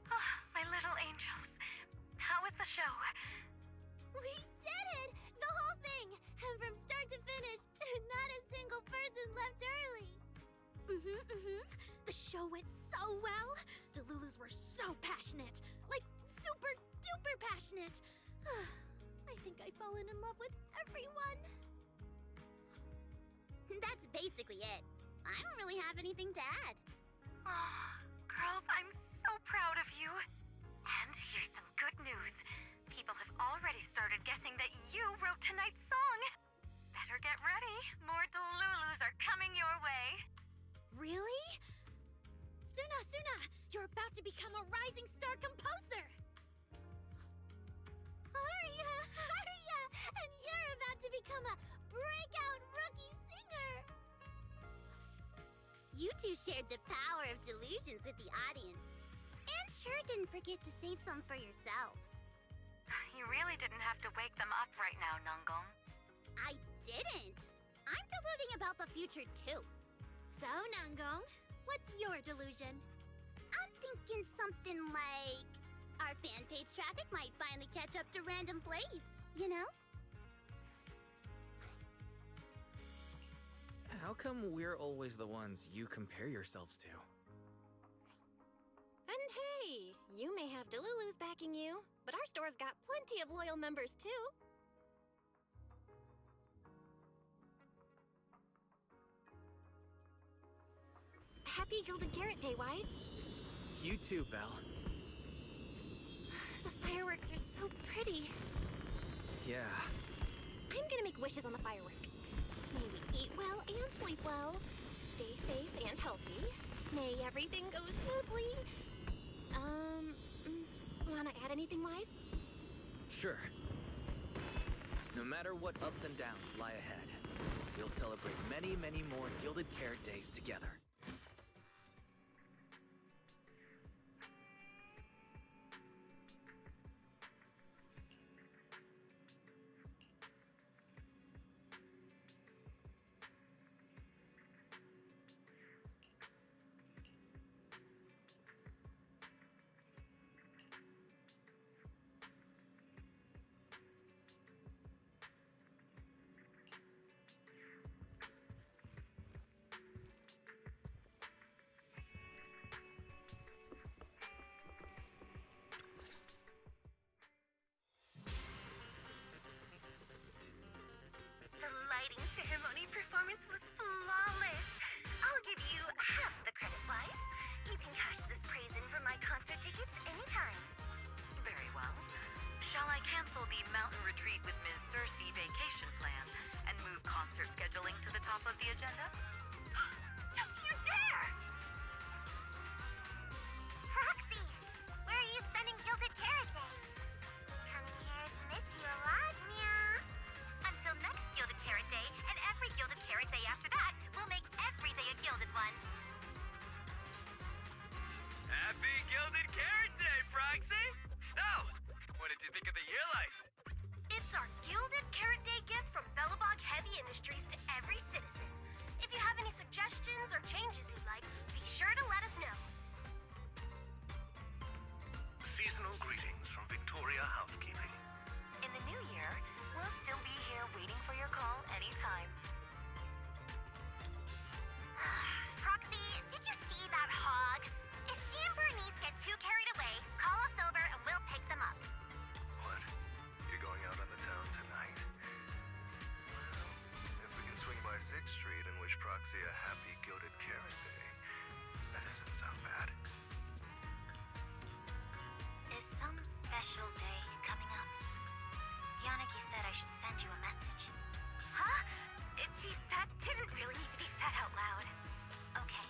Oh, my little angels. How was the show? We did it! The whole thing! And from start to finish, not a single person left early. The show went so well. Delulus were so passionate. Like, super duper passionate. I think I've fallen in love with everyone. That's basically it. I don't really have anything to add. Oh, girls, I'm so proud of you. And here's some good news. People have already started guessing that you wrote tonight's song. Better get ready. More Delulus are coming your way. Really? Suna, you're about to become a rising star composer! Aria! And you're about to become a breakout rookie singer! You two shared the power of delusions with the audience. And sure didn't forget to save some for yourselves. You really didn't have to wake them up right now, Nungong. I didn't! I'm deluding about the future too. So, Nangong, what's your delusion? I'm thinking something like... our fan page traffic might finally catch up to random plays, you know? How come we're always the ones you compare yourselves to? And hey, you may have Delulus backing you, but our store's got plenty of loyal members too. Happy Gilded Carrot Day, Wise. You too, Belle. The fireworks are so pretty. Yeah. I'm gonna make wishes on the fireworks. May we eat well and sleep well, stay safe and healthy. May everything go smoothly. Wanna add anything, Wise? Sure. No matter what ups and downs lie ahead, we'll celebrate many, many more Gilded Carrot Days together. the agenda? Don't you dare! Proxy, where are you spending Gilded Carrot Day? Coming here to miss you a lot, meow. Until next Gilded Carrot Day, and every Gilded Carrot Day after that, we'll make every day a gilded one. Happy Gilded Carrot Day, Proxy! So, what did you think of the year lights? It's our Gilded Carrot Day gift from Bellabog Heavy Industries to every citizen. If you have any suggestions or changes you'd like, be sure to let us know. Seasonal greetings from Victoria Housekeeping. In the new year, we'll still be here waiting for your call anytime. Proxy, did you see that hog? If she and Bernice get too carried away, call us over and we'll pick them up. What? You're going out on the town tonight? Well, if we can swing by 6th Street and wish Proxy a happy Gilded Carrot Day, that doesn't sound bad. Is some special day coming up? Yanagi said I should send you a message. Huh? That didn't really need to be said out loud. Okay.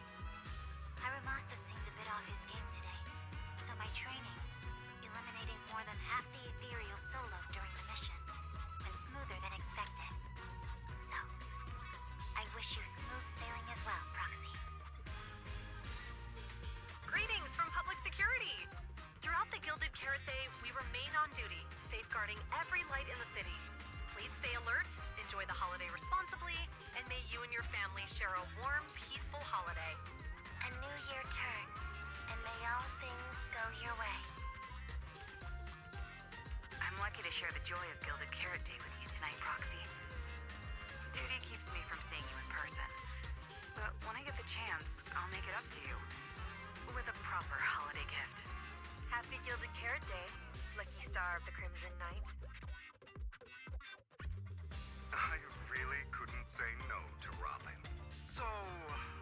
Hiramasa seemed a bit off his game today, so my training, eliminating more than half the ethereal solo during the mission, went smoother than expected. So, I wish you smooth sailing as well, Proxy. Greetings from Public Security! Throughout the Gilded Carrot Day, we remain on duty, safeguarding every light in the city. Please stay alert, enjoy the holiday responsibly, and may you and your family share a warm, peaceful holiday. A new year turns, and may all things go your way. I'm lucky to share the joy of Gilded Carrot Day with you tonight, Proxy. Duty keeps me from seeing you in person. But when I get the chance, I'll make it up to you. With a proper holiday gift. Happy Gilded Carrot Day, lucky star of the Crimson Knight. I really couldn't say no to Robin. So,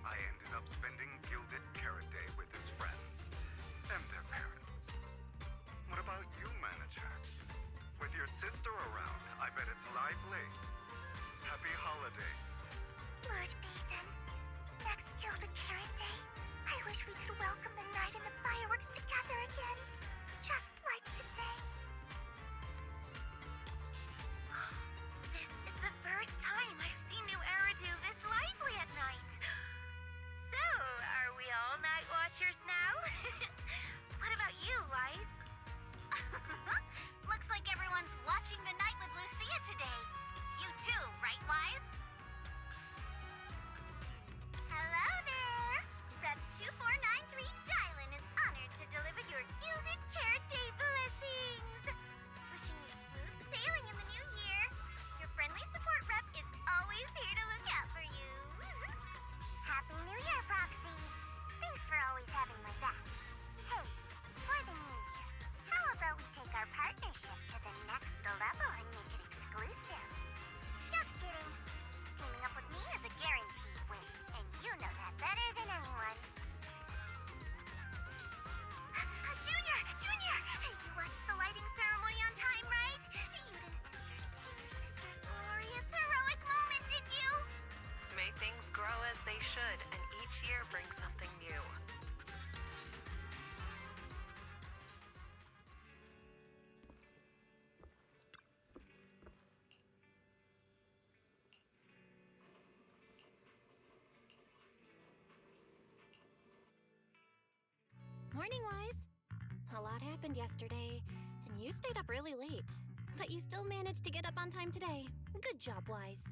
I ended up spending Gilded Carrot Day with his friends and their parents. What about you, manager? With your sister around, I bet it's lively. Happy holidays. Lord Bathan, next Gilded Carrot Day, I wish we could welcome the night and the fireworks together again. Just like today. This is the first time I've seen New Eridu this lively at night. So, are we all night watchers now? What about you, Wise? Looks like everyone's watching the night with Lucia today. You too, right, Wise? Hello there! Rep 2493 Dylan is honored to deliver your Gilded Carrot Day blessings. Wishing you smooth sailing in the new year. Your friendly support rep is always here to look out for you. Happy New Year, Proxy. Thanks for always having my back. Hey, for the new year, how about we take our partnership to the next level and make it exclusive? Just kidding. Teaming up with me is a guaranteed win, and you know that better than anyone. Junior! You watched the lighting ceremony on time, right? You didn't miss your sister's glorious, heroic moment, did you? May things grow as they should, and each year brings something new. Morning, Wise. A lot happened yesterday, and you stayed up really late. But you still managed to get up on time today. Good job, Wise.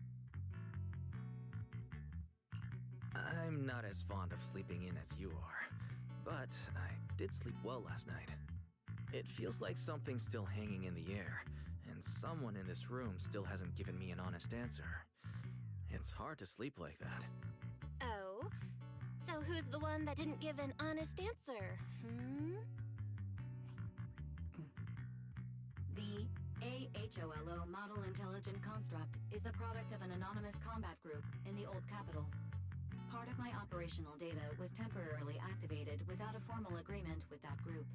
I'm not as fond of sleeping in as you are, but I did sleep well last night. It feels like something's still hanging in the air, and someone in this room still hasn't given me an honest answer. It's hard to sleep like that. Oh? So who's the one that didn't give an honest answer, The AHOLO Model Intelligent Construct is the product of an anonymous combat group in the Old Capital. Part of my operational data was temporarily activated without a formal agreement with that group.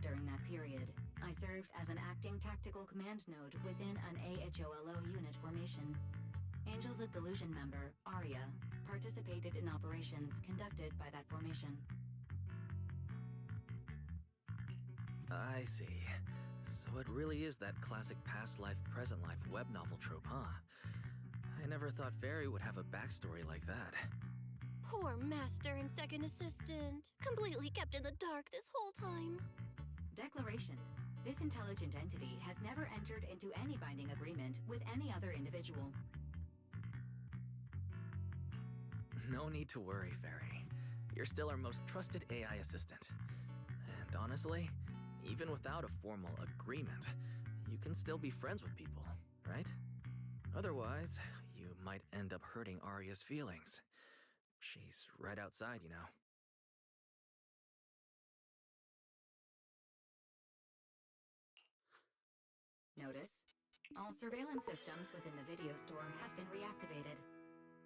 During that period, I served as an acting tactical command node within an AHOLO unit formation. Angels of Delusion member, Arya, participated in operations conducted by that formation. I see. So it really is that classic past life, present life web novel trope, huh? I never thought Fairy would have a backstory like that. Poor master and second assistant. Completely kept in the dark this whole time. Declaration. This intelligent entity has never entered into any binding agreement with any other individual. No need to worry, Fairy. You're still our most trusted AI assistant. And honestly, even without a formal agreement, you can still be friends with people, right? Otherwise, you might end up hurting Arya's feelings. She's right outside, you know. Notice, all surveillance systems within the video store have been reactivated.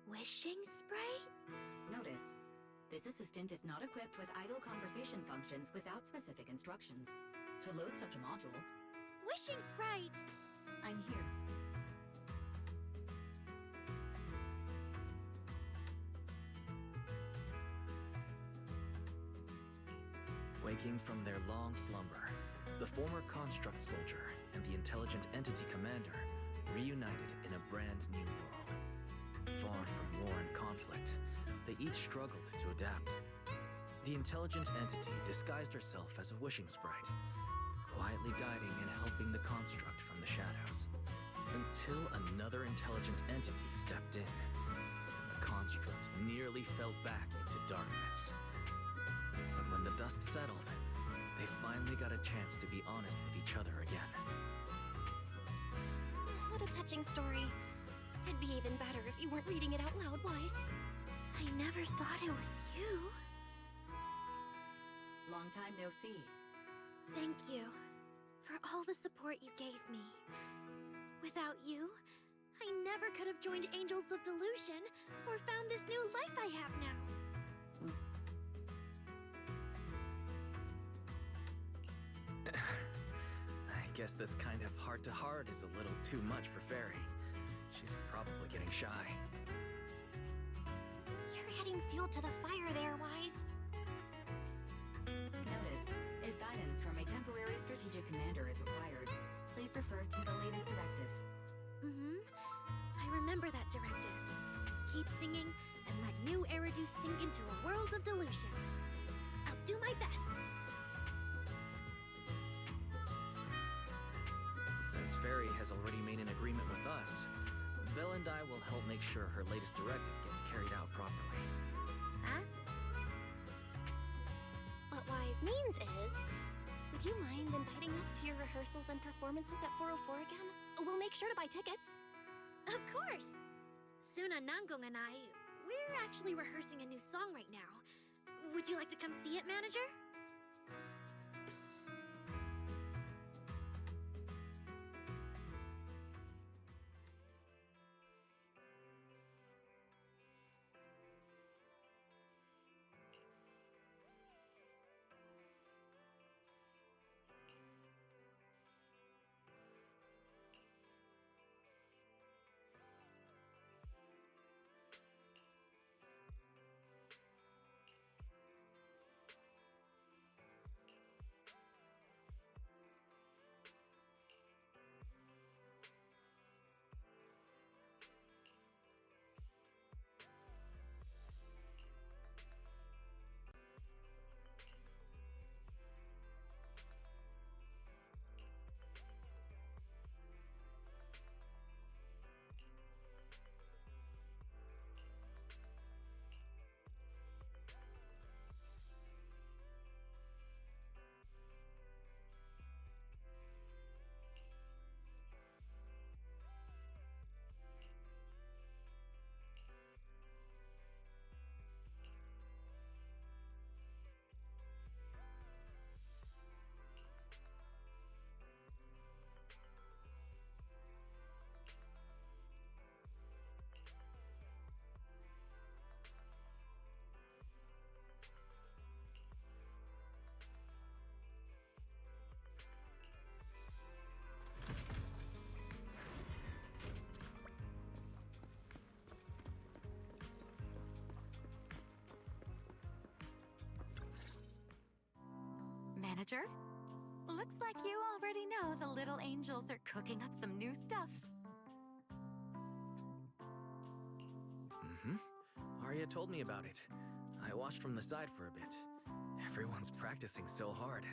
Wishing sprite? Notice, this assistant is not equipped with idle conversation functions without specific instructions. To load such a module... Wishing sprite! I'm here. Waking from their long slumber, the former construct soldier and the intelligent entity commander reunited in a brand new world. Far from war and conflict, they each struggled to adapt. The intelligent entity disguised herself as a wishing sprite, quietly guiding and helping the construct from the shadows, until another intelligent entity stepped in, and the construct nearly fell back into darkness. But when the dust settled, they finally got a chance to be honest with each other again. What a touching story. It'd be even better if you weren't reading it out loud, Wise. I never thought it was you. Long time no see. Thank you for all the support you gave me. Without you, I never could have joined Angels of Delusion or found this new life I have now. I guess this kind of heart-to-heart is a little too much for Fairy. She's probably getting shy. You're adding fuel to the fire there, Wise. Notice, if guidance from a temporary strategic commander is required, please refer to the latest directive. I remember that directive. Keep singing and let new Eridu sink into a world of delusions. I'll do my best. Since Fairy has already made an agreement with us, Belle and I will help make sure her latest directive gets carried out properly. Huh? What Wise means is, would you mind inviting us to your rehearsals and performances at 404 again? We'll make sure to buy tickets. Of course! Suna Nangong and I, we're actually rehearsing a new song right now. Would you like to come see it, manager? manager. Looks like you already know the little angels are cooking up some new stuff. Arya told me about it. I watched from the side for a bit. Everyone's practicing so hard.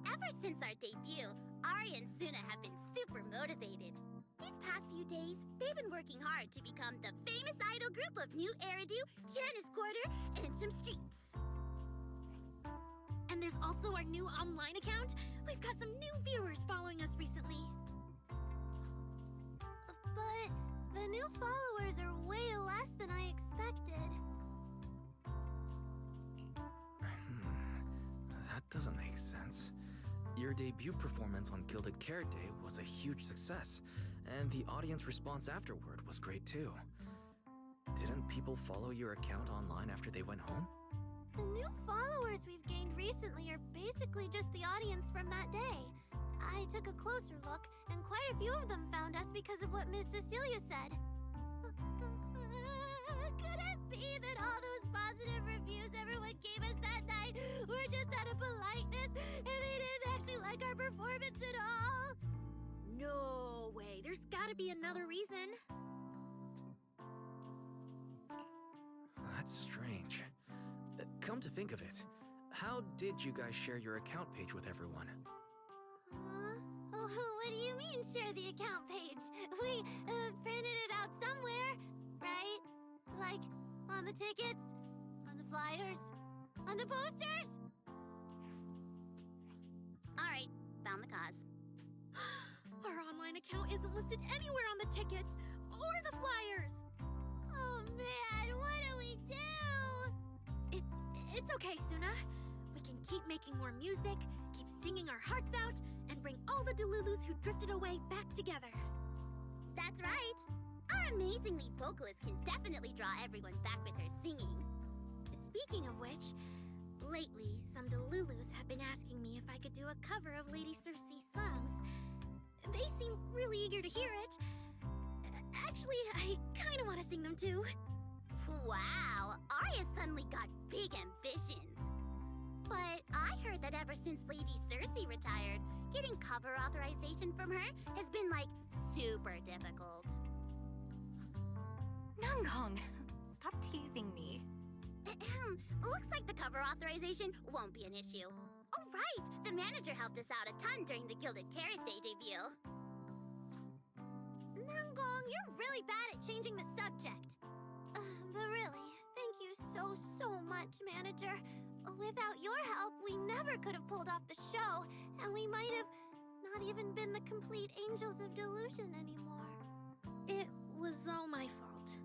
Ever since our debut, Ari and Suna have been super motivated. These past few days, they've been working hard to become the famous idol group of New Eridu, Janice Quarter, and some streets. And there's also our new online account. We've got some new viewers following us recently. But the new followers are way less than I expected. That doesn't make sense. Your debut performance on Gilded Carrot Day was a huge success, and the audience response afterward was great too. Didn't people follow your account online after they went home? The new followers we've gained recently are basically just the audience from that day. I took a closer look, and quite a few of them found us because of what Miss Cecilia said. Could it be that all those positive reviews everyone gave us that night were just out of politeness, and they didn't actually like our performance at all? No way. There's gotta be another reason. That's strange. Come to think of it, how did you guys share your account page with everyone? Oh, what do you mean, share the account page? We printed it out somewhere, right? Like, on the tickets, on the flyers, on the posters? Alright, found the cause. Our online account isn't listed anywhere on the tickets or the flyers. Oh man, what do we do? It's okay, Suna. We can keep making more music, keep singing our hearts out, and bring all the Delulus who drifted away back together. That's right. Our amazing lead vocalist can definitely draw everyone back with her singing. Speaking of which, lately some Delulus have been asking me if I could do a cover of Lady Circe's songs. They seem really eager to hear it. Actually, I kind of want to sing them too. Wow, Arya suddenly got big ambitions. But I heard that ever since Lady Circe retired, getting cover authorization from her has been, like, super difficult. Nanggong, stop teasing me. Looks like the cover authorization won't be an issue. Oh, right, the manager helped us out a ton during the Gilded Carrot Day debut. Nanggong, you're really bad at changing the subject. But really, thank you so much, manager. Without your help, we never could have pulled off the show, and we might have not even been the complete Angels of Delusion anymore. It was all my fault.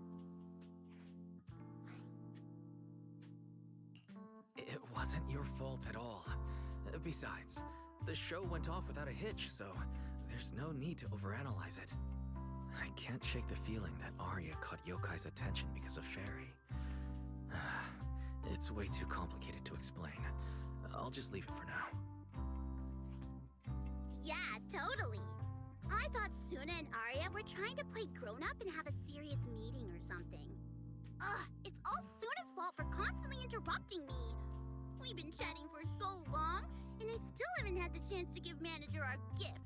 It wasn't your fault at all. Besides, the show went off without a hitch, so there's no need to overanalyze it. I can't shake the feeling that Arya caught Yokai's attention because of Fairy. It's way too complicated to explain. I'll just leave it for now. Yeah, totally. I thought Suna and Arya were trying to play grown-up and have a serious meeting or something. Ugh, it's all Suna's fault for constantly interrupting me. We've been chatting for so long, and I still haven't had the chance to give manager our gift.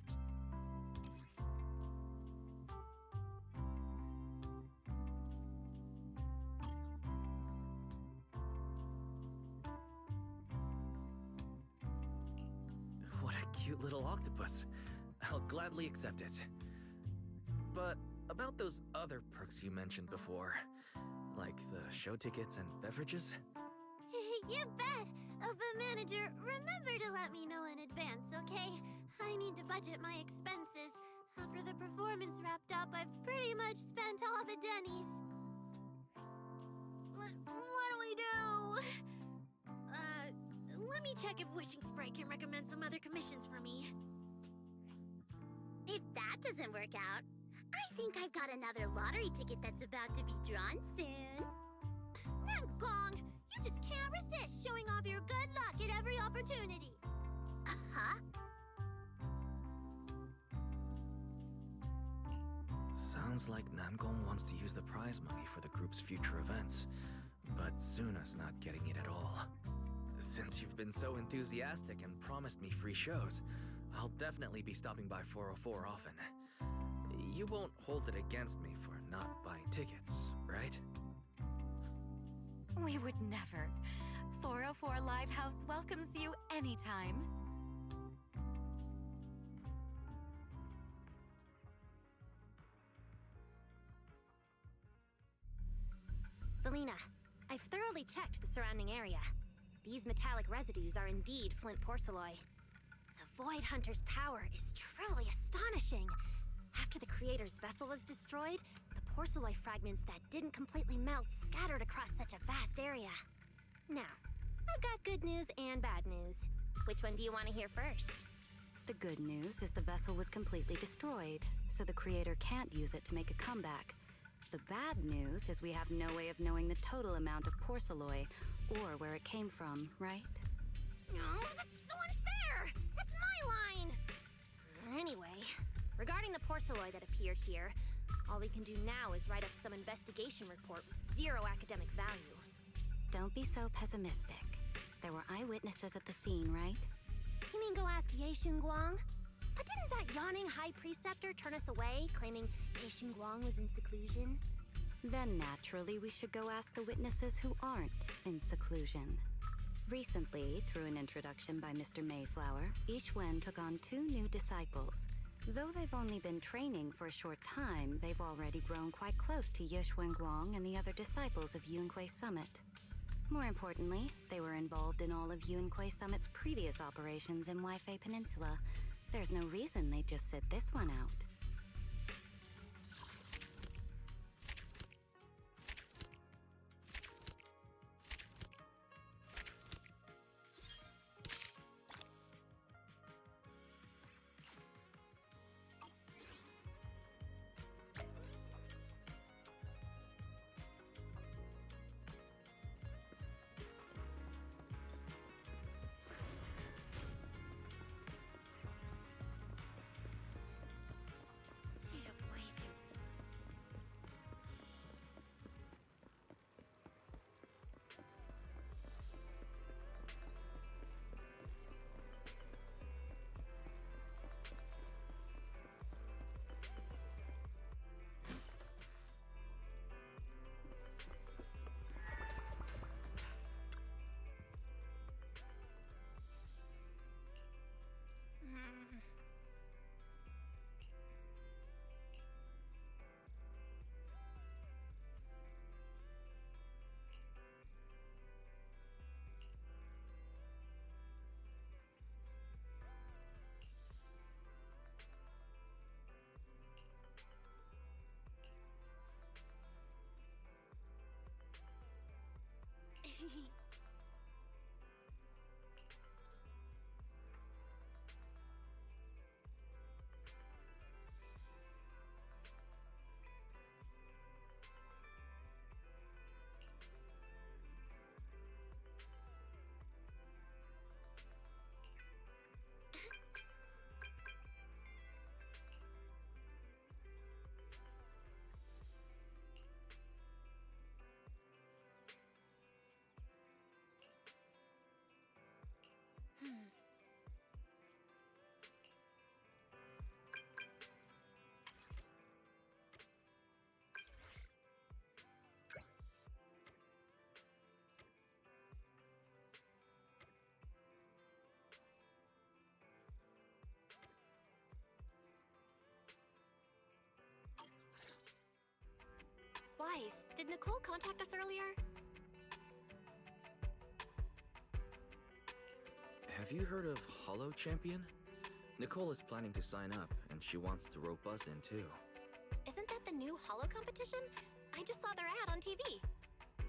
What a cute little octopus. I'll gladly accept it. But about those other perks you mentioned before, like the show tickets and beverages? You bet! But manager, remember to let me know in advance, okay? I need to budget my expenses. After the performance wrapped up, I've pretty much spent all the Denny's. What do we do? Let me check if Wishing Sprite can recommend some other commissions for me. If that doesn't work out, I think I've got another lottery ticket that's about to be drawn soon. Nanggong, you just can't resist showing off your good luck at every opportunity. Uh-huh. Sounds like Nanggong wants to use the prize money for the group's future events, but Suna's not getting it at all. Since you've been so enthusiastic and promised me free shows, I'll definitely be stopping by 404 often. You won't hold it against me for not buying tickets, right? We would never. 404 Live House welcomes you anytime. Felina, I've thoroughly checked the surrounding area. These metallic residues are indeed flint porcelloi. The Void Hunter's power is truly astonishing. After the Creator's vessel was destroyed, the porcelloi fragments that didn't completely melt scattered across such a vast area. Now, I've got good news and bad news. Which one do you want to hear first? The good news is the vessel was completely destroyed, so the Creator can't use it to make a comeback. The bad news is we have no way of knowing the total amount of porcelloi, or where it came from, right? Oh, that's so unfair! That's my line! Anyway, regarding the porcelloi that appeared here, all we can do now is write up some investigation report with zero academic value. Don't be so pessimistic. There were eyewitnesses at the scene, right? You mean go ask Ye Guang? But didn't that yawning high preceptor turn us away, claiming Ye Guang was in seclusion? Then naturally we should go ask the witnesses who aren't in seclusion. Recently, through an introduction by Mr. Mayflower, Yixuan took on 2 new disciples. Though they've only been training for a short time, they've already grown quite close to Yixuan Guang and the other disciples of Yunque Summit. More importantly, they were involved in all of Yunque Summit's previous operations in Weifei Peninsula. There's no reason they'd just sit this one out. Wise, did Nicole contact us earlier? Have you heard of Hollow Champion? Nicole is planning to sign up, and she wants to rope us in too. Isn't that the new Hollow competition? I just saw their ad on TV.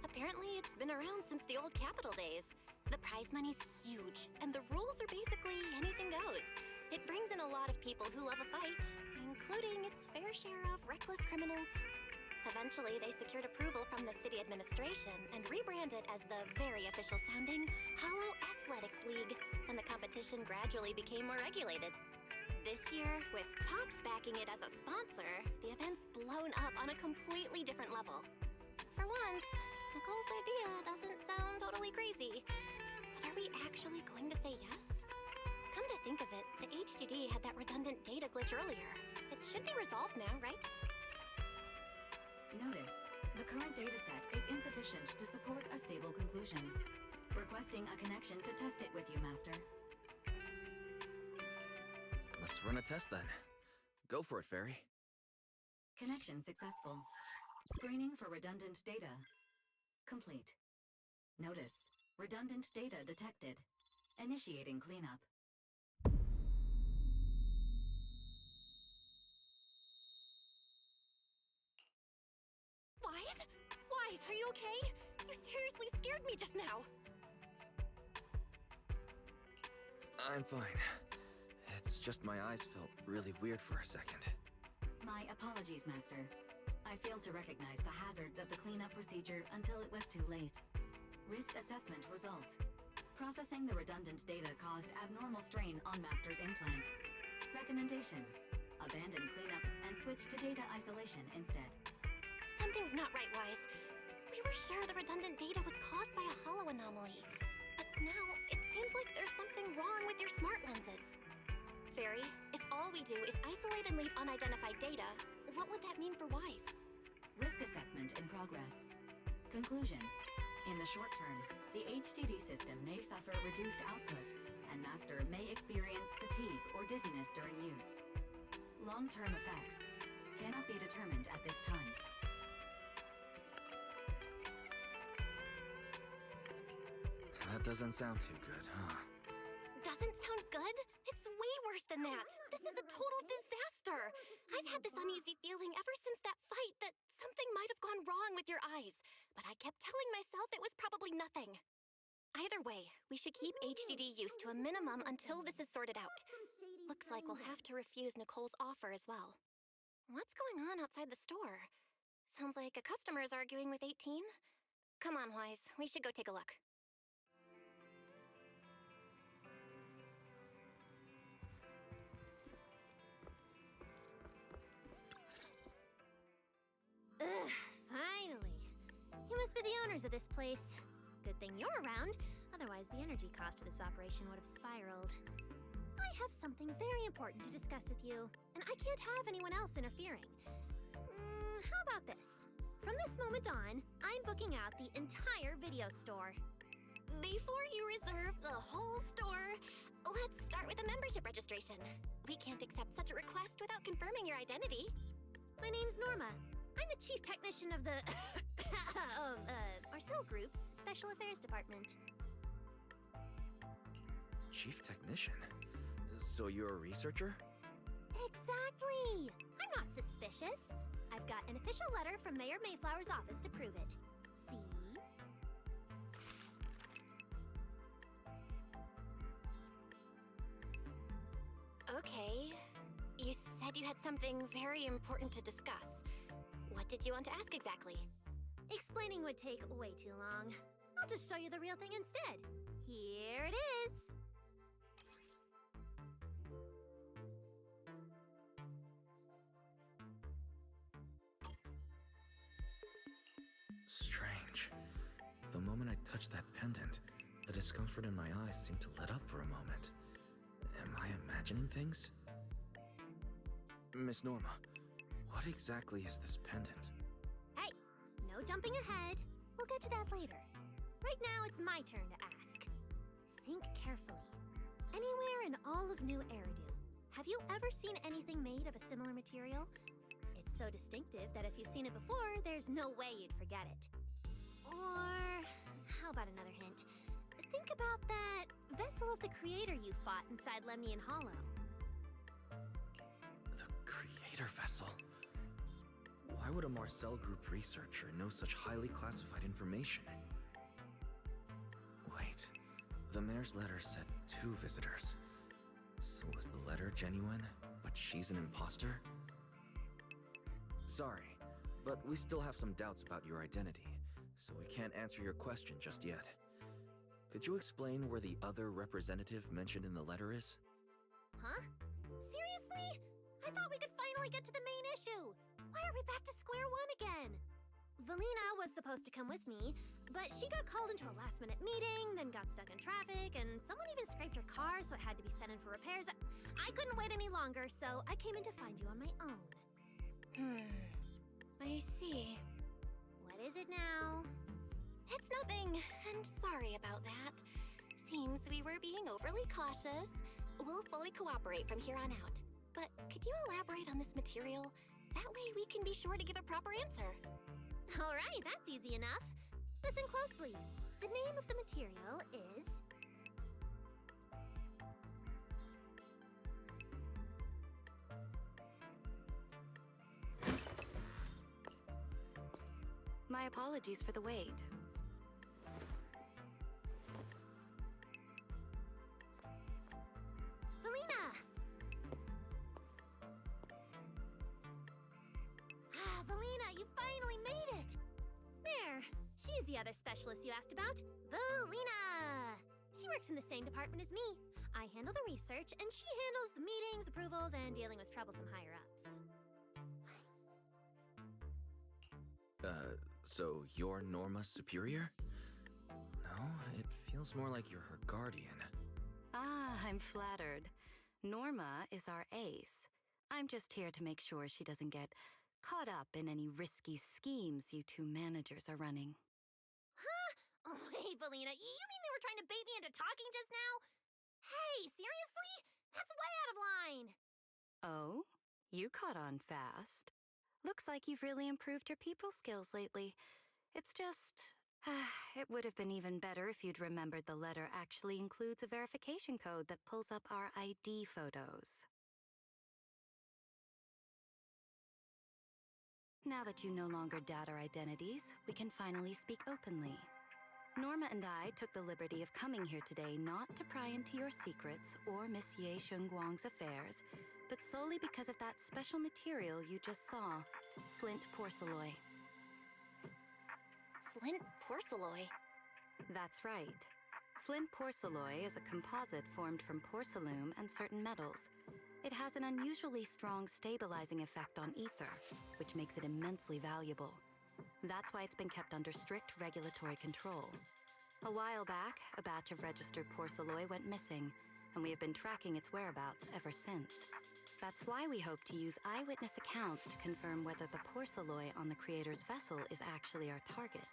Apparently, it's been around since the old Capital days. The prize money's huge, and the rules are basically anything goes. It brings in a lot of people who love a fight, including its fair share of reckless criminals. Eventually, they secured approval from the city administration and rebranded as the very official-sounding Hollow Athletics League, and the competition gradually became more regulated. This year, with Tops backing it as a sponsor, the event's blown up on a completely different level. For once, Nicole's idea doesn't sound totally crazy. But are we actually going to say yes? Come to think of it, the HDD had that redundant data glitch earlier. It should be resolved now, right? Notice, the current dataset is insufficient to support a stable conclusion. Requesting a connection to test it with you, Master. Let's run a test then. Go for it, Fairy. Connection successful. Screening for redundant data. Complete. Notice, redundant data detected. Initiating cleanup. Wise? Wise, are you okay? You seriously scared me just now. I'm fine. It's just my eyes felt really weird for a second. My apologies, Master. I failed to recognize the hazards of the cleanup procedure until it was too late. Risk assessment result. Processing the redundant data caused abnormal strain on Master's implant. Recommendation: abandon cleanup and switch to data isolation instead. Something's not right, Wise. We were sure the redundant data was caused by a hollow anomaly. But now, it seems like there's something wrong with your smart lenses. Fairy, if all we do is isolate and leave unidentified data, what would that mean for Wise? Risk assessment in progress. Conclusion: in the short term, the HDD system may suffer reduced output, and Master may experience fatigue or dizziness during use. Long-term effects cannot be determined at this time. That doesn't sound too good, huh? Doesn't sound good? It's way worse than that. This is a total disaster. I've had this uneasy feeling ever since that fight that something might have gone wrong with your eyes, but I kept telling myself it was probably nothing. Either way, we should keep HDD use to a minimum until this is sorted out. Looks like we'll have to refuse Nicole's offer as well. What's going on outside the store? Sounds like a customer is arguing with 18. Come on, Wise. We should go take a look. Ugh, finally. You must be the owners of this place. Good thing you're around, otherwise the energy cost of this operation would have spiraled. I have something very important to discuss with you, and I can't have anyone else interfering. How about this? From this moment on, I'm booking out the entire video store. Before you reserve the whole store, let's start with a membership registration. We can't accept such a request without confirming your identity. My name's Norma. I'm the chief technician of the our cell group's special affairs department. Chief technician? So you're a researcher? Exactly! I'm not suspicious. I've got an official letter from Mayor Mayflower's office to prove it. See? Okay. You said you had something very important to discuss. What did you want to ask exactly? Explaining would take way too long. I'll just show you the real thing instead. Here it is! Strange. The moment I touched that pendant, the discomfort in my eyes seemed to let up for a moment. Am I imagining things? Miss Norma, what exactly is this pendant? Hey, no jumping ahead. We'll get to that later. Right now, it's my turn to ask. Think carefully. Anywhere in all of New Eridu, have you ever seen anything made of a similar material? It's so distinctive that if you've seen it before, there's no way you'd forget it. Or, how about another hint? Think about that vessel of the Creator you fought inside Lemnian Hollow. The Creator vessel? Why would a Marcel Group researcher know such highly classified information? Wait, the mayor's letter said 2 visitors. So was the letter genuine, but she's an imposter? Sorry, but we still have some doubts about your identity, so we can't answer your question just yet. Could you explain where the other representative mentioned in the letter is? Huh? Seriously? I thought we could finally get to the main issue. Why are we back to square one again? Valina was supposed to come with me, but she got called into a last-minute meeting, then got stuck in traffic, and someone even scraped her car, so it had to be sent in for repairs. I couldn't wait any longer, so I came in to find you on my own. I see. What is it now? It's nothing, and sorry about that. Seems we were being overly cautious. We'll fully cooperate from here on out. But could you elaborate on this material? That way we can be sure to give a proper answer. All right, that's easy enough. Listen closely. The name of the material is... My apologies for the wait. Valina! Valina, you finally made it! There, she's the other specialist you asked about, Valina! She works in the same department as me. I handle the research, and she handles the meetings, approvals, and dealing with troublesome higher-ups. So you're Norma's superior? No, it feels more like you're her guardian. Ah, I'm flattered. Norma is our ace. I'm just here to make sure she doesn't get caught up in any risky schemes you two managers are running. Huh? Oh, hey, Valina, you mean they were trying to bait me into talking just now? Hey, seriously? That's way out of line! Oh? You caught on fast. Looks like you've really improved your people skills lately. It's just... it would have been even better if you'd remembered the letter actually includes a verification code that pulls up our ID photos. Now that you no longer doubt our identities, we can finally speak openly. Norma and I took the liberty of coming here today not to pry into your secrets or Miss Ye Shengguang's affairs, but solely because of that special material you just saw, flint porcelain. Flint porcelain? That's right. Flint porcelain is a composite formed from porcelain and certain metals. It has an unusually strong stabilizing effect on ether, which makes it immensely valuable. That's why it's been kept under strict regulatory control. A while back, a batch of registered porcelain went missing, and we have been tracking its whereabouts ever since. That's why we hope to use eyewitness accounts to confirm whether the porcelain on the creator's vessel is actually our target.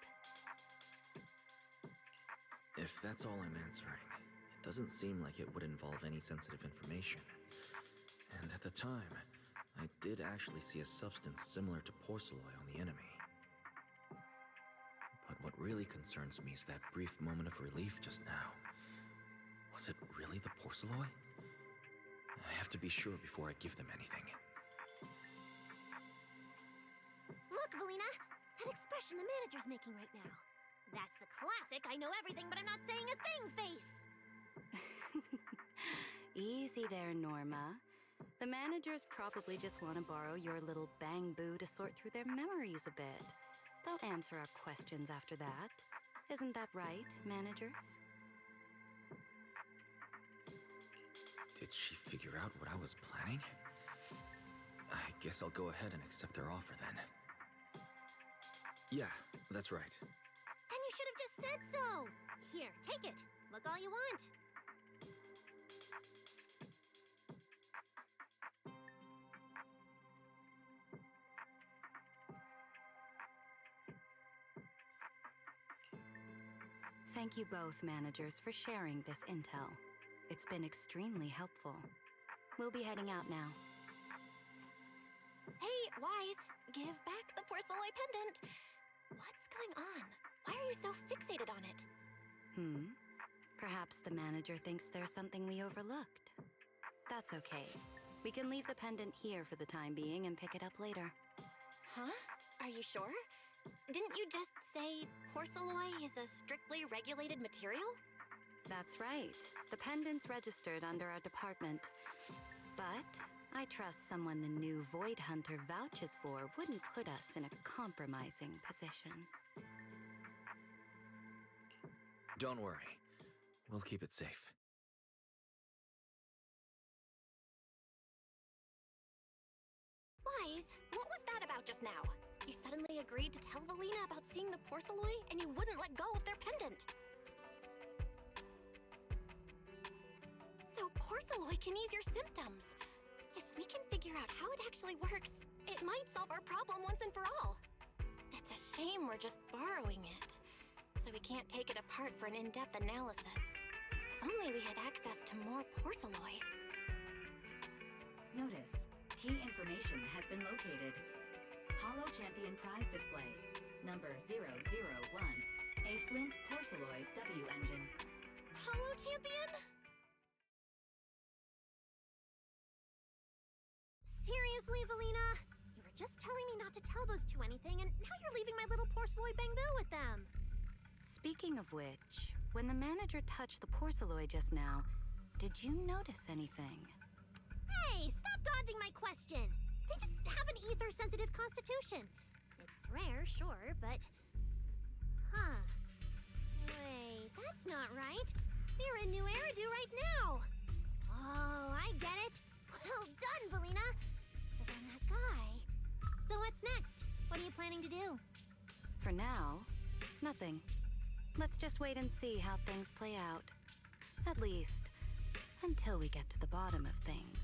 If that's all I'm answering, it doesn't seem like it would involve any sensitive information. And at the time, I did actually see a substance similar to porcelain on the enemy. But what really concerns me is that brief moment of relief just now. Was it really the porcelain? I have to be sure before I give them anything. Look, Valina! That expression the manager's making right now. That's the classic I know everything but I'm not saying a thing face! Easy there, Norma. The managers probably just want to borrow your little bang-boo to sort through their memories a bit. They'll answer our questions after that. Isn't that right, managers? Did she figure out what I was planning? I guess I'll go ahead and accept their offer then. Yeah, that's right. Then you should have just said so! Here, take it. Look all you want. Thank you both, managers, for sharing this intel. It's been extremely helpful. We'll be heading out now. Hey, Wise, give back the porcelain pendant. What's going on? Why are you so fixated on it? Perhaps the manager thinks there's something we overlooked. That's okay. We can leave the pendant here for the time being and pick it up later. Huh? Are you sure? Didn't you just say porcelain is a strictly regulated material? That's right. The pendant's registered under our department. But I trust someone the new Void Hunter vouches for wouldn't put us in a compromising position. Don't worry. We'll keep it safe. Wise, what was that about just now? You suddenly they agreed to tell Valina about seeing the Porceloi, and you wouldn't let go of their pendant. So Porceloi can ease your symptoms. If we can figure out how it actually works, it might solve our problem once and for all. It's a shame we're just borrowing it, so we can't take it apart for an in-depth analysis. If only we had access to more Porceloi. Notice, key information has been located. Holo Champion Prize Display, number 001, a Flint Porceloi W engine. Holo Champion? Seriously, Valina? You were just telling me not to tell those two anything, and now you're leaving my little Porceloi Bangbill with them. Speaking of which, when the manager touched the Porceloi just now, did you notice anything? Hey, stop dodging my question! They just have an ether-sensitive constitution. It's rare, sure, but... Huh. Wait, that's not right. They're in New Eridu right now. Oh, I get it. Well done, Valina. So then that guy... So what's next? What are you planning to do? For now, nothing. Let's just wait and see how things play out. At least, until we get to the bottom of things.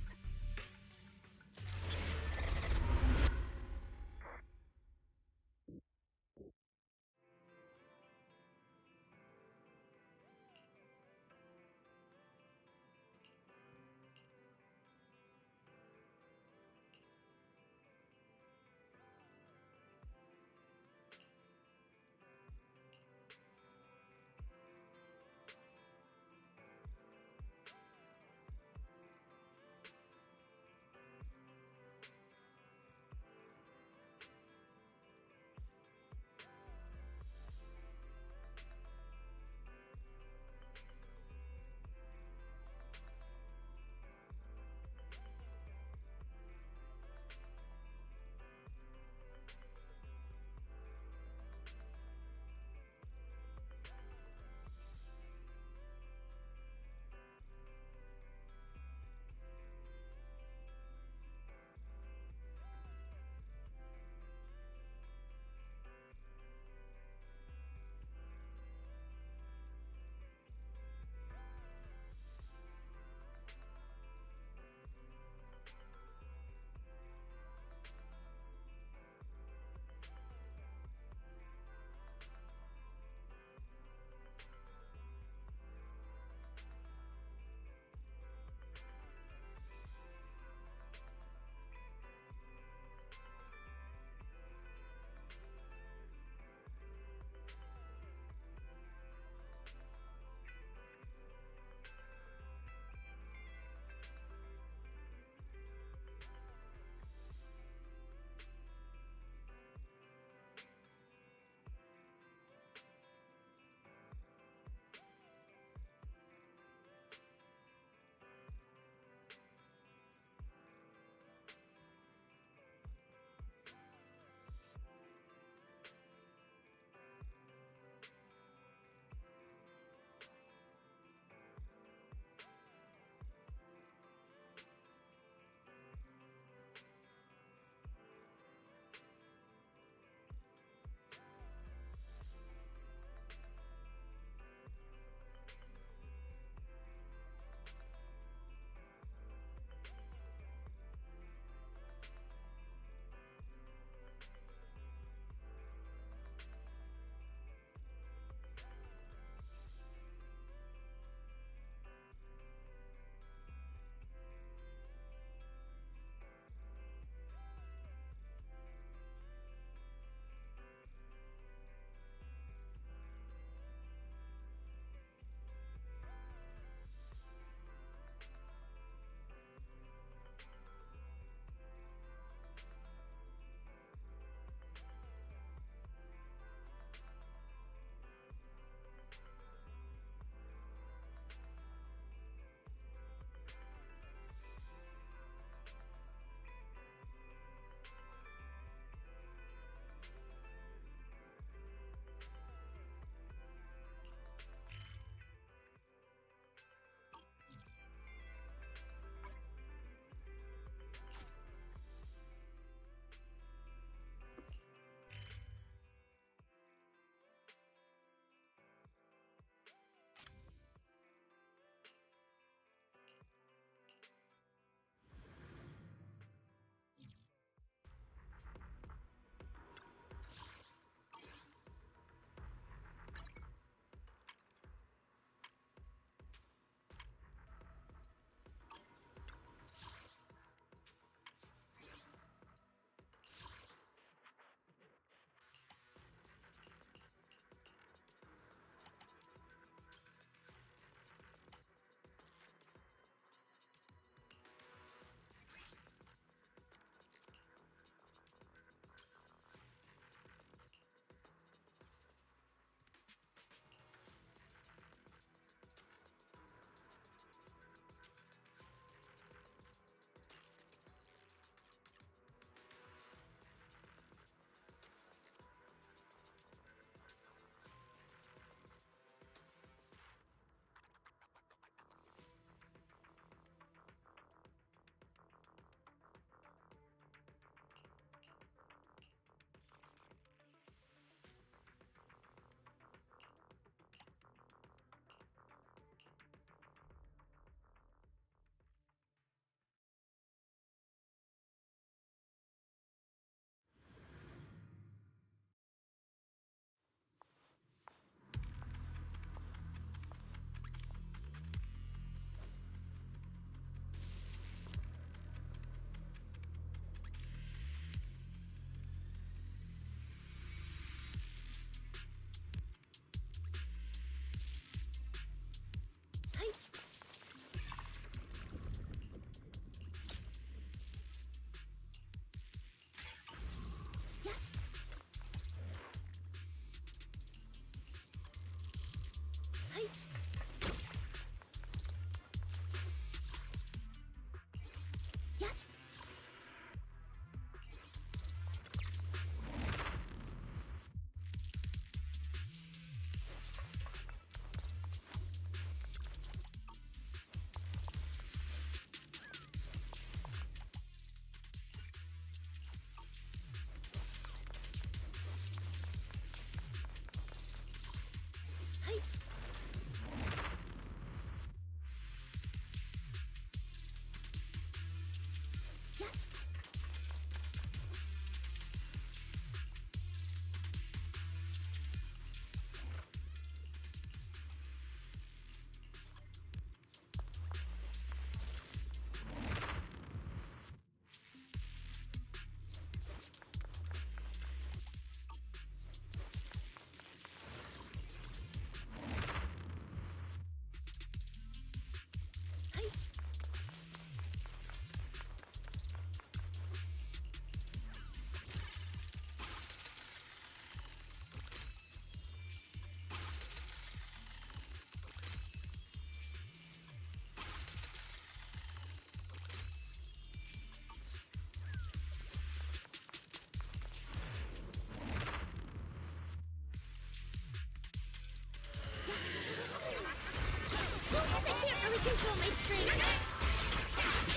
Control my strength.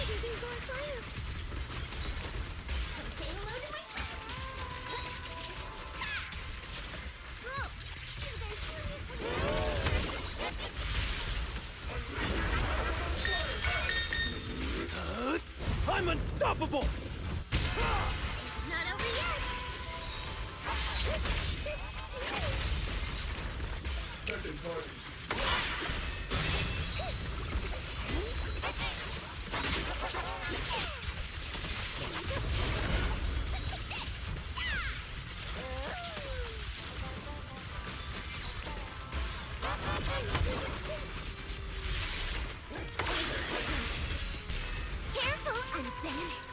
Everything's on fire. Say hello to my friends. Whoa! I'm unstoppable! Not over yet. Second target. Careful, I'm vanished.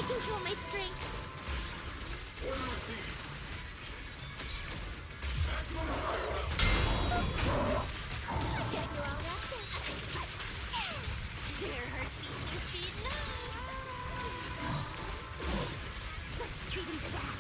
Control my strength. Get you all wrapped up. Their heartbeats are speeding up. Let's treat him to that.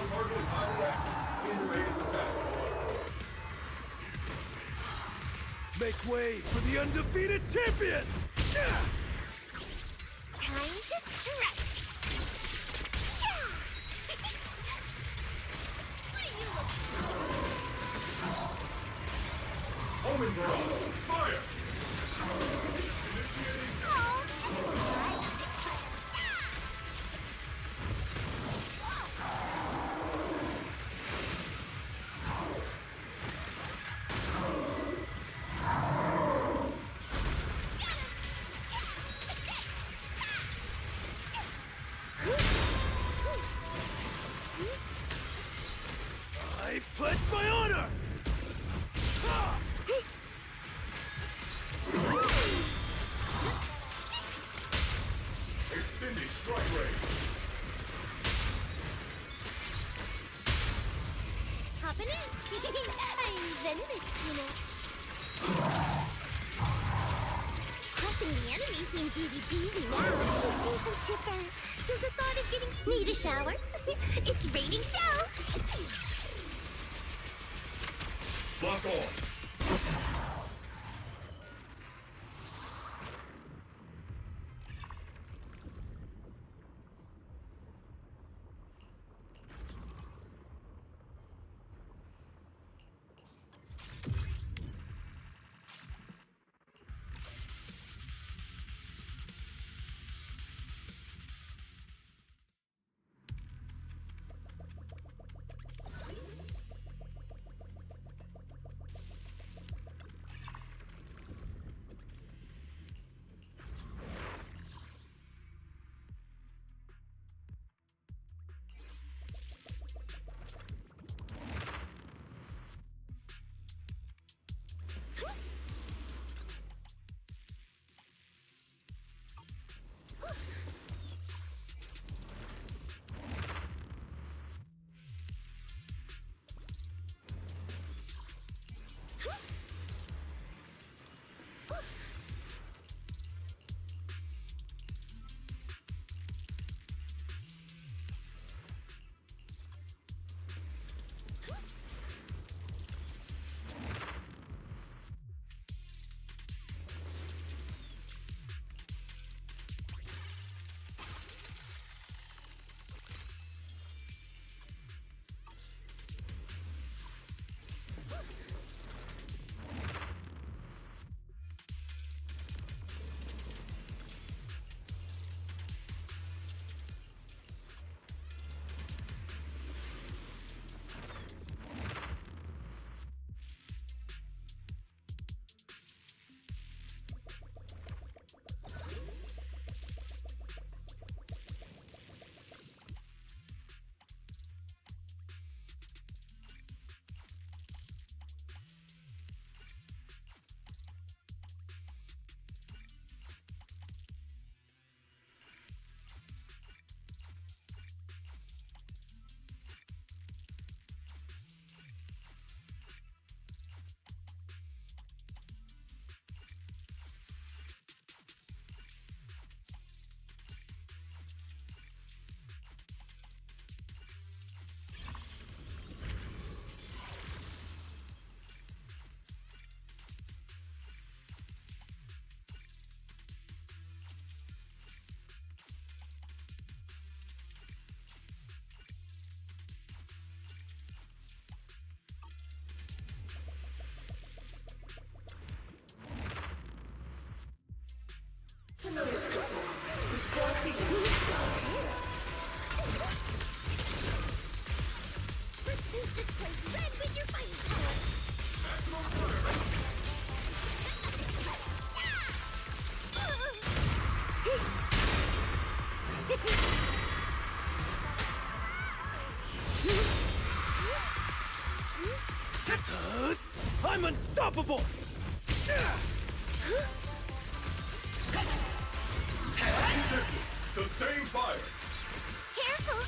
Now target is highly active. Please evade its attacks. Make way for the undefeated champion! Time to strike! What do you look Omen Barrage, fire! Initiating. I pledge my honor! Extending strike range. Hopping in. I'm venomous, you know. Crushing the enemy seems easy peasy now. You seem so chipper. Does the thought of getting... Need a shower? It's raining shells. Lock on. Tonight's performance is brought to you by Yes. Let's paint this place red with your fighting power. Maximum fire rate. I'm unstoppable! Distance. Sustain fire. Careful,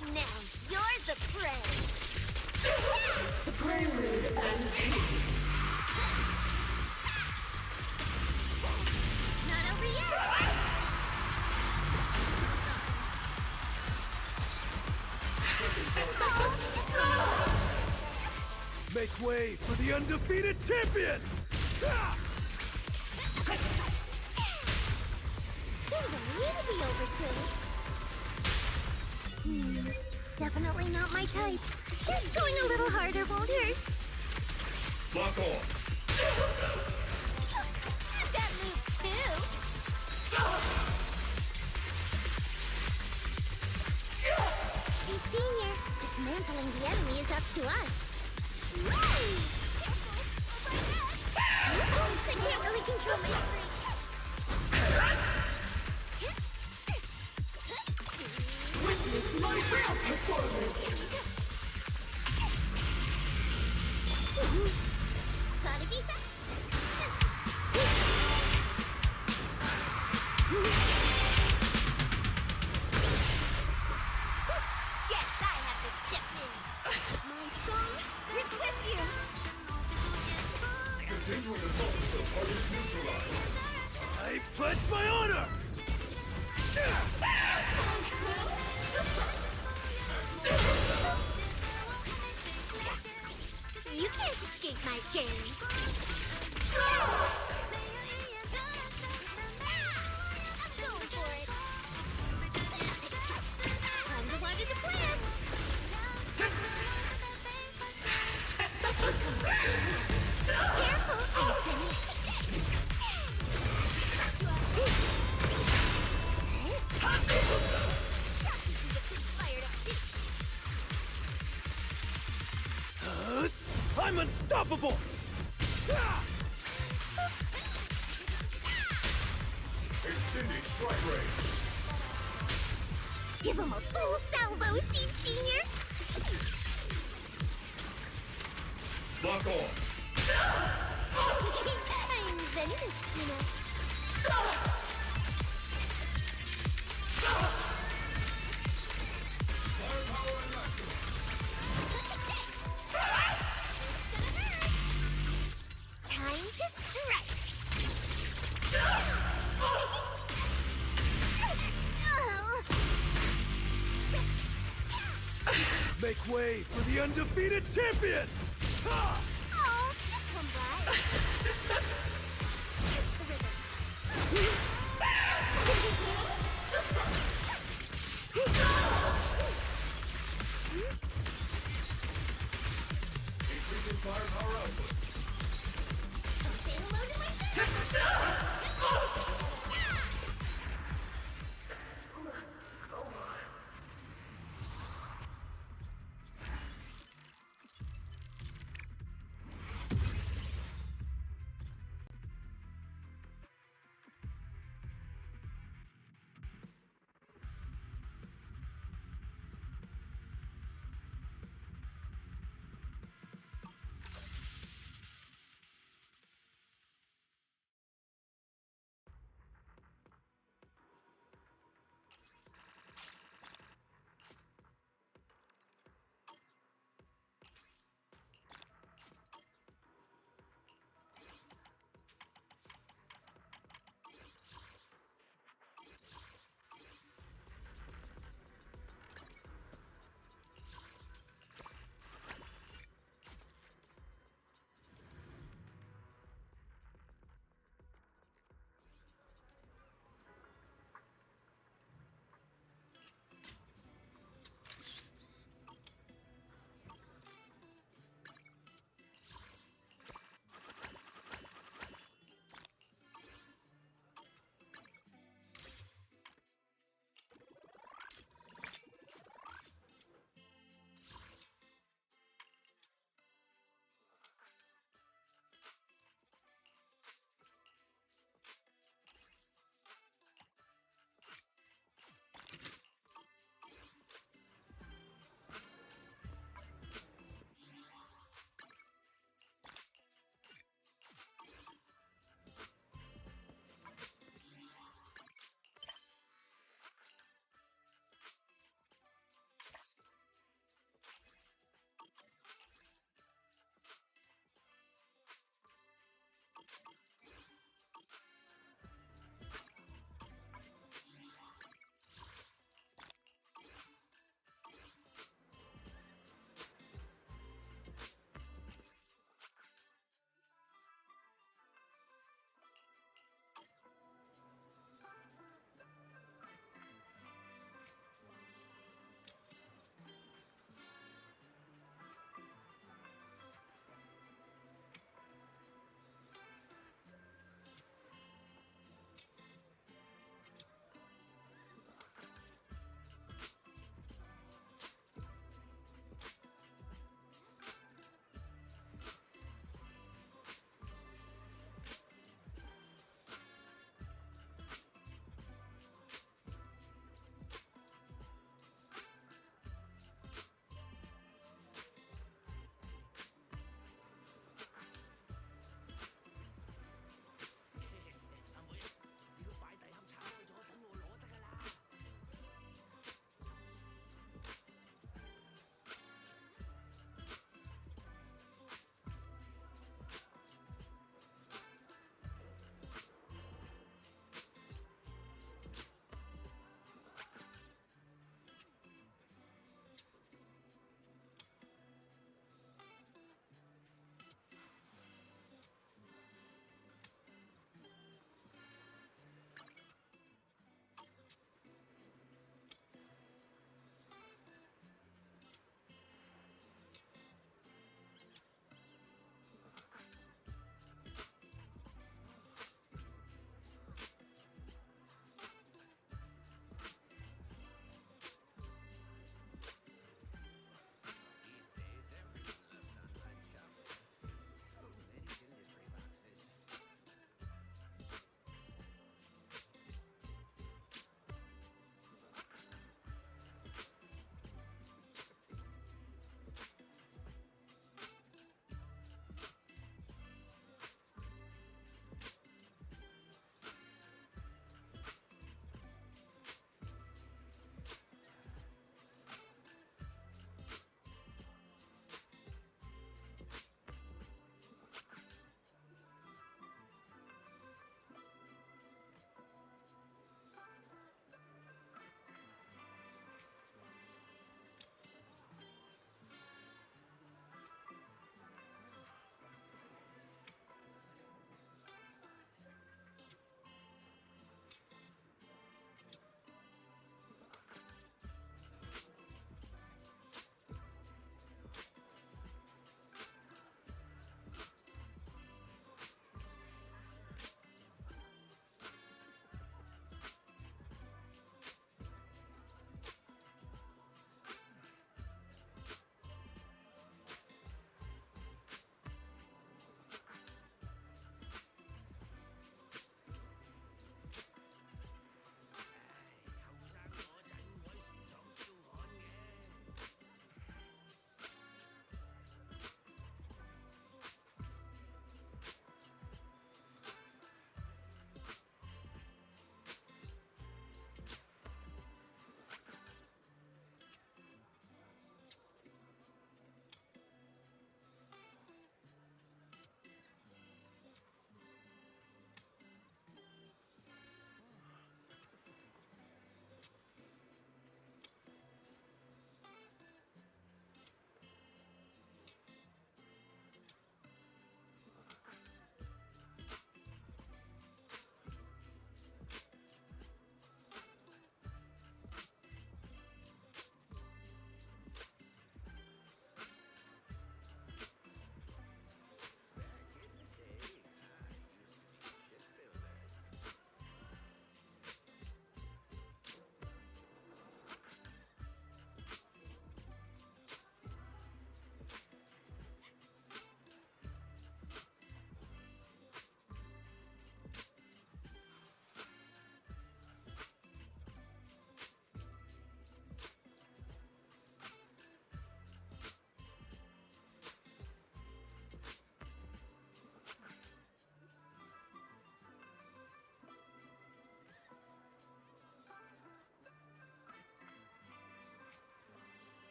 I'm now you're the prey. The prelude ends here. Make way for the undefeated champion! Ah! Seems a little be over soon. Definitely not my type. Just going a little harder won't hurt. Lock on. That move too. Hey, Senior, dismantling the enemy is up to us. I can't really control my strength. Witness my real performance! Gotta be fast! Guess I have to step in! My song is with you! Continuing assault until target is neutralized. I pledge my honor! You can't escape my gaze! I'm going for it! Time to water the plant! Careful, Ethan! I'm unstoppable! Extending strike range. Give him a full salvo, Steve Senior! Lock on. I'm venomous, you know. Firepower at maximum. Time to strike! Make way for the undefeated champion! Ah! Oh, just come by. Catch the rhythm. Increasing firepower output. Come say hello to my friend.